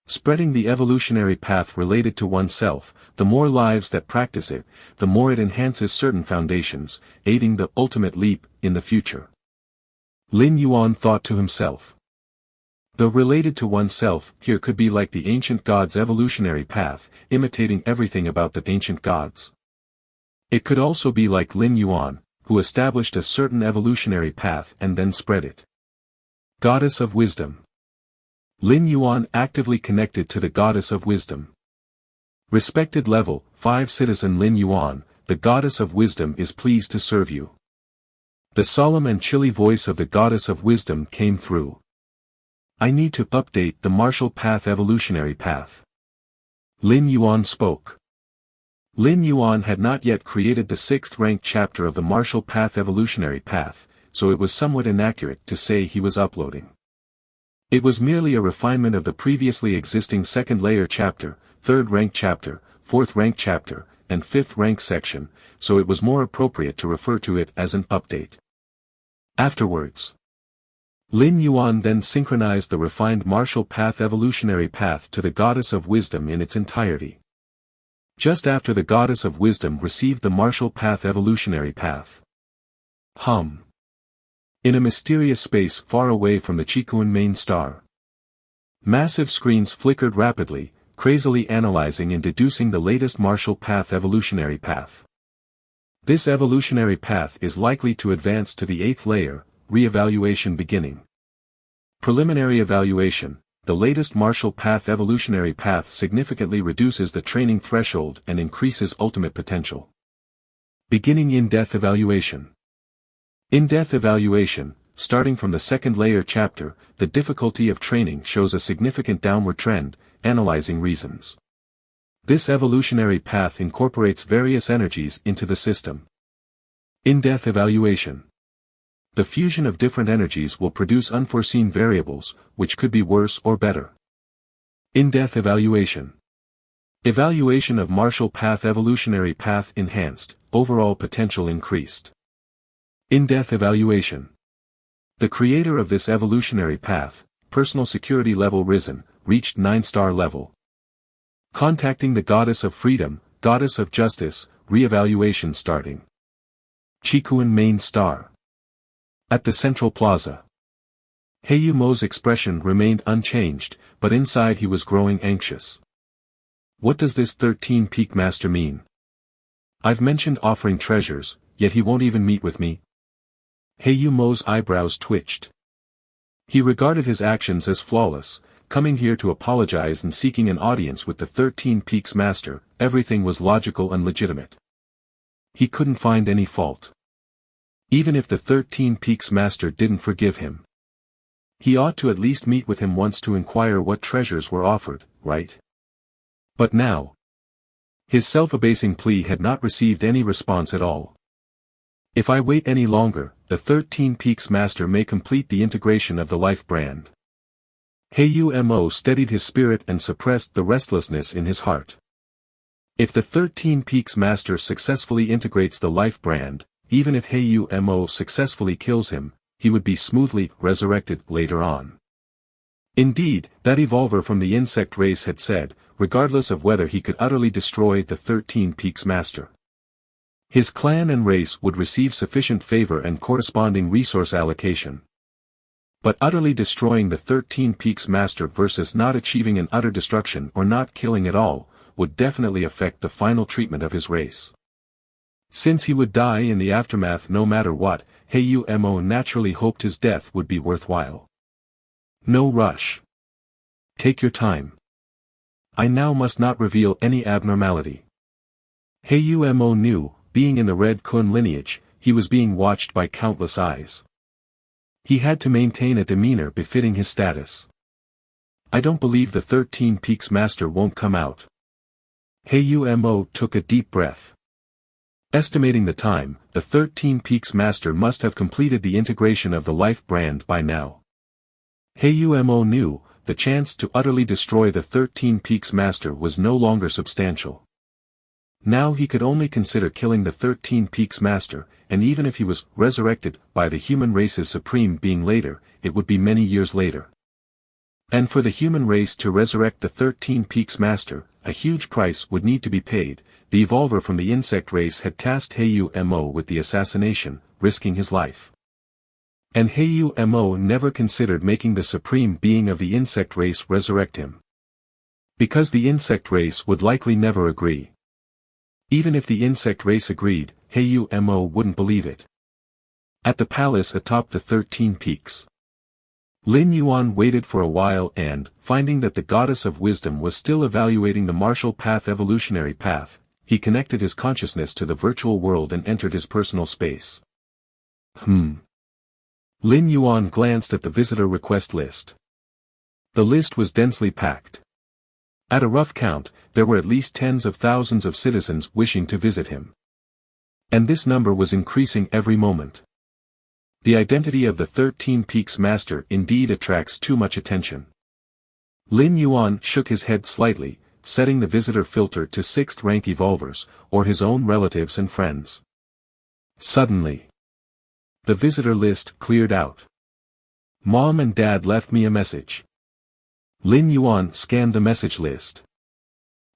Spreading the evolutionary path related to oneself, the more lives that practice it, the more it enhances certain foundations, aiding the ultimate leap in the future. Lin Yuan thought to himself. The related to oneself here could be like the ancient gods' evolutionary path, imitating everything about the ancient gods. It could also be like Lin Yuan, who established a certain evolutionary path and then spread it. Goddess of Wisdom. Lin Yuan actively connected to the Goddess of Wisdom. Respected Level 5 Citizen Lin Yuan, the Goddess of Wisdom is pleased to serve you. The solemn and chilly voice of the Goddess of Wisdom came through. I need to update the martial path evolutionary path. Lin Yuan spoke. Lin Yuan had not yet created the 6th rank chapter of the Martial Path Evolutionary Path, so it was somewhat inaccurate to say he was uploading. It was merely a refinement of the previously existing 2nd layer chapter, 3rd rank chapter, 4th rank chapter, and 5th rank section, so it was more appropriate to refer to it as an update. Afterwards, Lin Yuan then synchronized the refined Martial Path Evolutionary Path to the Goddess of Wisdom in its entirety. Just after the Goddess of Wisdom received the Martial Path Evolutionary Path. In a mysterious space far away from the Chikuan main star, massive screens flickered rapidly, crazily analyzing and deducing the latest Martial Path Evolutionary Path. This evolutionary path is likely to advance to the 8th layer, re-evaluation beginning. Preliminary evaluation. The latest Martial Path Evolutionary Path significantly reduces the training threshold and increases ultimate potential. Beginning in-depth evaluation. In-depth evaluation, starting from the 2nd layer chapter, the difficulty of training shows a significant downward trend, analyzing reasons. This evolutionary path incorporates various energies into the system. In-depth evaluation. The fusion of different energies will produce unforeseen variables, which could be worse or better. In-depth evaluation. Evaluation of Martial Path Evolutionary Path enhanced, overall potential increased. In-depth evaluation. The creator of this evolutionary path, personal security level risen, reached 9-star level. Contacting the Goddess of Freedom, Goddess of Justice, re-evaluation starting. Chikuan main star. At the Central Plaza. Heiyu Mo's expression remained unchanged, but inside he was growing anxious. What does this 13-peak master mean? I've mentioned offering treasures, yet he won't even meet with me. Heiyu Mo's eyebrows twitched. He regarded his actions as flawless, coming here to apologize and seeking an audience with the 13 Peaks master, everything was logical and legitimate. He couldn't find any fault. Even if the 13 Peaks master didn't forgive him, he ought to at least meet with him once to inquire what treasures were offered, right? But now, his self-abasing plea had not received any response at all. If I wait any longer, the 13 Peaks master may complete the integration of the life brand. Heiyu Mo steadied his spirit and suppressed the restlessness in his heart. If the 13 Peaks master successfully integrates the life brand, even if Heiyu Mo successfully kills him, he would be smoothly resurrected later on. Indeed, that evolver from the insect race had said, regardless of whether he could utterly destroy the 13 Peaks master, his clan and race would receive sufficient favor and corresponding resource allocation. But utterly destroying the 13 Peaks master versus not achieving an utter destruction or not killing at all, would definitely affect the final treatment of his race. Since he would die in the aftermath no matter what, Heiyu Mo naturally hoped his death would be worthwhile. No rush. Take your time. I now must not reveal any abnormality. Heiyu Mo knew, being in the Red Kun lineage, he was being watched by countless eyes. He had to maintain a demeanor befitting his status. I don't believe the 13 Peaks master won't come out. Heiyu Mo took a deep breath. Estimating the time, the 13 Peaks master must have completed the integration of the life brand by now. Heiyu Mo knew, the chance to utterly destroy the 13 Peaks master was no longer substantial. Now he could only consider killing the 13 Peaks master, and even if he was resurrected by the human race's supreme being later, it would be many years later. And for the human race to resurrect the 13 Peaks master, a huge price would need to be paid. The evolver from the insect race had tasked Heiyu Mo with the assassination, risking his life. And Heiyu Mo never considered making the supreme being of the insect race resurrect him. Because the insect race would likely never agree. Even if the insect race agreed, Heiyu Mo wouldn't believe it. At the palace atop the 13 Peaks, Lin Yuan waited for a while and, finding that the Goddess of Wisdom was still evaluating the Martial Path Evolutionary Path, he connected his consciousness to the virtual world and entered his personal space. Lin Yuan glanced at the visitor request list. The list was densely packed. At a rough count, there were at least tens of thousands of citizens wishing to visit him. And this number was increasing every moment. The identity of the 13 Peaks Master indeed attracts too much attention. Lin Yuan shook his head slightly, setting the visitor filter to 6th rank evolvers, or his own relatives and friends. Suddenly, the visitor list cleared out. Mom and Dad left me a message. Lin Yuan scanned the message list.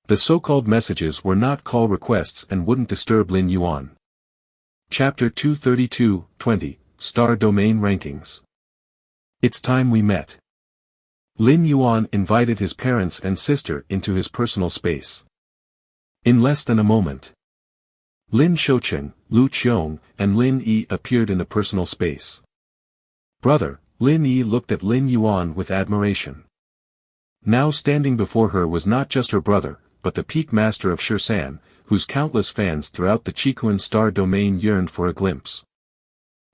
The so-called messages were not call requests and wouldn't disturb Lin Yuan. Chapter 232-20, Star Domain Rankings. It's time we met. Lin Yuan invited his parents and sister into his personal space. In less than a moment, Lin Shoucheng, Lu Qiong, and Lin Yi appeared in the personal space. Brother, Lin Yi looked at Lin Yuan with admiration. Now standing before her was not just her brother, but the Peak Master of Shursan, whose countless fans throughout the Qikuan star domain yearned for a glimpse.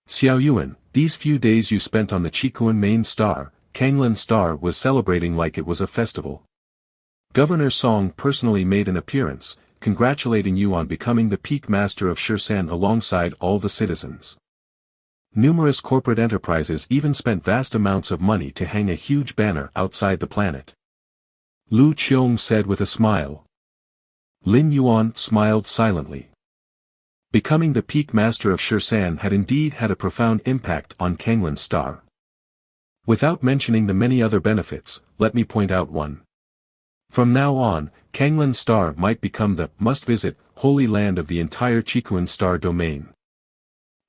Xiao Yuan, these few days you spent on the Qikuan main star, Kanglan Star was celebrating like it was a festival. Governor Song personally made an appearance, congratulating you on becoming the Peak Master of Shursan alongside all the citizens. Numerous corporate enterprises even spent vast amounts of money to hang a huge banner outside the planet. Lu Qiong said with a smile. Lin Yuan smiled silently. Becoming the Peak Master of Shursan had indeed had a profound impact on Kanglan Star. Without mentioning the many other benefits, let me point out one. From now on, Kanglan Star might become the must-visit, holy land of the entire Qikuan star domain.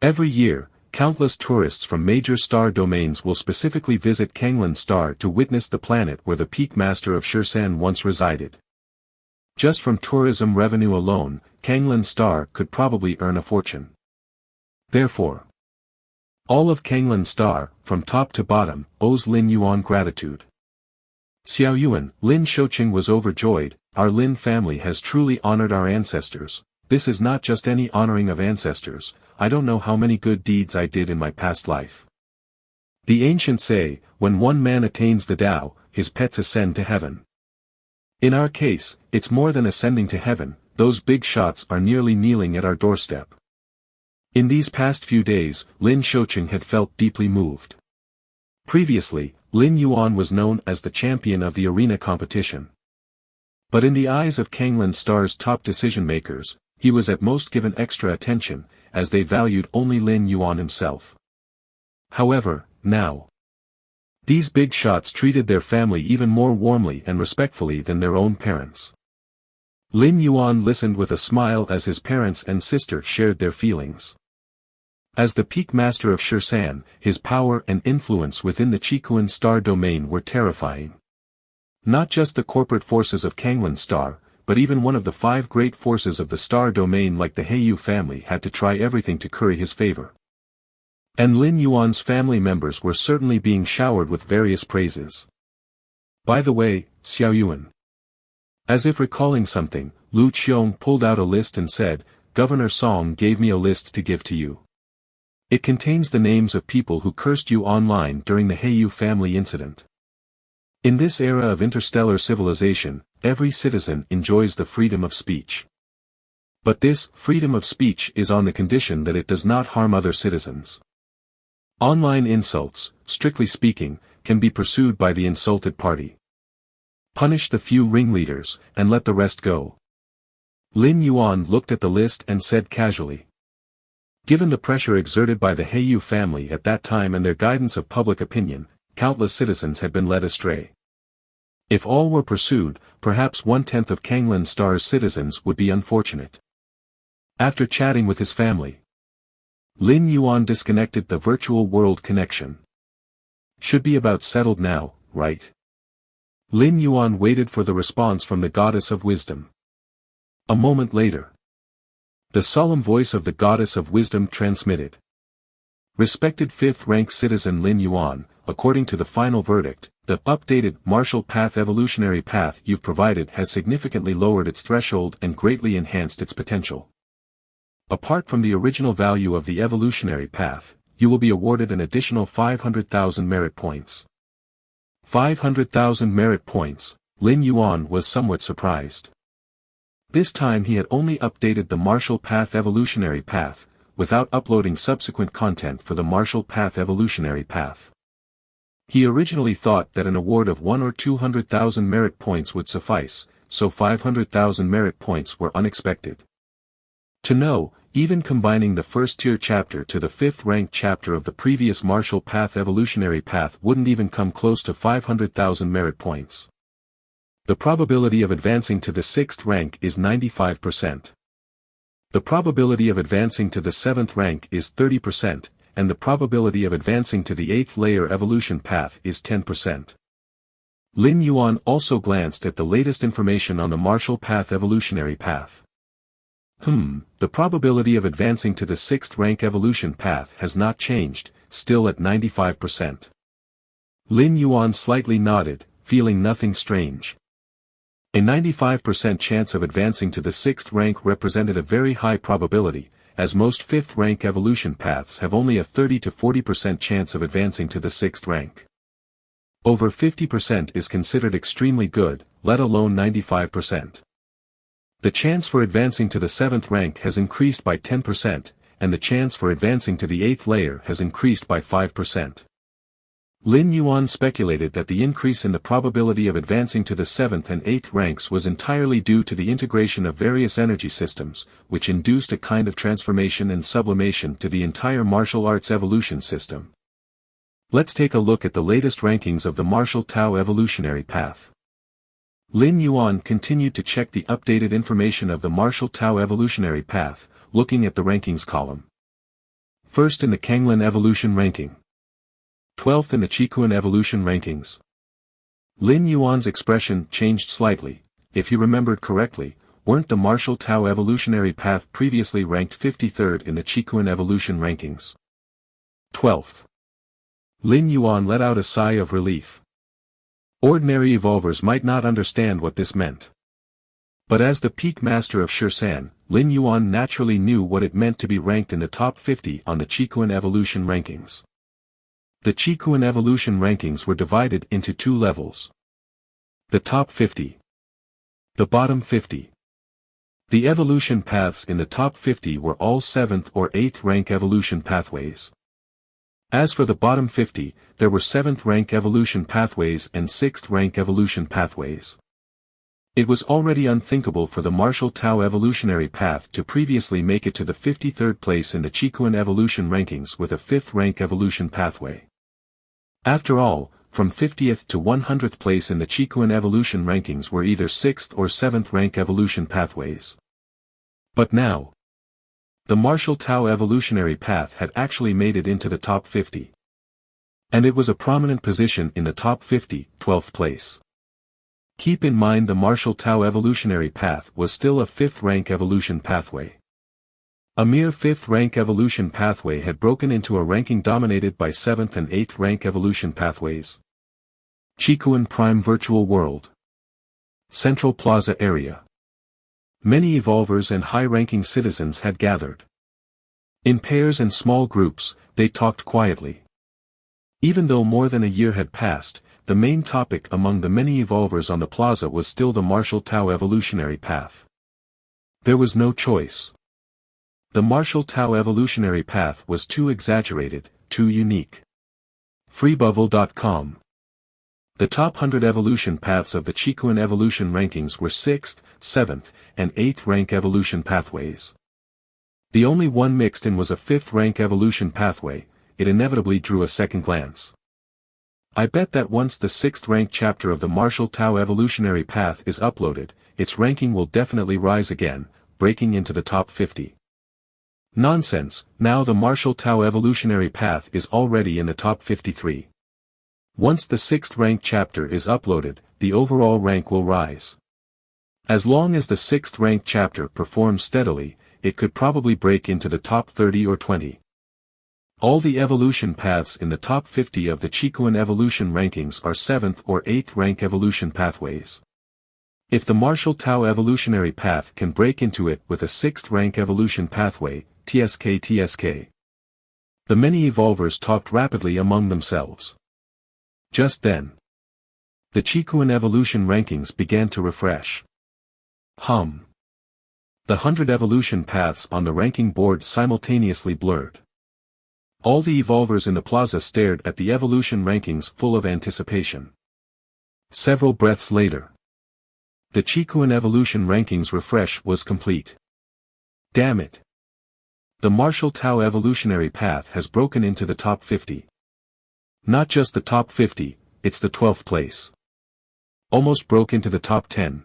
Every year, countless tourists from major star domains will specifically visit Kanglan Star to witness the planet where the Peak Master of Shursan once resided. Just from tourism revenue alone, Kanglan Star could probably earn a fortune. Therefore, all of Kanglan Star, from top to bottom, owes Lin Yuan gratitude. Xiao Yuan, Lin Shoucheng was overjoyed. Our Lin family has truly honored our ancestors. This is not just any honoring of ancestors, I don't know how many good deeds I did in my past life. The ancients say, when one man attains the Tao, his pets ascend to heaven. In our case, it's more than ascending to heaven, those big shots are nearly kneeling at our doorstep. In these past few days, Lin Shoucheng had felt deeply moved. Previously, Lin Yuan was known as the champion of the arena competition. But in the eyes of Kanglan Star's top decision-makers, he was at most given extra attention, as they valued only Lin Yuan himself. However, now, these big shots treated their family even more warmly and respectfully than their own parents. Lin Yuan listened with a smile as his parents and sister shared their feelings. As the Peak Master of Shursan, his power and influence within the Qikuan star domain were terrifying. Not just the corporate forces of Kanglan Star, but even one of the 5 great forces of the star domain like the Heiyu family had to try everything to curry his favor. And Lin Yuan's family members were certainly being showered with various praises. By the way, Xiao Yuan. As if recalling something, Lu Qiong pulled out a list and said, Governor Song gave me a list to give to you. It contains the names of people who cursed you online during the Heiyu family incident. In this era of interstellar civilization, every citizen enjoys the freedom of speech. But this freedom of speech is on the condition that it does not harm other citizens. Online insults, strictly speaking, can be pursued by the insulted party. Punish the few ringleaders, and let the rest go. Lin Yuan looked at the list and said casually. Given the pressure exerted by the Heiyu family at that time and their guidance of public opinion, countless citizens had been led astray. If all were pursued, perhaps 1/10 of Kanglan Star's citizens would be unfortunate. After chatting with his family, Lin Yuan disconnected the virtual world connection. Should be about settled now, right? Lin Yuan waited for the response from the Goddess of Wisdom. A moment later, the solemn voice of the Goddess of Wisdom transmitted. Respected 5th rank citizen Lin Yuan, according to the final verdict, the updated martial path evolutionary path you've provided has significantly lowered its threshold and greatly enhanced its potential. Apart from the original value of the evolutionary path, you will be awarded an additional 500,000 merit points. 500,000 merit points, Lin Yuan was somewhat surprised. This time he had only updated the Martial Path Evolutionary Path, without uploading subsequent content for the Martial Path Evolutionary Path. He originally thought that an award of 1 or 200,000 merit points would suffice, so 500,000 merit points were unexpected. To know, even combining the first-tier chapter to the 5th-ranked chapter of the previous Martial Path Evolutionary Path wouldn't even come close to 500,000 merit points. The probability of advancing to the 6th rank is 95%. The probability of advancing to the 7th rank is 30%, and the probability of advancing to the 8th layer evolution path is 10%. Lin Yuan also glanced at the latest information on the Martial Path Evolutionary Path. The probability of advancing to the 6th rank evolution path has not changed, still at 95%. Lin Yuan slightly nodded, feeling nothing strange. A 95% chance of advancing to the 6th rank represented a very high probability, as most 5th rank evolution paths have only a 30 to 40% chance of advancing to the 6th rank. Over 50% is considered extremely good, let alone 95%. The chance for advancing to the 7th rank has increased by 10%, and the chance for advancing to the 8th layer has increased by 5%. Lin Yuan speculated that the increase in the probability of advancing to the 7th and 8th ranks was entirely due to the integration of various energy systems, which induced a kind of transformation and sublimation to the entire martial arts evolution system. Let's take a look at the latest rankings of the Martial Tao Evolutionary Path. Lin Yuan continued to check the updated information of the Martial Tao Evolutionary Path, looking at the rankings column. First in the Kanglin Evolution Ranking. 12th in the Qikuan Evolution Rankings. Lin Yuan's expression changed slightly. If he remembered correctly, weren't the Martial Tao Evolutionary Path previously ranked 53rd in the Qikuan Evolution Rankings? 12th. Lin Yuan let out a sigh of relief. Ordinary evolvers might not understand what this meant. But as the peak master of Shisan, Lin Yuan naturally knew what it meant to be ranked in the top 50 on the Qikuan Evolution Rankings. The Qikuan Evolution Rankings were divided into 2 levels. The top 50. The bottom 50. The evolution paths in the top 50 were all 7th or 8th rank evolution pathways. As for the bottom 50, there were 7th rank evolution pathways and 6th rank evolution pathways. It was already unthinkable for the Martial Tao Evolutionary Path to previously make it to the 53rd place in the Qikuan Evolution Rankings with a 5th rank evolution pathway. After all, from 50th to 100th place in the Qikuan Evolution Rankings were either 6th or 7th rank evolution pathways. But now, the Martial Tao Evolutionary Path had actually made it into the top 50. And it was a prominent position in the top 50, 12th place. Keep in mind the Martial Tao Evolutionary Path was still a 5th rank evolution pathway. A mere 5th rank evolution pathway had broken into a ranking dominated by 7th and 8th rank evolution pathways. Qikuan Prime Virtual World. Central Plaza Area. Many evolvers and high-ranking citizens had gathered. In pairs and small groups, they talked quietly. Even though more than a year had passed, the main topic among the many evolvers on the plaza was still the Martial Tao Evolutionary Path. There was no choice. The Martial Tao Evolutionary Path was too exaggerated, too unique. Freebubble.com. The top 100 evolution paths of the Qikuan Evolution Rankings were 6th, 7th, and 8th rank evolution pathways. The only one mixed in was a 5th rank evolution pathway. It inevitably drew a second glance. I bet that once the 6th rank chapter of the Martial Tao Evolutionary Path is uploaded, its ranking will definitely rise again, breaking into the top 50. Nonsense, now the Martial Tao Evolutionary Path is already in the top 53. Once the 6th rank chapter is uploaded, the overall rank will rise. As long as the 6th rank chapter performs steadily, it could probably break into the top 30 or 20. All the evolution paths in the top 50 of the Qikuan Evolution Rankings are 7th or 8th rank evolution pathways. If the Martial Tao Evolutionary Path can break into it with a 6th rank evolution pathway, TSK. The many evolvers talked rapidly among themselves. Just then, The Chikuin evolution rankings began to refresh. The 100 evolution paths on the ranking board simultaneously blurred. All the evolvers in the plaza stared at the evolution rankings full of anticipation. Several breaths later, the Chikuin evolution rankings refresh was complete. Damn it! The Martial Tao evolutionary path has broken into the top 50. Not just the top 50, it's the 12th place. Almost broke into the top 10.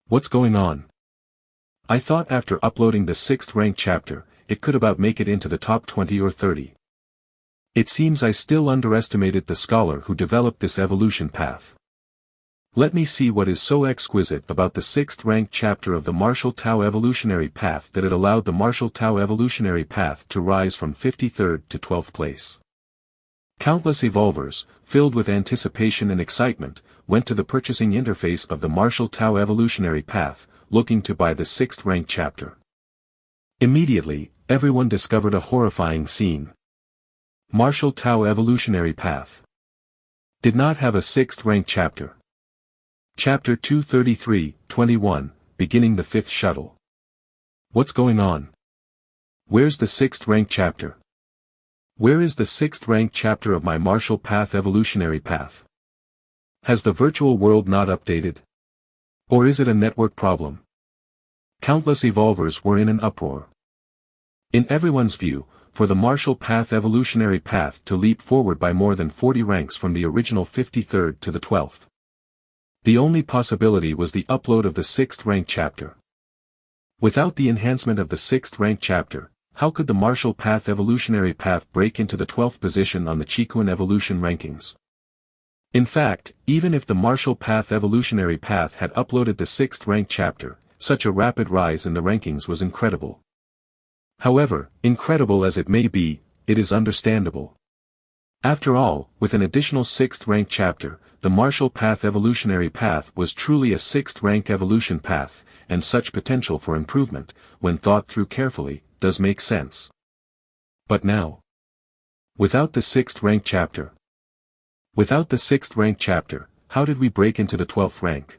What's going on? I thought after uploading the 6th ranked chapter, it could about make it into the top 20 or 30. It seems I still underestimated the scholar who developed this evolution path. Let me see what is so exquisite about the 6th ranked chapter of the Martial Tao evolutionary path that it allowed the Martial Tao evolutionary path to rise from 53rd to 12th place. Countless evolvers, filled with anticipation and excitement, went to the purchasing interface of the Martial Tao evolutionary path, looking to buy the 6th ranked chapter. Immediately, everyone discovered a horrifying scene. Martial Tao evolutionary path did not have a 6th ranked chapter. Chapter 233-21, beginning the 5th shuttle. What's going on? Where's the 6th ranked chapter? Where is the 6th ranked chapter of my Martial Path evolutionary path? Has the virtual world not updated? Or is it a network problem? Countless evolvers were in an uproar. In everyone's view, for the Martial Path evolutionary path to leap forward by more than 40 ranks from the original 53rd to the 12th. The only possibility was the upload of the 6th ranked chapter. Without the enhancement of the 6th ranked chapter, how could the Martial Path evolutionary path break into the 12th position on the Chikuin evolution rankings? In fact, even if the Martial Path evolutionary path had uploaded the 6th ranked chapter, such a rapid rise in the rankings was incredible. However, incredible as it may be, it is understandable. After all, with an additional 6th ranked chapter, the Martial Path evolutionary path was truly a 6th rank evolution path, and such potential for improvement, when thought through carefully, does make sense. But now, without the 6th ranked chapter, how did we break into the 12th rank?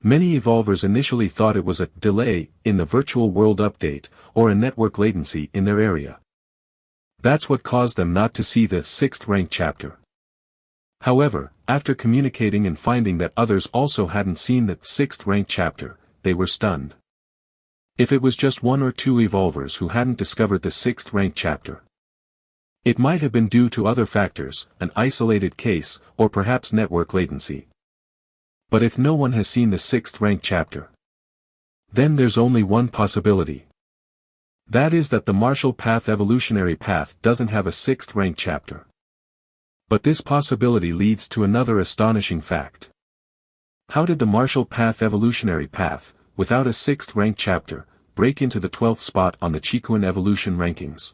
Many evolvers initially thought it was a delay in the virtual world update, or a network latency in their area. That's what caused them not to see the 6th ranked chapter. However, after communicating and finding that others also hadn't seen the 6th ranked chapter, they were stunned. If it was just one or two evolvers who hadn't discovered the 6th ranked chapter, it might have been due to other factors, an isolated case, or perhaps network latency. But if no one has seen the 6th ranked chapter, then there's only one possibility. That is that the Martial Path evolutionary path doesn't have a 6th ranked chapter. But this possibility leads to another astonishing fact. How did the Martial Path evolutionary path, without a 6th ranked chapter, break into the 12th spot on the Chikuin evolution rankings?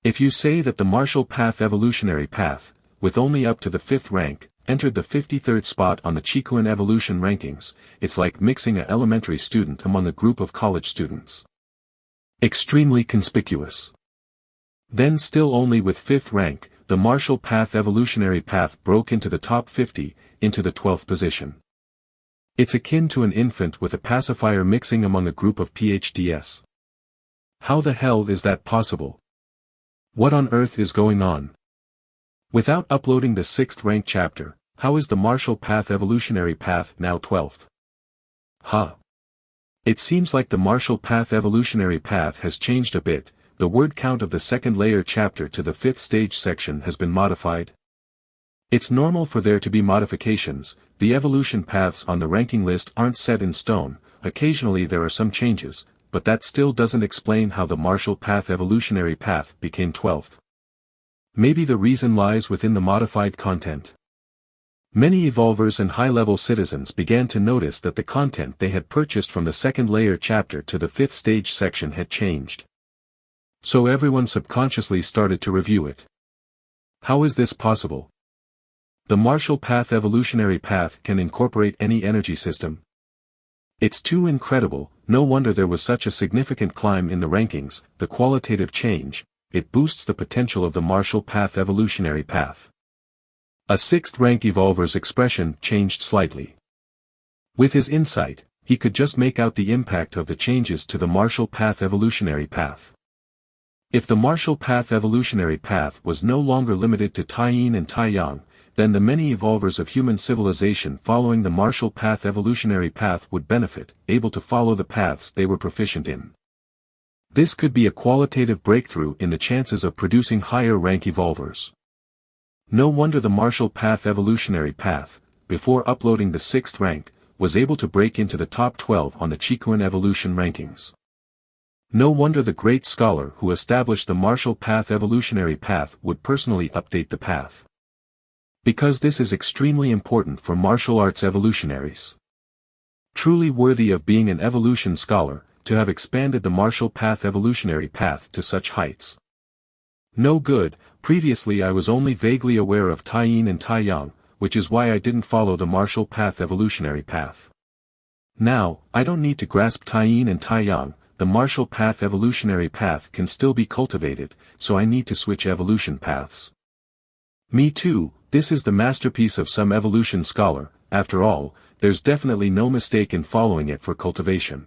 If you say that the Martial Path evolutionary path, with only up to the 5th rank, entered the 53rd spot on the Chikuin evolution rankings, it's like mixing an elementary student among a group of college students. Extremely conspicuous. Then still only with 5th rank, the Martial Path evolutionary path broke into the top 50, into the 12th position. It's akin to an infant with a pacifier mixing among a group of PhDs. How the hell is that possible? What on earth is going on? Without uploading the 6th ranked chapter, how is the Martial Path evolutionary path now 12th? It seems like the Martial Path evolutionary path has changed a bit. The word count of the 2nd layer chapter to the 5th stage section has been modified. It's normal for there to be modifications. The evolution paths on the ranking list aren't set in stone. Occasionally there are some changes, but that still doesn't explain how the Martial Path evolutionary path became 12th. Maybe the reason lies within the modified content. Many evolvers and high-level citizens began to notice that the content they had purchased from the 2nd layer chapter to the 5th stage section had changed. So everyone subconsciously started to review it. How is this possible? The Martial Path evolutionary path can incorporate any energy system. It's too incredible. No wonder there was such a significant climb in the rankings. The qualitative change, it boosts the potential of the Martial Path evolutionary path. A sixth-rank evolver's expression changed slightly. With his insight, he could just make out the impact of the changes to the martial path evolutionary path. If the martial path evolutionary path was no longer limited to Tai-yin and Tai-yang, then the many evolvers of human civilization following the martial path evolutionary path would benefit, able to follow the paths they were proficient in. This could be a qualitative breakthrough in the chances of producing higher-rank evolvers. No wonder the martial path evolutionary path, before uploading the 6th rank, was able to break into the top 12 on the Chikuan evolution rankings. No wonder the great scholar who established the martial path evolutionary path would personally update the path. Because this is extremely important for martial arts evolutionaries. Truly worthy of being an evolution scholar, to have expanded the martial path evolutionary path to such heights. No good. Previously I was only vaguely aware of Tai-yin and Tai-yang, which is why I didn't follow the martial path evolutionary path. Now, I don't need to grasp Tai-yin and Tai-yang, the martial path evolutionary path can still be cultivated, so I need to switch evolution paths. Me too, this is the masterpiece of some evolution scholar, after all, there's definitely no mistake in following it for cultivation.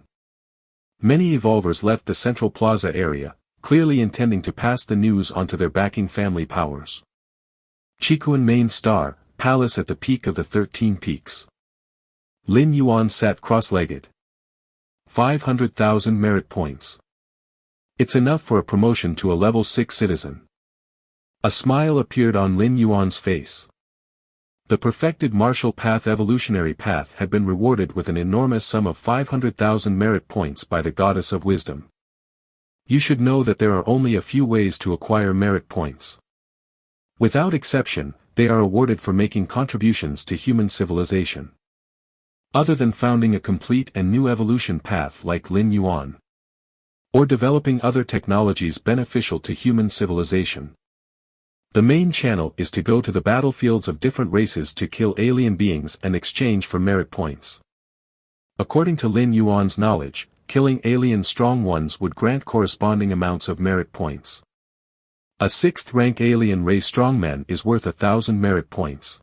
Many evolvers left the Central Plaza area, clearly intending to pass the news on to their backing family powers. Chikuan main star, palace at the peak of the 13 peaks. Lin Yuan sat cross-legged. 500,000 merit points. It's enough for a promotion to a level 6 citizen. A smile appeared on Lin Yuan's face. The perfected martial path evolutionary path had been rewarded with an enormous sum of 500,000 merit points by the goddess of wisdom. You should know that there are only a few ways to acquire merit points. Without exception, they are awarded for making contributions to human civilization. Other than founding a complete and new evolution path like Lin Yuan. Or developing other technologies beneficial to human civilization. The main channel is to go to the battlefields of different races to kill alien beings and exchange for merit points. According to Lin Yuan's knowledge, killing alien strong ones would grant corresponding amounts of merit points. A 6th rank alien race strongman is worth 1,000 merit points.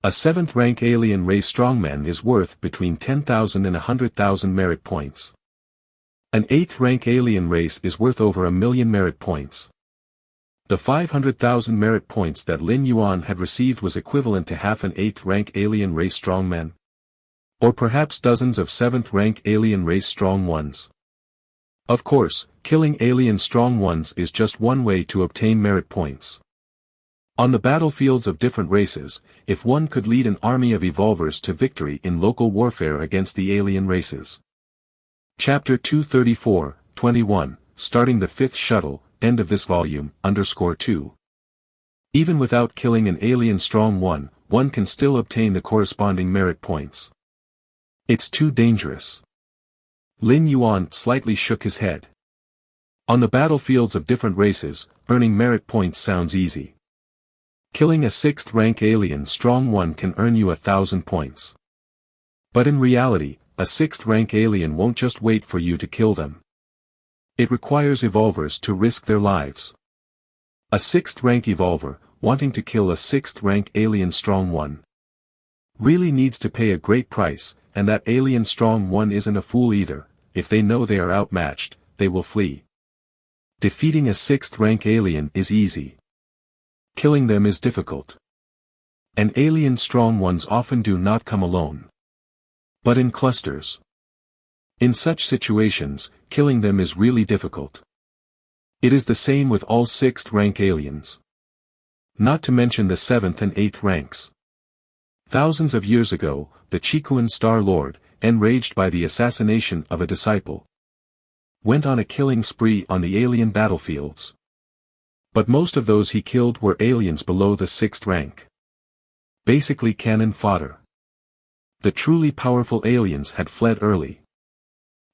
A 7th rank alien race strongman is worth between 10,000 and 100,000 merit points. An 8th rank alien race is worth over 1,000,000 merit points. The 500,000 merit points that Lin Yuan had received was equivalent to half an 8th rank alien race strongman. Or perhaps dozens of 7th rank alien race strong ones. Of course, killing alien strong ones is just one way to obtain merit points. On the battlefields of different races, if one could lead an army of evolvers to victory in local warfare against the alien races. Chapter 234-21, starting the 5th shuttle, end of this volume, _2. Even without killing an alien strong one can still obtain the corresponding merit points. It's too dangerous. Lin Yuan slightly shook his head. On the battlefields of different races, earning merit points sounds easy. Killing a 6th rank alien strong one can earn you 1,000 points. But in reality, a 6th rank alien won't just wait for you to kill them. It requires evolvers to risk their lives. A 6th rank evolver, wanting to kill a 6th rank alien strong one, really needs to pay a great price, and that alien strong one isn't a fool either. If they know they are outmatched, they will flee. Defeating a 6th rank alien is easy. Killing them is difficult. And alien strong ones often do not come alone, but in clusters. In such situations, killing them is really difficult. It is the same with all 6th rank aliens. Not to mention the 7th and 8th ranks. Thousands of years ago, the Chikuan Star Lord, enraged by the assassination of a disciple, went on a killing spree on the alien battlefields. But most of those he killed were aliens below the 6th rank. Basically cannon fodder. The truly powerful aliens had fled early.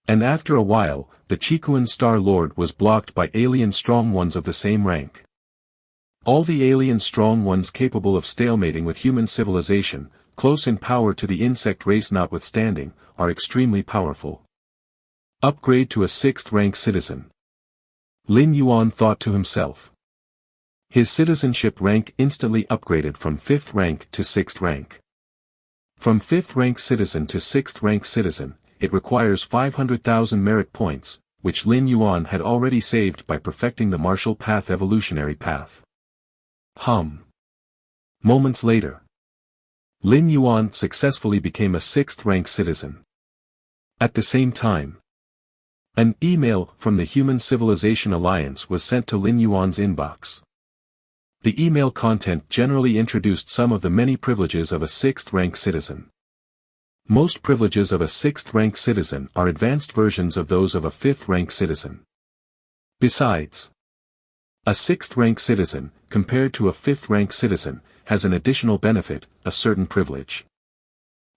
And after a while, the Chikuan Star Lord was blocked by alien strong ones of the same rank. All the alien strong ones capable of stalemating with human civilization, close in power to the insect race notwithstanding, are extremely powerful. Upgrade to a 6th rank citizen. Lin Yuan thought to himself. His citizenship rank instantly upgraded from 5th rank to 6th rank. From 5th rank citizen to 6th rank citizen, it requires 500,000 merit points, which Lin Yuan had already saved by perfecting the martial path evolutionary path. Moments later, Lin Yuan successfully became a 6th rank citizen. At the same time, an email from the Human Civilization Alliance was sent to Lin Yuan's inbox. The email content generally introduced some of the many privileges of a 6th rank citizen. Most privileges of a 6th rank citizen are advanced versions of those of a 5th rank citizen. Besides, a 6th rank citizen, compared to a 5th rank citizen, has an additional benefit, a certain privilege.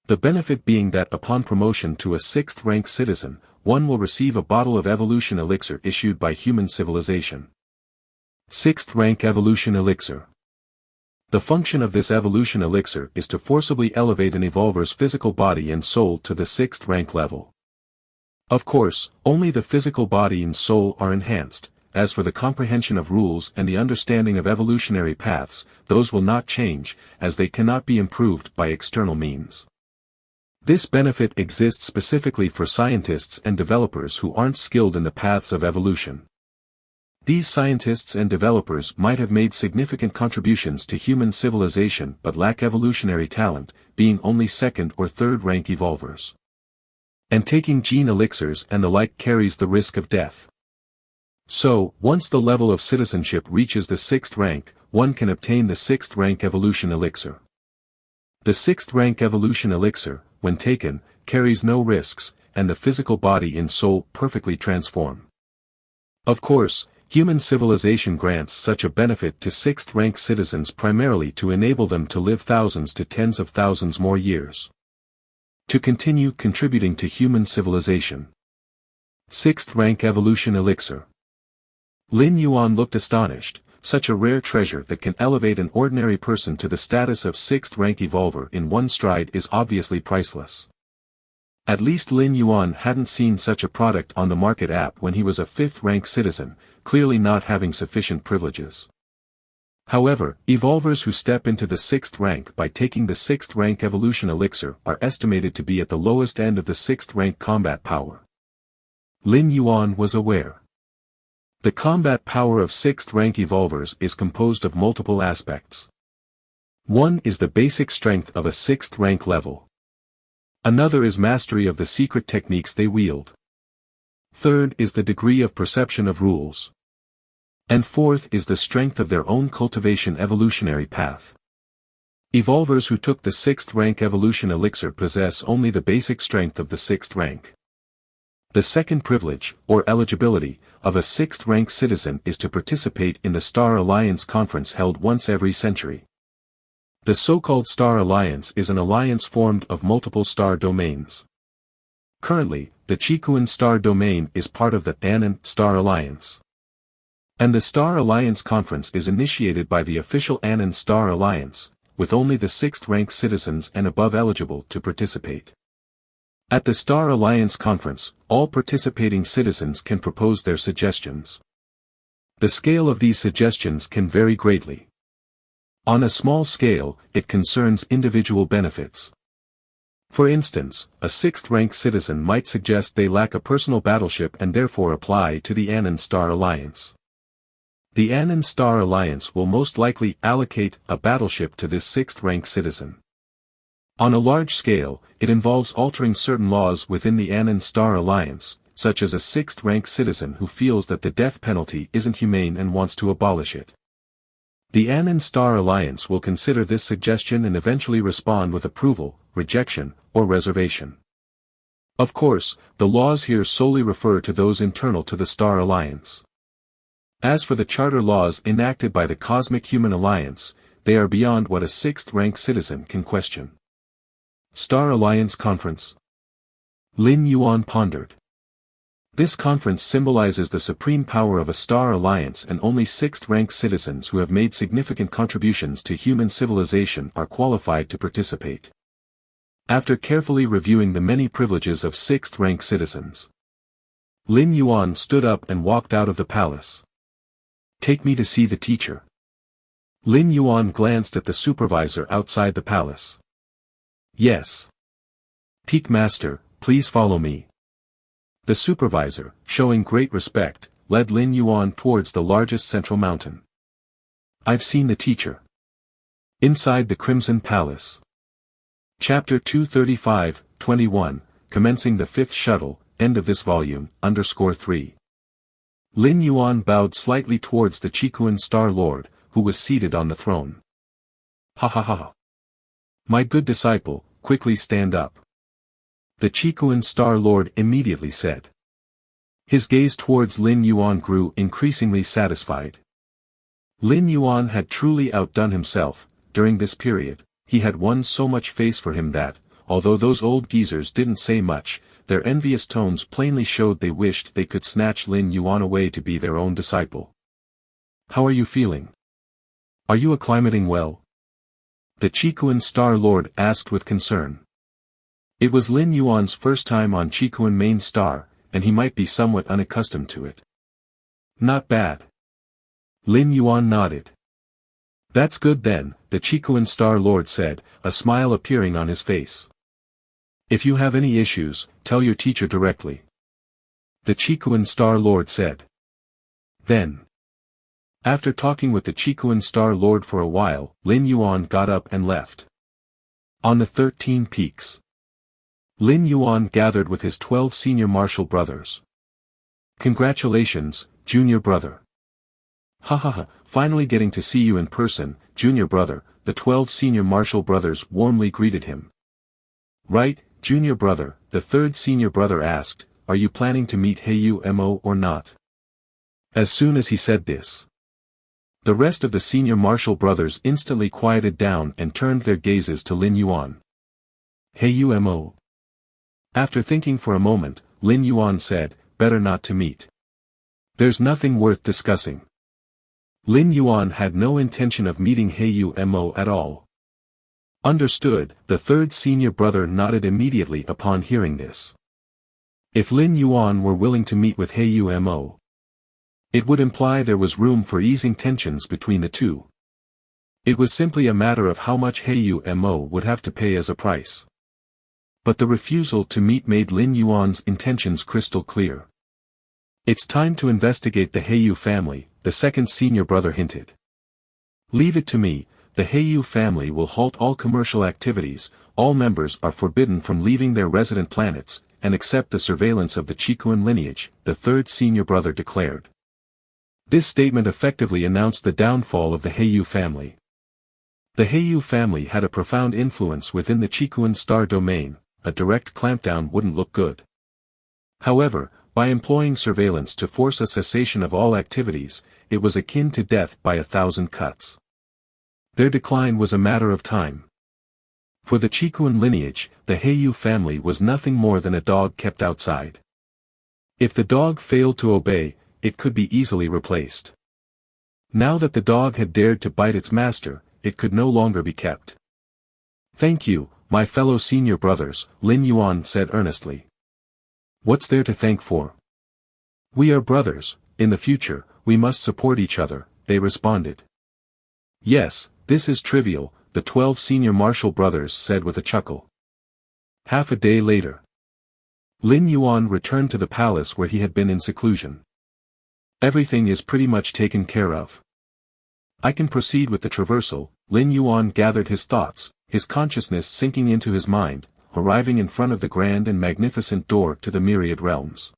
The benefit being that upon promotion to a 6th rank citizen, one will receive a bottle of evolution elixir issued by Human Civilization. 6th rank evolution elixir. The function of this evolution elixir is to forcibly elevate an evolver's physical body and soul to the 6th rank level. Of course, only the physical body and soul are enhanced. As for the comprehension of rules and the understanding of evolutionary paths, those will not change, as they cannot be improved by external means. This benefit exists specifically for scientists and developers who aren't skilled in the paths of evolution. These scientists and developers might have made significant contributions to human civilization but lack evolutionary talent, being only 2nd or 3rd rank evolvers. And taking gene elixirs and the like carries the risk of death. So, once the level of citizenship reaches the 6th rank, one can obtain the 6th rank evolution elixir. The 6th rank evolution elixir, when taken, carries no risks, and the physical body and soul perfectly transform. Of course, human civilization grants such a benefit to 6th rank citizens primarily to enable them to live thousands to tens of thousands more years. To continue contributing to human civilization. 6th rank evolution elixir. Lin Yuan looked astonished. Such a rare treasure that can elevate an ordinary person to the status of 6th rank evolver in one stride is obviously priceless. At least Lin Yuan hadn't seen such a product on the market app when he was a 5th rank citizen, clearly not having sufficient privileges. However, evolvers who step into the 6th rank by taking the 6th rank evolution elixir are estimated to be at the lowest end of the 6th rank combat power. Lin Yuan was aware. The combat power of 6th rank evolvers is composed of multiple aspects. One is the basic strength of a 6th rank level. Another is mastery of the secret techniques they wield. Third is the degree of perception of rules. And fourth is the strength of their own cultivation evolutionary path. Evolvers who took the 6th rank evolution elixir possess only the basic strength of the 6th rank. The second privilege, or eligibility, of a 6th rank citizen is to participate in the Star Alliance conference held once every century. The so-called Star Alliance is an alliance formed of multiple star domains. Currently, the Chikuan Star Domain is part of the Annan Star Alliance. And the Star Alliance Conference is initiated by the official Annan Star Alliance, with only the 6th rank citizens and above eligible to participate. At the Star Alliance Conference, all participating citizens can propose their suggestions. The scale of these suggestions can vary greatly. On a small scale, it concerns individual benefits. For instance, a 6th rank citizen might suggest they lack a personal battleship and therefore apply to the Annan Star Alliance. The Annan Star Alliance will most likely allocate a battleship to this 6th rank citizen. On a large scale, it involves altering certain laws within the Annan Star Alliance, such as a 6th rank citizen who feels that the death penalty isn't humane and wants to abolish it. The Annan Star Alliance will consider this suggestion and eventually respond with approval, rejection, or reservation. Of course, the laws here solely refer to those internal to the Star Alliance. As for the charter laws enacted by the Cosmic Human Alliance, they are beyond what a 6th rank citizen can question. Star Alliance Conference. Lin Yuan pondered. This conference symbolizes the supreme power of a Star Alliance, and only 6th rank citizens who have made significant contributions to human civilization are qualified to participate. After carefully reviewing the many privileges of 6th rank citizens, Lin Yuan stood up and walked out of the palace. Take me to see the teacher. Lin Yuan glanced at the supervisor outside the palace. Yes. Peak Master, please follow me. The supervisor, showing great respect, led Lin Yuan towards the largest central mountain. I've seen the teacher. Inside the Crimson Palace. Chapter 235-21, commencing the fifth shuttle, end of this volume, _3. Lin Yuan bowed slightly towards the Chikuan Star Lord, who was seated on the throne. Ha ha ha. My good disciple, quickly stand up. The Chikuan Star Lord immediately said. His gaze towards Lin Yuan grew increasingly satisfied. Lin Yuan had truly outdone himself. During this period, he had won so much face for him that, although those old geezers didn't say much, their envious tones plainly showed they wished they could snatch Lin Yuan away to be their own disciple. How are you feeling? Are you acclimating well? The Chikuan Star Lord asked with concern. It was Lin Yuan's first time on Chikuan Main Star, and he might be somewhat unaccustomed to it. Not bad. Lin Yuan nodded. That's good then, the Chikuan Star Lord said, a smile appearing on his face. If you have any issues, tell your teacher directly. The Chikuan Star Lord said. Then. After talking with the Chikuan Star Lord for a while, Lin Yuan got up and left. On the 13 peaks. Lin Yuan gathered with his 12 senior martial brothers. Congratulations, junior brother. Ha ha ha, finally getting to see you in person, junior brother, the 12 senior martial brothers warmly greeted him. Right, junior brother, the third senior brother asked, are you planning to meet Heiyu Mo or not? As soon as he said this, the rest of the senior martial brothers instantly quieted down and turned their gazes to Lin Yuan. Heiyu Mo. After thinking for a moment, Lin Yuan said, better not to meet. There's nothing worth discussing. Lin Yuan had no intention of meeting Heiyu Mo at all. Understood, the third senior brother nodded immediately upon hearing this. If Lin Yuan were willing to meet with Heiyu Mo, it would imply there was room for easing tensions between the two. It was simply a matter of how much Heiyu Mo would have to pay as a price. But the refusal to meet made Lin Yuan's intentions crystal clear. It's time to investigate the Heiyu family, the second senior brother hinted. Leave it to me, the Heiyu family will halt all commercial activities, all members are forbidden from leaving their resident planets, and accept the surveillance of the Chikuan lineage, the third senior brother declared. This statement effectively announced the downfall of the Heiyu family. The Heiyu family had a profound influence within the Chikuan star domain, a direct clampdown wouldn't look good. However, by employing surveillance to force a cessation of all activities, it was akin to death by 1,000 cuts. Their decline was a matter of time. For the Chikuan lineage, the Heiyu family was nothing more than a dog kept outside. If the dog failed to obey, it could be easily replaced. Now that the dog had dared to bite its master, it could no longer be kept. Thank you, my fellow senior brothers, Lin Yuan said earnestly. What's there to thank for? We are brothers, in the future, we must support each other, they responded. Yes, this is trivial, the 12 senior martial brothers said with a chuckle. Half a day later, Lin Yuan returned to the palace where he had been in seclusion. Everything is pretty much taken care of. I can proceed with the traversal. Lin Yuan gathered his thoughts, his consciousness sinking into his mind, arriving in front of the grand and magnificent door to the myriad realms.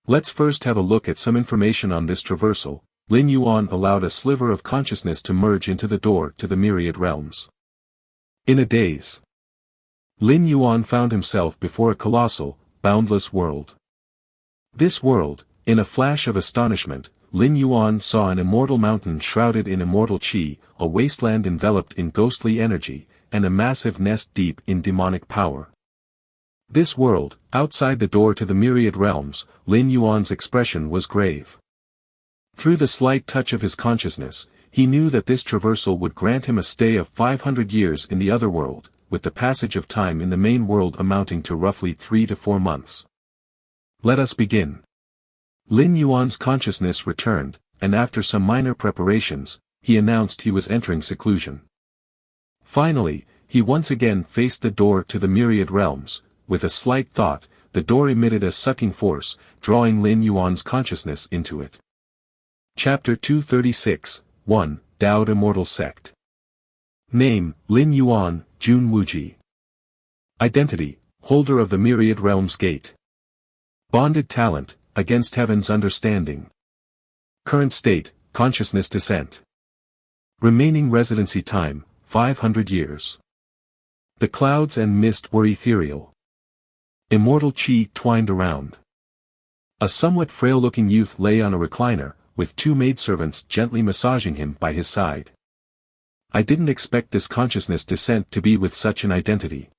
Let's first have a look at some information on this traversal. Lin Yuan allowed a sliver of consciousness to merge into the door to the myriad realms. In a daze, Lin Yuan found himself before a colossal, boundless world. This world, in a flash of astonishment, Lin Yuan saw an immortal mountain shrouded in immortal qi, a wasteland enveloped in ghostly energy, and a massive nest deep in demonic power. This world, outside the door to the myriad realms, Lin Yuan's expression was grave. Through the slight touch of his consciousness, he knew that this traversal would grant him a stay of 500 years in the other world, with the passage of time in the main world amounting to roughly 3 to 4 months. Let us begin. Lin Yuan's consciousness returned, and after some minor preparations, he announced he was entering seclusion. Finally, he once again faced the door to the myriad realms. With a slight thought, the door emitted a sucking force, drawing Lin Yuan's consciousness into it. Chapter 236, 1, Dowd Immortal Sect. Name, Lin Yuan, Jun Wuji. Identity, holder of the Myriad Realms Gate. Bonded talent, against heaven's understanding. Current state, consciousness descent. Remaining residency time, 500 years. The clouds and mist were ethereal. Immortal chi twined around. A somewhat frail-looking youth lay on a recliner, with two maidservants gently massaging him by his side. I didn't expect this consciousness descent to be with such an identity.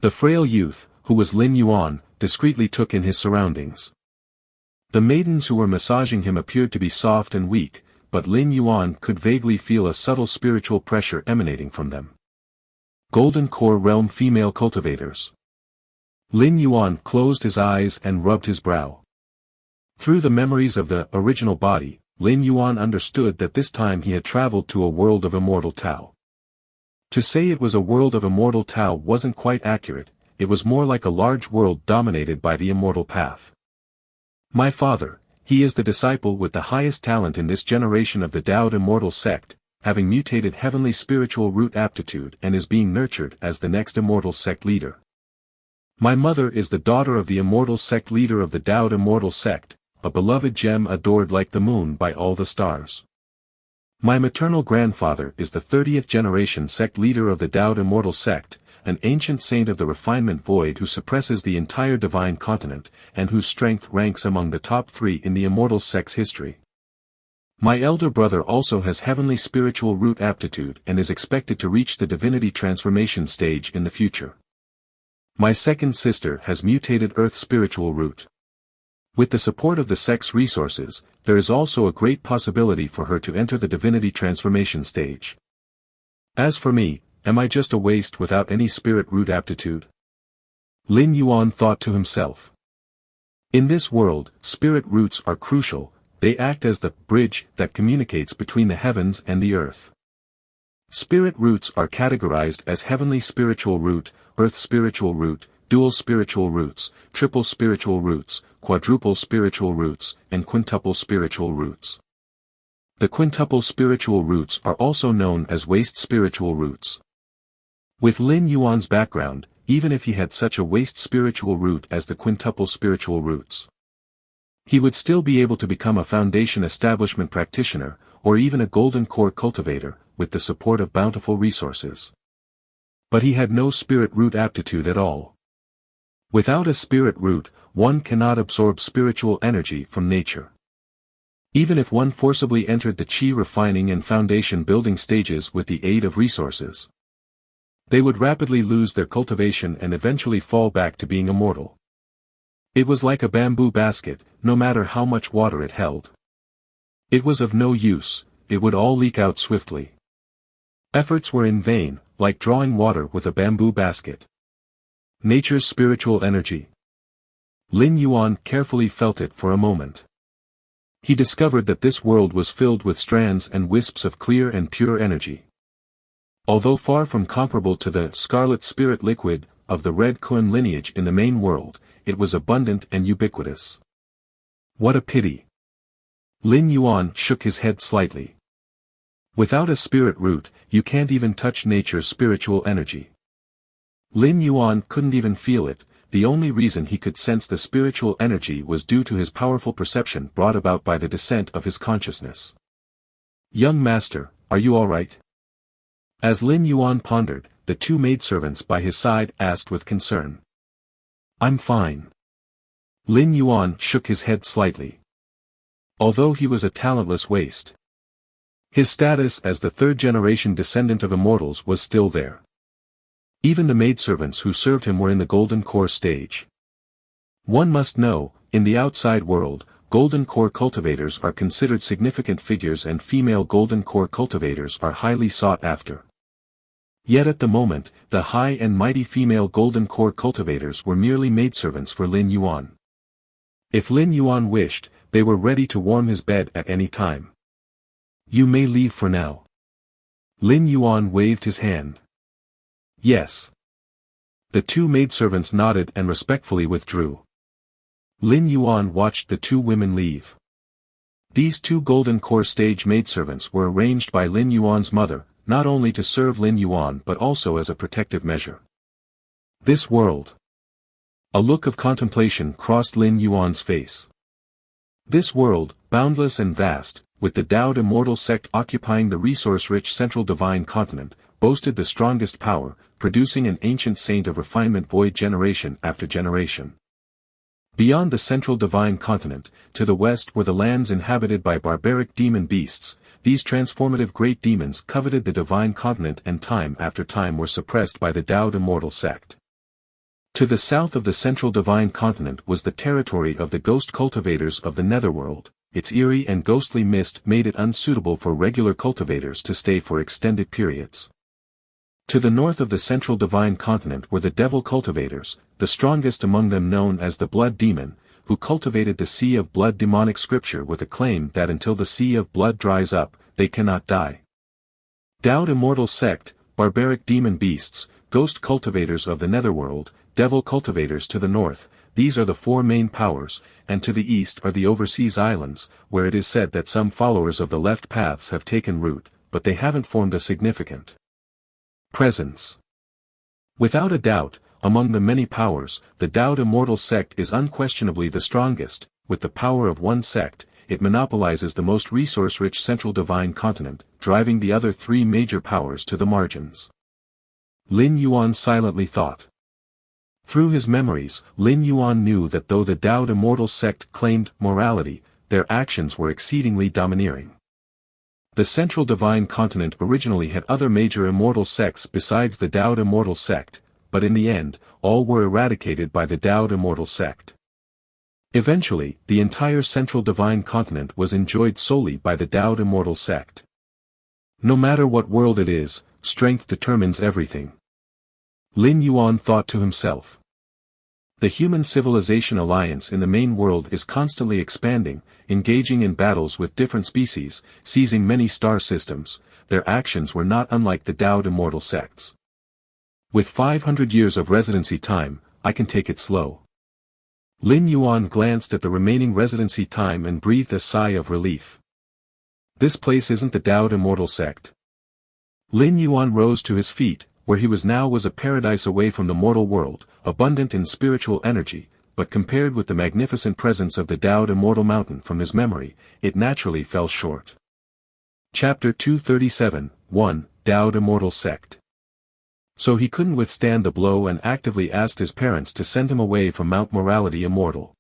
The frail youth, who was Lin Yuan, discreetly took in his surroundings. The maidens who were massaging him appeared to be soft and weak, but Lin Yuan could vaguely feel a subtle spiritual pressure emanating from them. Golden Core Realm Female Cultivators. Lin Yuan closed his eyes and rubbed his brow. Through the memories of the original body, Lin Yuan understood that this time he had traveled to a world of immortal Tao. To say it was a world of immortal Tao wasn't quite accurate, it was more like a large world dominated by the immortal path. My father, he is the disciple with the highest talent in this generation of the Dowd Immortal Sect, having mutated heavenly spiritual root aptitude and is being nurtured as the next immortal sect leader. My mother is the daughter of the immortal sect leader of the Dowd Immortal Sect, a beloved gem adored like the moon by all the stars. My maternal grandfather is the 30th generation sect leader of the Dowd Immortal Sect, an ancient saint of the refinement void who suppresses the entire divine continent, and whose strength ranks among the top 3 in the immortal sect's history. My elder brother also has heavenly spiritual root aptitude and is expected to reach the divinity transformation stage in the future. My second sister has mutated earth spiritual root. With the support of the sect's resources, there is also a great possibility for her to enter the divinity transformation stage. As for me, am I just a waste without any spirit root aptitude? Lin Yuan thought to himself. In this world, spirit roots are crucial, they act as the bridge that communicates between the heavens and the earth. Spirit roots are categorized as heavenly spiritual root, earth spiritual root, dual spiritual roots, triple spiritual roots, quadruple spiritual roots, and quintuple spiritual roots. The quintuple spiritual roots are also known as waste spiritual roots. With Lin Yuan's background, even if he had such a waste spiritual root as the quintuple spiritual roots, he would still be able to become a foundation establishment practitioner, or even a golden core cultivator, with the support of bountiful resources. But he had no spirit root aptitude at all. Without a spirit root, one cannot absorb spiritual energy from nature. Even if one forcibly entered the chi refining and foundation building stages with the aid of resources, they would rapidly lose their cultivation and eventually fall back to being immortal. It was like a bamboo basket, no matter how much water it held. It was of no use, it would all leak out swiftly. Efforts were in vain, like drawing water with a bamboo basket. Nature's spiritual energy. Lin Yuan carefully felt it for a moment. He discovered that this world was filled with strands and wisps of clear and pure energy. Although far from comparable to the scarlet spirit liquid of the red Kun lineage in the main world, it was abundant and ubiquitous. What a pity. Lin Yuan shook his head slightly. Without a spirit root, you can't even touch nature's spiritual energy. Lin Yuan couldn't even feel it, the only reason he could sense the spiritual energy was due to his powerful perception brought about by the descent of his consciousness. Young master, are you all right? As Lin Yuan pondered, the two maidservants by his side asked with concern. I'm fine. Lin Yuan shook his head slightly. Although he was a talentless waste, his status as the third-generation descendant of immortals was still there. Even the maidservants who served him were in the golden core stage. One must know, in the outside world, golden core cultivators are considered significant figures and female golden core cultivators are highly sought after. Yet at the moment, the high and mighty female golden core cultivators were merely maidservants for Lin Yuan. If Lin Yuan wished, they were ready to warm his bed at any time. You may leave for now. Lin Yuan waved his hand. Yes. The two maidservants nodded and respectfully withdrew. Lin Yuan watched the two women leave. These two golden core stage maidservants were arranged by Lin Yuan's mother, not only to serve Lin Yuan but also as a protective measure. This world. A look of contemplation crossed Lin Yuan's face. This world, boundless and vast, with the Taoed immortal sect occupying the resource-rich central divine continent, boasted the strongest power, producing an ancient saint of refinement void generation after generation. Beyond the central divine continent, to the west were the lands inhabited by barbaric demon beasts. These transformative great demons coveted the divine continent and time after time were suppressed by the Taoed immortal sect. To the south of the central divine continent was the territory of the ghost cultivators of the netherworld. Its eerie and ghostly mist made it unsuitable for regular cultivators to stay for extended periods. To the north of the central divine continent were the devil cultivators, the strongest among them known as the blood demon, who cultivated the sea of blood demonic scripture with a claim that until the sea of blood dries up, they cannot die. Taoed immortal sect, barbaric demon beasts, ghost cultivators of the netherworld, devil cultivators to the north, these are the four main powers, and to the east are the overseas islands, where it is said that some followers of the left paths have taken root, but they haven't formed a significant presence. Without a doubt, among the many powers, the Taoed immortal sect is unquestionably the strongest. With the power of one sect, it monopolizes the most resource-rich central divine continent, driving the other three major powers to the margins. Lin Yuan silently thought. Through his memories, Lin Yuan knew that though the Taoed immortal sect claimed morality, their actions were exceedingly domineering. The central divine continent originally had other major immortal sects besides the Taoed immortal sect, but in the end, all were eradicated by the Taoed immortal sect. Eventually, the entire central divine continent was enjoyed solely by the Taoed immortal sect. No matter what world it is, strength determines everything. Lin Yuan thought to himself. The human civilization alliance in the main world is constantly expanding, engaging in battles with different species, seizing many star systems. Their actions were not unlike the Taoed immortal sects. With 500 years of residency time, I can take it slow. Lin Yuan glanced at the remaining residency time and breathed a sigh of relief. This place isn't the Taoed immortal sect. Lin Yuan rose to his feet. Where he was now was a paradise away from the mortal world, abundant in spiritual energy, but compared with the magnificent presence of the Taoed immortal mountain from his memory, it naturally fell short. Chapter 237, 1, Taoed immortal sect. So he couldn't withstand the blow and actively asked his parents to send him away from Mount Morality Immortal.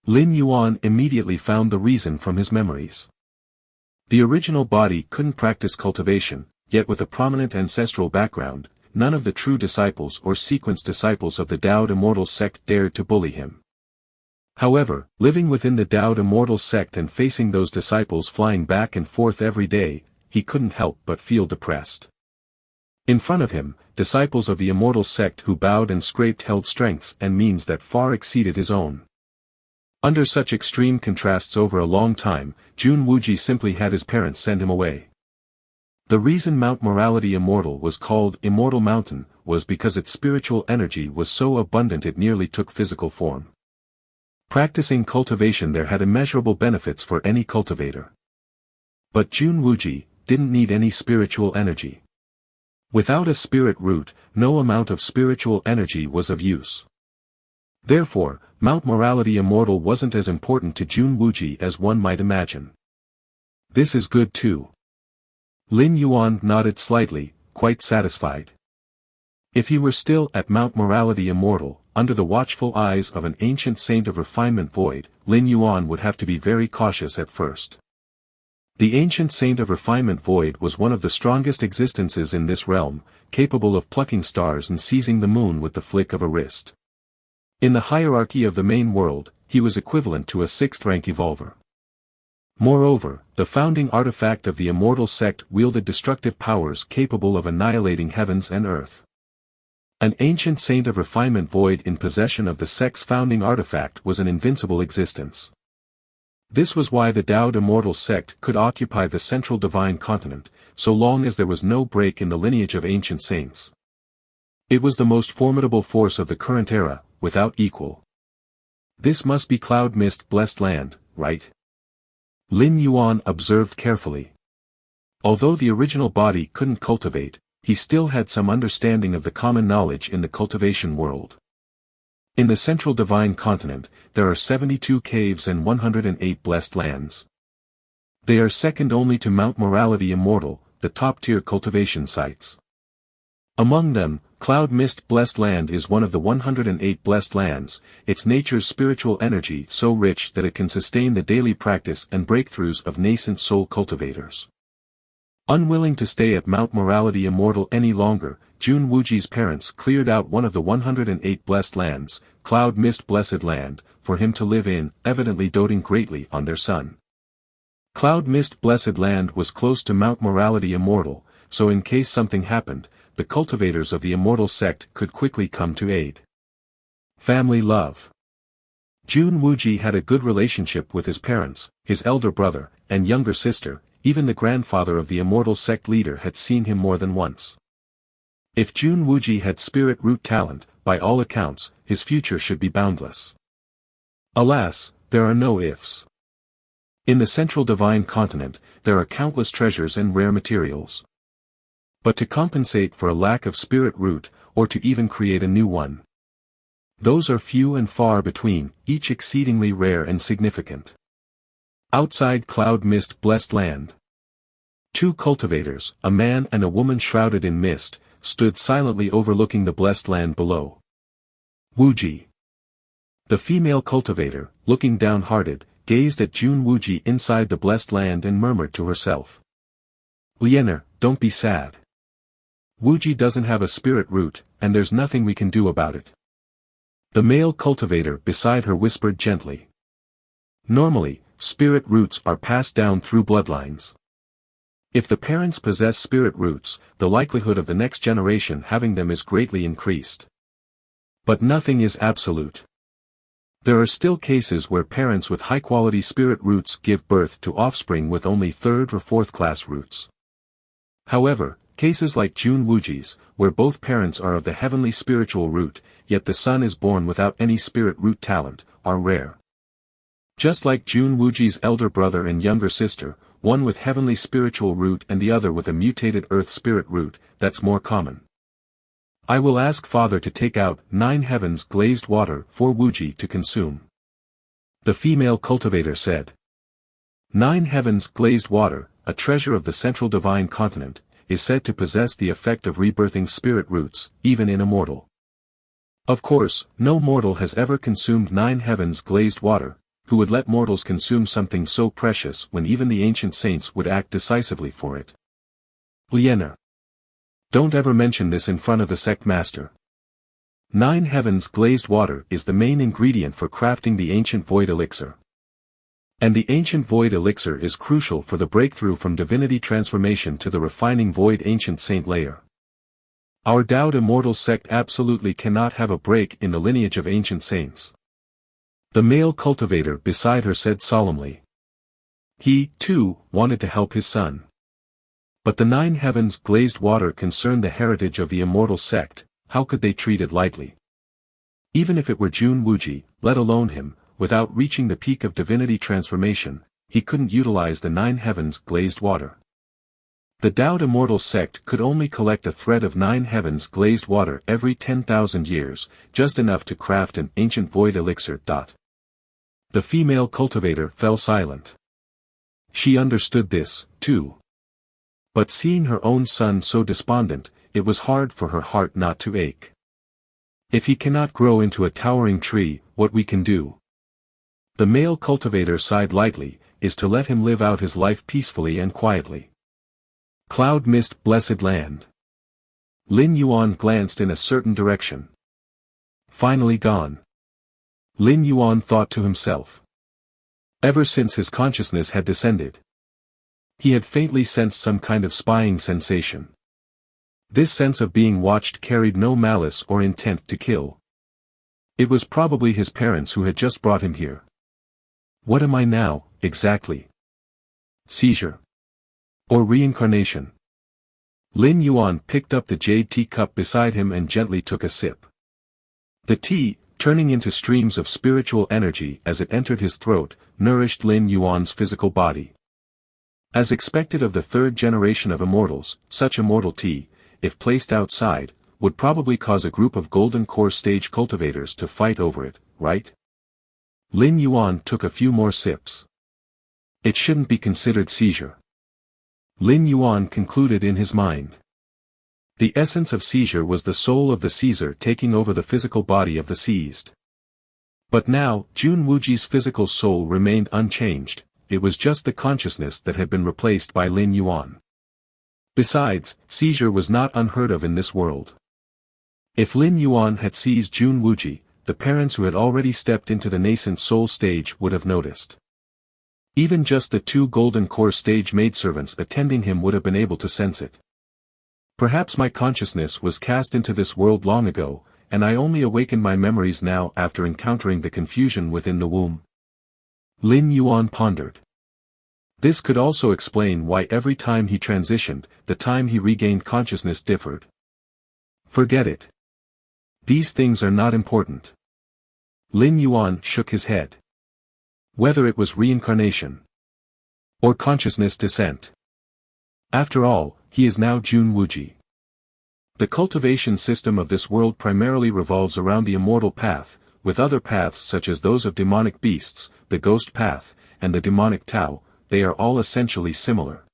Lin Yuan immediately found the reason from his memories. The original body couldn't practice cultivation. Yet with a prominent ancestral background, none of the true disciples or sequence disciples of the Taoed immortal sect dared to bully him. However, living within the Taoed immortal sect and facing those disciples flying back and forth every day, he couldn't help but feel depressed. In front of him, disciples of the immortal sect who bowed and scraped held strengths and means that far exceeded his own. Under such extreme contrasts over a long time, Jun Wuji simply had his parents send him away. The reason Mount Morality Immortal was called Immortal Mountain was because its spiritual energy was so abundant it nearly took physical form. Practicing cultivation there had immeasurable benefits for any cultivator. But Jun Wuji didn't need any spiritual energy. Without a spirit root, no amount of spiritual energy was of use. Therefore, Mount Morality Immortal wasn't as important to Jun Wuji as one might imagine. This is good too. Lin Yuan nodded slightly, quite satisfied. If he were still at Mount Morality Immortal, under the watchful eyes of an ancient saint of refinement void, Lin Yuan would have to be very cautious at first. The ancient saint of refinement void was one of the strongest existences in this realm, capable of plucking stars and seizing the moon with the flick of a wrist. In the hierarchy of the main world, he was equivalent to a 6th-rank evolver. Moreover, the founding artifact of the immortal sect wielded destructive powers capable of annihilating heavens and earth. An ancient saint of refinement void in possession of the sect's founding artifact was an invincible existence. This was why the Taoed Immortal sect could occupy the central divine continent, so long as there was no break in the lineage of ancient saints. It was the most formidable force of the current era, without equal. This must be Cloud Mist Blessed Land, right? Lin Yuan observed carefully. Although the original body couldn't cultivate, he still had some understanding of the common knowledge in the cultivation world. In the central divine continent, there are 72 caves and 108 blessed lands. They are second only to Mount Morality Immortal, the top-tier cultivation sites. Among them, Cloud Mist Blessed Land is one of the 108 blessed lands, its nature's spiritual energy so rich that it can sustain the daily practice and breakthroughs of nascent soul cultivators. Unwilling to stay at Mount Morality Immortal any longer, Jun Wuji's parents cleared out one of the 108 blessed lands, Cloud Mist Blessed Land, for him to live in, evidently doting greatly on their son. Cloud Mist Blessed Land was close to Mount Morality Immortal, so in case something happened, the cultivators of the Immortal sect could quickly come to aid. Family love. Jun Wuji had a good relationship with his parents, his elder brother, and younger sister. Even the grandfather of the Immortal sect leader had seen him more than once. If Jun Wuji had spirit root talent, by all accounts, his future should be boundless. Alas, there are no ifs. In the central divine continent, there are countless treasures and rare materials. But to compensate for a lack of spirit root, or to even create a new one, those are few and far between, each exceedingly rare and significant. Outside Cloud Mist Blessed Land, two cultivators, a man and a woman shrouded in mist, stood silently overlooking the blessed land below. Wuji. The female cultivator, looking downhearted, gazed at Jun Wuji inside the blessed land and murmured to herself. "Lianer, don't be sad. Wuji doesn't have a spirit root, and there's nothing we can do about it." The male cultivator beside her whispered gently. Normally, spirit roots are passed down through bloodlines. If the parents possess spirit roots, the likelihood of the next generation having them is greatly increased. But nothing is absolute. There are still cases where parents with high-quality spirit roots give birth to offspring with only third or fourth-class roots. However, cases like Jun Wuji's, where both parents are of the heavenly spiritual root, yet the son is born without any spirit root talent, are rare. Just like Jun Wuji's elder brother and younger sister, one with heavenly spiritual root and the other with a mutated earth spirit root, that's more common. I will ask Father to take out 9 heavens glazed water for Wuji to consume. The female cultivator said. 9 heavens glazed water, a treasure of the central divine continent, is said to possess the effect of rebirthing spirit roots, even in a mortal. Of course, no mortal has ever consumed 9 heavens glazed water, who would let mortals consume something so precious when even the ancient saints would act decisively for it. Lianer. Don't ever mention this in front of the sect master. 9 heavens glazed water is the main ingredient for crafting the ancient void elixir. And the ancient void elixir is crucial for the breakthrough from divinity transformation to the refining void ancient saint layer. Our Taoed Immortal sect absolutely cannot have a break in the lineage of ancient saints. The male cultivator beside her said solemnly. He, too, wanted to help his son. But the 9 heavens glazed water concerned the heritage of the Immortal sect. How could they treat it lightly? Even if it were Jun Wuji, let alone him, without reaching the peak of divinity transformation, he couldn't utilize the 9 heavens glazed water. The Taoed Immortal sect could only collect a thread of 9 heavens glazed water every 10,000 years, just enough to craft an ancient void elixir. The female cultivator fell silent. She understood this, too. But seeing her own son so despondent, it was hard for her heart not to ache. If he cannot grow into a towering tree, what we can do? The male cultivator sighed lightly, is to let him live out his life peacefully and quietly. Cloud Mist Blessed Land. Lin Yuan glanced in a certain direction. Finally gone. Lin Yuan thought to himself. Ever since his consciousness had descended, he had faintly sensed some kind of spying sensation. This sense of being watched carried no malice or intent to kill. It was probably his parents who had just brought him here. What am I now, exactly? Seizure. Or reincarnation? Lin Yuan picked up the jade teacup beside him and gently took a sip. The tea, turning into streams of spiritual energy as it entered his throat, nourished Lin Yuan's physical body. As expected of the third generation of immortals, such immortal tea, if placed outside, would probably cause a group of golden core stage cultivators to fight over it, right? Lin Yuan took a few more sips. It shouldn't be considered seizure. Lin Yuan concluded in his mind. The essence of seizure was the soul of the seizer taking over the physical body of the seized. But now, Jun Wuji's physical soul remained unchanged, it was just the consciousness that had been replaced by Lin Yuan. Besides, seizure was not unheard of in this world. If Lin Yuan had seized Jun Wuji, the parents who had already stepped into the nascent soul stage would have noticed. Even just the 2 golden core stage maidservants attending him would have been able to sense it. Perhaps my consciousness was cast into this world long ago, and I only awakened my memories now after encountering the confusion within the womb. Lin Yuan pondered. This could also explain why every time he transitioned, the time he regained consciousness differed. Forget it. These things are not important. Lin Yuan shook his head. Whether it was reincarnation or consciousness descent. After all, he is now Jun Wuji. The cultivation system of this world primarily revolves around the immortal path, with other paths such as those of demonic beasts, the ghost path, and the demonic Tao, they are all essentially similar.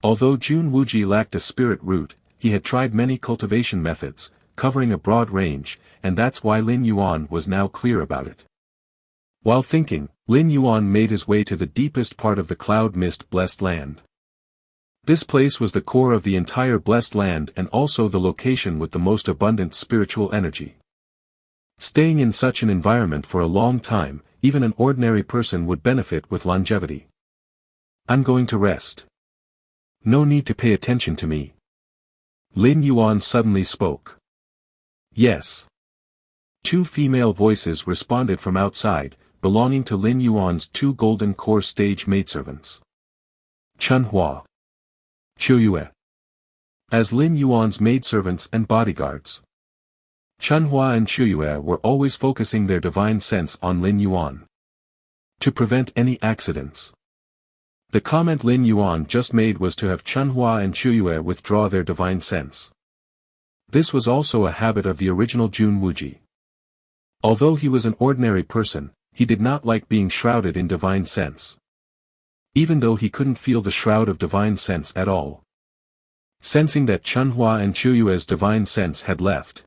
Although Jun Wuji lacked a spirit root, he had tried many cultivation methods, covering a broad range, and that's why Lin Yuan was now clear about it. While thinking, Lin Yuan made his way to the deepest part of the cloud mist blessed land. This place was the core of the entire blessed land and also the location with the most abundant spiritual energy. Staying in such an environment for a long time, even an ordinary person would benefit with longevity. I'm going to rest. No need to pay attention to me. Lin Yuan suddenly spoke. Yes. 2 female voices responded from outside, belonging to Lin Yuan's 2 golden core stage maidservants. Chunhua. Chuyue. As Lin Yuan's maidservants and bodyguards. Chunhua and Chuyue were always focusing their divine sense on Lin Yuan. To prevent any accidents. The comment Lin Yuan just made was to have Chunhua and Chuyue withdraw their divine sense. This was also a habit of the original Jun Wuji. Although he was an ordinary person, he did not like being shrouded in divine sense. Even though he couldn't feel the shroud of divine sense at all. Sensing that Chunhua and Chuyue's divine sense had left.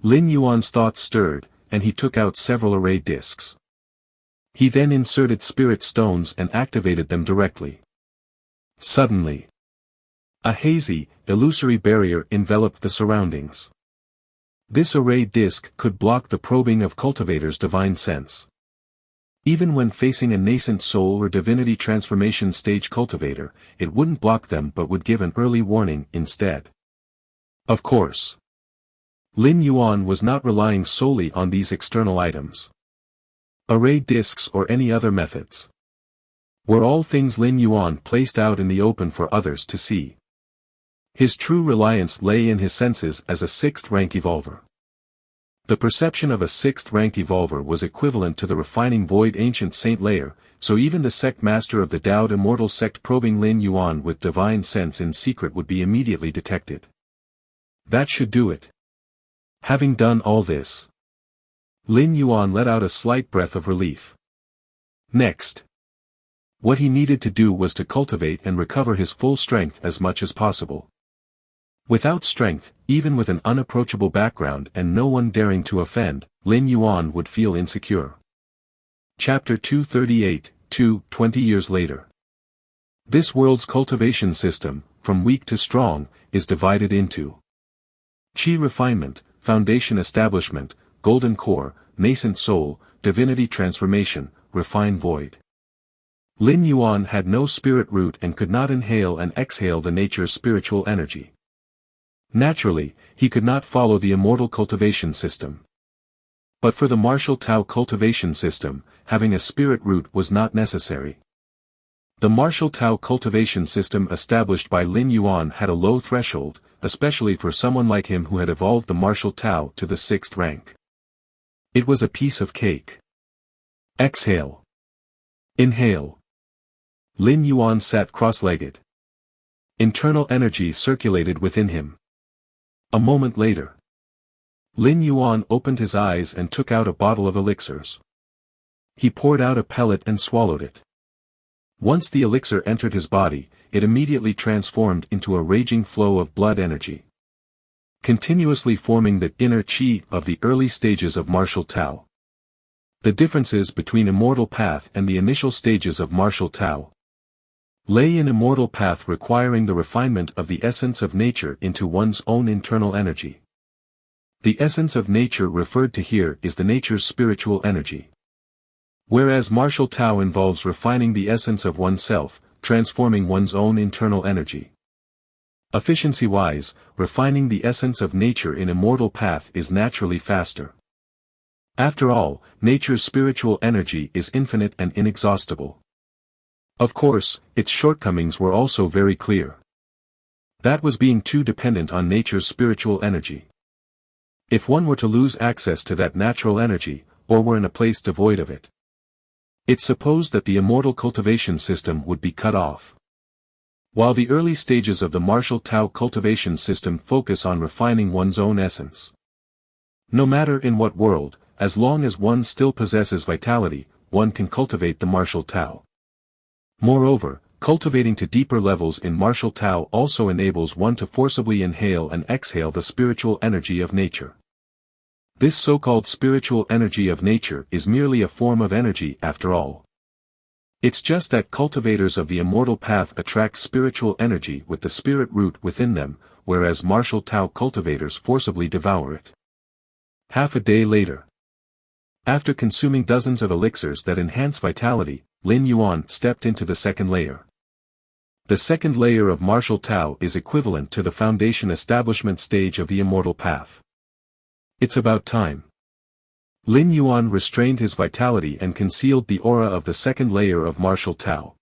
Lin Yuan's thoughts stirred, and he took out several array discs. He then inserted spirit stones and activated them directly. Suddenly, a hazy, illusory barrier enveloped the surroundings. This array disc could block the probing of cultivators' divine sense. Even when facing a nascent soul or divinity transformation stage cultivator, it wouldn't block them but would give an early warning instead. Of course, Lin Yuan was not relying solely on these external items. Array discs or any other methods were all things Lin Yuan placed out in the open for others to see. His true reliance lay in his senses as a 6th rank evolver. The perception of a 6th rank evolver was equivalent to the refining void ancient saint layer, so even the sect master of the Daoed immortal sect probing Lin Yuan with divine sense in secret would be immediately detected. That should do it. Having done all this, Lin Yuan let out a slight breath of relief. Next, what he needed to do was to cultivate and recover his full strength as much as possible. Without strength, even with an unapproachable background and no one daring to offend, Lin Yuan would feel insecure. Chapter 238, 20 years later. This world's cultivation system, from weak to strong, is divided into Qi refinement, foundation establishment, golden core, nascent soul, divinity transformation, refine void. Lin Yuan had no spirit root and could not inhale and exhale the nature's spiritual energy. Naturally, he could not follow the immortal cultivation system. But for the martial Tao cultivation system, having a spirit root was not necessary. The martial Tao cultivation system established by Lin Yuan had a low threshold, especially for someone like him who had evolved the martial Tao to the 6th rank. It was a piece of cake. Exhale. Inhale. Lin Yuan sat cross-legged. Internal energy circulated within him. A moment later, Lin Yuan opened his eyes and took out a bottle of elixirs. He poured out a pellet and swallowed it. Once the elixir entered his body, it immediately transformed into a raging flow of blood energy, continuously forming the inner chi of the early stages of martial Tao. The differences between immortal path and the initial stages of martial Tao lay in immortal path requiring the refinement of the essence of nature into one's own internal energy. The essence of nature referred to here is the nature's spiritual energy. Whereas martial Tao involves refining the essence of oneself, transforming one's own internal energy. Efficiency-wise, refining the essence of nature in immortal path is naturally faster. After all, nature's spiritual energy is infinite and inexhaustible. Of course, its shortcomings were also very clear. That was being too dependent on nature's spiritual energy. If one were to lose access to that natural energy, or were in a place devoid of it, it's supposed that the immortal cultivation system would be cut off. While the early stages of the martial Tao cultivation system focus on refining one's own essence. No matter in what world, as long as one still possesses vitality, one can cultivate the martial Tao. Moreover, cultivating to deeper levels in martial Tao also enables one to forcibly inhale and exhale the spiritual energy of nature. This so-called spiritual energy of nature is merely a form of energy after all. It's just that cultivators of the immortal path attract spiritual energy with the spirit root within them, whereas martial Tao cultivators forcibly devour it. Half a day later, after consuming dozens of elixirs that enhance vitality, Lin Yuan stepped into the second layer. The second layer of martial Tao is equivalent to the foundation establishment stage of the immortal path. It's about time. Lin Yuan restrained his vitality and concealed the aura of the second layer of martial Tao.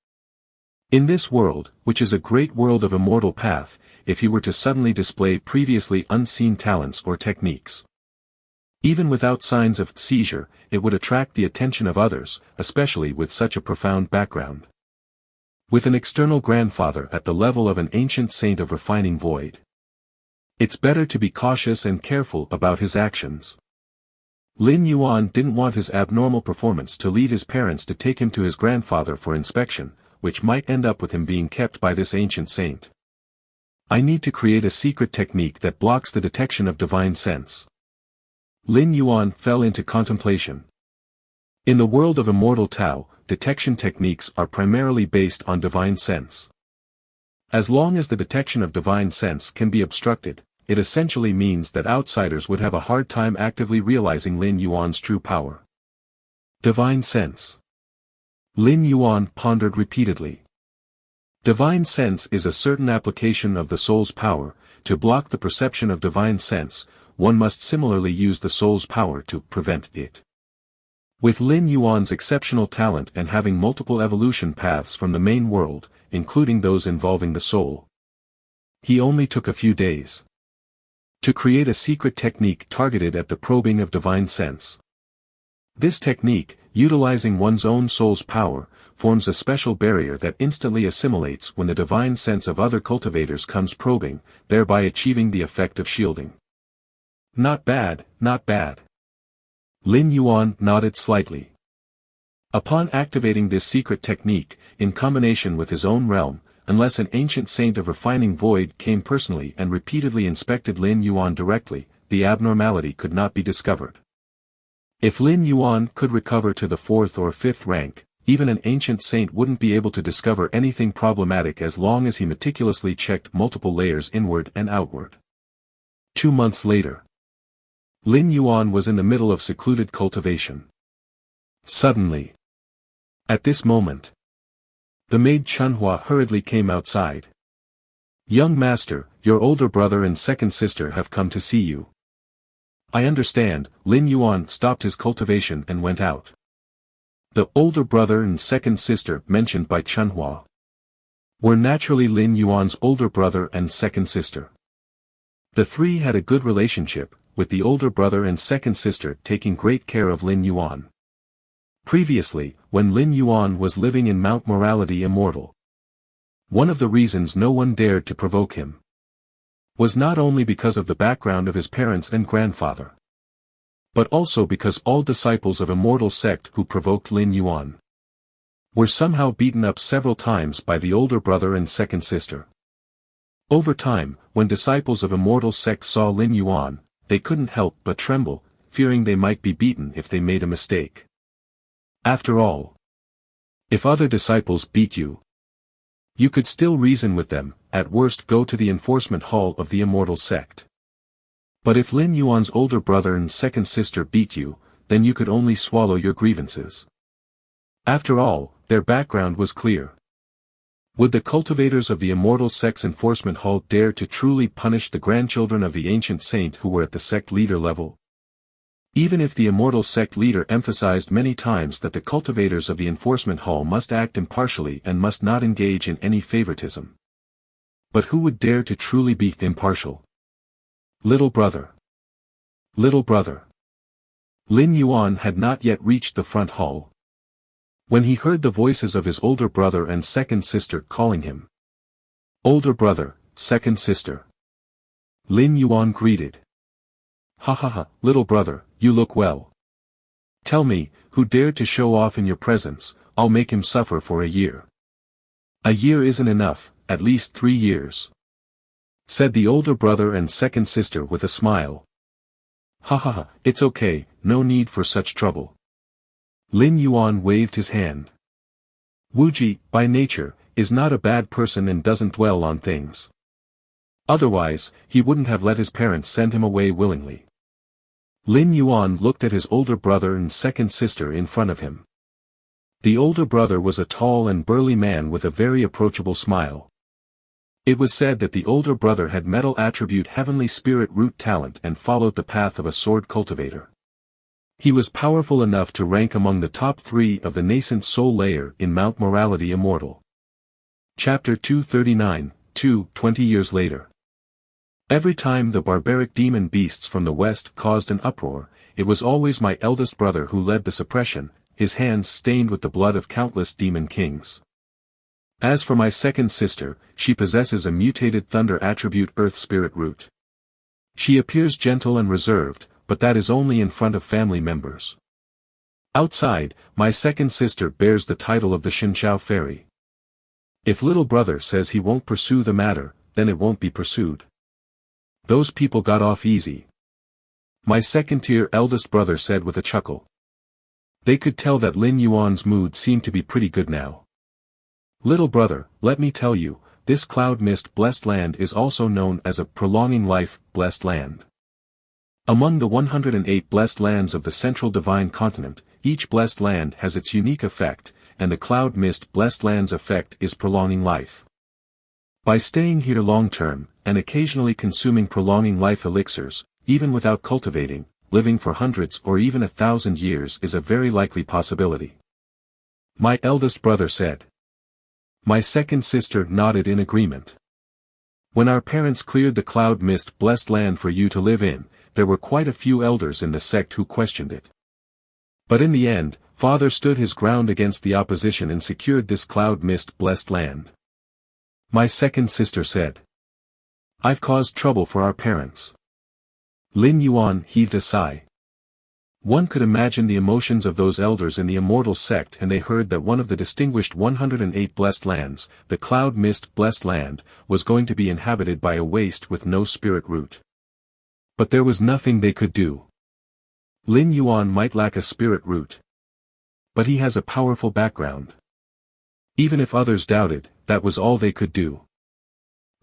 In this world, which is a great world of immortal path, if he were to suddenly display previously unseen talents or techniques, even without signs of seizure, it would attract the attention of others, especially with such a profound background. With an external grandfather at the level of an ancient saint of refining void, it's better to be cautious and careful about his actions. Lin Yuan didn't want his abnormal performance to lead his parents to take him to his grandfather for inspection, which might end up with him being kept by this ancient saint. I need to create a secret technique that blocks the detection of divine sense. Lin Yuan fell into contemplation. In the world of immortal Tao, detection techniques are primarily based on divine sense. As long as the detection of divine sense can be obstructed, it essentially means that outsiders would have a hard time actively realizing Lin Yuan's true power. Divine sense. Lin Yuan pondered repeatedly. Divine sense is a certain application of the soul's power. To block the perception of divine sense, one must similarly use the soul's power to prevent it. With Lin Yuan's exceptional talent and having multiple evolution paths from the main world, including those involving the soul, he only took a few days to create a secret technique targeted at the probing of divine sense. This technique, utilizing one's own soul's power, forms a special barrier that instantly assimilates when the divine sense of other cultivators comes probing, thereby achieving the effect of shielding. Not bad, not bad. Lin Yuan nodded slightly. Upon activating this secret technique, in combination with his own realm, unless an ancient saint of refining void came personally and repeatedly inspected Lin Yuan directly, the abnormality could not be discovered. If Lin Yuan could recover to the 4th or 5th rank, even an ancient saint wouldn't be able to discover anything problematic as long as he meticulously checked multiple layers inward and outward. 2 months later, Lin Yuan was in the middle of secluded cultivation. Suddenly, at this moment, the maid Manhwa hurriedly came outside. "Young master, your older brother and second sister have come to see you." I understand. Lin Yuan stopped his cultivation and went out. The older brother and second sister mentioned by Chunhua were naturally Lin Yuan's older brother and second sister. The three had a good relationship, with the older brother and second sister taking great care of Lin Yuan. Previously, when Lin Yuan was living in Mount Morality Immortal, one of the reasons no one dared to provoke him was not only because of the background of his parents and grandfather, but also because all disciples of Immortal Sect who provoked Lin Yuan were somehow beaten up several times by the older brother and second sister. Over time, when disciples of Immortal Sect saw Lin Yuan, they couldn't help but tremble, fearing they might be beaten if they made a mistake. After all, if other disciples beat you, you could still reason with them, at worst go to the enforcement hall of the Immortal Sect. But if Lin Yuan's older brother and second sister beat you, then you could only swallow your grievances. After all, their background was clear. Would the cultivators of the Immortal Sect's enforcement hall dare to truly punish the grandchildren of the ancient saint who were at the sect leader level? Even if the Immortal Sect leader emphasized many times that the cultivators of the enforcement hall must act impartially and must not engage in any favoritism. But who would dare to truly be impartial? Little brother. Little brother. Lin Yuan had not yet reached the front hall when he heard the voices of his older brother and second sister calling him. Older brother, second sister. Lin Yuan greeted. Ha ha ha, little brother, you look well. Tell me, who dared to show off in your presence? I'll make him suffer for a year. A year isn't enough, at least 3 years, said the older brother and second sister with a smile. Ha ha ha, it's okay, no need for such trouble. Lin Yuan waved his hand. Wuji, by nature, is not a bad person and doesn't dwell on things. Otherwise, he wouldn't have let his parents send him away willingly. Lin Yuan looked at his older brother and second sister in front of him. The older brother was a tall and burly man with a very approachable smile. It was said that the older brother had metal attribute heavenly spirit root talent and followed the path of a sword cultivator. He was powerful enough to rank among the top 3 of the nascent soul layer in Mount Morality Immortal. Chapter 239, 20 years later. Every time the barbaric demon beasts from the west caused an uproar, it was always my eldest brother who led the suppression, his hands stained with the blood of countless demon kings. As for my second sister, she possesses a mutated thunder attribute earth spirit root. She appears gentle and reserved, but that is only in front of family members. Outside, my second sister bears the title of the Shinchao Fairy. If little brother says he won't pursue the matter, then it won't be pursued. Those people got off easy, my second-tier eldest brother said with a chuckle. They could tell that Lin Yuan's mood seemed to be pretty good now. Little brother, let me tell you, this cloud mist blessed land is also known as a prolonging life blessed land. Among the 108 blessed lands of the central divine continent, each blessed land has its unique effect, and the cloud mist blessed land's effect is prolonging life. By staying here long-term, and occasionally consuming prolonging life elixirs, even without cultivating, living for hundreds or even 1,000 years is a very likely possibility. My eldest brother said. My second sister nodded in agreement. When our parents cleared the cloud mist blessed land for you to live in, there were quite a few elders in the sect who questioned it. But in the end, father stood his ground against the opposition and secured this cloud mist blessed land. My second sister said. I've caused trouble for our parents. Lin Yuan heaved a sigh. One could imagine the emotions of those elders in the immortal sect and they heard that one of the distinguished 108 blessed lands, the cloud mist blessed land, was going to be inhabited by a waste with no spirit root. But there was nothing they could do. Lin Yuan might lack a spirit root, but he has a powerful background. Even if others doubted, that was all they could do.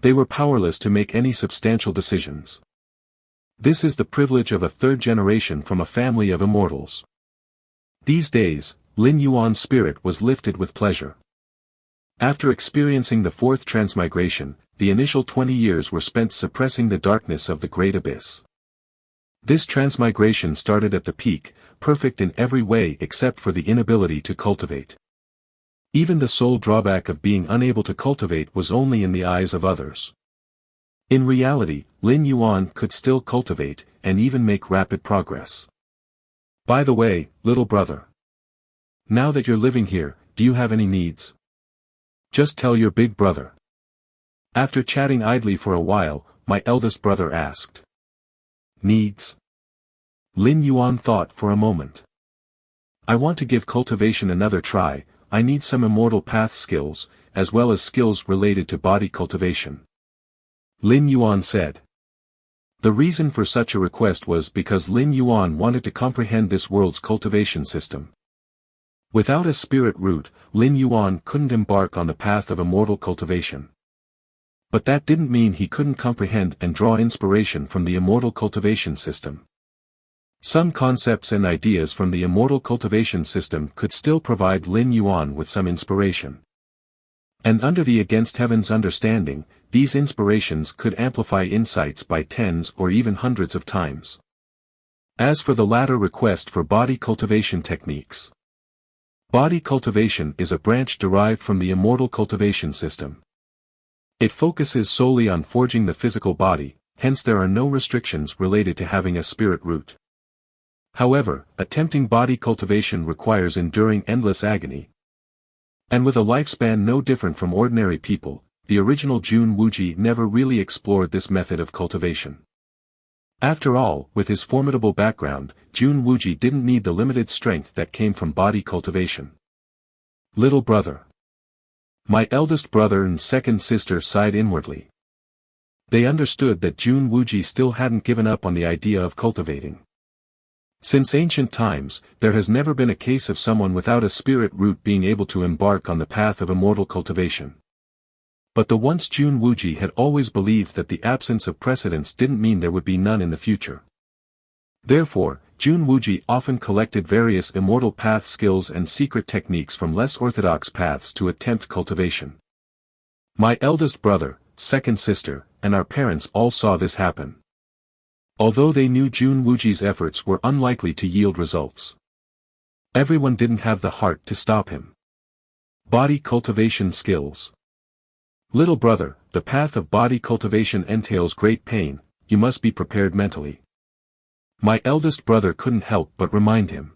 They were powerless to make any substantial decisions. This is the privilege of a third generation from a family of immortals. These days, Lin Yuan's spirit was lifted with pleasure. After experiencing the fourth transmigration, the initial 20 years were spent suppressing the darkness of the great abyss. This transmigration started at the peak, perfect in every way except for the inability to cultivate. Even the sole drawback of being unable to cultivate was only in the eyes of others. In reality, Lin Yuan could still cultivate, and even make rapid progress. By the way, little brother. Now that you're living here, do you have any needs? Just tell your big brother. After chatting idly for a while, my eldest brother asked. Needs? Lin Yuan thought for a moment. I want to give cultivation another try. I need some immortal path skills, as well as skills related to body cultivation. Lin Yuan said. The reason for such a request was because Lin Yuan wanted to comprehend this world's cultivation system. Without a spirit root, Lin Yuan couldn't embark on the path of immortal cultivation. But that didn't mean he couldn't comprehend and draw inspiration from the immortal cultivation system. Some concepts and ideas from the immortal cultivation system could still provide Lin Yuan with some inspiration. And under the against heaven's understanding, these inspirations could amplify insights by tens or even hundreds of times. As for the latter request for body cultivation techniques. Body cultivation is a branch derived from the immortal cultivation system. It focuses solely on forging the physical body, hence there are no restrictions related to having a spirit root. However, attempting body cultivation requires enduring endless agony. And with a lifespan no different from ordinary people, the original Jun Wuji never really explored this method of cultivation. After all, with his formidable background, Jun Wuji didn't need the limited strength that came from body cultivation. Little brother. My eldest brother and second sister sighed inwardly. They understood that Jun Wuji still hadn't given up on the idea of cultivating. Since ancient times, there has never been a case of someone without a spirit root being able to embark on the path of immortal cultivation. But the once Jun Wuji had always believed that the absence of precedents didn't mean there would be none in the future. Therefore, Jun Wuji often collected various immortal path skills and secret techniques from less orthodox paths to attempt cultivation. My eldest brother, second sister, and our parents all saw this happen. Although they knew Jun Wuji's efforts were unlikely to yield results. Everyone didn't have the heart to stop him. Body cultivation skills. Little brother, the path of body cultivation entails great pain, you must be prepared mentally. My eldest brother couldn't help but remind him.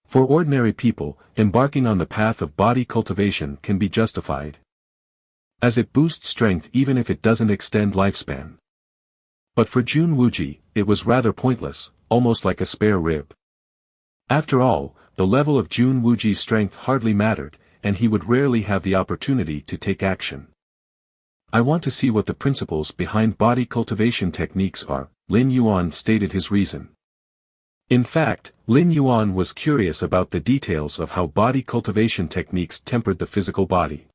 For ordinary people, embarking on the path of body cultivation can be justified. As it boosts strength even if it doesn't extend lifespan. But for Jun Wuji, it was rather pointless, almost like a spare rib. After all, the level of Jun Wuji's strength hardly mattered, and he would rarely have the opportunity to take action. I want to see what the principles behind body cultivation techniques are, Lin Yuan stated his reason. In fact, Lin Yuan was curious about the details of how body cultivation techniques tempered the physical body.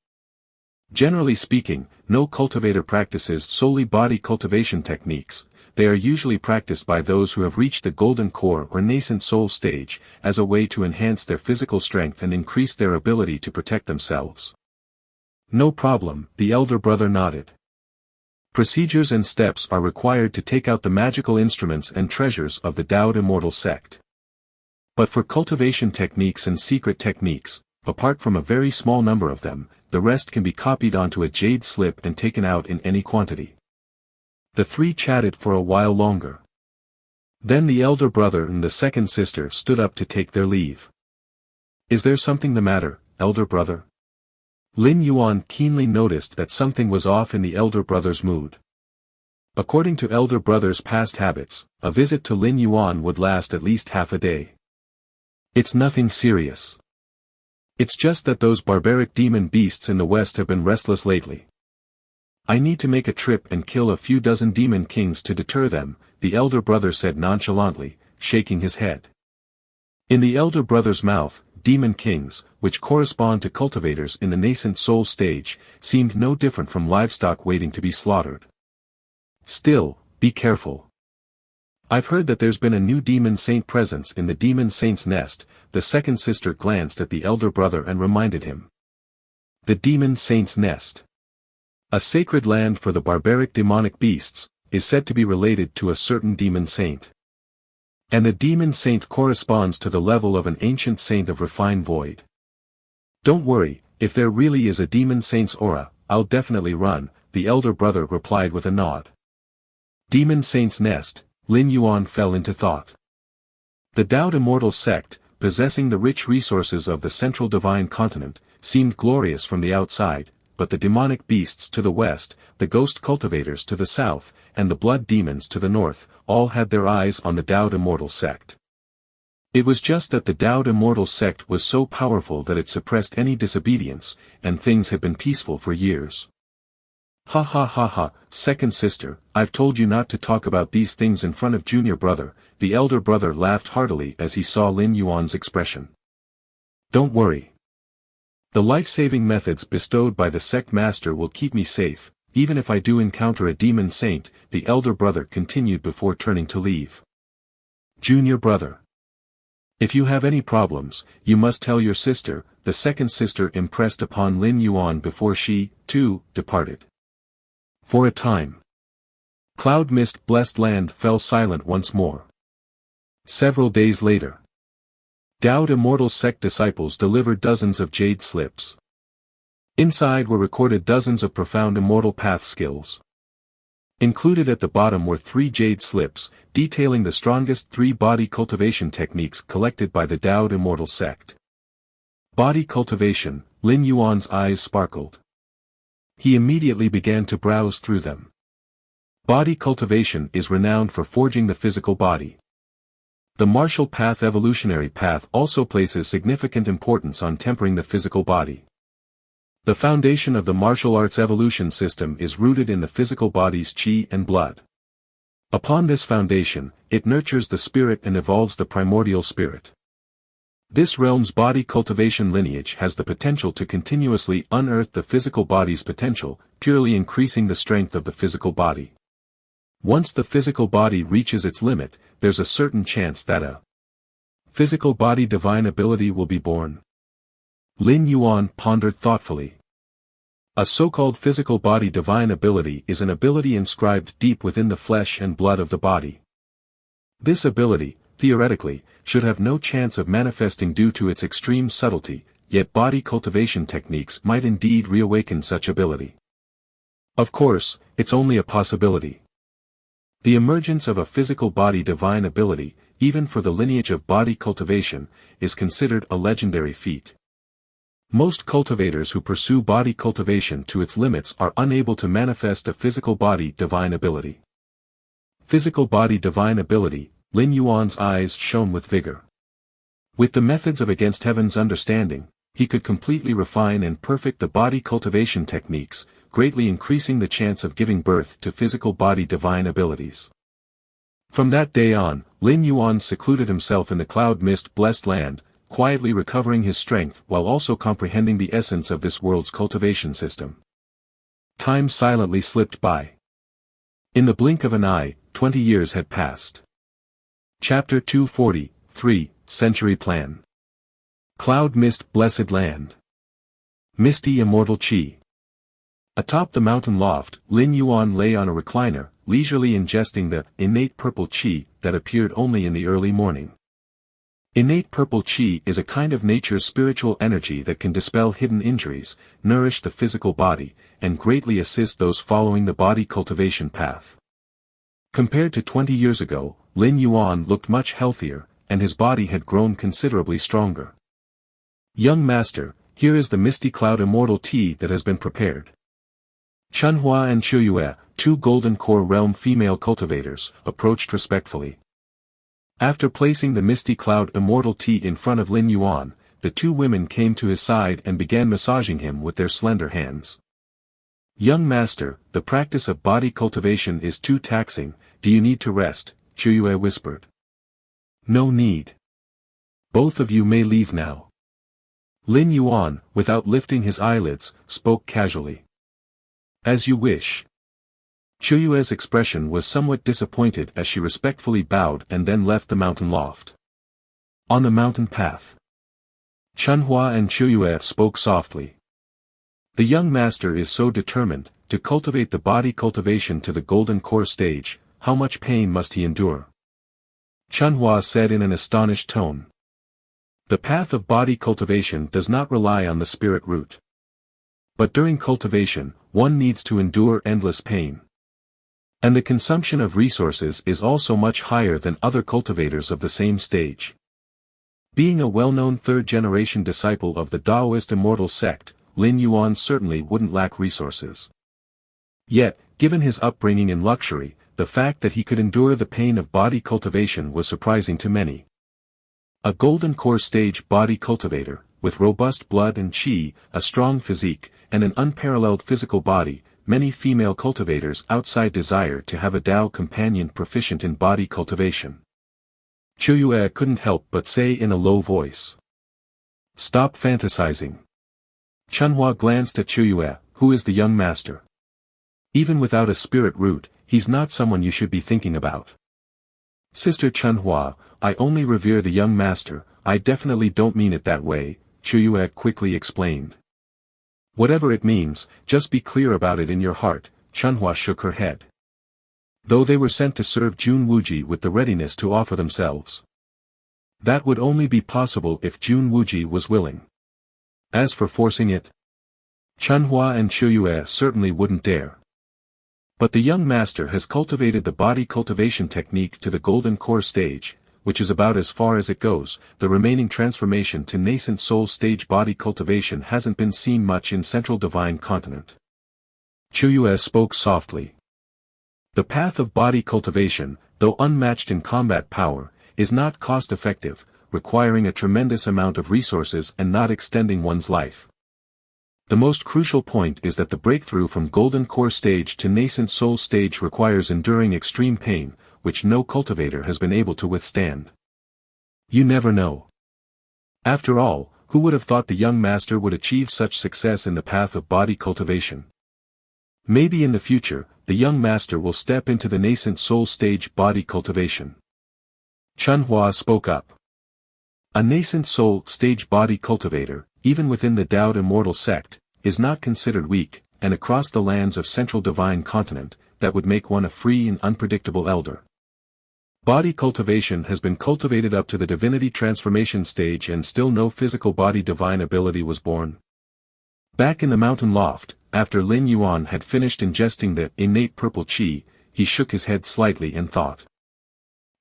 Generally speaking, no cultivator practices solely body cultivation techniques, they are usually practiced by those who have reached the golden core or nascent soul stage, as a way to enhance their physical strength and increase their ability to protect themselves. No problem, the elder brother nodded. Procedures and steps are required to take out the magical instruments and treasures of the Taoed Immortal sect. But for cultivation techniques and secret techniques, apart from a very small number of them, the rest can be copied onto a jade slip and taken out in any quantity. The three chatted for a while longer. Then the elder brother and the second sister stood up to take their leave. Is there something the matter, elder brother? Lin Yuan keenly noticed that something was off in the elder brother's mood. According to elder brother's past habits, a visit to Lin Yuan would last at least half a day. It's nothing serious. It's just that those barbaric demon beasts in the west have been restless lately. I need to make a trip and kill a few dozen demon kings to deter them, the elder brother said nonchalantly, shaking his head. In the elder brother's mouth, demon kings, which correspond to cultivators in the nascent soul stage, seemed no different from livestock waiting to be slaughtered. Still, be careful. I've heard that there's been a new demon saint presence in the demon saint's nest. The second sister glanced at the elder brother and reminded him. The demon saint's nest. A sacred land for the barbaric demonic beasts, is said to be related to a certain demon saint. And the demon saint corresponds to the level of an ancient saint of refined void. Don't worry, if there really is a demon saint's aura, I'll definitely run, the elder brother replied with a nod. Demon saint's nest, Lin Yuan fell into thought. The Taoed immortal sect, possessing the rich resources of the central divine continent, seemed glorious from the outside, but the demonic beasts to the west, the ghost cultivators to the south, and the blood demons to the north, all had their eyes on the Taoed immortal sect. It was just that the Taoed immortal sect was so powerful that it suppressed any disobedience, and things had been peaceful for years. Ha ha ha ha, second sister, I've told you not to talk about these things in front of junior brother, the elder brother laughed heartily as he saw Lin Yuan's expression. Don't worry. The life-saving methods bestowed by the sect master will keep me safe, even if I do encounter a demon saint, the elder brother continued before turning to leave. Junior brother. If you have any problems, you must tell your sister, the second sister impressed upon Lin Yuan before she, too, departed. For a time. Cloud mist blessed land fell silent once more. Several days later. Taoed immortal sect disciples delivered dozens of jade slips. Inside were recorded dozens of profound immortal path skills. Included at the bottom were 3 jade slips, detailing the strongest 3 body cultivation techniques collected by the Taoed immortal sect. Body cultivation, Lin Yuan's eyes sparkled. He immediately began to browse through them. Body cultivation is renowned for forging the physical body. The martial path evolutionary path also places significant importance on tempering the physical body. The foundation of the martial arts evolution system is rooted in the physical body's qi and blood. Upon this foundation, it nurtures the spirit and evolves the primordial spirit. This realm's body cultivation lineage has the potential to continuously unearth the physical body's potential, purely increasing the strength of the physical body. Once the physical body reaches its limit, there's a certain chance that a physical body divine ability will be born. Lin Yuan pondered thoughtfully. A so-called physical body divine ability is an ability inscribed deep within the flesh and blood of the body. This ability, theoretically, should have no chance of manifesting due to its extreme subtlety, yet body cultivation techniques might indeed reawaken such ability. Of course, it's only a possibility. The emergence of a physical body divine ability, even for the lineage of body cultivation, is considered a legendary feat. Most cultivators who pursue body cultivation to its limits are unable to manifest a physical body divine ability. Physical body divine ability, Lin Yuan's eyes shone with vigor. With the methods of Against Heaven's understanding, he could completely refine and perfect the body cultivation techniques, greatly increasing the chance of giving birth to physical body divine abilities. From that day on, Lin Yuan secluded himself in the cloud mist blessed land, quietly recovering his strength while also comprehending the essence of this world's cultivation system. Time silently slipped by. In the blink of an eye, 20 years had passed. Chapter 243, Century Plan. Cloud mist blessed land. Misty immortal chi. Atop the mountain loft, Lin Yuan lay on a recliner, leisurely ingesting the innate purple chi that appeared only in the early morning. Innate purple chi is a kind of nature's spiritual energy that can dispel hidden injuries, nourish the physical body, and greatly assist those following the body cultivation path. Compared to 20 years ago, Lin Yuan looked much healthier, and his body had grown considerably stronger. Young master, here is the misty cloud immortal tea that has been prepared. Chunhua and Chuyue, 2 golden core realm female cultivators, approached respectfully. After placing the misty cloud immortal tea in front of Lin Yuan, the 2 women came to his side and began massaging him with their slender hands. Young master, the practice of body cultivation is too taxing, do you need to rest? Chuyue whispered. No need. Both of you may leave now. Lin Yuan, without lifting his eyelids, spoke casually. As you wish. Chuyue's expression was somewhat disappointed as she respectfully bowed and then left the mountain loft. On the mountain path. Chunhua and Chuyue spoke softly. The young master is so determined to cultivate the body cultivation to the golden core stage, how much pain must he endure? Manhwa said in an astonished tone. The path of body cultivation does not rely on the spirit root. But during cultivation, one needs to endure endless pain. And the consumption of resources is also much higher than other cultivators of the same stage. Being a well-known third-generation disciple of the Taoist immortal sect, Lin Yuan certainly wouldn't lack resources. Yet, given his upbringing in luxury, the fact that he could endure the pain of body cultivation was surprising to many. A golden core stage body cultivator, with robust blood and qi, a strong physique, and an unparalleled physical body, many female cultivators outside desire to have a Tao companion proficient in body cultivation. Chuyue couldn't help but say in a low voice. Stop fantasizing. Manhwa glanced at Chuyue, who is the young master. Even without a spirit root, he's not someone you should be thinking about. Sister Manhwa, I only revere the young master, I definitely don't mean it that way, Chuyue quickly explained. Whatever it means, just be clear about it in your heart, Manhwa shook her head. Though they were sent to serve Jun Wuji with the readiness to offer themselves. That would only be possible if Jun Wuji was willing. As for forcing it, Manhwa and Chuyue certainly wouldn't dare. But the young master has cultivated the body cultivation technique to the golden core stage, which is about as far as it goes. The remaining transformation to nascent soul stage body cultivation hasn't been seen much in Central Divine Continent. Chuyue spoke softly. The path of body cultivation, though unmatched in combat power, is not cost-effective, requiring a tremendous amount of resources and not extending one's life. The most crucial point is that the breakthrough from golden core stage to nascent soul stage requires enduring extreme pain, which no cultivator has been able to withstand. You never know. After all, who would have thought the young master would achieve such success in the path of body cultivation? Maybe in the future, the young master will step into the nascent soul stage body cultivation. Manhwa spoke up. A nascent soul stage body cultivator, even within the Tao immortal sect, is not considered weak, and across the lands of Central Divine Continent, that would make one a free and unpredictable elder. Body cultivation has been cultivated up to the divinity transformation stage and still no physical body divine ability was born. Back in the mountain loft, after Lin Yuan had finished ingesting the innate purple qi, he shook his head slightly and thought.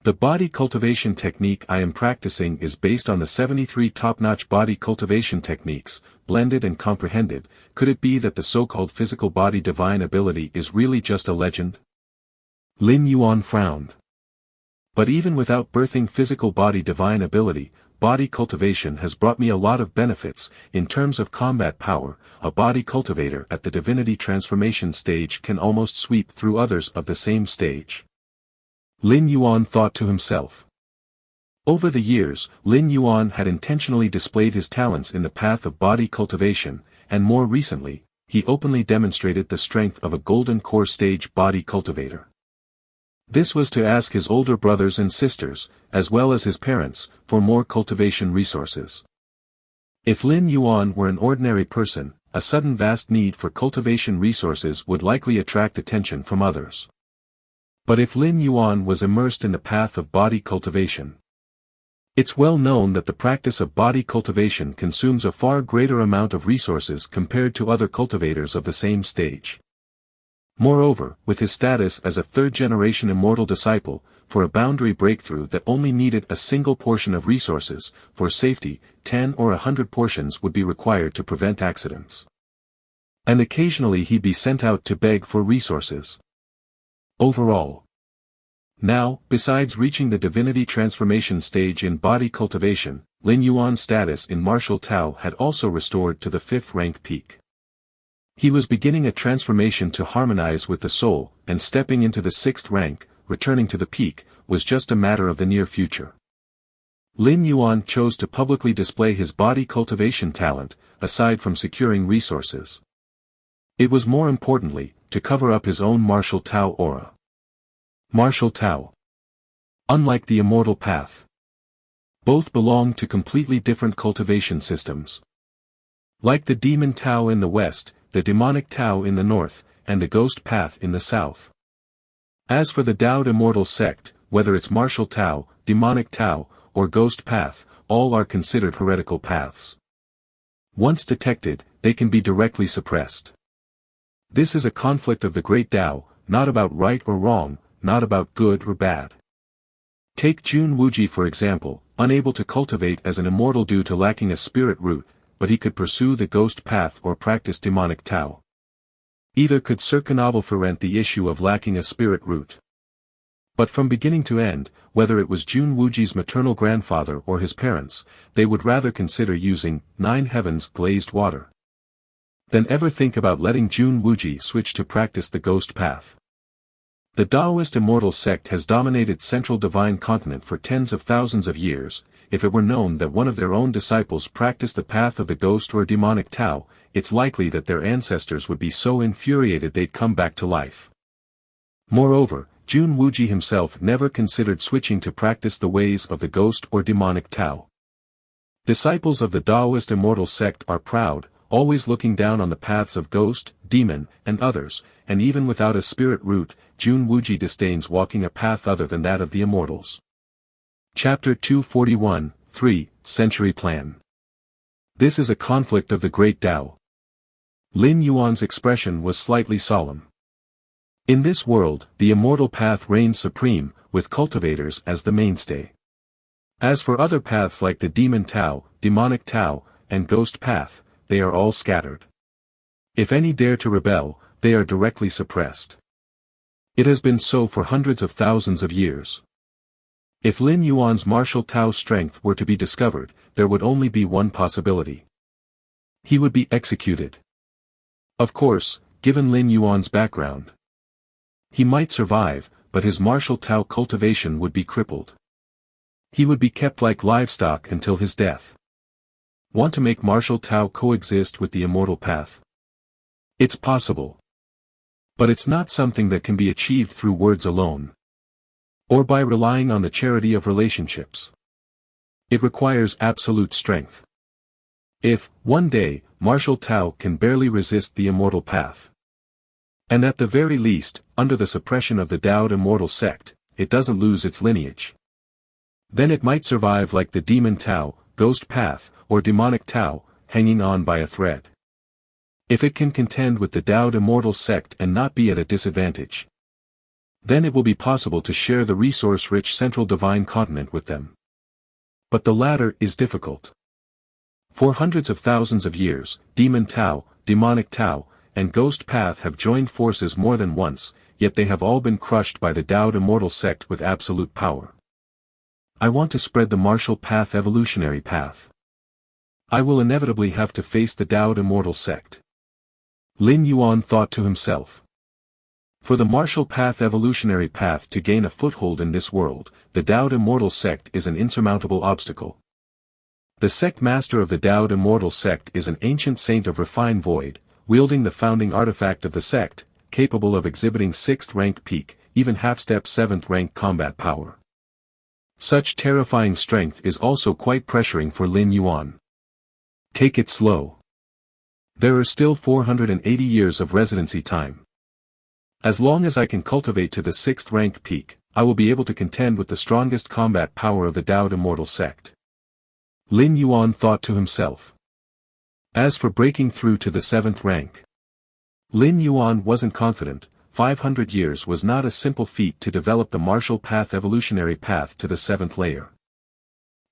The body cultivation technique I am practicing is based on the 73 top-notch body cultivation techniques, blended and comprehended. Could it be that the so-called physical body divine ability is really just a legend? Lin Yuan frowned. But even without birthing physical body divine ability, body cultivation has brought me a lot of benefits. In terms of combat power, a body cultivator at the divinity transformation stage can almost sweep through others of the same stage. Lin Yuan thought to himself. Over the years, Lin Yuan had intentionally displayed his talents in the path of body cultivation, and more recently, he openly demonstrated the strength of a golden core stage body cultivator. This was to ask his older brothers and sisters, as well as his parents, for more cultivation resources. If Lin Yuan were an ordinary person, a sudden vast need for cultivation resources would likely attract attention from others. But if Lin Yuan was immersed in the path of body cultivation, it's well known that the practice of body cultivation consumes a far greater amount of resources compared to other cultivators of the same stage. Moreover, with his status as a third-generation immortal disciple, for a boundary breakthrough that only needed a single portion of resources, for safety, 10 or 100 portions would be required to prevent accidents. And occasionally he'd be sent out to beg for resources. Overall. Now, besides reaching the divinity transformation stage in body cultivation, Lin Yuan's status in martial Tao had also restored to the 5th rank peak. He was beginning a transformation to harmonize with the soul, and stepping into the 6th rank, returning to the peak, was just a matter of the near future. Lin Yuan chose to publicly display his body cultivation talent, aside from securing resources. It was more importantly, to cover up his own martial Tao aura. Martial Tao. Unlike the immortal path. Both belong to completely different cultivation systems. Like the demon Tao in the west, the demonic Tao in the north, and the ghost path in the south. As for the Tao immortal sect, whether it's martial Tao, demonic Tao, or ghost path, all are considered heretical paths. Once detected, they can be directly suppressed. This is a conflict of the great Tao, not about right or wrong, not about good or bad. Take Jun Wuji for example, unable to cultivate as an immortal due to lacking a spirit root, but he could pursue the ghost path or practice demonic Tao. Either could circumvent the issue of lacking a spirit root. But from beginning to end, whether it was Jun Wuji's maternal grandfather or his parents, they would rather consider using 9 heavens glazed water than ever think about letting Jun Wuji switch to practice the ghost path. The Taoist immortal sect has dominated Central Divine Continent for tens of thousands of years. If it were known that one of their own disciples practiced the path of the ghost or demonic Tao, it's likely that their ancestors would be so infuriated they'd come back to life. Moreover, Jun Wuji himself never considered switching to practice the ways of the ghost or demonic Tao. Disciples of the Taoist immortal sect are proud, always looking down on the paths of ghost, demon, and others, and even without a spirit root, Jun Wuji disdains walking a path other than that of the immortals. Chapter 241, 3, Century Plan. This is a conflict of the great Tao. Lin Yuan's expression was slightly solemn. In this world, the immortal path reigns supreme, with cultivators as the mainstay. As for other paths like the demon Tao, demonic Tao, and ghost path, they are all scattered. If any dare to rebel, they are directly suppressed. It has been so for hundreds of thousands of years. If Lin Yuan's martial Tao strength were to be discovered, there would only be one possibility. He would be executed. Of course, given Lin Yuan's background, he might survive, but his martial Tao cultivation would be crippled. He would be kept like livestock until his death. Want to make martial Tao coexist with the immortal path? It's possible. But it's not something that can be achieved through words alone. Or by relying on the charity of relationships. It requires absolute strength. If, one day, martial Tao can barely resist the immortal path, and at the very least, under the suppression of the Taoist immortal sect, it doesn't lose its lineage, then it might survive like the demon Tao, ghost path, or demonic Tao, hanging on by a thread. If it can contend with the Taoist immortal sect and not be at a disadvantage, then it will be possible to share the resource-rich Central Divine Continent with them. But the latter is difficult. For hundreds of thousands of years, demon Tao, demonic Tao, and ghost path have joined forces more than once, yet they have all been crushed by the Taoist immortal sect with absolute power. I want to spread the martial path evolutionary path. I will inevitably have to face the Taoist immortal sect. Lin Yuan thought to himself. For the martial path evolutionary path to gain a foothold in this world, the Taoist immortal sect is an insurmountable obstacle. The sect master of the Taoist immortal sect is an ancient saint of refined void, wielding the founding artifact of the sect, capable of exhibiting 6th rank peak, even half-step 7th rank combat power. Such terrifying strength is also quite pressuring for Lin Yuan. Take it slow. There are still 480 years of residency time. As long as I can cultivate to the 6th rank peak, I will be able to contend with the strongest combat power of the Taoist immortal sect. Lin Yuan thought to himself. As for breaking through to the 7th rank, Lin Yuan wasn't confident. 500 years was not a simple feat to develop the martial path evolutionary path to the 7th layer.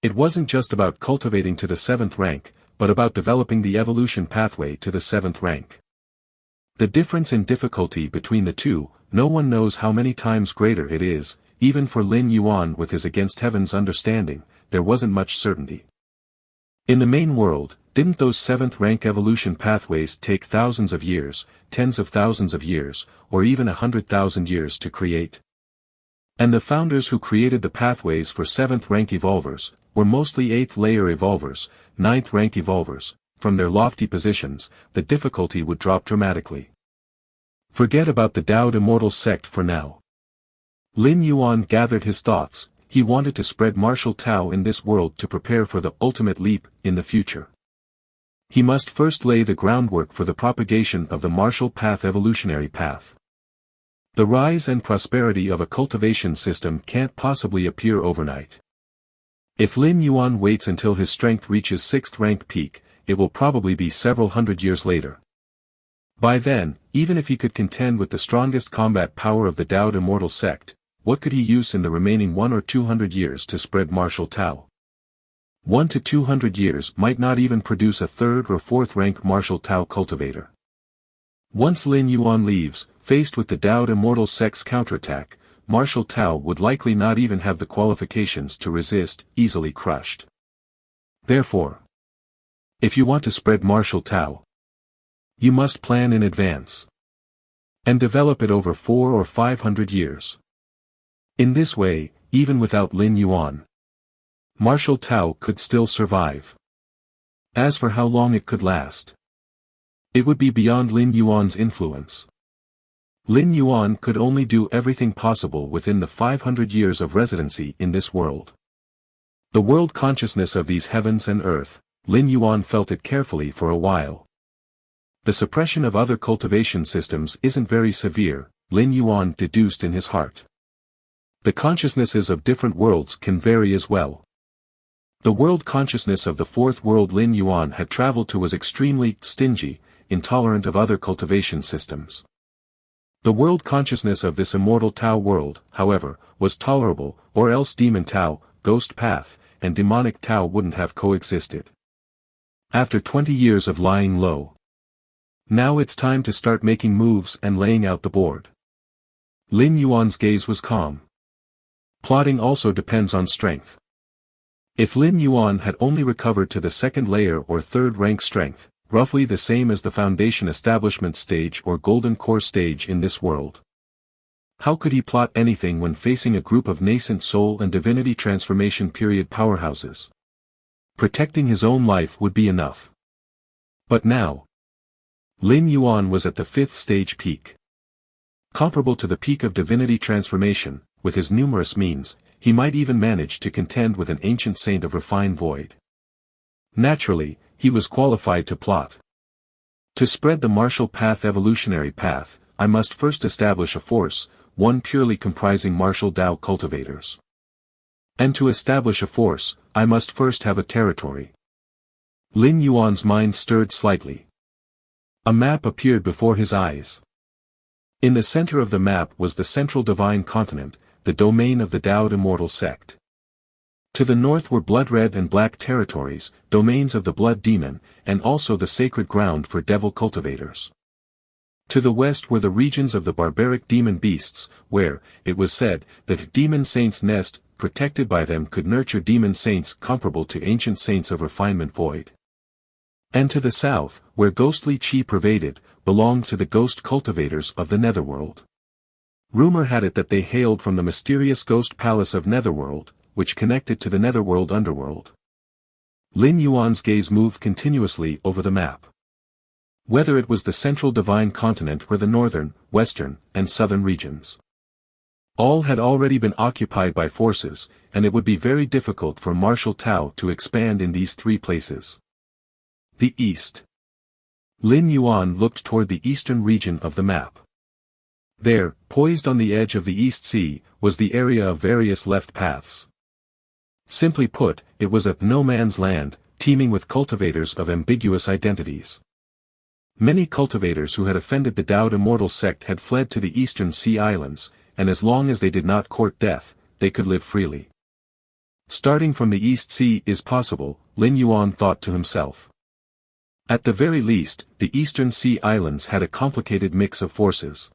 It wasn't just about cultivating to the 7th rank, but about developing the evolution pathway to the 7th rank. The difference in difficulty between the two, no one knows how many times greater it is. Even for Lin Yuan with his against heaven's understanding, there wasn't much certainty. In the main world, didn't those 7th rank evolution pathways take thousands of years, tens of thousands of years, or even 100,000 years to create? And the founders who created the pathways for 7th rank evolvers, were mostly 8th layer evolvers, 9th rank evolvers. From their lofty positions, the difficulty would drop dramatically. Forget about the Taoist immortal sect for now. Lin Yuan gathered his thoughts. He wanted to spread martial Tao in this world to prepare for the ultimate leap in the future. He must first lay the groundwork for the propagation of the martial path evolutionary path. The rise and prosperity of a cultivation system can't possibly appear overnight. If Lin Yuan waits until his strength reaches 6th rank peak, it will probably be several hundred years later. By then, even if he could contend with the strongest combat power of the Taoist immortal sect, what could he use in the remaining 1 or 200 years to spread martial Tao? 1 to 200 years might not even produce a 3rd or 4th rank martial Tao cultivator. Once Lin Yuan leaves, faced with the Taoist immortal sect's counterattack, martial Tao would likely not even have the qualifications to resist, easily crushed. Therefore, if you want to spread martial Tao, you must plan in advance and develop it over 400 or 500 years. In this way, even without Lin Yuan, martial Tao could still survive. As for how long it could last, it would be beyond Lin Yuan's influence. Lin Yuan could only do everything possible within the 500 years of residency in this world. The world consciousness of these heavens and earth, Lin Yuan felt it carefully for a while. The suppression of other cultivation systems isn't very severe, Lin Yuan deduced in his heart. The consciousnesses of different worlds can vary as well. The world consciousness of the 4th world Lin Yuan had traveled to was extremely stingy, intolerant of other cultivation systems. The world consciousness of this immortal Tao world, however, was tolerable, or else demon Tao, ghost path, and demonic Tao wouldn't have coexisted. After 20 years of lying low, now it's time to start making moves and laying out the board. Lin Yuan's gaze was calm. Plotting also depends on strength. If Lin Yuan had only recovered to the 2nd layer or 3rd rank strength, roughly the same as the foundation establishment stage or golden core stage in this world, how could he plot anything when facing a group of nascent soul and divinity transformation period powerhouses? Protecting his own life would be enough. But now, Lin Yuan was at the 5th stage peak. Comparable to the peak of divinity transformation, with his numerous means, he might even manage to contend with an ancient saint of refined void. Naturally, he was qualified to plot. To spread the martial path evolutionary path, I must first establish a force, one purely comprising martial Tao cultivators. And to establish a force, I must first have a territory. Lin Yuan's mind stirred slightly. A map appeared before his eyes. In the center of the map was the central divine continent, the domain of the Taoist immortal sect. To the north were blood-red and black territories, domains of the blood demon, and also the sacred ground for devil cultivators. To the west were the regions of the barbaric demon beasts, where, it was said, that demon saints nest, protected by them could nurture demon saints comparable to ancient saints of refinement void. And to the south, where ghostly chi pervaded, belonged to the ghost cultivators of the netherworld. Rumor had it that they hailed from the mysterious ghost palace of netherworld, which connected to the netherworld underworld. Lin Yuan's gaze moved continuously over the map. Whether it was the central divine continent or the northern, western, and southern regions, all had already been occupied by forces, and it would be very difficult for martial Tao to expand in these 3 places. The east. Lin Yuan looked toward the eastern region of the map. There, poised on the edge of the East Sea, was the area of various left paths. Simply put, it was a no man's land, teeming with cultivators of ambiguous identities. Many cultivators who had offended the Taoist immortal sect had fled to the eastern sea islands, and as long as they did not court death, they could live freely. Starting from the East Sea is possible, Lin Yuan thought to himself. At the very least, the eastern sea islands had a complicated mix of forces.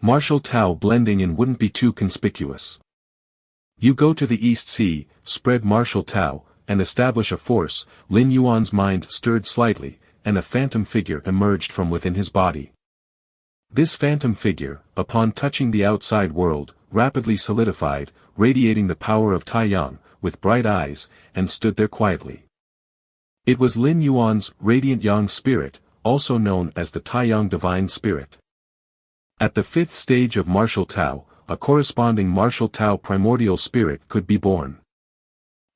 Martial Tao blending in wouldn't be too conspicuous. You go to the East Sea, spread martial Tao, and establish a force. Lin Yuan's mind stirred slightly, and a phantom figure emerged from within his body. This phantom figure, upon touching the outside world, rapidly solidified, radiating the power of Taiyang, with bright eyes, and stood there quietly. It was Lin Yuan's radiant yang spirit, also known as the Taiyang divine spirit. At the 5th stage of martial Tao, a corresponding martial Tao primordial spirit could be born.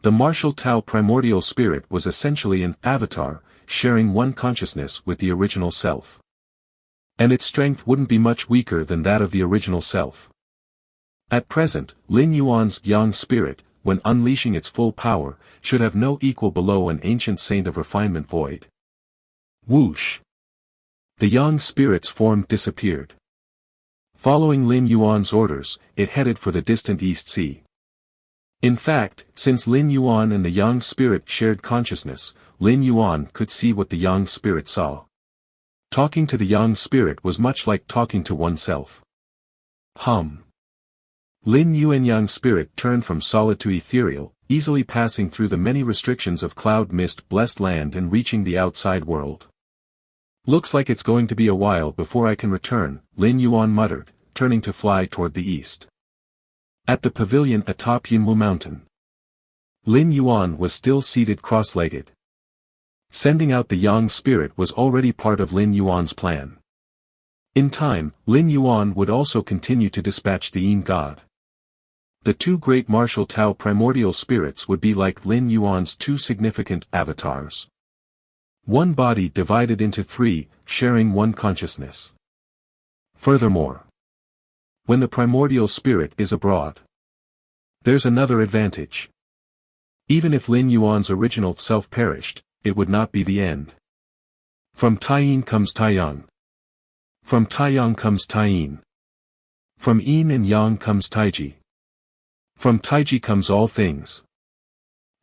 The martial Tao primordial spirit was essentially an avatar, sharing one consciousness with the original self. And its strength wouldn't be much weaker than that of the original self. At present, Lin Yuan's yang spirit, when unleashing its full power, should have no equal below an ancient saint of refinement void. Whoosh! The yang spirit's form disappeared. Following Lin Yuan's orders, it headed for the distant East Sea. In fact, since Lin Yuan and the yang spirit shared consciousness, Lin Yuan could see what the yang spirit saw. Talking to the yang spirit was much like talking to oneself. Lin Yuan yang spirit turned from solid to ethereal, easily passing through the many restrictions of cloud mist blessed land and reaching the outside world. Looks like it's going to be a while before I can return, Lin Yuan muttered, turning to fly toward the east. At the pavilion atop Yinwu Mountain, Lin Yuan was still seated cross-legged. Sending out the yang spirit was already part of Lin Yuan's plan. In time, Lin Yuan would also continue to dispatch the Yin god. The two great martial Tao primordial spirits would be like Lin Yuan's two significant avatars. One body divided into three, sharing one consciousness. Furthermore, when the primordial spirit is abroad, there's another advantage. Even if Lin Yuan's original self perished, it would not be the end. From Taiyin comes Taiyang. From Taiyang comes Taiyin. From Yin and Yang comes Taiji. From Taiji comes all things.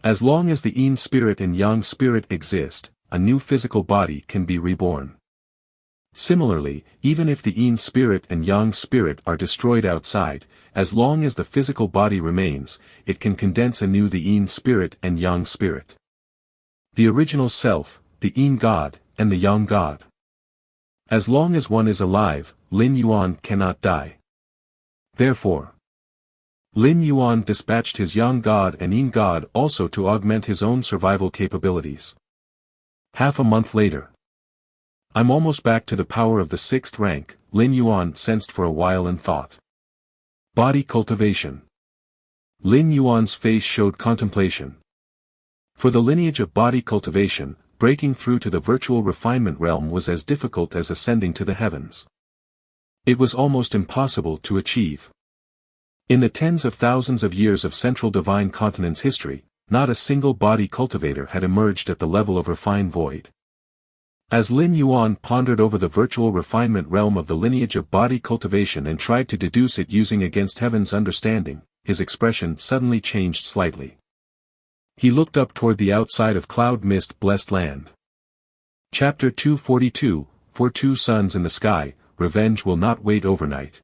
As long as the Yin spirit and Yang spirit exist, a new physical body can be reborn. Similarly, even if the Yin spirit and Yang spirit are destroyed outside, as long as the physical body remains, it can condense anew the Yin spirit and Yang spirit. The original self, the Yin god, and the Yang god. As long as one is alive, Lin Yuan cannot die. Therefore, Lin Yuan dispatched his Yang god and Yin god also to augment his own survival capabilities. Half a month later. I'm almost back to the power of the 6th rank, Lin Yuan sensed for a while and thought. Body cultivation. Lin Yuan's face showed contemplation. For the lineage of body cultivation, breaking through to the virtual refinement realm was as difficult as ascending to the heavens. It was almost impossible to achieve. In the tens of thousands of years of Central Divine Continent's history, not a single body cultivator had emerged at the level of refined void. As Lin Yuan pondered over the virtual refinement realm of the lineage of body cultivation and tried to deduce it using against heaven's understanding, his expression suddenly changed slightly. He looked up toward the outside of cloud mist blessed land. Chapter 242, For Two Suns in the Sky, Revenge Will Not Wait Overnight.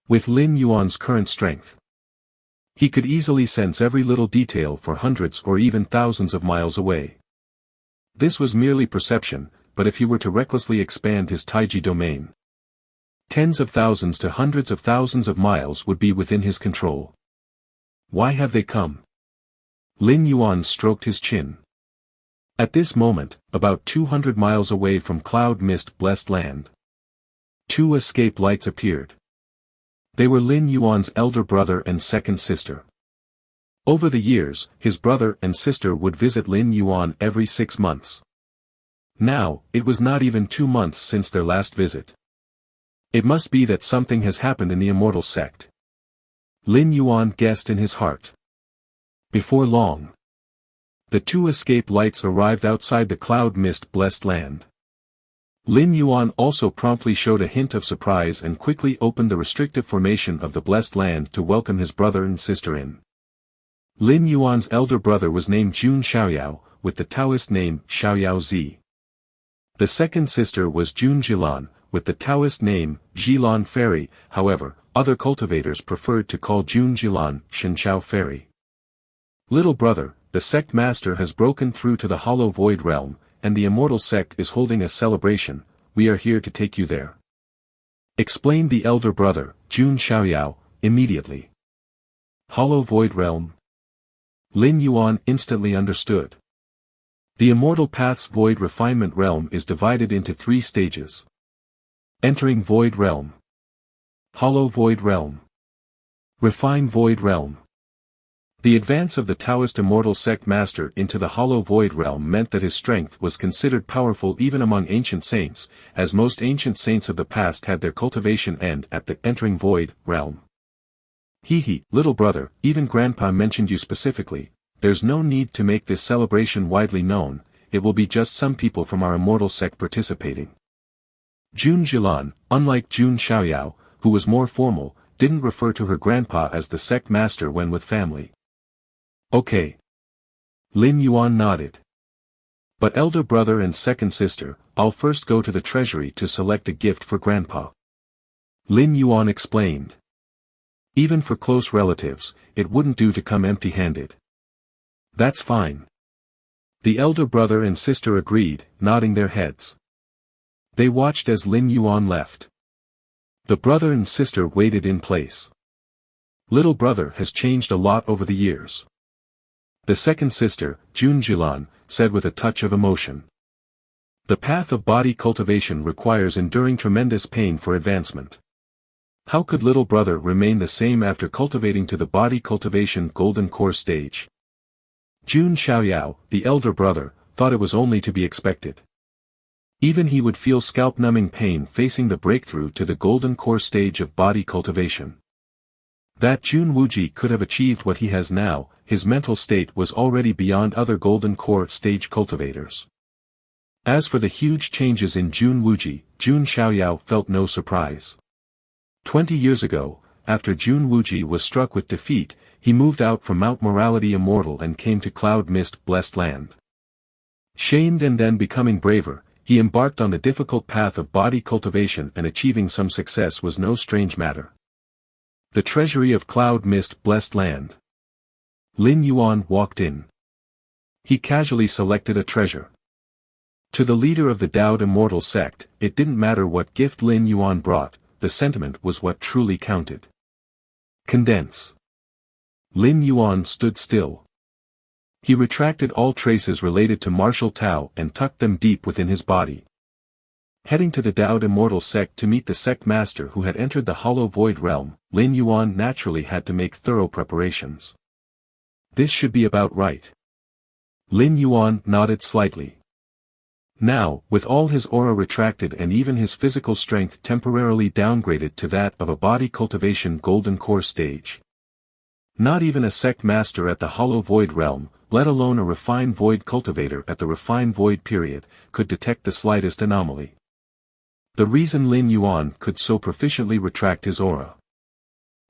With Lin Yuan's current strength, he could easily sense every little detail for hundreds or even thousands of miles away. This was merely perception, but if he were to recklessly expand his Taiji domain, tens of thousands to hundreds of thousands of miles would be within his control. Why have they come? Lin Yuan stroked his chin. At this moment, about 200 miles away from cloud mist blessed land, two escape lights appeared. They were Lin Yuan's elder brother and second sister. Over the years, his brother and sister would visit Lin Yuan every 6 months. Now, it was not even 2 months since their last visit. It must be that something has happened in the immortal sect. Lin Yuan guessed in his heart. Before long, the two escape lights arrived outside the cloud mist blessed land. Lin Yuan also promptly showed a hint of surprise and quickly opened the restrictive formation of the blessed land to welcome his brother and sister in. Lin Yuan's elder brother was named Jun Xiaoyao, with the Taoist name Xiaoyao Zi. The second sister was Jun Jilan, with the Taoist name Jilan Fairy. However, other cultivators preferred to call Jun Jilan Shenchao Fairy. Little brother, the sect master has broken through to the hollow void realm, and the immortal sect is holding a celebration. We are here to take you there, explained the elder brother, Jun Xiaoyao, immediately. Hollow void realm? Lin Yuan instantly understood. The immortal path's void refinement realm is divided into 3 stages. Entering void realm. Hollow void realm. Refined void realm. The advance of the Taoist immortal sect master into the hollow void realm meant that his strength was considered powerful even among ancient saints, as most ancient saints of the past had their cultivation end at the entering void realm. Little brother, even grandpa mentioned you specifically. There's no need to make this celebration widely known, it will be just some people from our immortal sect participating. Jun Jilan, unlike Jun Xiaoyao, who was more formal, didn't refer to her grandpa as the sect master when with family. Okay. Lin Yuan nodded. But elder brother and second sister, I'll first go to the treasury to select a gift for grandpa. Lin Yuan explained. Even for close relatives, it wouldn't do to come empty-handed. That's fine. The elder brother and sister agreed, nodding their heads. They watched as Lin Yuan left. The brother and sister waited in place. Little brother has changed a lot over the years. The second sister, Jun Jilan, said with a touch of emotion. The path of body cultivation requires enduring tremendous pain for advancement. How could little brother remain the same after cultivating to the body cultivation golden core stage? Jun Xiaoyao, the elder brother, thought it was only to be expected. Even he would feel scalp-numbing pain facing the breakthrough to the golden core stage of body cultivation. That Jun Wuji could have achieved what he has now, his mental state was already beyond other golden core stage cultivators. As for the huge changes in Jun Wuji, Jun Xiaoyao felt no surprise. 20 years ago, after Jun Wuji was struck with defeat, he moved out from Mount Morality Immortal and came to Cloud Mist Blessed Land. Shamed and then becoming braver, he embarked on the difficult path of body cultivation, and achieving some success was no strange matter. The treasury of Cloud Mist Blessed Land. Lin Yuan walked in. He casually selected a treasure. To the leader of the Dao Immortal sect, it didn't matter what gift Lin Yuan brought, the sentiment was what truly counted. Condense. Lin Yuan stood still. He retracted all traces related to martial Tao and tucked them deep within his body. Heading to the Dao Immortal sect to meet the sect master who had entered the hollow void realm, Lin Yuan naturally had to make thorough preparations. This should be about right. Lin Yuan nodded slightly. Now, with all his aura retracted and even his physical strength temporarily downgraded to that of a body cultivation golden core stage. Not even a sect master at the hollow void realm, let alone a refined void cultivator at the refined void period, could detect the slightest anomaly. The reason Lin Yuan could so proficiently retract his aura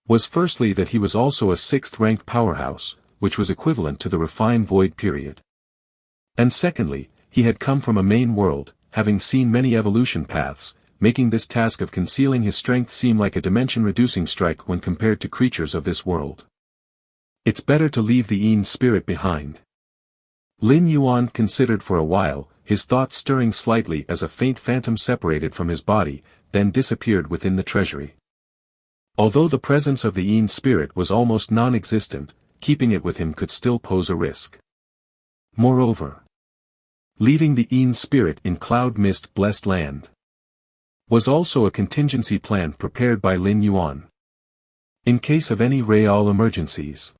was firstly that he was also a 6th-ranked powerhouse, which was equivalent to the refined void period. And secondly, he had come from a main world, having seen many evolution paths, making this task of concealing his strength seem like a dimension-reducing strike when compared to creatures of this world. It's better to leave the Yin spirit behind. Lin Yuan considered for a while, his thoughts stirring slightly as a faint phantom separated from his body, then disappeared within the treasury. Although the presence of the Yin spirit was almost non-existent, keeping it with him could still pose a risk. Moreover, leaving the Yin spirit in Cloud Mist Blessed Land was also a contingency plan prepared by Lin Yuan. In case of any real emergencies.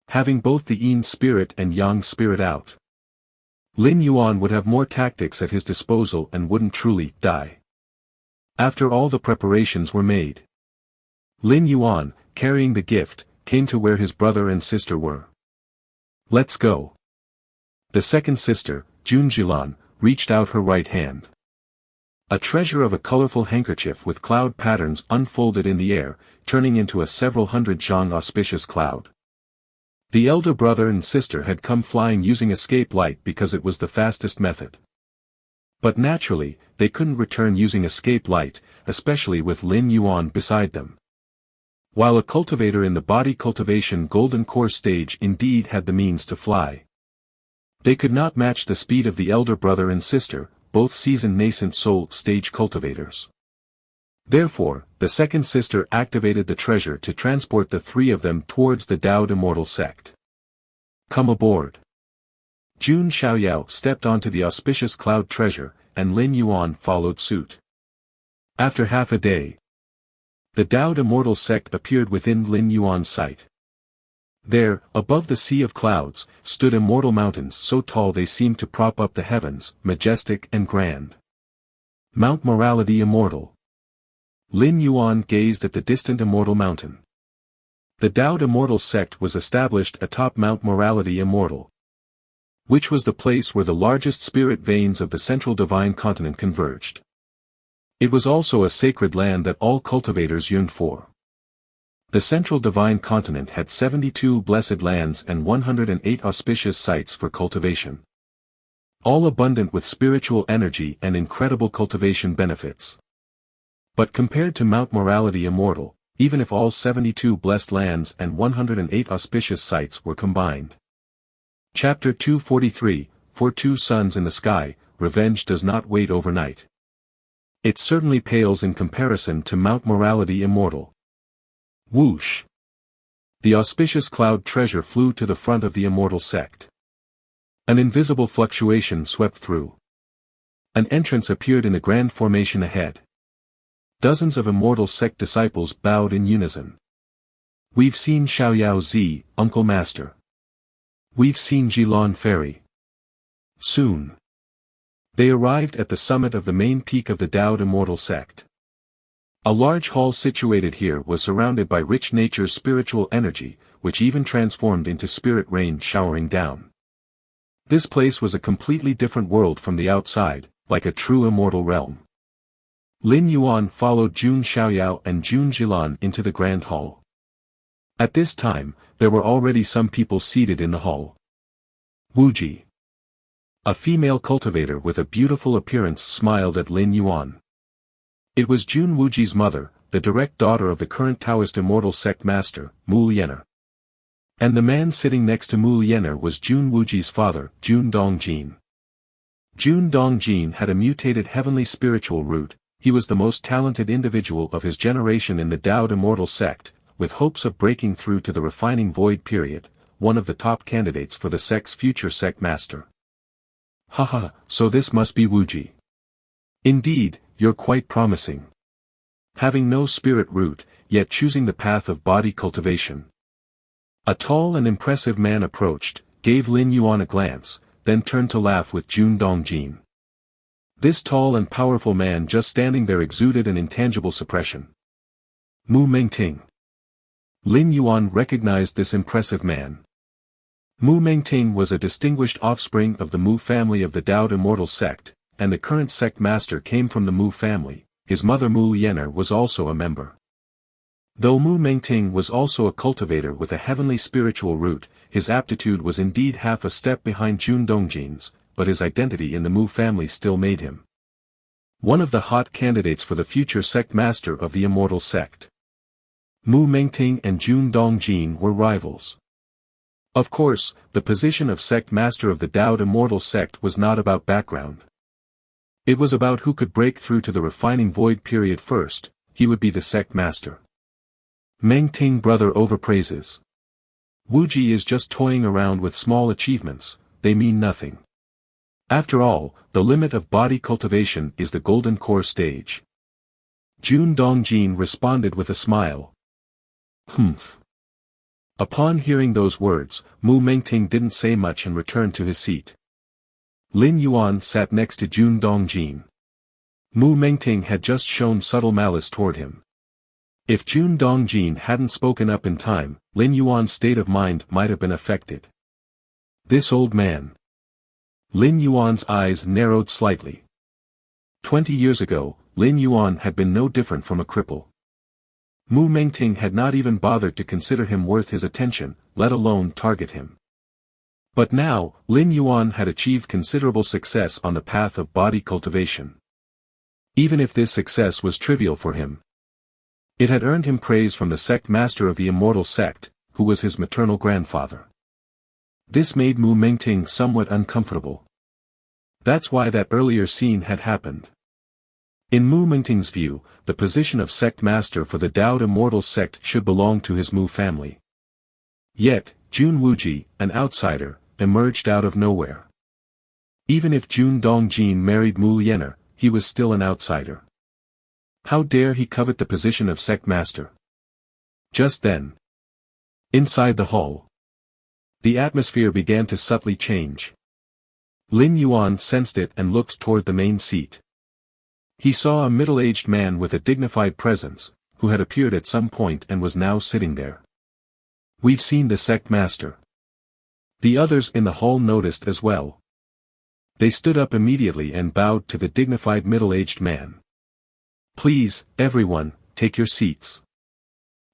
Having both the Yin spirit and Yang spirit out, Lin Yuan would have more tactics at his disposal and wouldn't truly die. After all the preparations were made, Lin Yuan, carrying the gift, came to where his brother and sister were. Let's go. The second sister, Jun Jilan, reached out her right hand. A treasure of a colorful handkerchief with cloud patterns unfolded in the air, turning into a several hundred zhang auspicious cloud. The elder brother and sister had come flying using escape light because it was the fastest method. But naturally, they couldn't return using escape light, especially with Lin Yuan beside them. While a cultivator in the body cultivation golden core stage indeed had the means to fly, they could not match the speed of the elder brother and sister, both seasoned nascent soul stage cultivators. Therefore, the second sister activated the treasure to transport the three of them towards the Dao Immortal sect. Come aboard. Jun Xiaoyao stepped onto the auspicious cloud treasure, and Lin Yuan followed suit. After half a day, the Dao Immortal sect appeared within Lin Yuan's sight. There, above the sea of clouds, stood immortal mountains so tall they seemed to prop up the heavens, majestic and grand. Mount Morality Immortal. Lin Yuan gazed at the distant immortal mountain. The Taoist Immortal sect was established atop Mount Morality Immortal, which was the place where the largest spirit veins of the central divine continent converged. It was also a sacred land that all cultivators yearned for. The central divine continent had 72 blessed lands and 108 auspicious sites for cultivation, all abundant with spiritual energy and incredible cultivation benefits. But compared to Mount Morality Immortal, even if all 72 blessed lands and 108 auspicious sites were combined. Chapter 243, For Two Suns in the Sky, Revenge Does Not Wait Overnight. It certainly pales in comparison to Mount Morality Immortal. Whoosh! The auspicious cloud treasure flew to the front of the immortal sect. An invisible fluctuation swept through. An entrance appeared in the grand formation ahead. Dozens of immortal sect disciples bowed in unison. We've seen Xiaoyao Zi, Uncle Master. We've seen Jilan Fairy. Soon. They arrived at the summit of the main peak of the Taoist Immortal sect. A large hall situated here was surrounded by rich nature's spiritual energy, which even transformed into spirit rain showering down. This place was a completely different world from the outside, like a true immortal realm. Lin Yuan followed Jun Xiaoyao and Jun Jilan into the grand hall. At this time, there were already some people seated in the hall. Wuji, a female cultivator with a beautiful appearance, smiled at Lin Yuan. It was Jun Wuji's mother, the direct daughter of the current Taoist Immortal Sect Master, Mu Liener. And the man sitting next to Mu Liener was Jun Wuji's father, Jun Dongjin. Jun Dongjin had a mutated heavenly spiritual root. He was the most talented individual of his generation in the Taoist Immortal Sect, with hopes of breaking through to the refining void period, one of the top candidates for the sect's future sect master. Haha, so this must be Wuji. Indeed, you're quite promising. Having no spirit root, yet choosing the path of body cultivation. A tall and impressive man approached, gave Lin Yuan a glance, then turned to laugh with Jun Dongjin. This tall and powerful man just standing there exuded an intangible suppression. Mu Mengting. Lin Yuan recognized this impressive man. Mu Mengting was a distinguished offspring of the Mu family of the Taoist Immortal Sect, and the current sect master came from the Mu family. His mother Mu Liener was also a member. Though Mu Mengting was also a cultivator with a heavenly spiritual root, his aptitude was indeed half a step behind Jun Dongjin's, but his identity in the Mu family still made him one of the hot candidates for the future sect master of the Immortal Sect. Mu Mengting and Jun Dongjin were rivals. Of course, the position of sect master of the Taoist Immortal Sect was not about background. It was about who could break through to the refining void period first. He would be the sect master. Mengting brother overpraises. Wuji is just toying around with small achievements, they mean nothing. After all, the limit of body cultivation is the golden core stage. Jun Dongjin responded with a smile. Humph. Upon hearing those words, Mu Mengting didn't say much and returned to his seat. Lin Yuan sat next to Jun Dongjin. Mu Mengting had just shown subtle malice toward him. If Jun Dongjin hadn't spoken up in time, Lin Yuan's state of mind might have been affected. This old man. Lin Yuan's eyes narrowed slightly. 20 years ago, Lin Yuan had been no different from a cripple. Mu Mengting had not even bothered to consider him worth his attention, let alone target him. But now, Lin Yuan had achieved considerable success on the path of body cultivation. Even if this success was trivial for him, it had earned him praise from the sect master of the Immortal Sect, who was his maternal grandfather. This made Mu Mengting somewhat uncomfortable. That's why that earlier scene had happened. In Mu Mengting's view, the position of sect master for the Taoist Immortal Sect should belong to his Mu family. Yet, Jun Wuji, an outsider, emerged out of nowhere. Even if Jun Dongjin married Mu Liener, he was still an outsider. How dare he covet the position of sect master? Just then, inside the hall, The atmosphere began to subtly change. Lin Yuan sensed it and looked toward the main seat. He saw a middle-aged man with a dignified presence, who had appeared at some point and was now sitting there. "We've seen the sect master." The others in the hall noticed as well. They stood up immediately and bowed to the dignified middle-aged man. "Please, everyone, take your seats."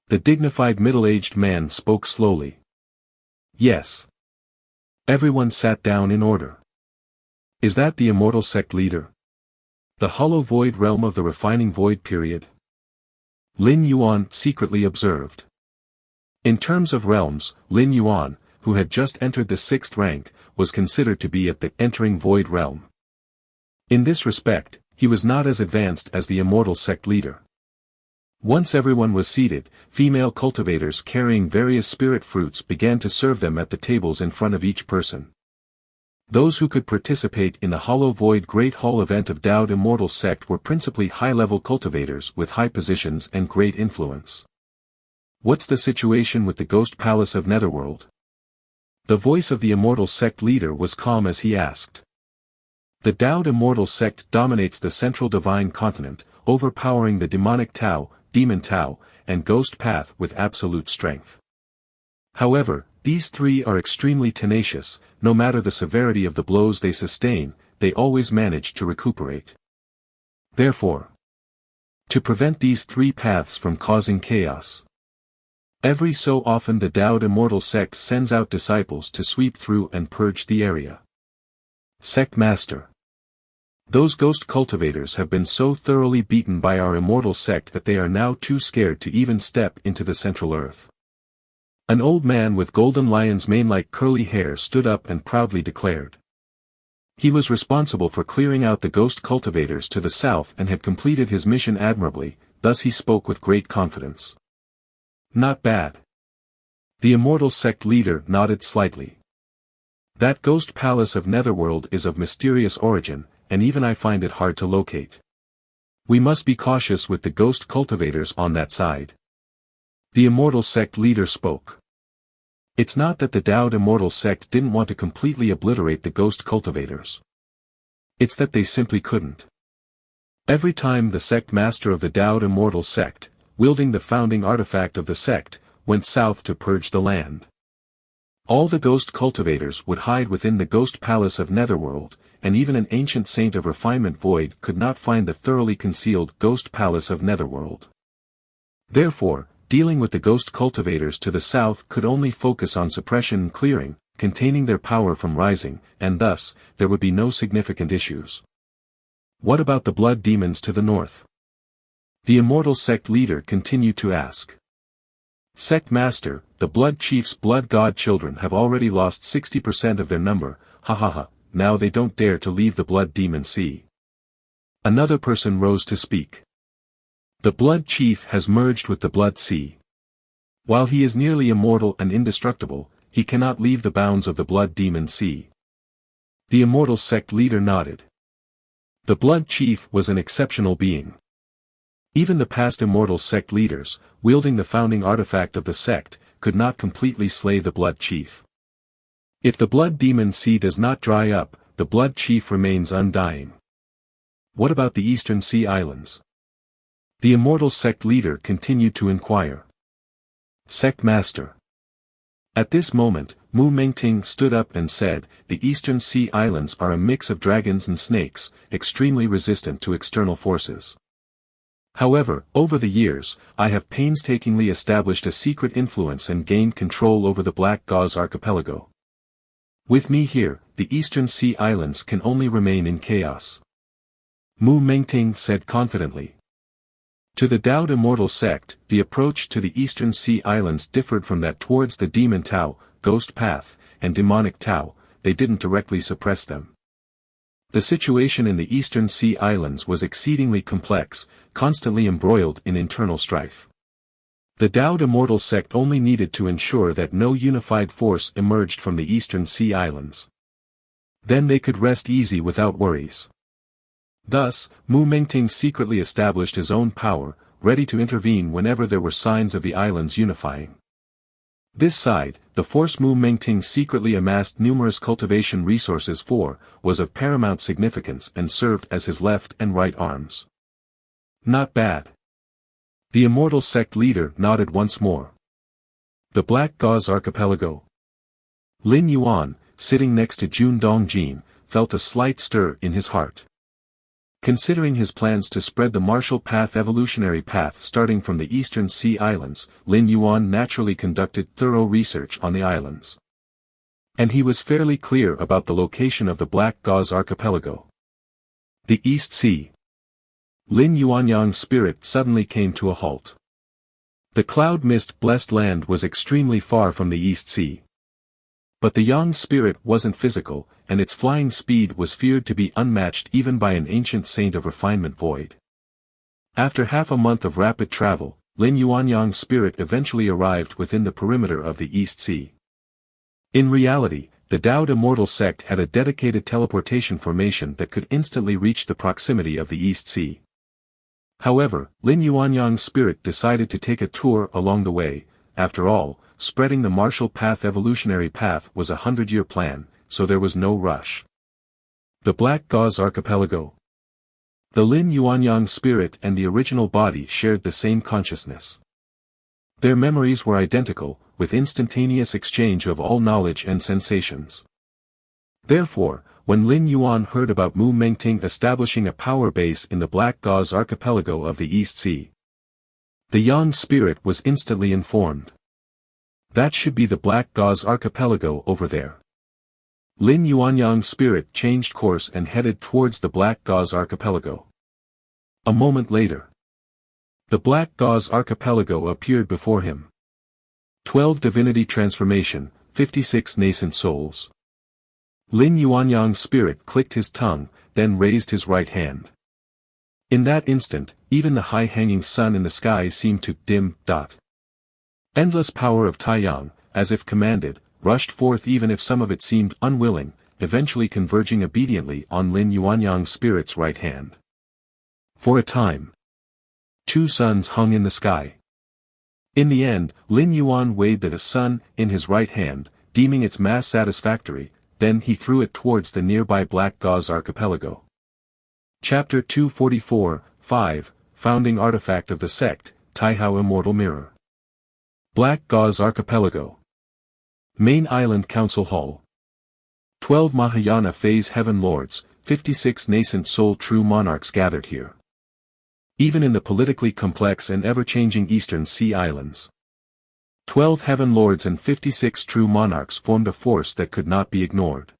The dignified middle-aged man spoke slowly. "Yes." Everyone sat down in order. "Is that the immortal sect leader? The hollow void realm of the refining void period?" Lin Yuan secretly observed. In terms of realms, Lin Yuan, who had just entered the 6th rank, was considered to be at the entering void realm. In this respect, he was not as advanced as the immortal sect leader. Once everyone was seated, female cultivators carrying various spirit fruits began to serve them at the tables in front of each person. Those who could participate in the Hollow Void Great Hall event of Dowd Immortal Sect were principally high-level cultivators with high positions and great influence. "What's the situation with the Ghost Palace of Netherworld?" The voice of the Immortal Sect leader was calm as he asked. "The Dowd Immortal Sect dominates the Central Divine Continent, overpowering the Demonic Tao, Demon Tao, and Ghost Path with absolute strength. However, these three are extremely tenacious. No matter the severity of the blows they sustain, they always manage to recuperate. Therefore, to prevent these three paths from causing chaos, every so often the Dowd Immortal Sect sends out disciples to sweep through and purge the area." Sect Master. "Those ghost cultivators have been so thoroughly beaten by our immortal sect that they are now too scared to even step into the Central Earth." An old man with golden lion's mane-like curly hair stood up and proudly declared. He was responsible for clearing out the ghost cultivators to the south and had completed his mission admirably, thus he spoke with great confidence. "Not bad." The immortal sect leader nodded slightly. "That ghost palace of Netherworld is of mysterious origin, and even I find it hard to locate. We must be cautious with the ghost cultivators on that side." The immortal sect leader spoke. "It's not that the Dowd Immortal Sect didn't want to completely obliterate the ghost cultivators. It's that they simply couldn't. Every time the sect master of the Dowd Immortal Sect, wielding the founding artifact of the sect, went south to purge the land, all the ghost cultivators would hide within the ghost palace of Netherworld, and even an ancient saint of refinement void could not find the thoroughly concealed ghost palace of Netherworld. Therefore, dealing with the ghost cultivators to the south could only focus on suppression and clearing, containing their power from rising, and thus, there would be no significant issues. What about the blood demons to the north?" The immortal sect leader continued to ask. "Sect Master, the blood chief's blood god children have already lost 60% of their number, now they don't dare to leave the blood demon sea." Another person rose to speak. "The blood chief has merged with the blood sea. While he is nearly immortal and indestructible, he cannot leave the bounds of the blood demon sea." The immortal sect leader nodded. The blood chief was an exceptional being. Even the past immortal sect leaders, wielding the founding artifact of the sect, could not completely slay the blood chief. If the blood demon sea does not dry up, the blood chief remains undying. What about the Eastern Sea Islands? The immortal sect leader continued to inquire. Sect Master. At this moment, Mu Mengting stood up and said, "The Eastern Sea Islands are a mix of dragons and snakes, extremely resistant to external forces. However, over the years, I have painstakingly established a secret influence and gained control over the Black Gauze Archipelago. With me here, the Eastern Sea Islands can only remain in chaos." Mu Mengting said confidently. To the Dowd Immortal Sect, the approach to the Eastern Sea Islands differed from that towards the Demon Tao, Ghost Path, and Demonic Tao. They didn't directly suppress them. The situation in the Eastern Sea Islands was exceedingly complex, constantly embroiled in internal strife. The Dowd Immortal Sect only needed to ensure that no unified force emerged from the Eastern Sea Islands. Then they could rest easy without worries. Thus, Mu Mengting secretly established his own power, ready to intervene whenever there were signs of the islands unifying. This side, the force Mu Mengting secretly amassed numerous cultivation resources for, was of paramount significance and served as his left and right arms. Not bad. The immortal sect leader nodded once more. The Black Gauze Archipelago. Lin Yuan, sitting next to Jun Dongjin, felt a slight stir in his heart. Considering his plans to spread the martial path evolutionary path starting from the eastern sea islands, Lin Yuan naturally conducted thorough research on the islands. And he was fairly clear about the location of the Black Gauze Archipelago. The East Sea. Lin Yuanyang's spirit suddenly came to a halt. The cloud mist-blessed land was extremely far from the East Sea. But the Yang spirit wasn't physical, and its flying speed was feared to be unmatched even by an ancient saint of refinement void. After half a month of rapid travel, Lin Yuanyang's spirit eventually arrived within the perimeter of the East Sea. In reality, the Dowd Immortal sect had a dedicated teleportation formation that could instantly reach the proximity of the East Sea. However, Lin Yuanyang's spirit decided to take a tour along the way. After all, spreading the martial path evolutionary path was a 100-year plan, so there was no rush. The Black Gauze Archipelago. The Lin Yuanyang spirit and the original body shared the same consciousness. Their memories were identical, with instantaneous exchange of all knowledge and sensations. Therefore, when Lin Yuan heard about Mu Mengting establishing a power base in the Black Gauze Archipelago of the East Sea, the Yang spirit was instantly informed. That should be the Black Gauze Archipelago over there. Lin Yuanyang's spirit changed course and headed towards the Black Gauze Archipelago. A moment later, the Black Gauze Archipelago appeared before him. 12 Divinity Transformation, 56 Nascent Souls. Lin Yuanyang's spirit clicked his tongue, then raised his right hand. In that instant, even the high-hanging sun in the sky seemed to dim. Endless power of Taiyang, as if commanded, rushed forth even if some of it seemed unwilling, eventually converging obediently on Lin Yuanyang's spirit's right hand. For a time, 2 suns hung in the sky. In the end, Lin Yuan weighed the sun in his right hand, deeming its mass satisfactory, then he threw it towards the nearby Black Gauze Archipelago. Chapter 244, 5, Founding Artifact of the Sect, Taihao Immortal Mirror. Black Gauze Archipelago. Main Island Council Hall. 12 Mahayana Phase Heaven Lords, 56 nascent soul true monarchs gathered here. Even in the politically complex and ever-changing Eastern Sea Islands, 12 Heaven Lords and 56 true monarchs formed a force that could not be ignored.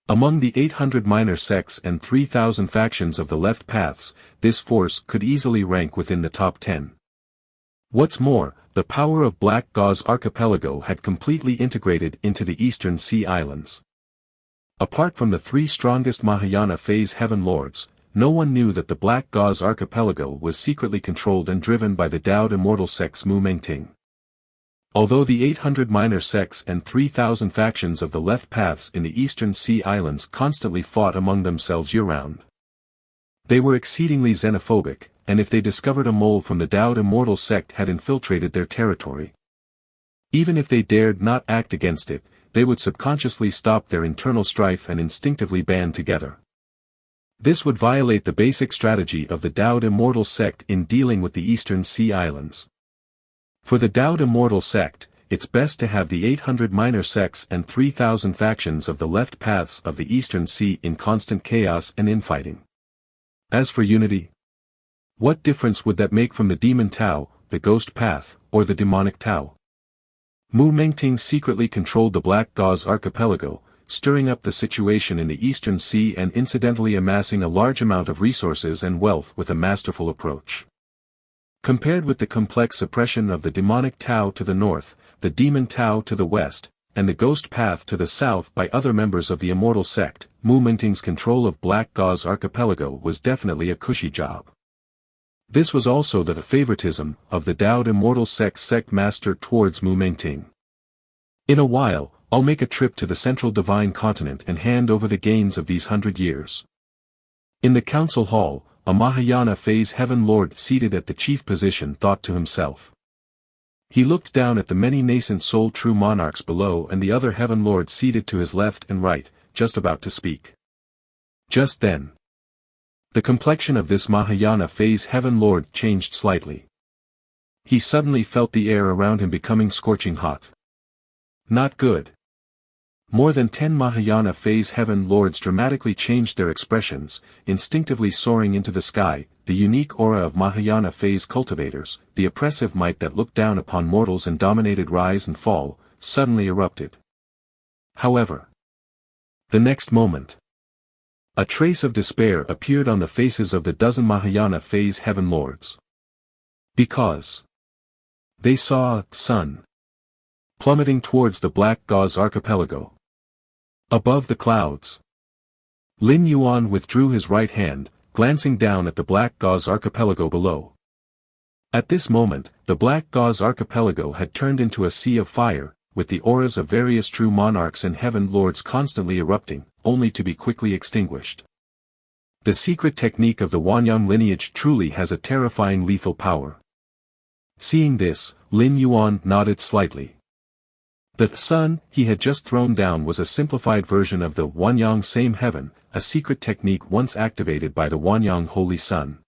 Among the 800 minor sects and 3,000 factions of the left paths, this force could easily rank within the top 10. What's more, the power of Black Gauze Archipelago had completely integrated into the Eastern Sea Islands. Apart from the 3 strongest Mahayana Phase Heaven Lords, no one knew that the Black Gauze Archipelago was secretly controlled and driven by the Dowd Immortal sect's Mu Mengting. Although the 800 minor sects and 3,000 factions of the left paths in the Eastern Sea Islands constantly fought among themselves year-round, they were exceedingly xenophobic, and if they discovered a mole from the Dowd Immortal sect had infiltrated their territory, even if they dared not act against it, they would subconsciously stop their internal strife and instinctively band together. This would violate the basic strategy of the Dowd Immortal sect in dealing with the Eastern Sea Islands. For the Dowd Immortal sect, it's best to have the 800 minor sects and 3,000 factions of the left paths of the Eastern Sea in constant chaos and infighting. As for unity, what difference would that make from the Demon Tao, the Ghost Path, or the Demonic Tao? Mu Mengting secretly controlled the Black Gauze Archipelago, stirring up the situation in the Eastern Sea and incidentally amassing a large amount of resources and wealth with a masterful approach. Compared with the complex suppression of the Demonic Tao to the north, the Demon Tao to the west, and the Ghost Path to the south by other members of the Immortal sect, Mu Mengting's control of Black Gauze Archipelago was definitely a cushy job. This was also the favoritism of the Dowd Immortal sect master towards Mu Mengting. In a while, I'll make a trip to the central divine continent and hand over the gains of these 100 years. In the council hall, a Mahayana Phase Heaven Lord seated at the chief position thought to himself. He looked down at the many nascent soul true monarchs below and the other heaven lords seated to his left and right, just about to speak. Just then, the complexion of this Mahayana phase heaven lord changed slightly. He suddenly felt the air around him becoming scorching hot. Not good. More than 10 Mahayana phase heaven lords dramatically changed their expressions, instinctively soaring into the sky. The unique aura of Mahayana phase cultivators, the oppressive might that looked down upon mortals and dominated rise and fall, suddenly erupted. However, the next moment, a trace of despair appeared on the faces of the dozen Mahayana phase heaven lords. Because they saw a sun plummeting towards the Black Gauze Archipelago. Above the clouds, Lin Yuan withdrew his right hand, glancing down at the Black Gauze Archipelago below. At this moment, the Black Gauze Archipelago had turned into a sea of fire, with the auras of various true monarchs and heaven lords constantly erupting, only to be quickly extinguished. The secret technique of the Wanyang lineage truly has a terrifying lethal power. Seeing this, Lin Yuan nodded slightly. The sun he had just thrown down was a simplified version of the Wanyang Same Heaven, a secret technique once activated by the Wanyang Holy Sun.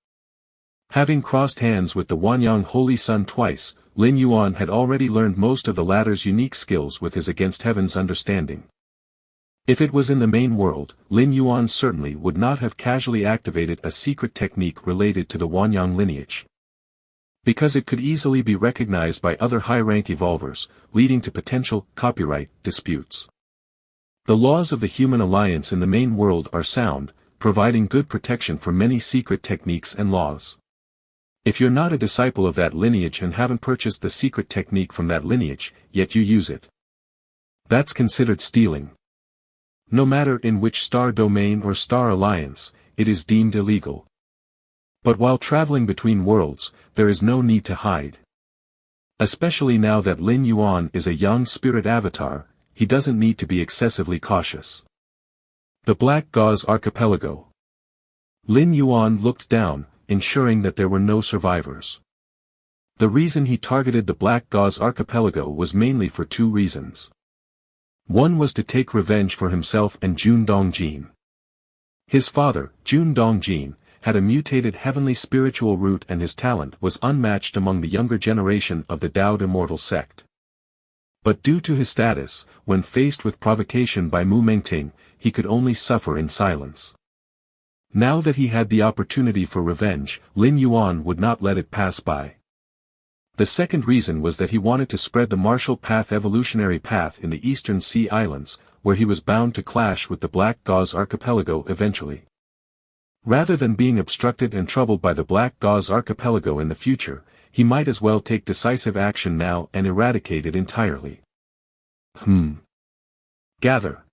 Having crossed hands with the Wanyang Holy Sun twice, Lin Yuan had already learned most of the latter's unique skills with his Against Heaven's understanding. If it was in the main world, Lin Yuan certainly would not have casually activated a secret technique related to the Wanyang lineage, because it could easily be recognized by other high-rank evolvers, leading to potential copyright disputes. The laws of the human alliance in the main world are sound, providing good protection for many secret techniques and laws. If you're not a disciple of that lineage and haven't purchased the secret technique from that lineage, yet you use it, that's considered stealing. No matter in which star domain or star alliance, it is deemed illegal. But while traveling between worlds, there is no need to hide. Especially now that Lin Yuan is a young spirit avatar, he doesn't need to be excessively cautious. The Black Gauze Archipelago. Lin Yuan looked down, ensuring that there were no survivors. The reason he targeted the Black Gauze Archipelago was mainly for two reasons. One was to take revenge for himself and Jun Dongjin. His father, Jun Dongjin, had a mutated heavenly spiritual root and his talent was unmatched among the younger generation of the Dowd Immortal sect. But due to his status, when faced with provocation by Mu Mengting, he could only suffer in silence. Now that he had the opportunity for revenge, Lin Yuan would not let it pass by. The second reason was that he wanted to spread the martial path evolutionary path in the Eastern Sea Islands, where he was bound to clash with the Black Gauze Archipelago eventually. Rather than being obstructed and troubled by the Black Gauze Archipelago in the future, he might as well take decisive action now and eradicate it entirely. Gather.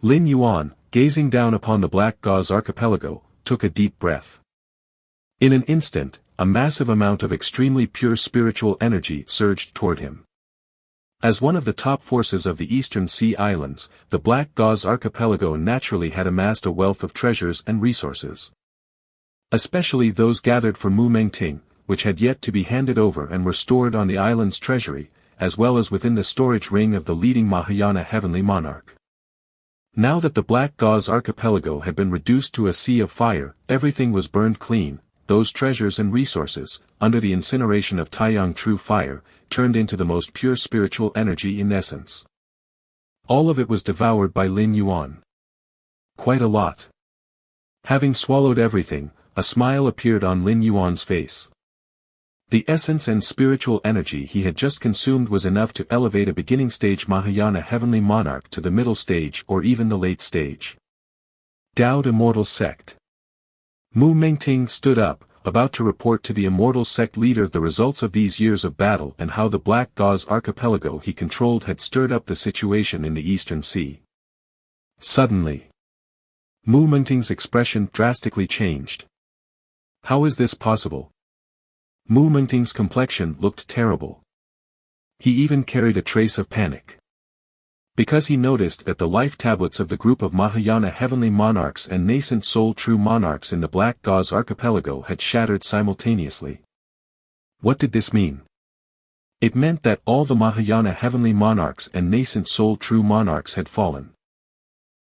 Lin Yuan, gazing down upon the Black Gauze Archipelago, took a deep breath. In an instant, a massive amount of extremely pure spiritual energy surged toward him. As one of the top forces of the Eastern Sea Islands, the Black Gauze Archipelago naturally had amassed a wealth of treasures and resources. Especially those gathered for Mu Mengting, which had yet to be handed over and were stored on the island's treasury, as well as within the storage ring of the leading Mahayana heavenly monarch. Now that the Black Gauze Archipelago had been reduced to a sea of fire, everything was burned clean. Those treasures and resources, under the incineration of Taiyang true fire, turned into the most pure spiritual energy in essence. All of it was devoured by Lin Yuan. Quite a lot. Having swallowed everything, a smile appeared on Lin Yuan's face. The essence and spiritual energy he had just consumed was enough to elevate a beginning stage Mahayana heavenly monarch to the middle stage or even the late stage. Dowd Immortal Sect. Mu Mengting stood up, about to report to the Immortal Sect leader the results of these years of battle and how the Black Gauze Archipelago he controlled had stirred up the situation in the Eastern Sea. Suddenly, Mu Mengting's expression drastically changed. How is this possible? Mu Mengting's complexion looked terrible. He even carried a trace of panic. Because he noticed that the life tablets of the group of Mahayana heavenly monarchs and nascent soul true monarchs in the Black Gauze Archipelago had shattered simultaneously. What did this mean? It meant that all the Mahayana heavenly monarchs and nascent soul true monarchs had fallen.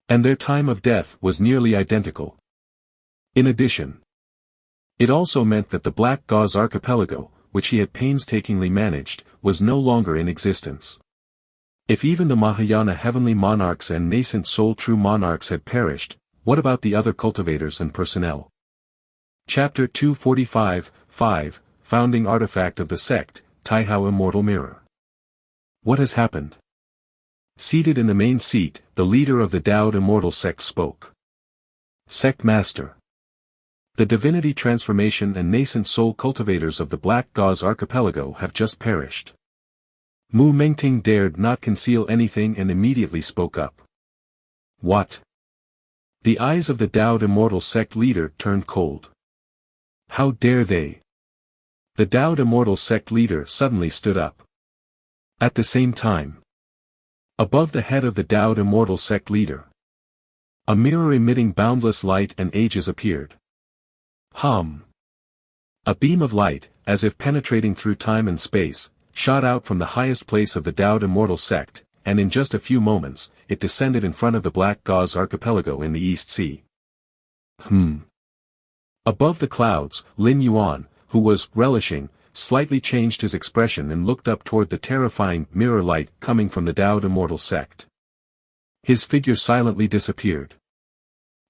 And their time of death was nearly identical. In addition, it also meant that the Black Gauze Archipelago, which he had painstakingly managed, was no longer in existence. If even the Mahayana heavenly monarchs and nascent soul true monarchs had perished, what about the other cultivators and personnel? Chapter 245, 5, Founding Artifact of the Sect, Taihao Immortal Mirror. What has happened? Seated in the main seat, the leader of the Taoed Immortal Sect spoke. Sect Master. The divinity transformation and nascent soul cultivators of the Black Gauze Archipelago have just perished. Mu Mengting dared not conceal anything and immediately spoke up. What? The eyes of the Taoed Immortal Sect leader turned cold. How dare they? The Taoed Immortal Sect leader suddenly stood up. At the same time, above the head of the Taoed Immortal Sect leader, a mirror emitting boundless light and ages appeared. Hum. A beam of light, as if penetrating through time and space, shot out from the highest place of the Taoed Immortal Sect, and in just a few moments, it descended in front of the Black Gauze Archipelago in the East Sea. Above the clouds, Lin Yuan, who was relishing, slightly changed his expression and looked up toward the terrifying mirror light coming from the Taoed Immortal Sect. His figure silently disappeared.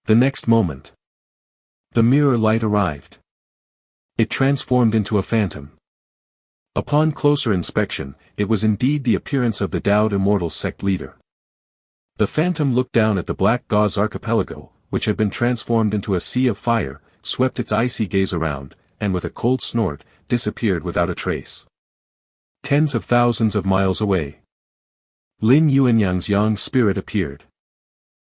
The next moment, the mirror light arrived. It transformed into a phantom. Upon closer inspection, it was indeed the appearance of the Taoed Immortal Sect leader. The phantom looked down at the Black Gauze Archipelago, which had been transformed into a sea of fire, swept its icy gaze around, and with a cold snort, disappeared without a trace. Tens of thousands of miles away, Lin Yuanyang's young spirit appeared.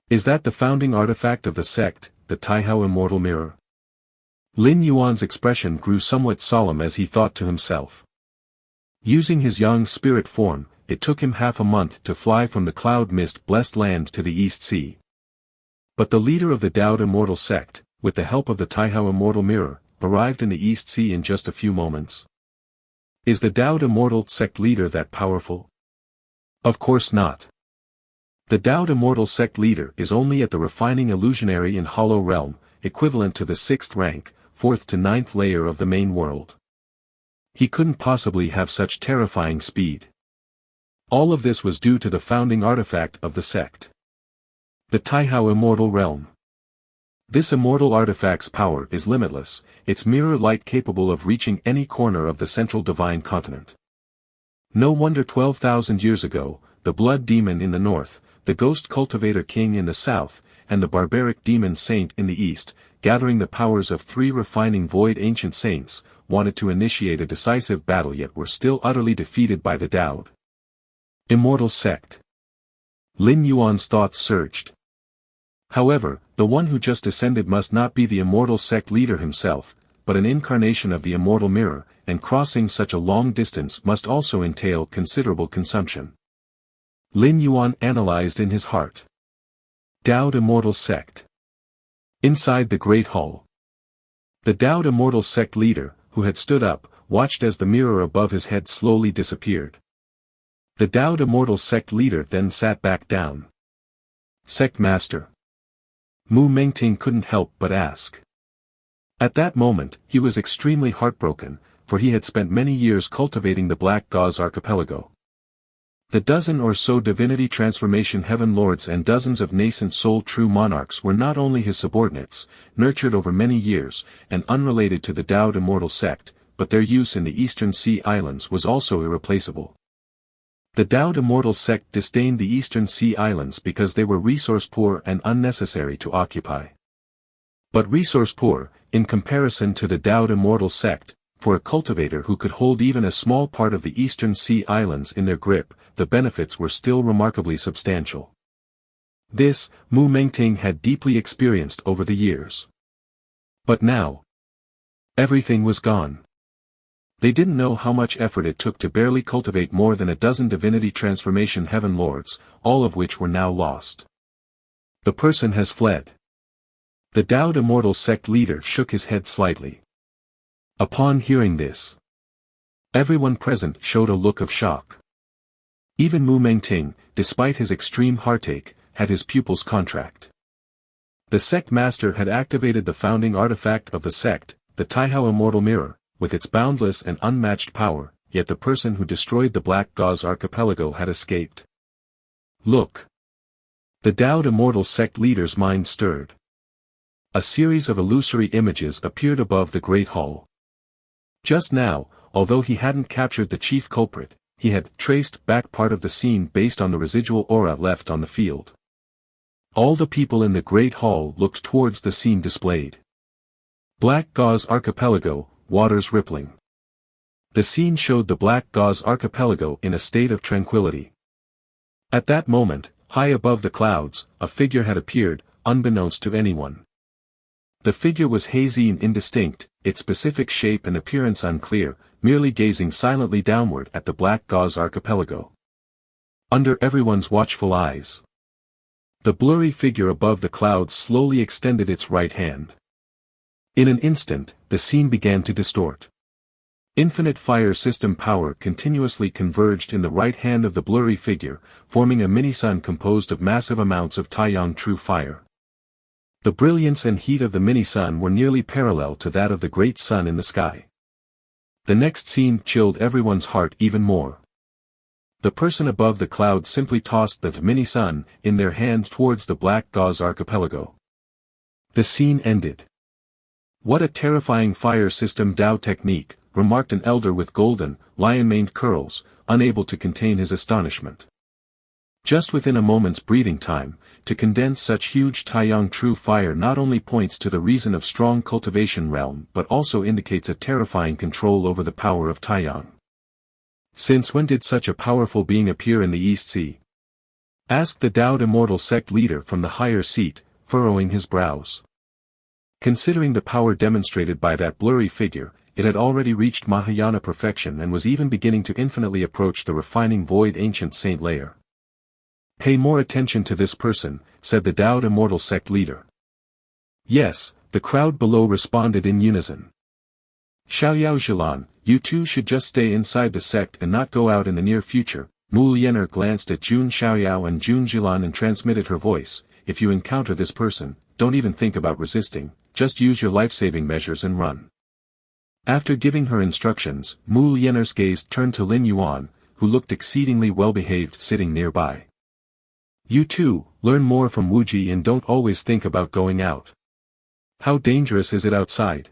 Is that the founding artifact of the sect, the Taihao Immortal Mirror? Lin Yuan's expression grew somewhat solemn as he thought to himself. Using his young spirit form, it took him half a month to fly from the cloud mist-blessed land to the East Sea. But the leader of the Taoed Immortal Sect, with the help of the Taihao Immortal Mirror, arrived in the East Sea in just a few moments. Is the Taoed Immortal Sect leader that powerful? Of course not. The Taoed Immortal Sect leader is only at the refining illusionary and hollow realm, equivalent to the 6th rank, 4th to 9th layer of the main world. He couldn't possibly have such terrifying speed. All of this was due to the founding artifact of the sect. The Taihao Immortal Realm. This immortal artifact's power is limitless, its mirror light capable of reaching any corner of the central divine continent. No wonder 12,000 years ago, the blood demon in the north, the ghost cultivator king in the south, and the barbaric demon saint in the east, gathering the powers of 3 refining void ancient saints, wanted to initiate a decisive battle yet were still utterly defeated by the Taoed Immortal Sect. Lin Yuan's thoughts surged. However, the one who just descended must not be the Immortal Sect leader himself, but an incarnation of the Immortal Mirror, and crossing such a long distance must also entail considerable consumption. Lin Yuan analyzed in his heart. Taoed Immortal Sect. Inside the Great Hall, the Taoed Immortal Sect leader, who had stood up, watched as the mirror above his head slowly disappeared. The Taoed Immortal Sect leader then sat back down. Sect Master. Mu Mengting couldn't help but ask. At that moment, he was extremely heartbroken, for he had spent many years cultivating the Black Gauze Archipelago. The dozen or so divinity transformation heaven lords and dozens of nascent soul true monarchs were not only his subordinates, nurtured over many years, and unrelated to the Taoed Immortal Sect, but their use in the Eastern Sea Islands was also irreplaceable. The Taoed Immortal Sect disdained the Eastern Sea Islands because they were resource-poor and unnecessary to occupy. But resource-poor, in comparison to the Taoed Immortal Sect, for a cultivator who could hold even a small part of the Eastern Sea Islands in their grip, the benefits were still remarkably substantial. This, Mu Mengting had deeply experienced over the years. But now, everything was gone. They didn't know how much effort it took to barely cultivate more than a dozen divinity transformation heaven lords, all of which were now lost. The person has fled. The Taoed Immortal Sect leader shook his head slightly. Upon hearing this, Everyone present showed a look of shock. Even Mu Mengting, despite his extreme heartache, had his pupil's contract. The sect master had activated the founding artifact of the sect, the Taihao Immortal Mirror, with its boundless and unmatched power, yet the person who destroyed the Black Gauze Archipelago had escaped. Look! The Dowd Immortal sect leader's mind stirred. A series of illusory images appeared above the Great Hall. Just now, although he hadn't captured the chief culprit, he had traced back part of the scene based on the residual aura left on the field. All the people in the Great Hall looked towards the scene displayed. Black Gauze Archipelago, waters rippling. The scene showed the Black Gauze Archipelago in a state of tranquility. At that moment, high above the clouds, a figure had appeared, unbeknownst to anyone. The figure was hazy and indistinct, its specific shape and appearance unclear, merely gazing silently downward at the Black Gauze Archipelago. Under everyone's watchful eyes, the blurry figure above the clouds slowly extended its right hand. In an instant, the scene began to distort. Infinite fire system power continuously converged in the right hand of the blurry figure, forming a mini-sun composed of massive amounts of Taiyang true fire. The brilliance and heat of the mini-sun were nearly parallel to that of the great sun in the sky. The next scene chilled everyone's heart even more. The person above the cloud simply tossed the mini-sun in their hand towards the Black Gauze Archipelago. The scene ended. What a terrifying fire system Tao technique, remarked an elder with golden, lion-maned curls, unable to contain his astonishment. Just within a moment's breathing time, to condense such huge Taiyang true fire not only points to the reason of strong cultivation realm but also indicates a terrifying control over the power of Taiyang. Since when did such a powerful being appear in the East Sea? Asked the Dowd Immortal sect leader from the higher seat, furrowing his brows. Considering the power demonstrated by that blurry figure, it had already reached Mahayana perfection and was even beginning to infinitely approach the refining void ancient saint layer. Pay more attention to this person, said the Dowd Immortal sect leader. Yes, the crowd below responded in unison. Xiaoyao Zhilan, you two should just stay inside the sect and not go out in the near future. Mu Lianer glanced at Jun Xiaoyao and Jun Zhilan and transmitted her voice, if you encounter this person, don't even think about resisting, just use your life-saving measures and run. After giving her instructions, Mu Lianer's gaze turned to Lin Yuan, who looked exceedingly well-behaved sitting nearby. You too, learn more from Wuji and don't always think about going out. How dangerous is it outside?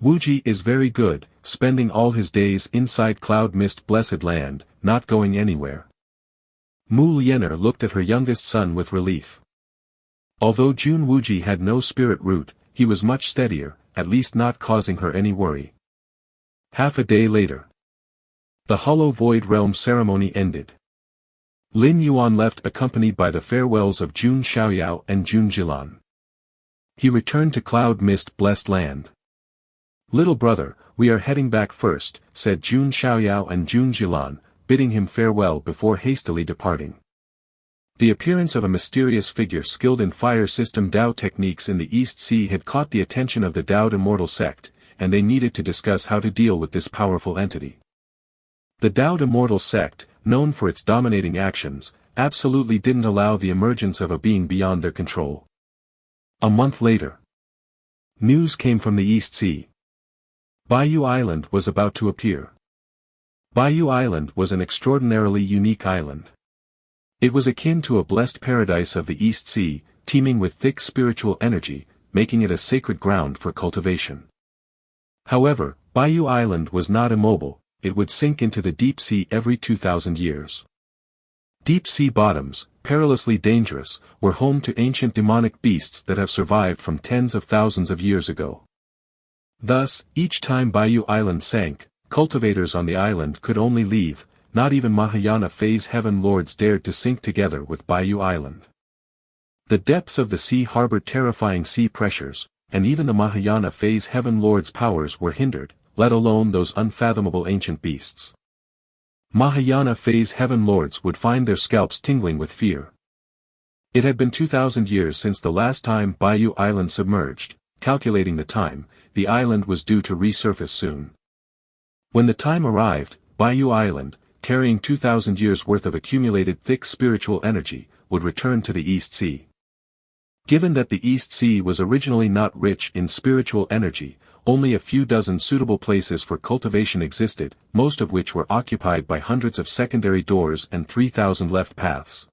Wuji is very good, spending all his days inside cloud mist blessed land, not going anywhere. Mu Lianer looked at her youngest son with relief. Although Jun Wuji had no spirit root, he was much steadier, at least not causing her any worry. Half a day later, the Hollow Void Realm ceremony ended. Lin Yuan left accompanied by the farewells of Jun Xiaoyao and Jun Zhilan. He returned to Cloud Mist blessed land. Little brother, we are heading back first, said Jun Xiaoyao and Jun Zhilan, bidding him farewell before hastily departing. The appearance of a mysterious figure skilled in fire system Tao techniques in the East Sea had caught the attention of the Dowd Immortal sect, and they needed to discuss how to deal with this powerful entity. The Dowd Immortal sect, known for its dominating actions, absolutely didn't allow the emergence of a being beyond their control. A month later, news came from the East Sea. Bayou Island was about to appear. Bayou Island was an extraordinarily unique island. It was akin to a blessed paradise of the East Sea, teeming with thick spiritual energy, making it a sacred ground for cultivation. However, Bayou Island was not immobile, it would sink into the deep sea every 2,000 years. Deep sea bottoms, perilously dangerous, were home to ancient demonic beasts that have survived from tens of thousands of years ago. Thus, each time Bayou Island sank, cultivators on the island could only leave, not even Mahayana phase heaven lords dared to sink together with Bayou Island. The depths of the sea harbored terrifying sea pressures, and even the Mahayana phase heaven lords' powers were hindered, let alone those unfathomable ancient beasts. Mahayana phase heaven lords would find their scalps tingling with fear. It had been 2,000 years since the last time Bayou Island submerged. Calculating the time, the island was due to resurface soon. When the time arrived, Bayou Island, carrying 2,000 years' worth of accumulated thick spiritual energy, would return to the East Sea. Given that the East Sea was originally not rich in spiritual energy, only a few dozen suitable places for cultivation existed, most of which were occupied by hundreds of secondary doors and 3,000 left paths.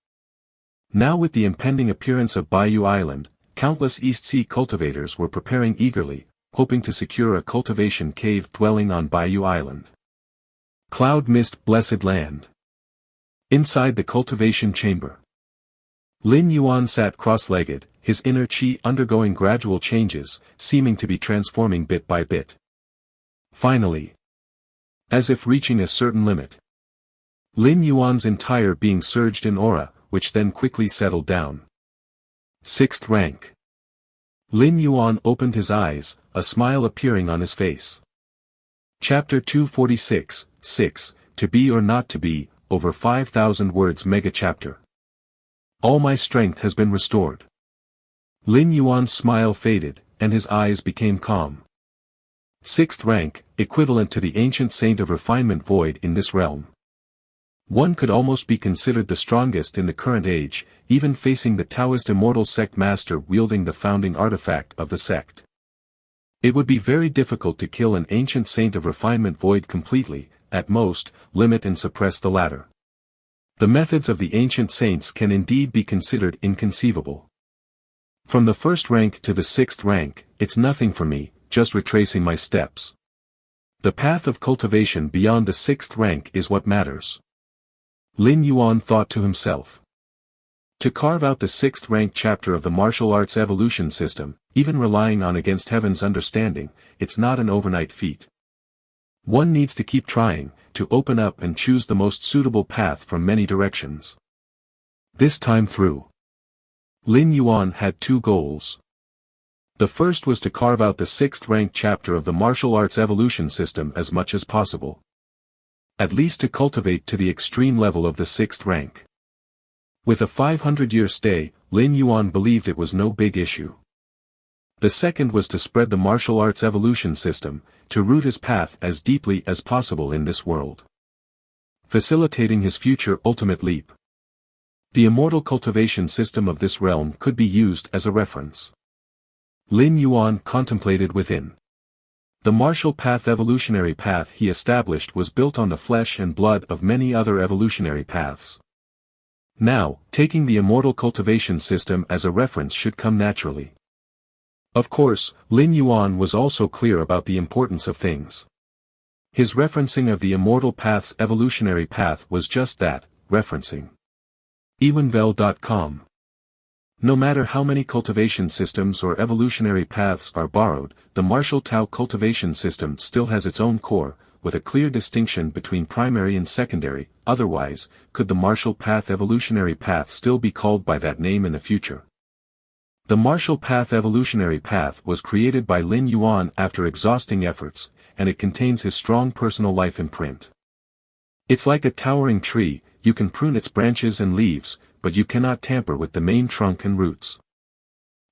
Now with the impending appearance of Bayou Island, countless East Sea cultivators were preparing eagerly, hoping to secure a cultivation cave dwelling on Bayou Island. Cloud Mist Blessed Land. Inside the cultivation chamber, Lin Yuan sat cross-legged, his inner chi undergoing gradual changes, seeming to be transforming bit by bit. Finally, as if reaching a certain limit, Lin Yuan's entire being surged in aura, which then quickly settled down. 6th rank. Lin Yuan opened his eyes, a smile appearing on his face. Chapter 246, 6, To Be or Not to Be, over 5,000 words mega chapter. All my strength has been restored. Lin Yuan's smile faded, and his eyes became calm. 6th rank, equivalent to the ancient saint of refinement void in this realm. One could almost be considered the strongest in the current age, even facing the Taoist immortal sect master wielding the founding artifact of the sect. It would be very difficult to kill an ancient saint of refinement void completely, at most, limit and suppress the latter. The methods of the ancient saints can indeed be considered inconceivable. From the 1st rank to the 6th rank, it's nothing for me, just retracing my steps. The path of cultivation beyond the 6th rank is what matters. Lin Yuan thought to himself. To carve out the 6th rank chapter of the martial arts evolution system, even relying on against heaven's understanding, it's not an overnight feat. One needs to keep trying, to open up and choose the most suitable path from many directions. This time through, Lin Yuan had 2 goals. The first was to carve out the 6th rank chapter of the martial arts evolution system as much as possible. At least to cultivate to the extreme level of the 6th rank. With a 500-year stay, Lin Yuan believed it was no big issue. The second was to spread the martial arts evolution system, to root his path as deeply as possible in this world, facilitating his future ultimate leap. The immortal cultivation system of this realm could be used as a reference. Lin Yuan contemplated within. The martial path evolutionary path he established was built on the flesh and blood of many other evolutionary paths. Now, taking the immortal cultivation system as a reference should come naturally. Of course, Lin Yuan was also clear about the importance of things. His referencing of the immortal path's evolutionary path was just that, referencing. Ewenvel.com. No matter how many cultivation systems or evolutionary paths are borrowed, the martial Tao cultivation system still has its own core, with a clear distinction between primary and secondary. Otherwise, could the martial path evolutionary path still be called by that name in the future? The martial path evolutionary path was created by Lin Yuan after exhausting efforts, and it contains his strong personal life imprint. It's like a towering tree, you can prune its branches and leaves, but you cannot tamper with the main trunk and roots.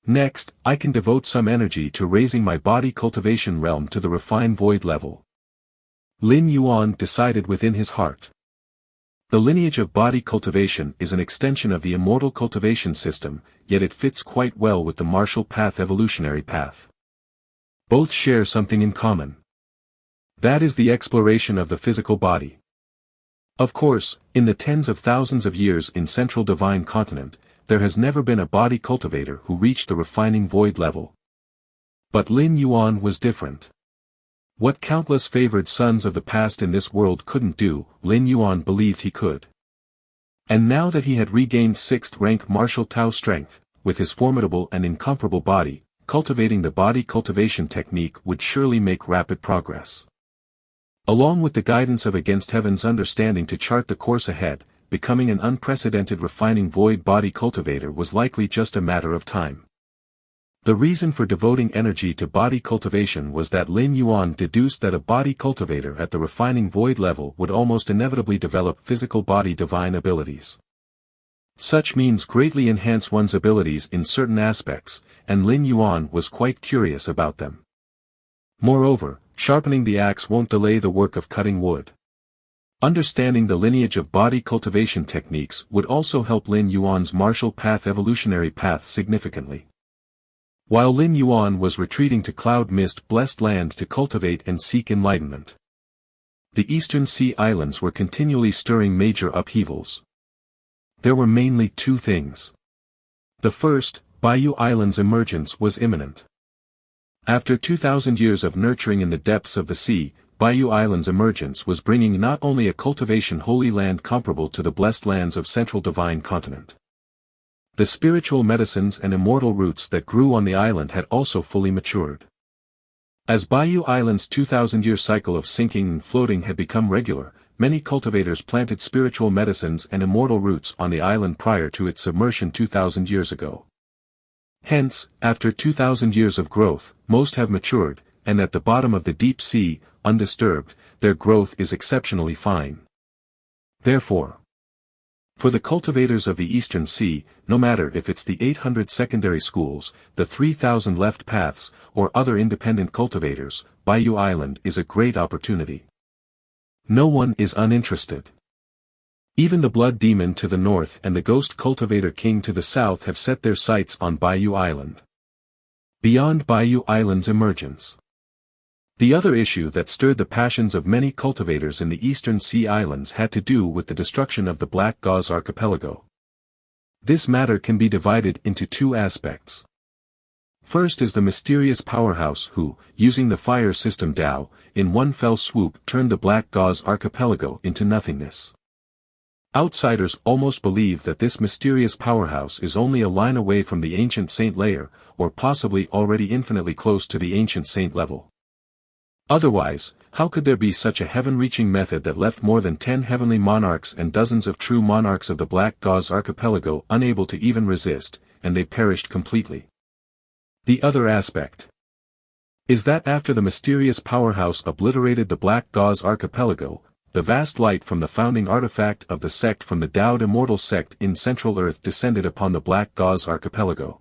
Next, I can devote some energy to raising my body cultivation realm to the refined void level. Lin Yuan decided within his heart. The lineage of body cultivation is an extension of the immortal cultivation system, yet it fits quite well with the martial path evolutionary path. Both share something in common. That is the exploration of the physical body. Of course, in the tens of thousands of years in Central Divine Continent, there has never been a body cultivator who reached the refining void level. But Lin Yuan was different. What countless favored sons of the past in this world couldn't do, Lin Yuan believed he could. And now that he had regained 6th rank martial Tao strength, with his formidable and incomparable body, cultivating the body cultivation technique would surely make rapid progress. Along with the guidance of against heaven's understanding to chart the course ahead, becoming an unprecedented refining void body cultivator was likely just a matter of time. The reason for devoting energy to body cultivation was that Lin Yuan deduced that a body cultivator at the refining void level would almost inevitably develop physical body divine abilities. Such means greatly enhance one's abilities in certain aspects, and Lin Yuan was quite curious about them. Moreover, sharpening the axe won't delay the work of cutting wood. Understanding the lineage of body cultivation techniques would also help Lin Yuan's martial path evolutionary path significantly. While Lin Yuan was retreating to cloud mist-blessed land to cultivate and seek enlightenment, the Eastern Sea Islands were continually stirring major upheavals. There were mainly two things. The first, Baiyu Island's emergence was imminent. After 2,000 years of nurturing in the depths of the sea, Baiyu Island's emergence was bringing not only a cultivation holy land comparable to the blessed lands of Central Divine Continent. The spiritual medicines and immortal roots that grew on the island had also fully matured. As Baiyu Island's 2,000-year cycle of sinking and floating had become regular, many cultivators planted spiritual medicines and immortal roots on the island prior to its submersion 2,000 years ago. Hence, after 2,000 years of growth, most have matured, and at the bottom of the deep sea, undisturbed, their growth is exceptionally fine. Therefore, for the cultivators of the Eastern Sea, no matter if it's the 800 secondary schools, the 3,000 left paths, or other independent cultivators, Baiyu Island is a great opportunity. No one is uninterested. Even the Blood Demon to the north and the Ghost Cultivator King to the south have set their sights on Baiyu Island. Beyond Baiyu Island's emergence, the other issue that stirred the passions of many cultivators in the Eastern Sea Islands had to do with the destruction of the Black Gauze Archipelago. This matter can be divided into two aspects. First is the mysterious powerhouse who, using the fire system Tao, in one fell swoop turned the Black Gauze Archipelago into nothingness. Outsiders almost believe that this mysterious powerhouse is only a line away from the ancient saint layer, or possibly already infinitely close to the ancient saint level. Otherwise, how could there be such a heaven-reaching method that left more than 10 heavenly monarchs and dozens of true monarchs of the Black Gauze Archipelago unable to even resist, and they perished completely? The other aspect is that after the mysterious powerhouse obliterated the Black Gauze Archipelago, the vast light from the founding artifact of the sect from the Taoed Immortal Sect in Central Earth descended upon the Black Gauze Archipelago.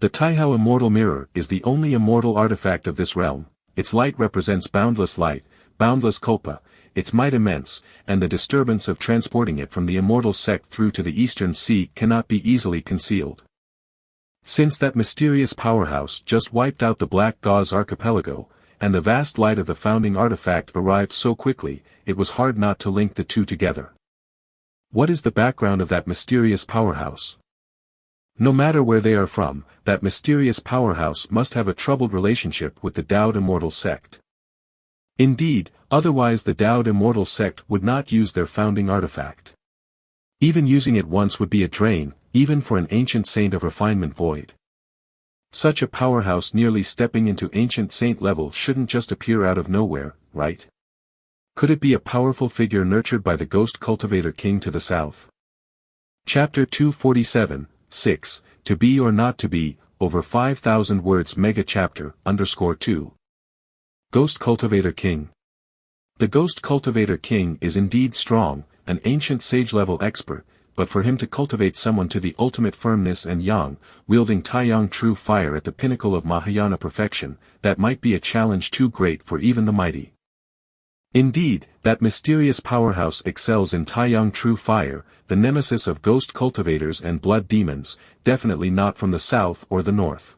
The Taihao Immortal Mirror is the only immortal artifact of this realm. Its light represents boundless light, boundless kulpa, its might immense, and the disturbance of transporting it from the immortal sect through to the Eastern Sea cannot be easily concealed. Since that mysterious powerhouse just wiped out the Black Gauze Archipelago, and the vast light of the founding artifact arrived so quickly, it was hard not to link the two together. What is the background of that mysterious powerhouse? No matter where they are from, that mysterious powerhouse must have a troubled relationship with the Taoed Immortal Sect. Indeed, otherwise the Taoed Immortal Sect would not use their founding artifact. Even using it once would be a drain, even for an ancient saint of refinement void. Such a powerhouse nearly stepping into ancient saint level shouldn't just appear out of nowhere, right? Could it be a powerful figure nurtured by the Ghost Cultivator King to the south? Chapter 247, 6, To Be or Not to Be, over 5,000 words mega chapter, _2. Ghost Cultivator King. The Ghost Cultivator King is indeed strong, an ancient sage-level expert, but for him to cultivate someone to the ultimate firmness and yang, wielding Taiyang true fire at the pinnacle of Mahayana perfection, that might be a challenge too great for even the mighty. Indeed, that mysterious powerhouse excels in Taiyang true fire, the nemesis of ghost cultivators and blood demons, definitely not from the south or the north.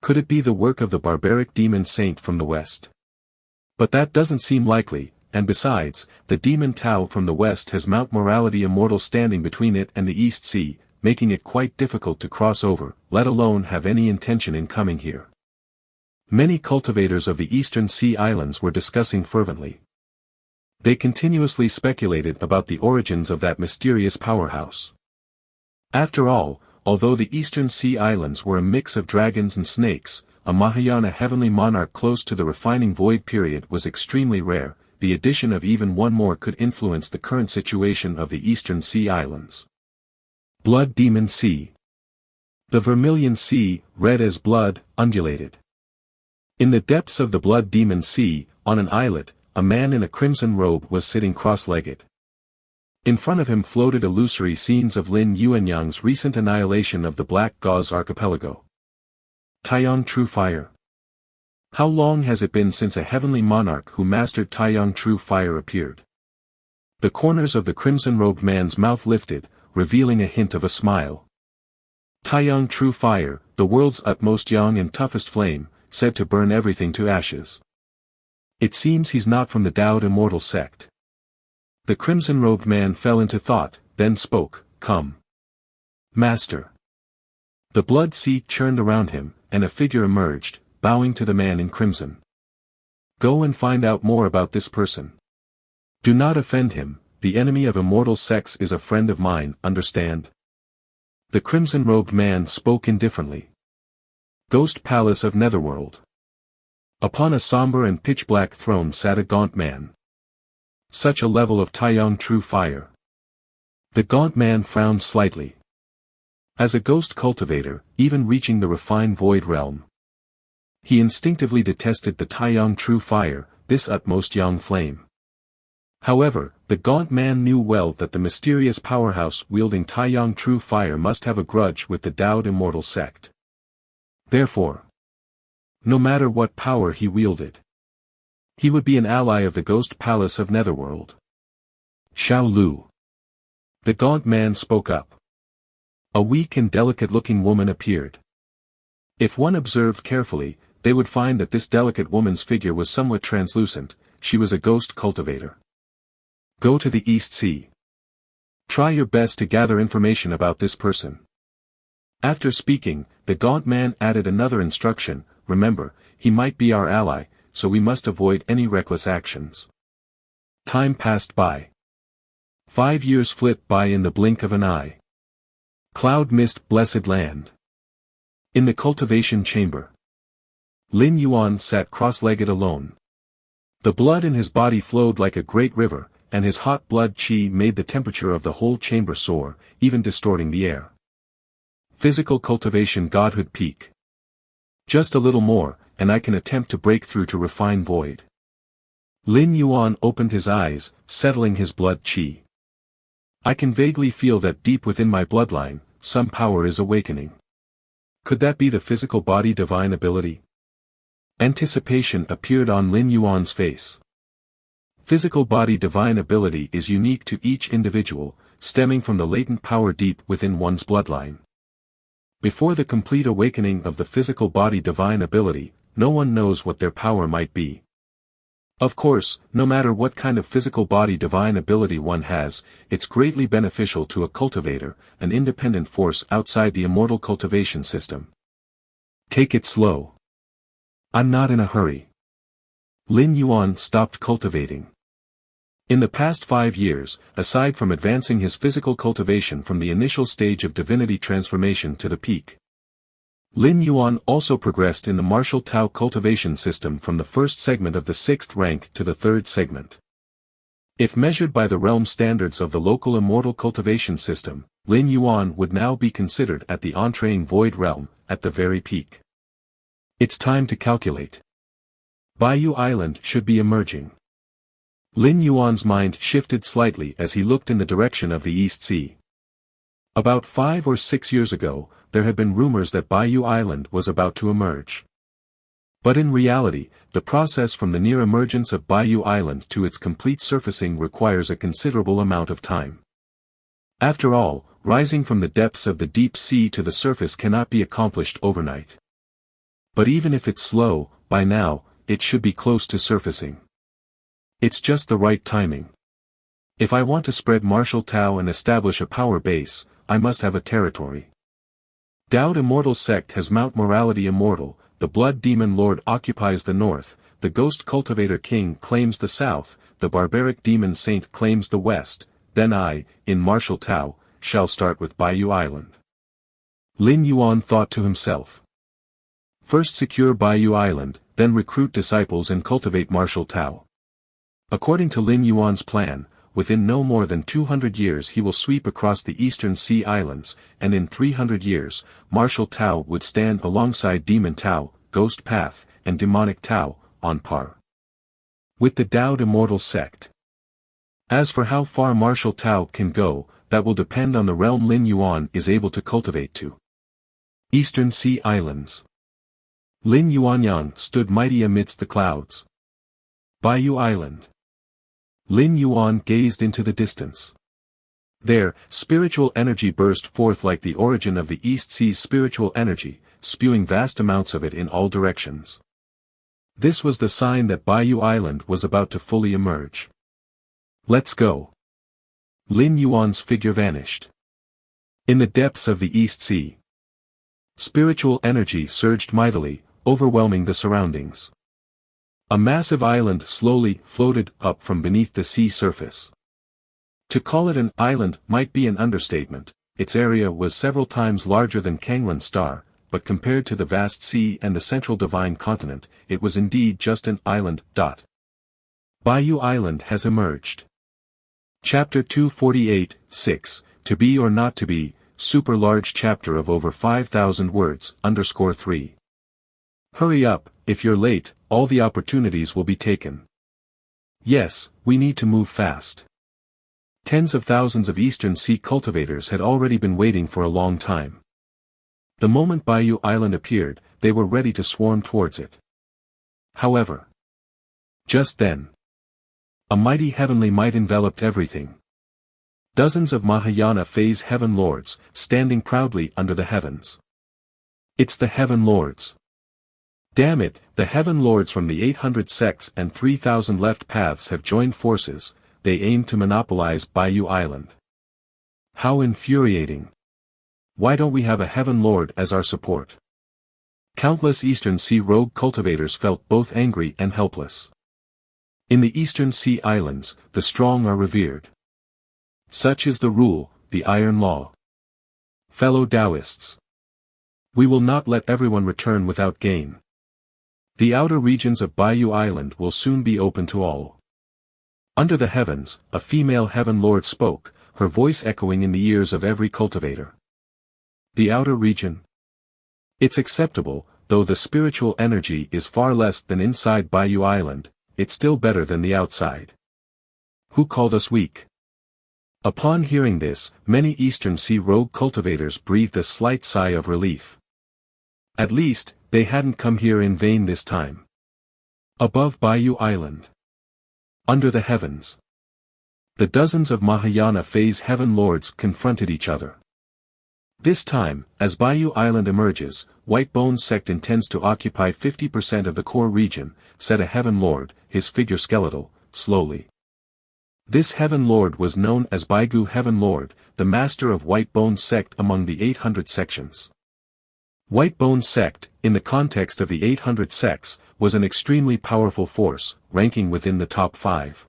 Could it be the work of the barbaric demon saint from the west? But that doesn't seem likely, and besides, the demon Tao from the west has Mount Morality Immortal standing between it and the East Sea, making it quite difficult to cross over, let alone have any intention in coming here. Many cultivators of the Eastern Sea Islands were discussing fervently. They continuously speculated about the origins of that mysterious powerhouse. After all, although the Eastern Sea Islands were a mix of dragons and snakes, a Mahayana heavenly monarch close to the refining void period was extremely rare. The addition of even one more could influence the current situation of the Eastern Sea Islands. Blood Demon Sea. The Vermilion Sea, red as blood, undulated. In the depths of the Blood Demon Sea, on an islet, a man in a crimson robe was sitting cross-legged. In front of him floated illusory scenes of Lin Yuanyang's recent annihilation of the Black Gauze Archipelago. Taiyang True Fire. How long has it been since a heavenly monarch who mastered Taiyang true fire appeared? The corners of the crimson-robed man's mouth lifted, revealing a hint of a smile. Taiyang true fire, the world's utmost young and toughest flame, said to burn everything to ashes. It seems he's not from the Taoed immortal sect. The crimson-robed man fell into thought, then spoke, "Come. Master." The blood sea churned around him, and a figure emerged, bowing to the man in crimson. "Go and find out more about this person. Do not offend him, the enemy of immortal sects is a friend of mine, understand?" The crimson-robed man spoke indifferently. Ghost Palace of Netherworld. Upon a somber and pitch-black throne sat a gaunt man. Such a level of Taiyang true fire. The gaunt man frowned slightly. As a ghost cultivator, even reaching the refined void realm, he instinctively detested the Taiyang true fire, this utmost young flame. However, the gaunt man knew well that the mysterious powerhouse wielding Taiyang true fire must have a grudge with the Taoed immortal sect. Therefore, no matter what power he wielded, he would be an ally of the Ghost Palace of Netherworld. "Xiao Lu." The gaunt man spoke up. A weak and delicate-looking woman appeared. If one observed carefully, they would find that this delicate woman's figure was somewhat translucent. She was a ghost cultivator. "Go to the East Sea. Try your best to gather information about this person." After speaking, the gaunt man added another instruction: "Remember, he might be our ally, so we must avoid any reckless actions." Time passed by. 5 years flit by in the blink of an eye. Cloud mist blessed land. In the cultivation chamber, Lin Yuan sat cross-legged alone. The blood in his body flowed like a great river, and his hot blood qi made the temperature of the whole chamber soar, even distorting the air. Physical cultivation godhood peak. Just a little more, and I can attempt to break through to refine void. Lin Yuan opened his eyes, settling his blood qi. I can vaguely feel that deep within my bloodline, some power is awakening. Could that be the physical body divine ability? Anticipation appeared on Lin Yuan's face. Physical body divine ability is unique to each individual, stemming from the latent power deep within one's bloodline. Before the complete awakening of the physical body divine ability, no one knows what their power might be. Of course, no matter what kind of physical body divine ability one has, it's greatly beneficial to a cultivator, an independent force outside the immortal cultivation system. Take it slow. I'm not in a hurry. Lin Yuan stopped cultivating. In the past 5 years, aside from advancing his physical cultivation from the initial stage of divinity transformation to the peak, Lin Yuan also progressed in the martial Tao cultivation system from the first segment of the 6th rank to the 3rd segment. If measured by the realm standards of the local immortal cultivation system, Lin Yuan would now be considered at the entreing void realm, at the very peak. It's time to calculate. Baiyu Island should be emerging. Lin Yuan's mind shifted slightly as he looked in the direction of the East Sea. About 5 or 6 years ago, there had been rumors that Baiyu Island was about to emerge. But in reality, the process from the near emergence of Baiyu Island to its complete surfacing requires a considerable amount of time. After all, rising from the depths of the deep sea to the surface cannot be accomplished overnight. But even if it's slow, by now, it should be close to surfacing. It's just the right timing. If I want to spread martial Tao and establish a power base, I must have a territory. Taoed Immortal Sect has Mount Morality Immortal, the Blood Demon Lord occupies the north, the Ghost Cultivator King claims the south, the Barbaric Demon Saint claims the west, then I, in martial Tao, shall start with Baiyu Island. Lin Yuan thought to himself. First secure Baiyu Island, then recruit disciples and cultivate martial Tao. According to Lin Yuan's plan, within no more than 200 years he will sweep across the eastern sea islands, and in 300 years, martial Tao would stand alongside Demon Tao, Ghost Path, and Demonic Tao, on par with the Taoed Immortal Sect. As for how far martial Tao can go, that will depend on the realm Lin Yuan is able to cultivate to. Eastern Sea Islands. Lin Yuanyang stood mighty amidst the clouds. Baiyu Island. Lin Yuan gazed into the distance. There, spiritual energy burst forth like the origin of the East Sea's spiritual energy, spewing vast amounts of it in all directions. This was the sign that Baiyu Island was about to fully emerge. Let's go. Lin Yuan's figure vanished. In the depths of the East Sea, spiritual energy surged mightily, overwhelming the surroundings. A massive island slowly floated up from beneath the sea surface. To call it an island might be an understatement. Its area was several times larger than Kanglan Star, but compared to the vast sea and the central divine continent, it was indeed just an island. Baiyu Island has emerged. Chapter 248, 6, To Be or Not to Be, super large chapter of over 5,000 words, _3. Hurry up, if you're late, all the opportunities will be taken. Yes, we need to move fast. Tens of thousands of Eastern Sea cultivators had already been waiting for a long time. The moment Baiyu Island appeared, they were ready to swarm towards it. However, just then, a mighty heavenly might enveloped everything. Dozens of Mahayana phase heaven lords, standing proudly under the heavens. It's the heaven lords. Damn it, the heaven lords from the 800 sects and 3,000 left paths have joined forces. They aim to monopolize Baiyu Island. How infuriating. Why don't we have a heaven lord as our support? Countless Eastern Sea rogue cultivators felt both angry and helpless. In the Eastern Sea Islands, the strong are revered. Such is the rule, the iron law. Fellow Taoists, we will not let everyone return without gain. The outer regions of Baiyu Island will soon be open to all. Under the heavens, a female heaven lord spoke, her voice echoing in the ears of every cultivator. The outer region? It's acceptable, though the spiritual energy is far less than inside Baiyu Island, it's still better than the outside. Who called us weak? Upon hearing this, many Eastern Sea rogue cultivators breathed a slight sigh of relief. At least, they hadn't come here in vain this time. Above Baiyu Island, under the heavens, the dozens of Mahayana phase heaven lords confronted each other. This time, as Baiyu Island emerges, White Bones sect intends to occupy 50% of the core region, said a heaven lord, his figure skeletal, slowly. This heaven lord was known as Baigu Heaven Lord, the master of White Bones sect among the 800 sections. White Bones sect, in the context of the 800 sects, was an extremely powerful force, ranking within the top 5.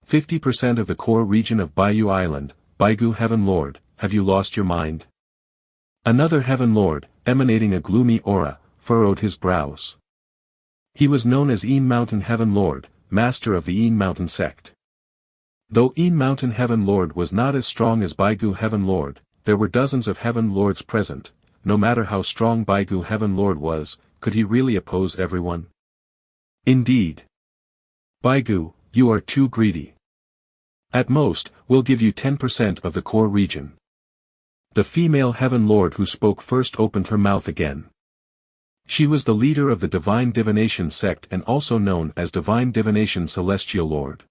50% of the core region of Baiyu Island, Baigu Heaven Lord, have you lost your mind? Another heaven lord, emanating a gloomy aura, furrowed his brows. He was known as Een Mountain Heaven Lord, master of the Een Mountain sect. Though Een Mountain Heaven Lord was not as strong as Baigu Heaven Lord, there were dozens of heaven lords present. No matter how strong Baigu Heaven Lord was, could he really oppose everyone? Indeed. Baigu, you are too greedy. At most, we'll give you 10% of the core region. The female Heaven Lord who spoke first opened her mouth again. She was the leader of the Divine Divination sect and also known as Divine Divination Celestial Lord.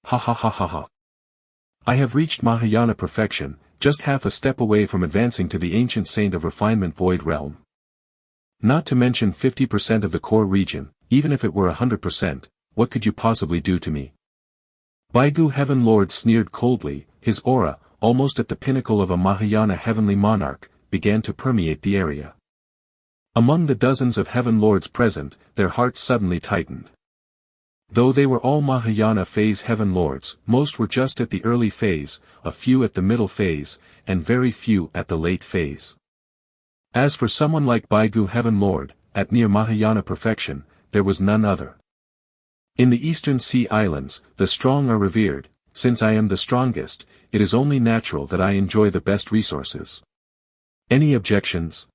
Ha ha ha ha ha. I have reached Mahayana perfection, just half a step away from advancing to the ancient saint of refinement void realm. Not to mention 50% of the core region, even if it were 100%, what could you possibly do to me? Baigu Heaven Lord sneered coldly, his aura, almost at the pinnacle of a Mahayana heavenly monarch, began to permeate the area. Among the dozens of heaven lords present, their hearts suddenly tightened. Though they were all Mahayana phase heaven lords, most were just at the early phase, a few at the middle phase, and very few at the late phase. As for someone like Baigu Heaven Lord, at near Mahayana perfection, there was none other. In the Eastern Sea Islands, the strong are revered. Since I am the strongest, it is only natural that I enjoy the best resources. Any objections?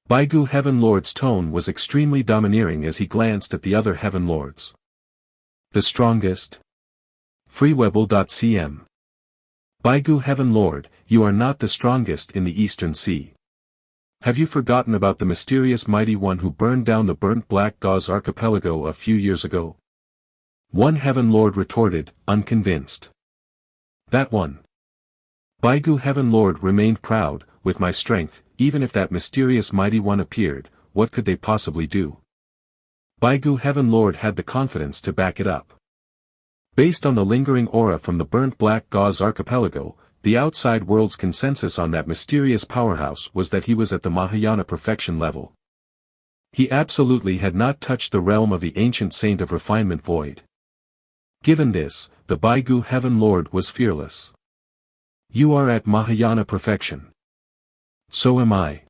Baigu Heaven Lord's tone was extremely domineering as he glanced at the other heaven lords. The strongest? Freewebble.cm. Baigu Heaven Lord, you are not the strongest in the Eastern Sea. Have you forgotten about the mysterious mighty one who burned down the burnt black gauze archipelago a few years ago? One Heaven Lord retorted, unconvinced. That one. Baigu Heaven Lord remained proud, with my strength, even if that mysterious mighty one appeared, what could they possibly do? Baigu Heaven Lord had the confidence to back it up. Based on the lingering aura from the burnt black gauze archipelago, the outside world's consensus on that mysterious powerhouse was that he was at the Mahayana perfection level. He absolutely had not touched the realm of the ancient saint of refinement void. Given this, the Baigu Heaven Lord was fearless. You are at Mahayana perfection. So am I.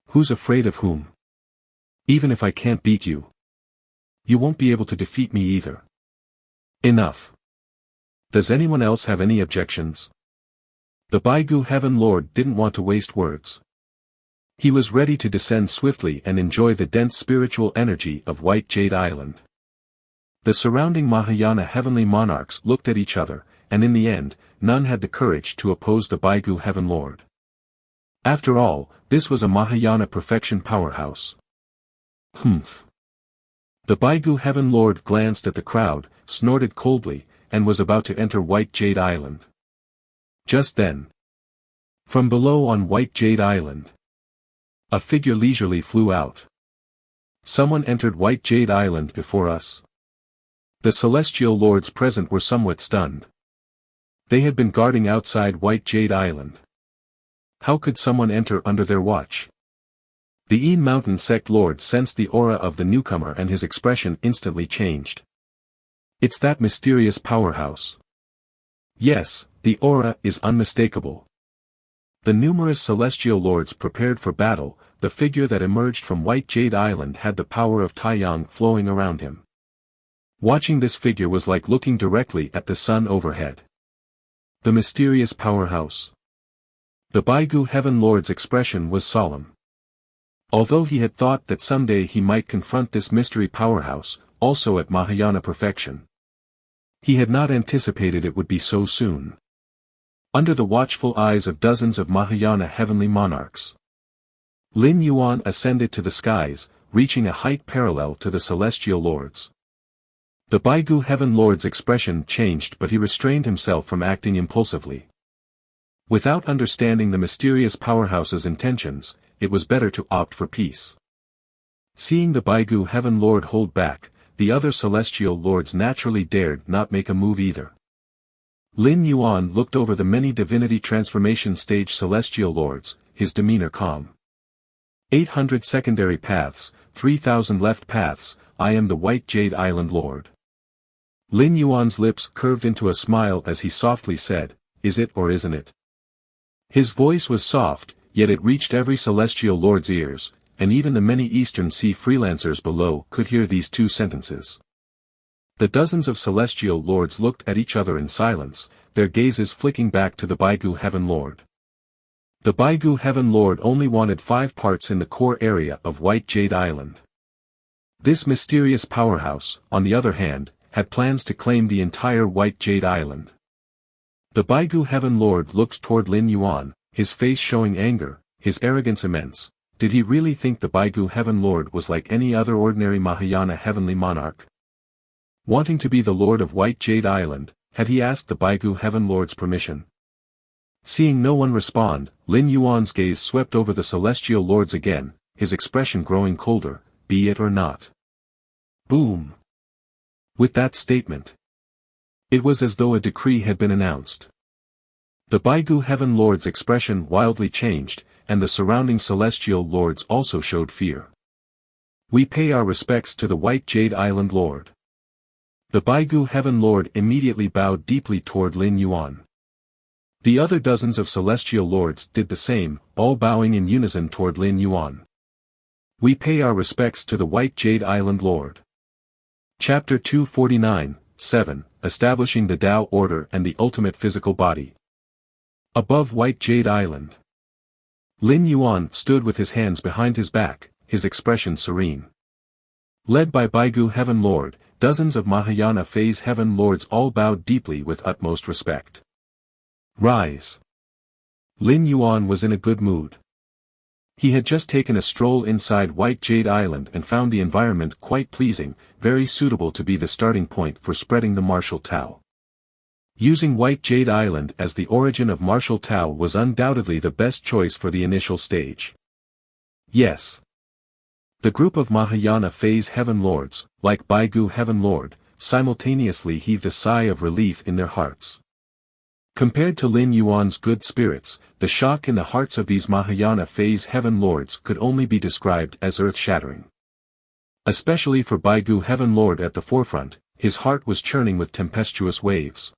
Who's afraid of whom? Even if I can't beat you, you won't be able to defeat me either. Enough. Does anyone else have any objections? The Baigu Heaven Lord didn't want to waste words. He was ready to descend swiftly and enjoy the dense spiritual energy of White Jade Island. The surrounding Mahayana heavenly monarchs looked at each other, and in the end, none had the courage to oppose the Baigu Heaven Lord. After all, this was a Mahayana perfection powerhouse. Humph. The Baigu Heaven Lord glanced at the crowd, snorted coldly, and was about to enter White Jade Island. Just then, from below on White Jade Island, a figure leisurely flew out. Someone entered White Jade Island before us. The celestial lords present were somewhat stunned. They had been guarding outside White Jade Island. How could someone enter under their watch? The Een Mountain Sect Lord sensed the aura of the newcomer and his expression instantly changed. It's that mysterious powerhouse. Yes, the aura is unmistakable. The numerous celestial lords prepared for battle, the figure that emerged from White Jade Island had the power of Taiyang flowing around him. Watching this figure was like looking directly at the sun overhead. The mysterious powerhouse. The Baigu Heaven Lord's expression was solemn. Although he had thought that someday he might confront this mystery powerhouse, also at Mahayana perfection, he had not anticipated it would be so soon. Under the watchful eyes of dozens of Mahayana heavenly monarchs, Lin Yuan ascended to the skies, reaching a height parallel to the celestial lords. The Baigu Heaven Lord's expression changed, but he restrained himself from acting impulsively. Without understanding the mysterious powerhouse's intentions, it was better to opt for peace. Seeing the Baigu Heaven Lord hold back, the other celestial lords naturally dared not make a move either. Lin Yuan looked over the many divinity transformation stage celestial lords, his demeanor calm. 800 secondary paths, 3,000 left paths, I am the White Jade Island Lord. Lin Yuan's lips curved into a smile as he softly said, is it or isn't it? His voice was soft, yet it reached every celestial lord's ears, and even the many Eastern Sea freelancers below could hear these two sentences. The dozens of celestial lords looked at each other in silence, their gazes flicking back to the Baigu Heaven Lord. The Baigu Heaven Lord only wanted 5 parts in the core area of White Jade Island. This mysterious powerhouse, on the other hand, had plans to claim the entire White Jade Island. The Baigu Heaven Lord looked toward Lin Yuan, his face showing anger, his arrogance immense. Did he really think the Baigu Heaven Lord was like any other ordinary Mahayana heavenly monarch? Wanting to be the Lord of White Jade Island, had he asked the Baigu Heaven Lord's permission? Seeing no one respond, Lin Yuan's gaze swept over the celestial lords again, his expression growing colder, be it or not. Boom! With that statement, it was as though a decree had been announced. The Baigu Heaven Lord's expression wildly changed, and the surrounding celestial lords also showed fear. We pay our respects to the White Jade Island Lord. The Baigu Heaven Lord immediately bowed deeply toward Lin Yuan. The other dozens of celestial lords did the same, all bowing in unison toward Lin Yuan. We pay our respects to the White Jade Island Lord. Chapter 249, 7, Establishing the Tao Order and the Ultimate Physical Body. Above White Jade Island, Lin Yuan stood with his hands behind his back, his expression serene. Led by Baigu Heaven Lord, dozens of Mahayana Phase Heaven Lords all bowed deeply with utmost respect. Rise. Lin Yuan was in a good mood. He had just taken a stroll inside White Jade Island and found the environment quite pleasing, very suitable to be the starting point for spreading the martial Tao. Using White Jade Island as the origin of martial Tao was undoubtedly the best choice for the initial stage. Yes. The group of Mahayana Phase Heaven Lords, like Baigu Heaven Lord, simultaneously heaved a sigh of relief in their hearts. Compared to Lin Yuan's good spirits, the shock in the hearts of these Mahayana Phase Heaven Lords could only be described as earth-shattering. Especially for Baigu Heaven Lord at the forefront, his heart was churning with tempestuous waves.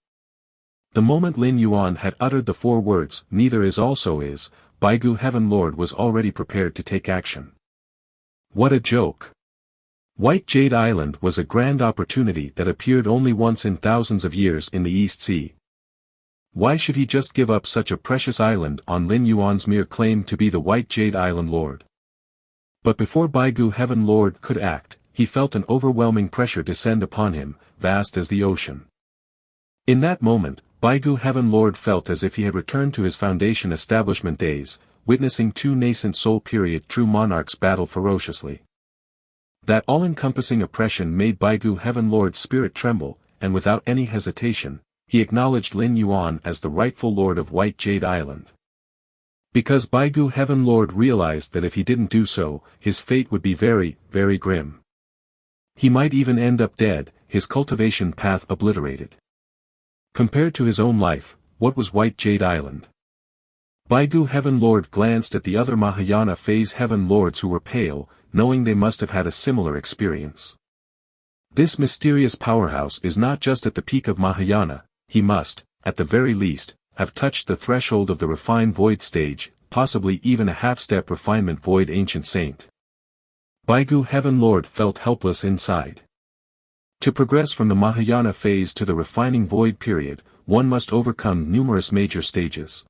The moment Lin Yuan had uttered the 4 words, "neither is also is," Baigu Heaven Lord was already prepared to take action. What a joke! White Jade Island was a grand opportunity that appeared only once in thousands of years in the East Sea. Why should he just give up such a precious island on Lin Yuan's mere claim to be the White Jade Island Lord? But before Baigu Heaven Lord could act, he felt an overwhelming pressure descend upon him, vast as the ocean. In that moment, Baigu Heaven Lord felt as if he had returned to his foundation establishment days, witnessing 2 nascent soul period true monarchs battle ferociously. That all-encompassing oppression made Baigu Heaven Lord's spirit tremble, and without any hesitation, he acknowledged Lin Yuan as the rightful lord of White Jade Island. Because Baigu Heaven Lord realized that if he didn't do so, his fate would be very, very grim. He might even end up dead, his cultivation path obliterated. Compared to his own life, what was White Jade Island? Baigu Heaven Lord glanced at the other Mahayana Phase Heaven Lords who were pale, knowing they must have had a similar experience. This mysterious powerhouse is not just at the peak of Mahayana, he must, at the very least, have touched the threshold of the refined void stage, possibly even a half-step refinement void ancient saint. Baigu Heaven Lord felt helpless inside. To progress from the Mahayana phase to the refining void period, one must overcome numerous major stages.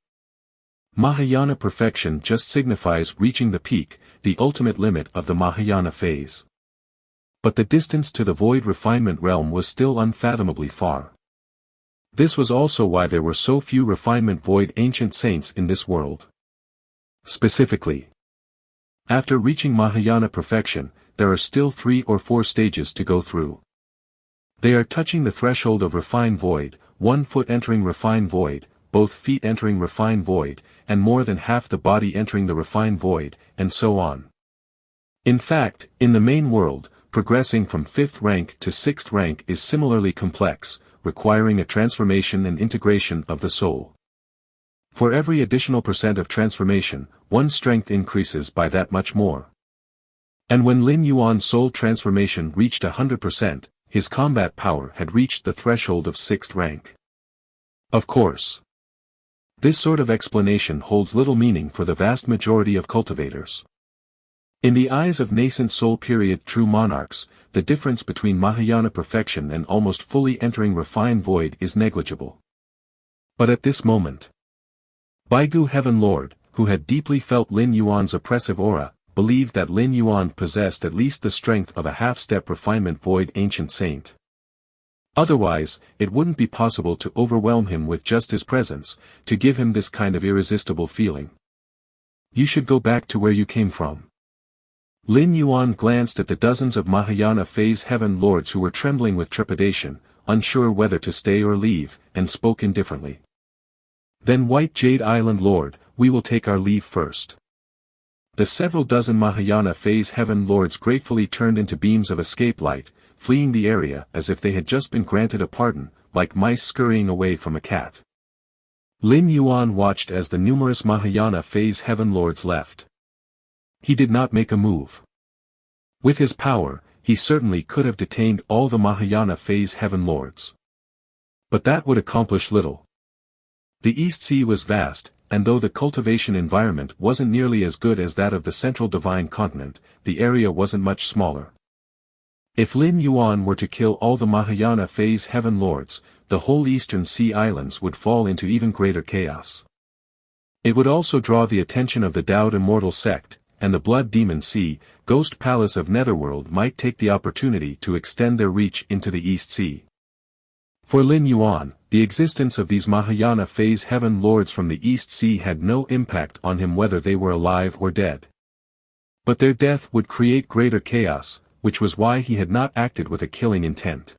Mahayana perfection just signifies reaching the peak, the ultimate limit of the Mahayana phase. But the distance to the void refinement realm was still unfathomably far. This was also why there were so few refinement void ancient saints in this world. Specifically, after reaching Mahayana perfection, there are still 3 or 4 stages to go through. They are touching the threshold of refined void, 1 foot entering refined void, both feet entering refined void, and more than half the body entering the refined void, and so on. In fact, in the main world, progressing from 5th rank to 6th rank is similarly complex, requiring a transformation and integration of the soul. For every additional % of transformation, one's strength increases by that much more. And when Lin Yuan's soul transformation reached 100%, his combat power had reached the threshold of 6th rank. Of course, this sort of explanation holds little meaning for the vast majority of cultivators. In the eyes of nascent soul period true monarchs, the difference between Mahayana perfection and almost fully entering refined void is negligible. But at this moment, Baigu Heaven Lord, who had deeply felt Lin Yuan's oppressive aura, believed that Lin Yuan possessed at least the strength of a half-step refinement void ancient saint. Otherwise, it wouldn't be possible to overwhelm him with just his presence, to give him this kind of irresistible feeling. You should go back to where you came from. Lin Yuan glanced at the dozens of Mahayana Phase Heaven Lords who were trembling with trepidation, unsure whether to stay or leave, and spoke indifferently. Then White Jade Island Lord, we will take our leave first. The several dozen Mahayana Phase Heaven Lords gratefully turned into beams of escape light, fleeing the area as if they had just been granted a pardon, like mice scurrying away from a cat. Lin Yuan watched as the numerous Mahayana Phase Heaven Lords left. He did not make a move. With his power, he certainly could have detained all the Mahayana Phase Heaven Lords. But that would accomplish little. The East Sea was vast, and though the cultivation environment wasn't nearly as good as that of the central divine continent, the area wasn't much smaller. If Lin Yuan were to kill all the Mahayana Phase Heaven Lords, the whole Eastern Sea Islands would fall into even greater chaos. It would also draw the attention of the Dowd Immortal Sect, and the Blood Demon Sea, Ghost Palace of Netherworld might take the opportunity to extend their reach into the East Sea. For Lin Yuan, the existence of these Mahayana Phase Heaven Lords from the East Sea had no impact on him whether they were alive or dead. But their death would create greater chaos, which was why he had not acted with a killing intent.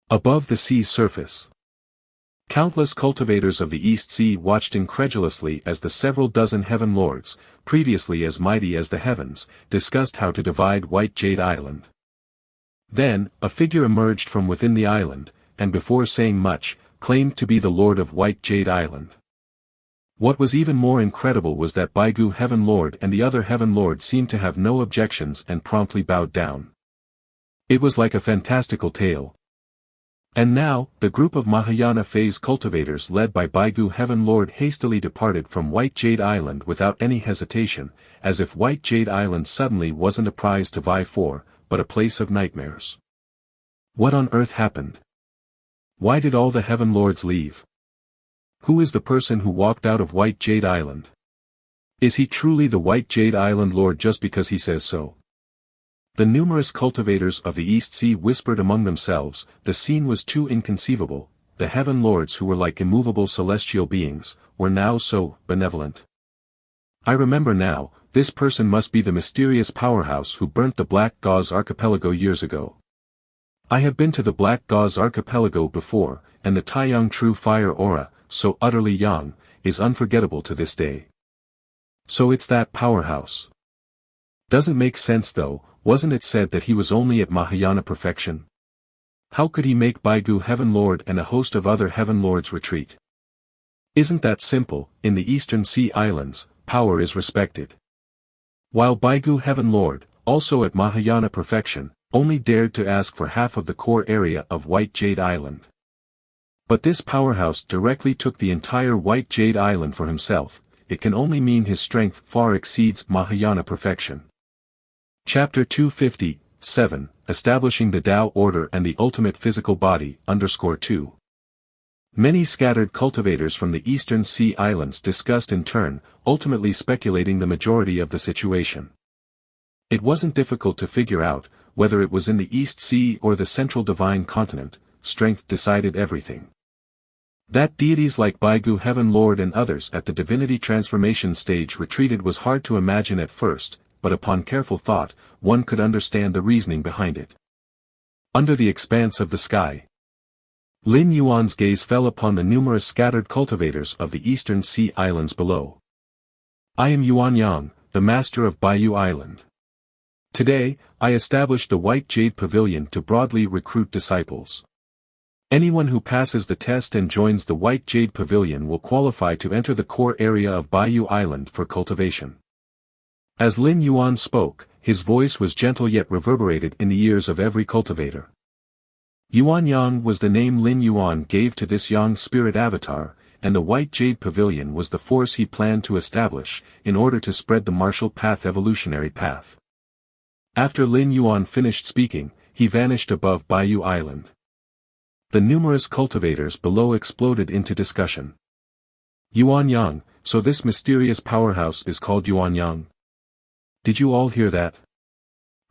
Above the sea's surface, countless cultivators of the East Sea watched incredulously as the several dozen heaven lords, previously as mighty as the heavens, discussed how to divide White Jade Island. Then, a figure emerged from within the island, and before saying much, claimed to be the Lord of White Jade Island. What was even more incredible was that Baigu Heaven Lord and the other Heaven Lord seemed to have no objections and promptly bowed down. It was like a fantastical tale. And now, the group of Mahayana phase cultivators led by Baigu Heaven Lord hastily departed from White Jade Island without any hesitation, as if White Jade Island suddenly wasn't a prize to vie for, but a place of nightmares. What on earth happened? Why did all the Heaven Lords leave? Who is the person who walked out of White Jade Island? Is he truly the White Jade Island Lord just because he says so? The numerous cultivators of the East Sea whispered among themselves, the scene was too inconceivable. The Heaven Lords who were like immovable celestial beings, were now so benevolent. I remember now, this person must be the mysterious powerhouse who burnt the Black Gauze Archipelago years ago. I have been to the Black Gauze Archipelago before, and the Taiyang True Fire aura, so utterly young, is unforgettable to this day. So it's that powerhouse. Doesn't make sense though. Wasn't it said that he was only at Mahayana perfection? How could he make Baigu Heaven Lord and a host of other Heaven Lords retreat? Isn't that simple? In the Eastern Sea Islands, power is respected. While Baigu Heaven Lord, also at Mahayana perfection, only dared to ask for half of the core area of White Jade Island. But this powerhouse directly took the entire White Jade Island for himself. It can only mean his strength far exceeds Mahayana perfection. Chapter 257, Establishing the Tao Order and the Ultimate Physical Body, _2. Many scattered cultivators from the Eastern Sea Islands discussed in turn, ultimately speculating the majority of the situation. It wasn't difficult to figure out, whether it was in the East Sea or the Central Divine Continent, strength decided everything. That deities like Baigu Heaven Lord and others at the divinity transformation stage retreated was hard to imagine at first, but upon careful thought, one could understand the reasoning behind it. Under the expanse of the sky, Lin Yuan's gaze fell upon the numerous scattered cultivators of the Eastern Sea Islands below. I am Yuan Yang, the master of Baiyu Island. Today, I established the White Jade Pavilion to broadly recruit disciples. Anyone who passes the test and joins the White Jade Pavilion will qualify to enter the core area of Baiyu Island for cultivation. As Lin Yuan spoke, his voice was gentle yet reverberated in the ears of every cultivator. Yuan Yang was the name Lin Yuan gave to this Yang spirit avatar, and the White Jade Pavilion was the force he planned to establish, in order to spread the martial path evolutionary path. After Lin Yuan finished speaking, he vanished above Baiyu Island. The numerous cultivators below exploded into discussion. Yuan Yang, so this mysterious powerhouse is called Yuan Yang. Did you all hear that?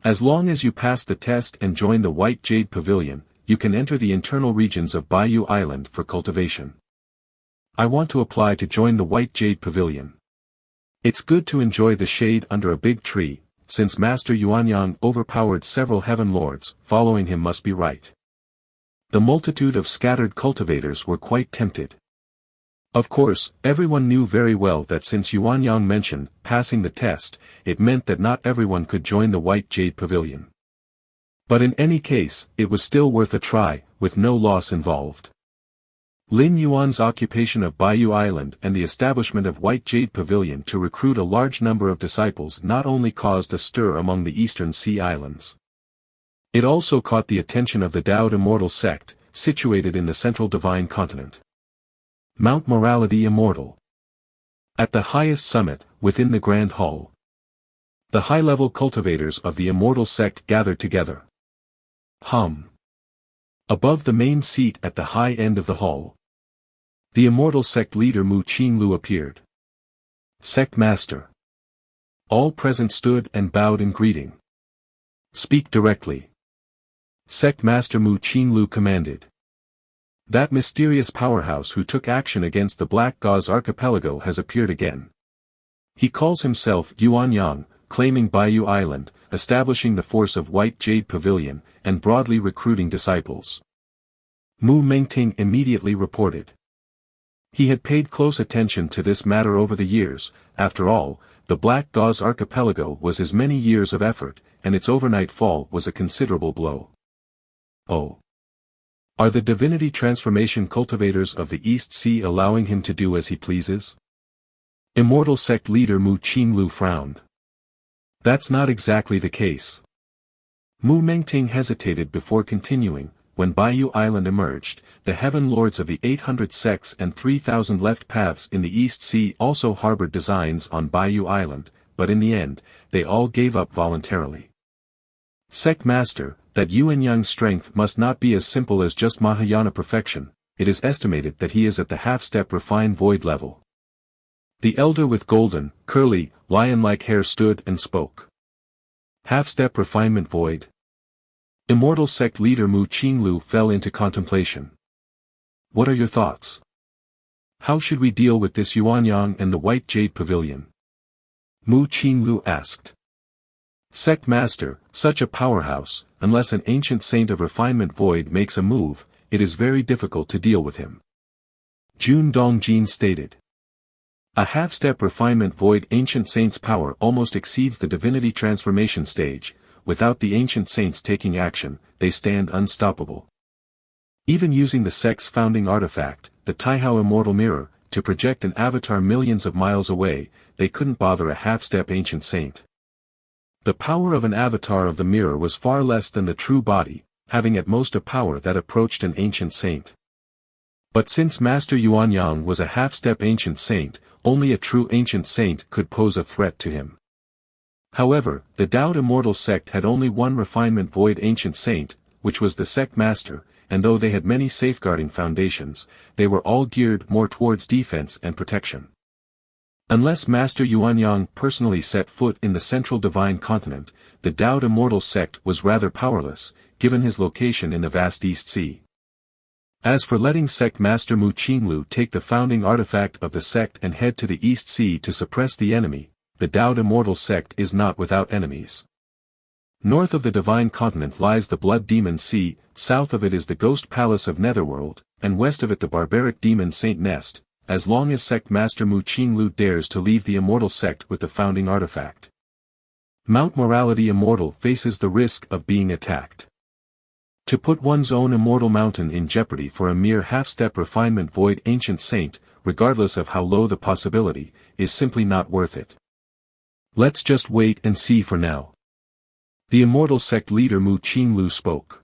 As long as you pass the test and join the White Jade Pavilion, you can enter the internal regions of Baiyu Island for cultivation. I want to apply to join the White Jade Pavilion. It's good to enjoy the shade under a big tree, since Master Yuanyang overpowered several heaven lords, following him must be right. The multitude of scattered cultivators were quite tempted. Of course, everyone knew very well that since Yuanyang mentioned passing the test, it meant that not everyone could join the White Jade Pavilion. But in any case, it was still worth a try, with no loss involved. Lin Yuan's occupation of Baiyu Island and the establishment of White Jade Pavilion to recruit a large number of disciples not only caused a stir among the Eastern Sea Islands. It also caught the attention of the Taoist Immortal sect, situated in the Central Divine Continent. Mount Morality Immortal. At the highest summit, within the Grand Hall, the high-level cultivators of the Immortal sect gathered together. Above the main seat at the high end of the hall, the Immortal sect leader Mu Qinglu appeared. Sect Master. All present stood and bowed in greeting. Speak directly. Sect Master Mu Qinglu commanded. That mysterious powerhouse who took action against the Black Gauze Archipelago has appeared again. He calls himself Yuan Yang, claiming Bayou Island, establishing the force of White Jade Pavilion, and broadly recruiting disciples. Mu Mengting immediately reported. He had paid close attention to this matter over the years. After all, the Black Gauze Archipelago was his many years of effort, and its overnight fall was a considerable blow. Oh. Are the divinity transformation cultivators of the East Sea allowing him to do as he pleases? Immortal sect leader Mu Qinglu frowned. That's not exactly the case. Mu Mengting hesitated before continuing. When Bayou Island emerged, the Heaven Lords of the 800 sects and 3,000 left paths in the East Sea also harbored designs on Bayou Island, but in the end, they all gave up voluntarily. Sect Master, that Yuan-Yang strength must not be as simple as just Mahayana perfection. It is estimated that he is at the half-step refined void level. The elder with golden, curly, lion-like hair stood and spoke. Half-step refinement void. Immortal sect leader Mu Qinglu fell into contemplation. What are your thoughts? How should we deal with this Yuan-Yang and the White Jade Pavilion? Mu Qinglu asked. Sect Master, such a powerhouse, unless an ancient saint of refinement void makes a move, it is very difficult to deal with him. Jun Dongjin stated. A half-step refinement void ancient saint's power almost exceeds the divinity transformation stage. Without the ancient saints taking action, they stand unstoppable. Even using the sect's founding artifact, the Taihao Immortal Mirror, to project an avatar millions of miles away, they couldn't bother a half-step ancient saint. The power of an avatar of the mirror was far less than the true body, having at most a power that approached an ancient saint. But since Master Yuan-Yang was a half-step ancient saint, only a true ancient saint could pose a threat to him. However, the Dao Immortal sect had only one refinement void ancient saint, which was the sect master, and though they had many safeguarding foundations, they were all geared more towards defense and protection. Unless Master Yuan-Yang personally set foot in the central divine continent, the Dao Immortal sect was rather powerless, given his location in the vast East Sea. As for letting sect master Mu Qinglu take the founding artifact of the sect and head to the East Sea to suppress the enemy, the Dao Immortal sect is not without enemies. North of the divine continent lies the Blood Demon Sea, south of it is the Ghost Palace of Netherworld, and west of it the barbaric demon Saint Nest, as long as sect master Mu Qinglu dares to leave the immortal sect with the founding artifact. Mount Morality Immortal faces the risk of being attacked. To put one's own immortal mountain in jeopardy for a mere half-step refinement void ancient saint, regardless of how low the possibility, is simply not worth it. Let's just wait and see for now. The immortal sect leader Mu Qinglu spoke.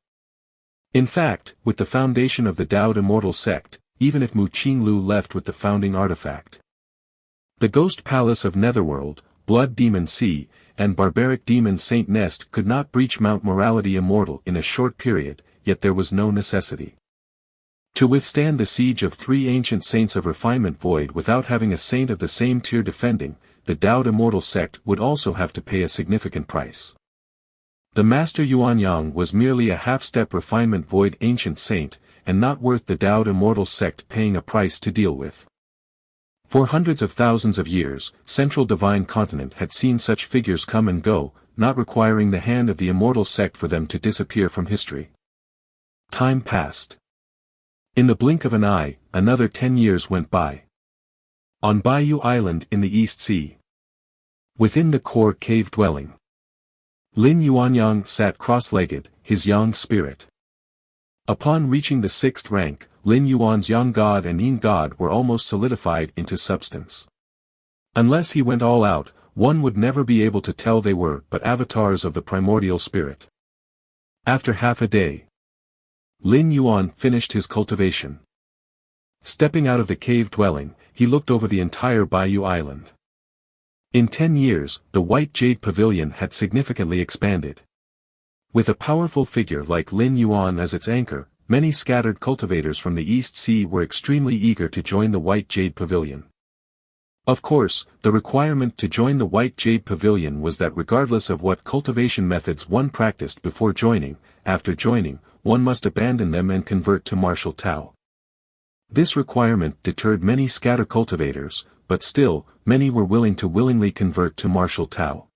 In fact, with the foundation of the Dao Immortal sect, even if Mu Qinglu left with the founding artifact, the Ghost Palace of Netherworld, Blood Demon Sea, and barbaric demon Saint Nest could not breach Mount Morality Immortal in a short period, yet there was no necessity. To withstand the siege of 3 ancient saints of refinement void without having a saint of the same tier defending, the Dao Immortal sect would also have to pay a significant price. The Master Yuan-Yang was merely a half-step refinement void ancient saint, and not worth the Dao Immortal sect paying a price to deal with. For hundreds of thousands of years, Central Divine Continent had seen such figures come and go, not requiring the hand of the immortal sect for them to disappear from history. Time passed. In the blink of an eye, another 10 years went by. On Bayou Island in the East Sea. Within the core cave dwelling. Lin Yuanyang sat cross-legged, his yang spirit. Upon reaching the 6th rank, Lin Yuan's yang god and yin god were almost solidified into substance. Unless he went all out, one would never be able to tell they were but avatars of the primordial spirit. After half a day, Lin Yuan finished his cultivation. Stepping out of the cave dwelling, he looked over the entire Bayou Island. In 10 years, the White Jade Pavilion had significantly expanded. With a powerful figure like Lin Yuan as its anchor, many scattered cultivators from the East Sea were extremely eager to join the White Jade Pavilion. Of course, the requirement to join the White Jade Pavilion was that regardless of what cultivation methods one practiced before joining, after joining, one must abandon them and convert to martial Tao. This requirement deterred many scatter cultivators, but still, many were willing to willingly convert to martial Tao.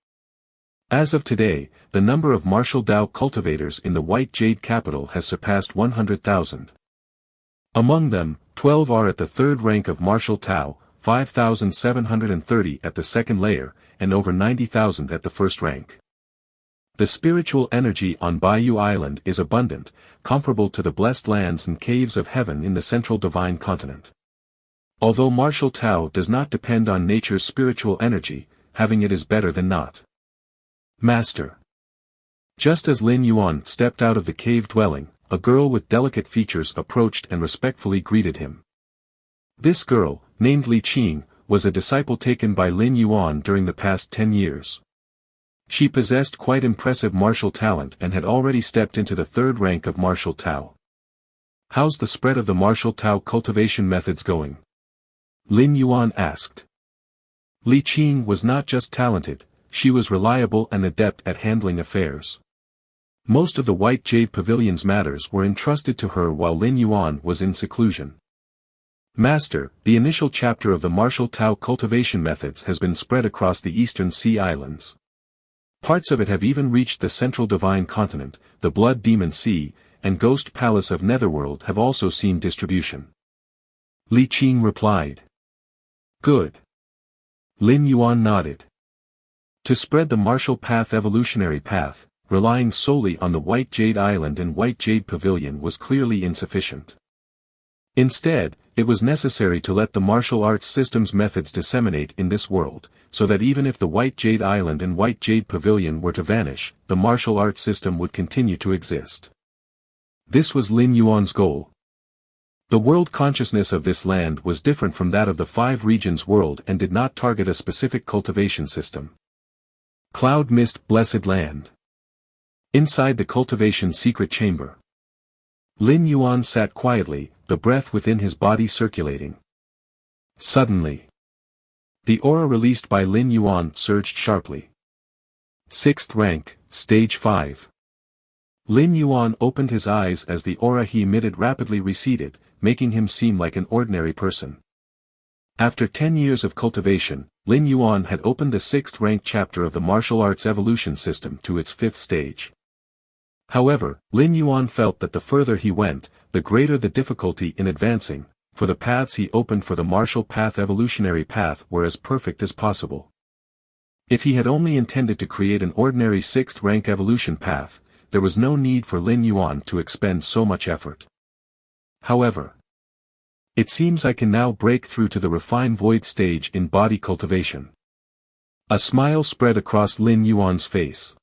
As of today, the number of martial Dao cultivators in the White Jade capital has surpassed 100,000. Among them, 12 are at the third rank of martial Tao, 5,730 at the second layer, and over 90,000 at the first rank. The spiritual energy on Bayou Island is abundant, comparable to the blessed lands and caves of heaven in the central divine continent. Although martial Tao does not depend on nature's spiritual energy, having it is better than not. Master. Just as Lin Yuan stepped out of the cave dwelling, a girl with delicate features approached and respectfully greeted him. This girl, named Li Qing, was a disciple taken by Lin Yuan during the past 10 years. She possessed quite impressive martial talent and had already stepped into the third rank of martial Tao. How's the spread of the martial Tao cultivation methods going? Lin Yuan asked. Li Qing was not just talented, she was reliable and adept at handling affairs. Most of the White Jade Pavilion's matters were entrusted to her while Lin Yuan was in seclusion. Master, the initial chapter of the martial Tao cultivation methods has been spread across the eastern sea islands. Parts of it have even reached the central divine continent, the Blood Demon Sea, and Ghost Palace of Netherworld have also seen distribution. Li Qing replied. Good. Lin Yuan nodded. To spread the martial path evolutionary path, relying solely on the White Jade Island and White Jade Pavilion was clearly insufficient. Instead, it was necessary to let the martial arts system's methods disseminate in this world, so that even if the White Jade Island and White Jade Pavilion were to vanish, the martial arts system would continue to exist. This was Lin Yuan's goal. The world consciousness of this land was different from that of the five regions world and did not target a specific cultivation system. Cloud Mist Blessed Land. Inside the cultivation secret chamber. Lin Yuan sat quietly, the breath within his body circulating. Suddenly, the aura released by Lin Yuan surged sharply. 6th rank, stage 5. Lin Yuan opened his eyes as the aura he emitted rapidly receded, making him seem like an ordinary person. After 10 years of cultivation, Lin Yuan had opened the 6th rank chapter of the martial arts evolution system to its 5th stage. However, Lin Yuan felt that the further he went, the greater the difficulty in advancing, for the paths he opened for the martial path evolutionary path were as perfect as possible. If he had only intended to create an ordinary 6th rank evolution path, there was no need for Lin Yuan to expend so much effort. However, it seems I can now break through to the refined void stage in body cultivation. A smile spread across Lin Yuan's face.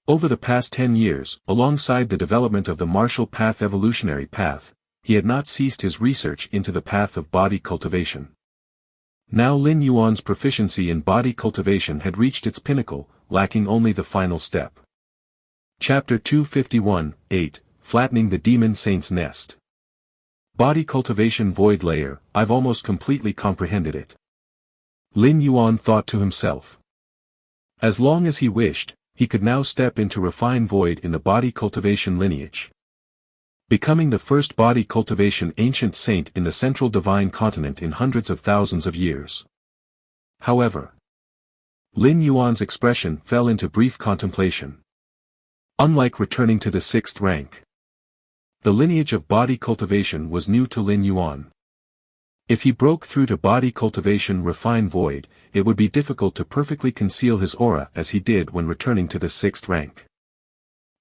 Over the past 10 years, alongside the development of the martial path evolutionary path, he had not ceased his research into the path of body cultivation. Now Lin Yuan's proficiency in body cultivation had reached its pinnacle, lacking only the final step. Chapter 251-8, Flattening the Demon Saint's Nest. Body cultivation void layer, I've almost completely comprehended it. Lin Yuan thought to himself. As long as he wished, he could now step into refined void in the body cultivation lineage. Becoming the first body cultivation ancient saint in the central divine continent in hundreds of thousands of years. However, Lin Yuan's expression fell into brief contemplation. Unlike returning to the 6th rank, the lineage of body cultivation was new to Lin Yuan. If he broke through to body cultivation refined void, it would be difficult to perfectly conceal his aura as he did when returning to the 6th rank.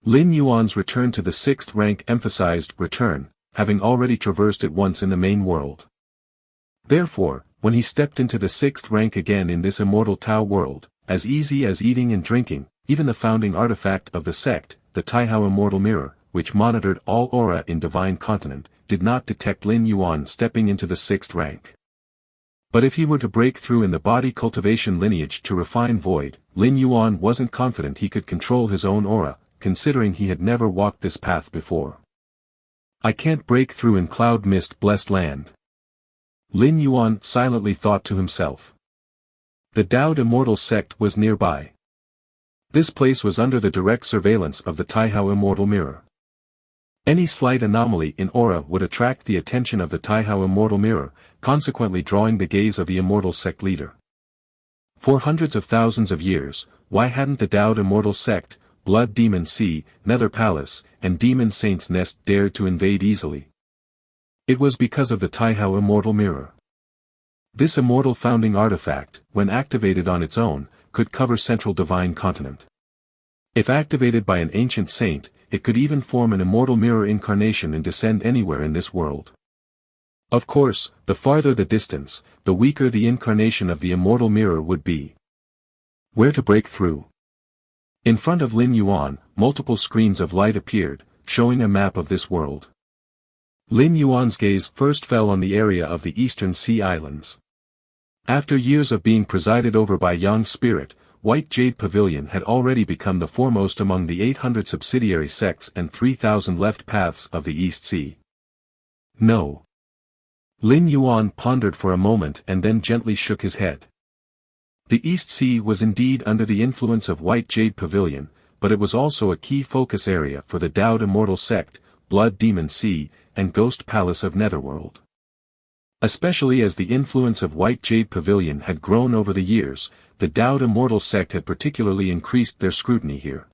Lin Yuan's return to the 6th rank emphasized return, having already traversed it once in the main world. Therefore, when he stepped into the 6th rank again in this immortal Tao world, as easy as eating and drinking, even the founding artifact of the sect, the Taihao Immortal Mirror, which monitored all aura in divine continent, did not detect Lin Yuan stepping into the 6th rank. But if he were to break through in the body cultivation lineage to refine void, Lin Yuan wasn't confident he could control his own aura, considering he had never walked this path before. I can't break through in Cloud Mist Blessed Land. Lin Yuan silently thought to himself. The Dowd Immortal sect was nearby. This place was under the direct surveillance of the Taihao Immortal Mirror. Any slight anomaly in aura would attract the attention of the Taihao Immortal Mirror, consequently drawing the gaze of the immortal sect leader. For hundreds of thousands of years, why hadn't the Dowd Immortal Sect, Blood Demon Sea, Nether Palace, and Demon Saint's Nest dared to invade easily? It was because of the Taihao Immortal Mirror. This immortal founding artifact, when activated on its own, could cover Central Divine Continent. If activated by an ancient saint, it could even form an immortal mirror incarnation and descend anywhere in this world. Of course, the farther the distance, the weaker the incarnation of the immortal mirror would be. Where to break through? In front of Lin Yuan, multiple screens of light appeared, showing a map of this world. Lin Yuan's gaze first fell on the area of the Eastern Sea Islands. After years of being presided over by Yang Spirit, White Jade Pavilion had already become the foremost among the 800 subsidiary sects and 3,000 left paths of the East Sea. No. Lin Yuan pondered for a moment and then gently shook his head. The East Sea was indeed under the influence of White Jade Pavilion, but it was also a key focus area for the Dowd Immortal Sect, Blood Demon Sea, and Ghost Palace of Netherworld. Especially as the influence of White Jade Pavilion had grown over the years, the Dowd Immortal Sect had particularly increased their scrutiny here.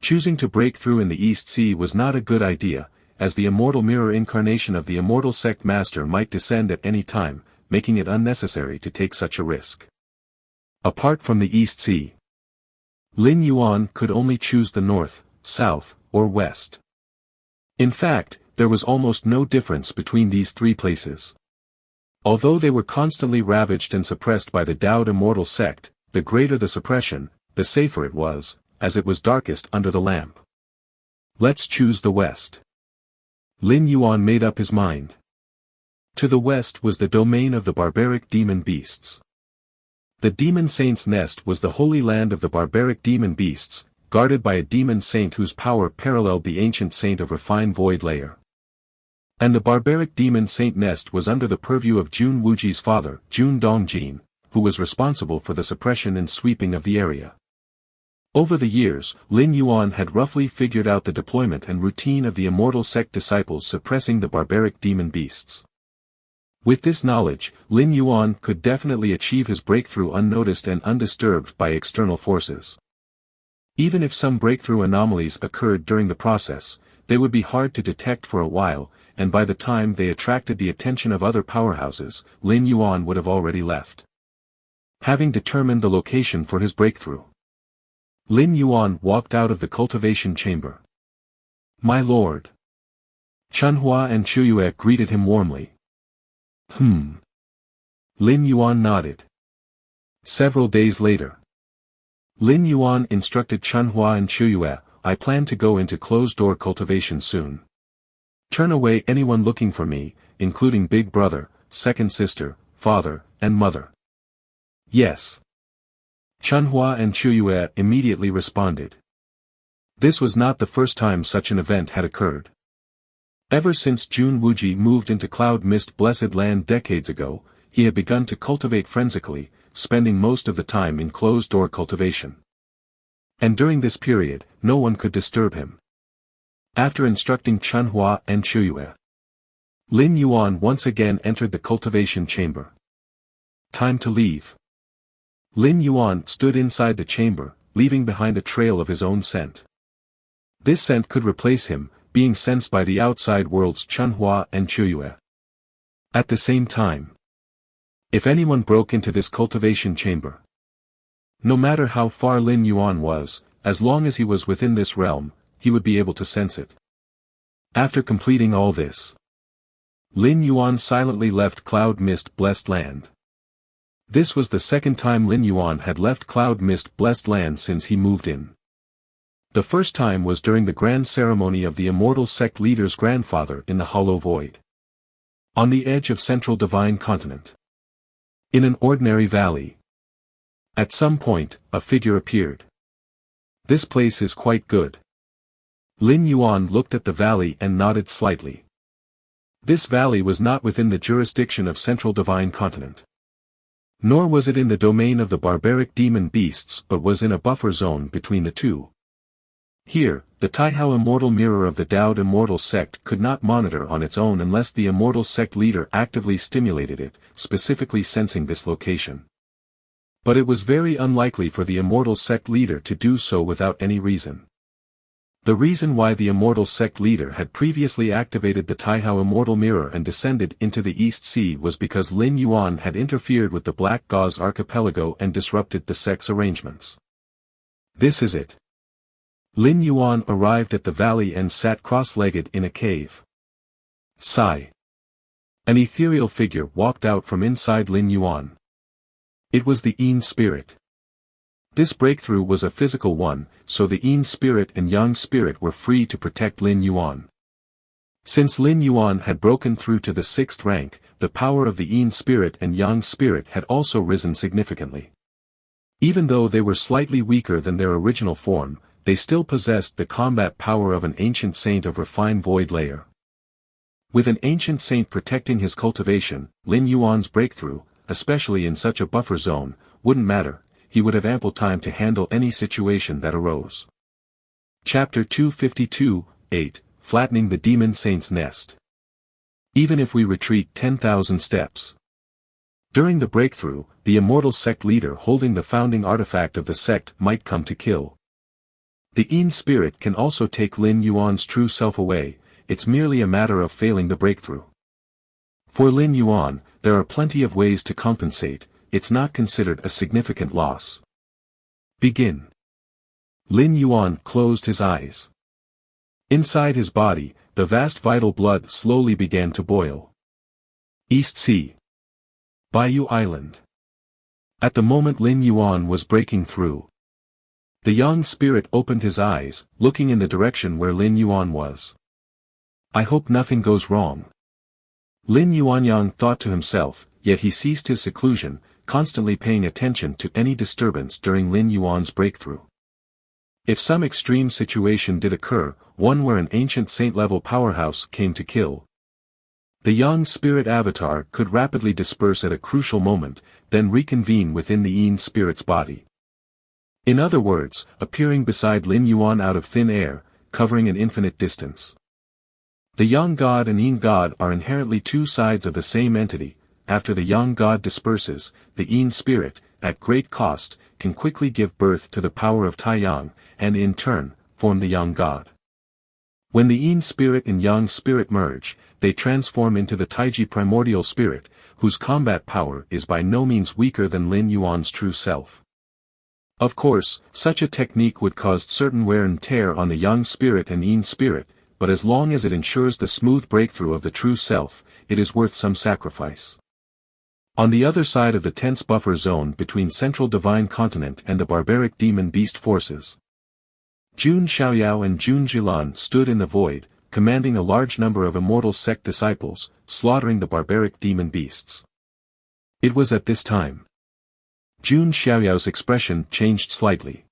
Choosing to break through in the East Sea was not a good idea, as the immortal mirror incarnation of the Immortal Sect Master might descend at any time, making it unnecessary to take such a risk. Apart from the East Sea, Lin Yuan could only choose the north, south, or west. In fact, there was almost no difference between these three places. Although they were constantly ravaged and suppressed by the Dowd Immortal Sect, the greater the suppression, the safer it was, as it was darkest under the lamp. Let's choose the west. Lin Yuan made up his mind. To the west was the domain of the barbaric demon beasts. The Demon Saint's Nest was the holy land of the barbaric demon beasts, guarded by a demon saint whose power paralleled the ancient saint of refined void layer. And the barbaric demon saint Nest was under the purview of Jun Wuji's father, Jun Dongjin, who was responsible for the suppression and sweeping of the area. Over the years, Lin Yuan had roughly figured out the deployment and routine of the Immortal Sect disciples suppressing the barbaric demon beasts. With this knowledge, Lin Yuan could definitely achieve his breakthrough unnoticed and undisturbed by external forces. Even if some breakthrough anomalies occurred during the process, they would be hard to detect for a while, and by the time they attracted the attention of other powerhouses, Lin Yuan would have already left. Having determined the location for his breakthrough, Lin Yuan walked out of the cultivation chamber. My lord. Chunhua and Chuyue greeted him warmly. Lin Yuan nodded. Several days later, Lin Yuan instructed Chunhua and Chuyue, I plan to go into closed-door cultivation soon. Turn away anyone looking for me, including big brother, second sister, father, and mother. Yes. Chunhua and Chuyue immediately responded. This was not the first time such an event had occurred. Ever since Jun Wuji moved into Cloud Mist Blessed Land decades ago, he had begun to cultivate frensically, spending most of the time in closed-door cultivation. And during this period, no one could disturb him. After instructing Chunhua and Chuyue, Lin Yuan once again entered the cultivation chamber. Time to leave. Lin Yuan stood inside the chamber, leaving behind a trail of his own scent. This scent could replace him, being sensed by the outside world's Chunhua and Chuyue. At the same time, if anyone broke into this cultivation chamber, no matter how far Lin Yuan was, as long as he was within this realm, he would be able to sense it. After completing all this, Lin Yuan silently left Cloud Mist Blessed Land. This was the second time Lin Yuan had left Cloud Mist Blessed Land since he moved in. The first time was during the grand ceremony of the Immortal Sect leader's grandfather in the Hollow Void. On the edge of Central Divine Continent. In an ordinary valley. At some point, a figure appeared. This place is quite good. Lin Yuan looked at the valley and nodded slightly. This valley was not within the jurisdiction of Central Divine Continent. Nor was it in the domain of the barbaric demon beasts but was in a buffer zone between the two. Here, the Taihao Immortal Mirror of the Dowd Immortal Sect could not monitor on its own unless the Immortal Sect leader actively stimulated it, specifically sensing this location. But it was very unlikely for the immortal sect leader to do so without any reason. The reason why the immortal sect leader had previously activated the Taihao immortal mirror and descended into the East Sea was because Lin Yuan had interfered with the Black Gauze archipelago and disrupted the sect's arrangements. This is it. Lin Yuan arrived at the valley and sat cross-legged in a cave. Sigh. An ethereal figure walked out from inside Lin Yuan. It was the Yin spirit. This breakthrough was a physical one, so the Yin spirit and Yang spirit were free to protect Lin Yuan. Since Lin Yuan had broken through to the 6th rank, the power of the Yin spirit and Yang spirit had also risen significantly. Even though they were slightly weaker than their original form, they still possessed the combat power of an ancient saint of refined void layer. With an ancient saint protecting his cultivation, Lin Yuan's breakthrough, especially in such a buffer zone, wouldn't matter. He would have ample time to handle any situation that arose. Chapter 252-8, Flattening the Demon Saint's Nest. Even if we retreat 10,000 steps. During the breakthrough, the immortal sect leader holding the founding artifact of the sect might come to kill. The Yin spirit can also take Lin Yuan's true self away, it's merely a matter of failing the breakthrough. For Lin Yuan, there are plenty of ways to compensate. It's not considered a significant loss. Begin. Lin Yuan closed his eyes. Inside his body, the vast vital blood slowly began to boil. East Sea. Bayou Island. At the moment Lin Yuan was breaking through. The young spirit opened his eyes, looking in the direction where Lin Yuan was. I hope nothing goes wrong. Lin Yuanyang thought to himself, yet he ceased his seclusion, constantly paying attention to any disturbance during Lin Yuan's breakthrough. If some extreme situation did occur, one where an ancient saint-level powerhouse came to kill, the young spirit avatar could rapidly disperse at a crucial moment, then reconvene within the Yin spirit's body. In other words, appearing beside Lin Yuan out of thin air, covering an infinite distance. The young god and Yin god are inherently two sides of the same entity. After the young god disperses, the Yin spirit, at great cost, can quickly give birth to the power of Taiyang, and in turn, form the young god. When the Yin spirit and Yang spirit merge, they transform into the Taiji primordial spirit, whose combat power is by no means weaker than Lin Yuan's true self. Of course, such a technique would cause certain wear and tear on the Yang spirit and Yin spirit, but as long as it ensures the smooth breakthrough of the true self, it is worth some sacrifice. On the other side of the tense buffer zone between Central Divine Continent and the barbaric demon beast forces, Jun Xiaoyao and Jun Jilan stood in the void, commanding a large number of immortal sect disciples, slaughtering the barbaric demon beasts. It was at this time. Jun Xiaoyao's expression changed slightly.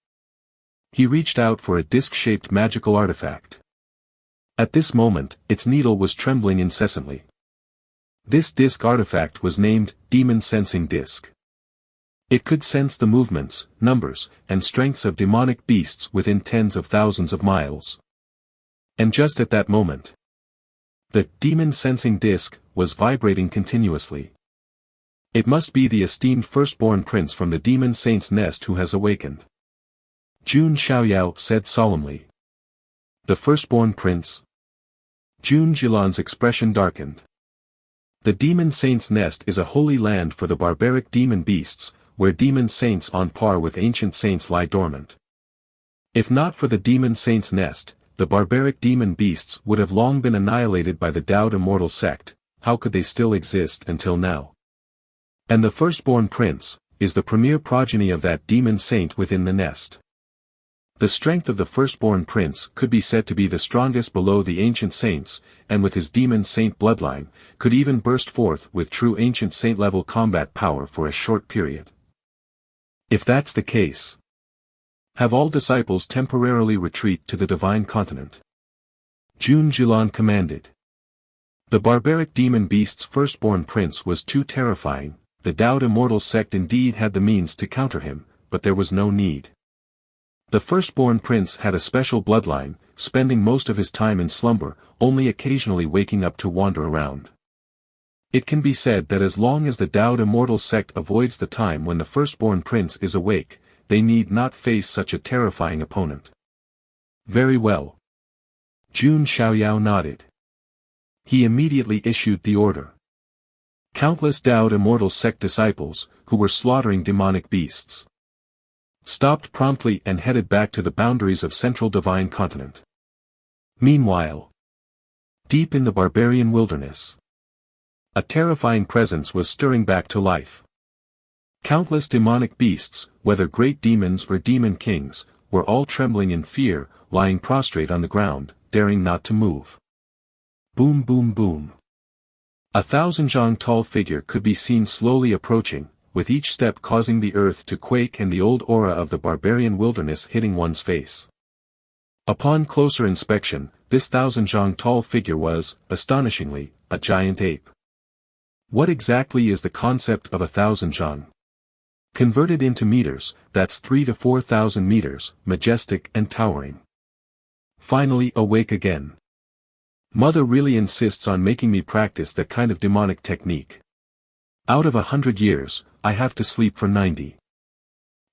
He reached out for a disc-shaped magical artifact. At this moment, its needle was trembling incessantly. This disc artifact was named Demon Sensing Disc. It could sense the movements, numbers, and strengths of demonic beasts within tens of thousands of miles. And just at that moment, the Demon Sensing Disc was vibrating continuously. It must be the esteemed firstborn prince from the Demon Saint's nest who has awakened. Jun Xiaoyao said solemnly. The firstborn prince? Jun Jilan's expression darkened. The Demon Saint's nest is a holy land for the barbaric demon beasts, where demon saints on par with ancient saints lie dormant. If not for the Demon Saint's nest, the barbaric demon beasts would have long been annihilated by the Dowd immortal sect. How could they still exist until now? And the firstborn prince is the premier progeny of that demon saint within the nest. The strength of the firstborn prince could be said to be the strongest below the ancient saints, and with his demon saint bloodline, could even burst forth with true ancient saint-level combat power for a short period. If that's the case, have all disciples temporarily retreat to the divine continent. Jun Jilan commanded. The barbaric demon beast's firstborn prince was too terrifying. The Dowd immortal sect indeed had the means to counter him, but there was no need. The firstborn prince had a special bloodline, spending most of his time in slumber, only occasionally waking up to wander around. It can be said that as long as the Taoed immortal sect avoids the time when the firstborn prince is awake, they need not face such a terrifying opponent. Very well. Jun Xiaoyao nodded. He immediately issued the order. Countless Taoed immortal sect disciples, who were slaughtering demonic beasts, stopped promptly and headed back to the boundaries of Central Divine Continent. Meanwhile, deep in the barbarian wilderness, a terrifying presence was stirring back to life. Countless demonic beasts, whether great demons or demon kings, were all trembling in fear, lying prostrate on the ground, daring not to move. Boom boom boom. 1,000 zhang tall figure could be seen slowly approaching, with each step causing the earth to quake and the old aura of the barbarian wilderness hitting one's face. Upon closer inspection, this 1,000 zhang tall figure was, astonishingly, a giant ape. What exactly is the concept of 1,000 zhang? Converted into meters, that's 3 to 4,000 meters, majestic and towering. Finally awake again. Mother really insists on making me practice that kind of demonic technique. Out of 100 years, I have to sleep for 90.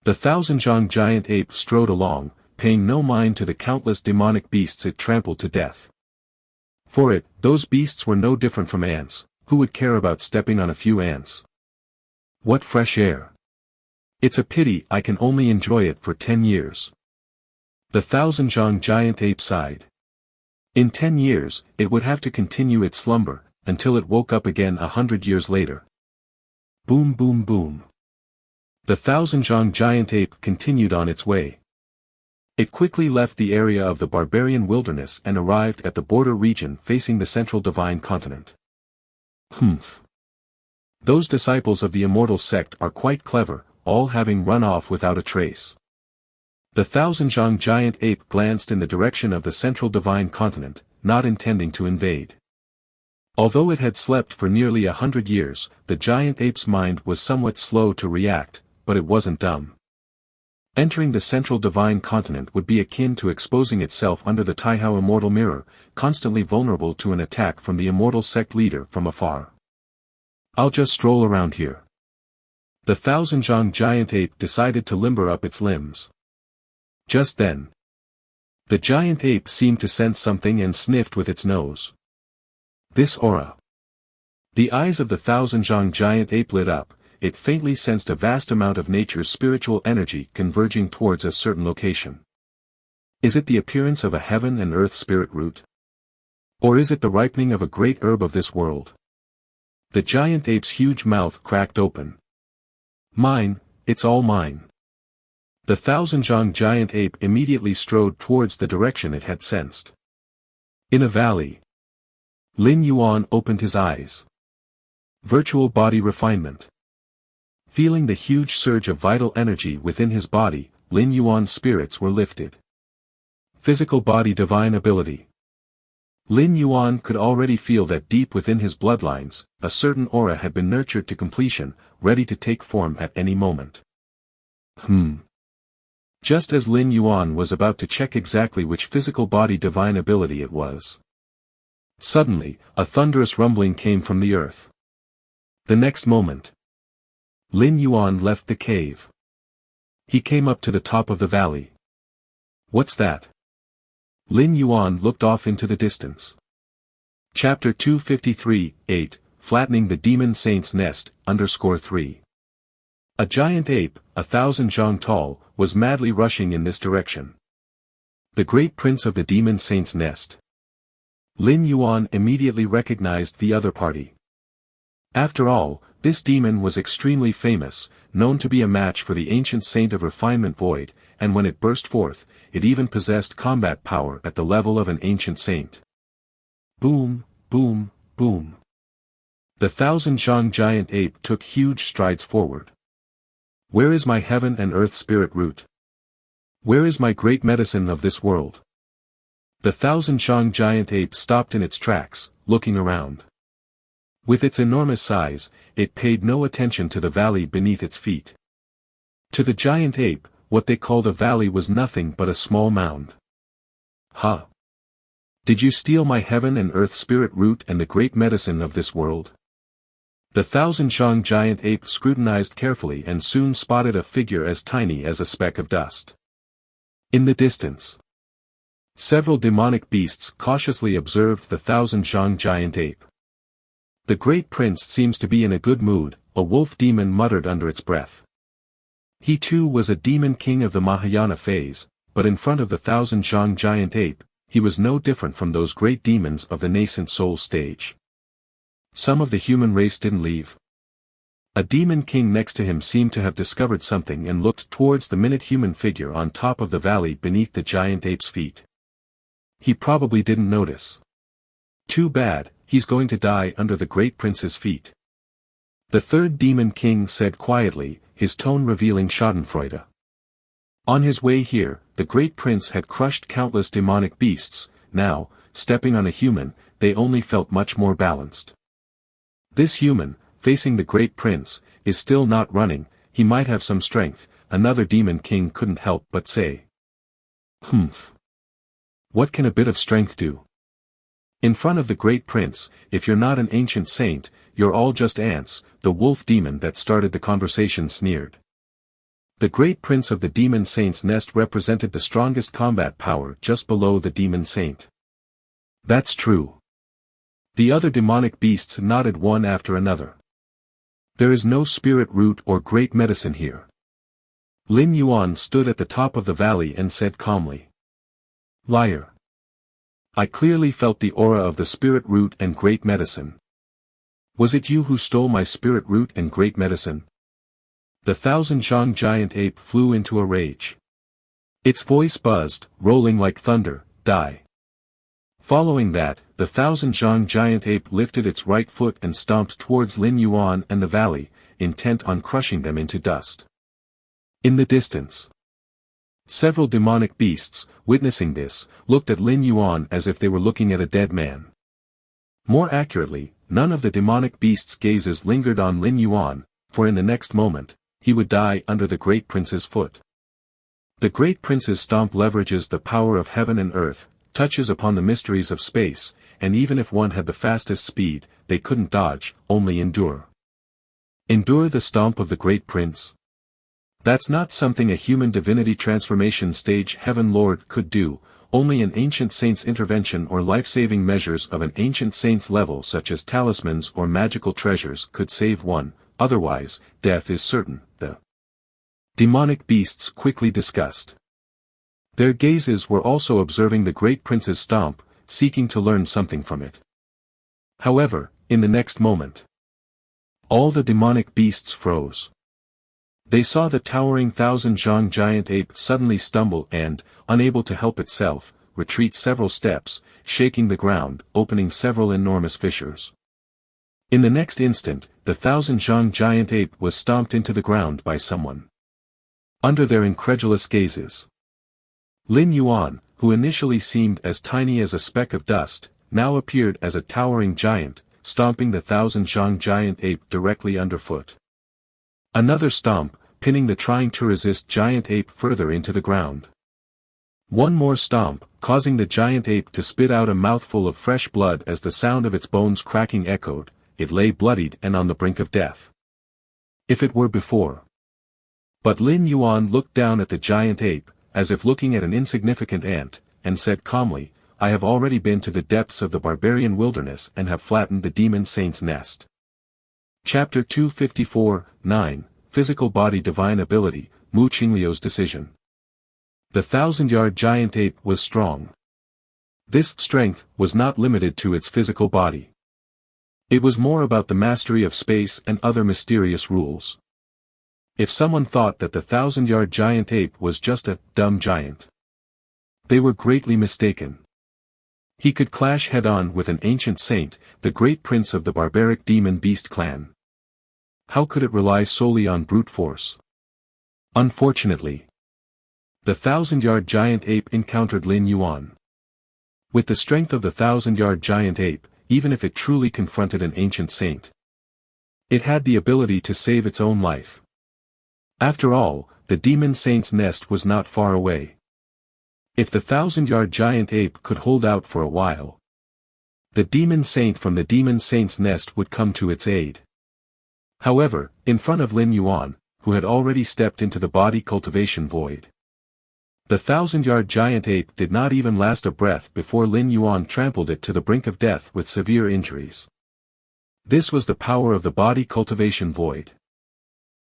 The 1,000 zhang giant ape strode along, paying no mind to the countless demonic beasts it trampled to death. For it, those beasts were no different from ants. Who would care about stepping on a few ants? What fresh air! It's a pity I can only enjoy it for 10 years. The 1,000 zhang giant ape sighed. In 10 years, it would have to continue its slumber, until it woke up again 100 years later. Boom boom boom. The 1,000 zhang giant ape continued on its way. It quickly left the area of the barbarian wilderness and arrived at the border region facing the Central Divine Continent. Humph. Those disciples of the immortal sect are quite clever, all having run off without a trace. The 1,000 zhang giant ape glanced in the direction of the Central Divine Continent, not intending to invade. Although it had slept for nearly 100 years, the giant ape's mind was somewhat slow to react, but it wasn't dumb. Entering the Central Divine Continent would be akin to exposing itself under the Taihao immortal mirror, constantly vulnerable to an attack from the immortal sect leader from afar. I'll just stroll around here. The 1,000 zhang giant ape decided to limber up its limbs. Just then, the giant ape seemed to sense something and sniffed with its nose. This aura. The eyes of the 1,000 zhang giant ape lit up. It faintly sensed a vast amount of nature's spiritual energy converging towards a certain location. Is it the appearance of a heaven and earth spirit root? Or is it the ripening of a great herb of this world? The giant ape's huge mouth cracked open. Mine, it's all mine. The 1,000 zhang giant ape immediately strode towards the direction it had sensed. In a valley. Lin Yuan opened his eyes. Virtual body refinement. Feeling the huge surge of vital energy within his body, Lin Yuan's spirits were lifted. Physical body divine ability. Lin Yuan could already feel that deep within his bloodlines, a certain aura had been nurtured to completion, ready to take form at any moment. Just as Lin Yuan was about to check exactly which physical body divine ability it was, suddenly, a thunderous rumbling came from the earth. The next moment, Lin Yuan left the cave. He came up to the top of the valley. What's that? Lin Yuan looked off into the distance. Chapter 253, 8, Flattening the Demon Saint's Nest, _3. A giant ape, 1,000 zhang tall, was madly rushing in this direction. The great prince of the demon saint's nest. Lin Yuan immediately recognized the other party. After all, this demon was extremely famous, known to be a match for the ancient saint of refinement Void, and when it burst forth, it even possessed combat power at the level of an ancient saint. Boom, boom, boom. The 1,000 zhang giant ape took huge strides forward. Where is my heaven and earth spirit root? Where is my great medicine of this world? The 1,000 zhang giant ape stopped in its tracks, looking around. With its enormous size, it paid no attention to the valley beneath its feet. To the giant ape, what they called a valley was nothing but a small mound. Ha! Did you steal my heaven and earth spirit root and the great medicine of this world? The thousand-zhang giant ape scrutinized carefully and soon spotted a figure as tiny as a speck of dust. In the distance, several demonic beasts cautiously observed the thousand-zhang giant ape. The great prince seems to be in a good mood, a wolf demon muttered under its breath. He too was a demon king of the Mahayana phase, but in front of the thousand-zhang giant ape, he was no different from those great demons of the nascent soul stage. Some of the human race didn't leave. A demon king next to him seemed to have discovered something and looked towards the minute human figure on top of the valley beneath the giant ape's feet. He probably didn't notice. Too bad, he's going to die under the great prince's feet. The third demon king said quietly, his tone revealing schadenfreude. On his way here, the great prince had crushed countless demonic beasts. Now, stepping on a human, they only felt much more balanced. This human, facing the great prince, is still not running. He might have some strength, another demon king couldn't help but say. Humph. What can a bit of strength do? In front of the great prince, if you're not an ancient saint, you're all just ants, the wolf demon that started the conversation sneered. The great prince of the demon saint's nest represented the strongest combat power just below the demon saint. That's true. The other demonic beasts nodded one after another. There is no spirit root or great medicine here. Lin Yuan stood at the top of the valley and said calmly. Liar. I clearly felt the aura of the spirit root and great medicine. Was it you who stole my spirit root and great medicine? The thousand-zhang giant ape flew into a rage. Its voice buzzed, rolling like thunder, die. Following that, the thousand-zhang giant ape lifted its right foot and stomped towards Lin Yuan and the valley, intent on crushing them into dust. In the distance, several demonic beasts, witnessing this, looked at Lin Yuan as if they were looking at a dead man. More accurately, none of the demonic beasts' gazes lingered on Lin Yuan, for in the next moment, he would die under the great prince's foot. The great prince's stomp leverages the power of heaven and earth, touches upon the mysteries of space, and even if one had the fastest speed, they couldn't dodge, only endure. Endure the stomp of the great prince? That's not something a human divinity transformation stage heaven lord could do. Only an ancient saint's intervention or life-saving measures of an ancient saint's level such as talismans or magical treasures could save one, otherwise, death is certain. The demonic beasts quickly discussed. Their gazes were also observing the great prince's stomp, seeking to learn something from it. However, in the next moment, all the demonic beasts froze. They saw the towering thousand-zhang giant ape suddenly stumble and, unable to help itself, retreat several steps, shaking the ground, opening several enormous fissures. In the next instant, the thousand-zhang giant ape was stomped into the ground by someone. Under their incredulous gazes, Lin Yuan, who initially seemed as tiny as a speck of dust, now appeared as a towering giant, stomping the thousand-zhang giant ape directly underfoot. Another stomp, pinning the trying to resist giant ape further into the ground. One more stomp, causing the giant ape to spit out a mouthful of fresh blood as the sound of its bones cracking echoed. It lay bloodied and on the brink of death. If it were before. But Lin Yuan looked down at the giant ape, as if looking at an insignificant ant, and said calmly, I have already been to the depths of the barbarian wilderness and have flattened the demon saint's nest. Chapter 254, 9, Physical Body Divine Ability, Mu Qingliu's Decision. The thousand-yard giant ape was strong. This strength was not limited to its physical body. It was more about the mastery of space and other mysterious rules. If someone thought that the thousand-yard giant ape was just a dumb giant, they were greatly mistaken. He could clash head-on with an ancient saint, the great prince of the barbaric demon beast clan. How could it rely solely on brute force? Unfortunately, the thousand-yard giant ape encountered Lin Yuan. With the strength of the thousand-yard giant ape, even if it truly confronted an ancient saint, it had the ability to save its own life. After all, the demon saint's nest was not far away. If the thousand-yard giant ape could hold out for a while, the demon saint from the demon saint's nest would come to its aid. However, in front of Lin Yuan, who had already stepped into the body cultivation void. The 1,000-yard giant ape did not even last a breath before Lin Yuan trampled it to the brink of death with severe injuries. This was the power of the body cultivation void.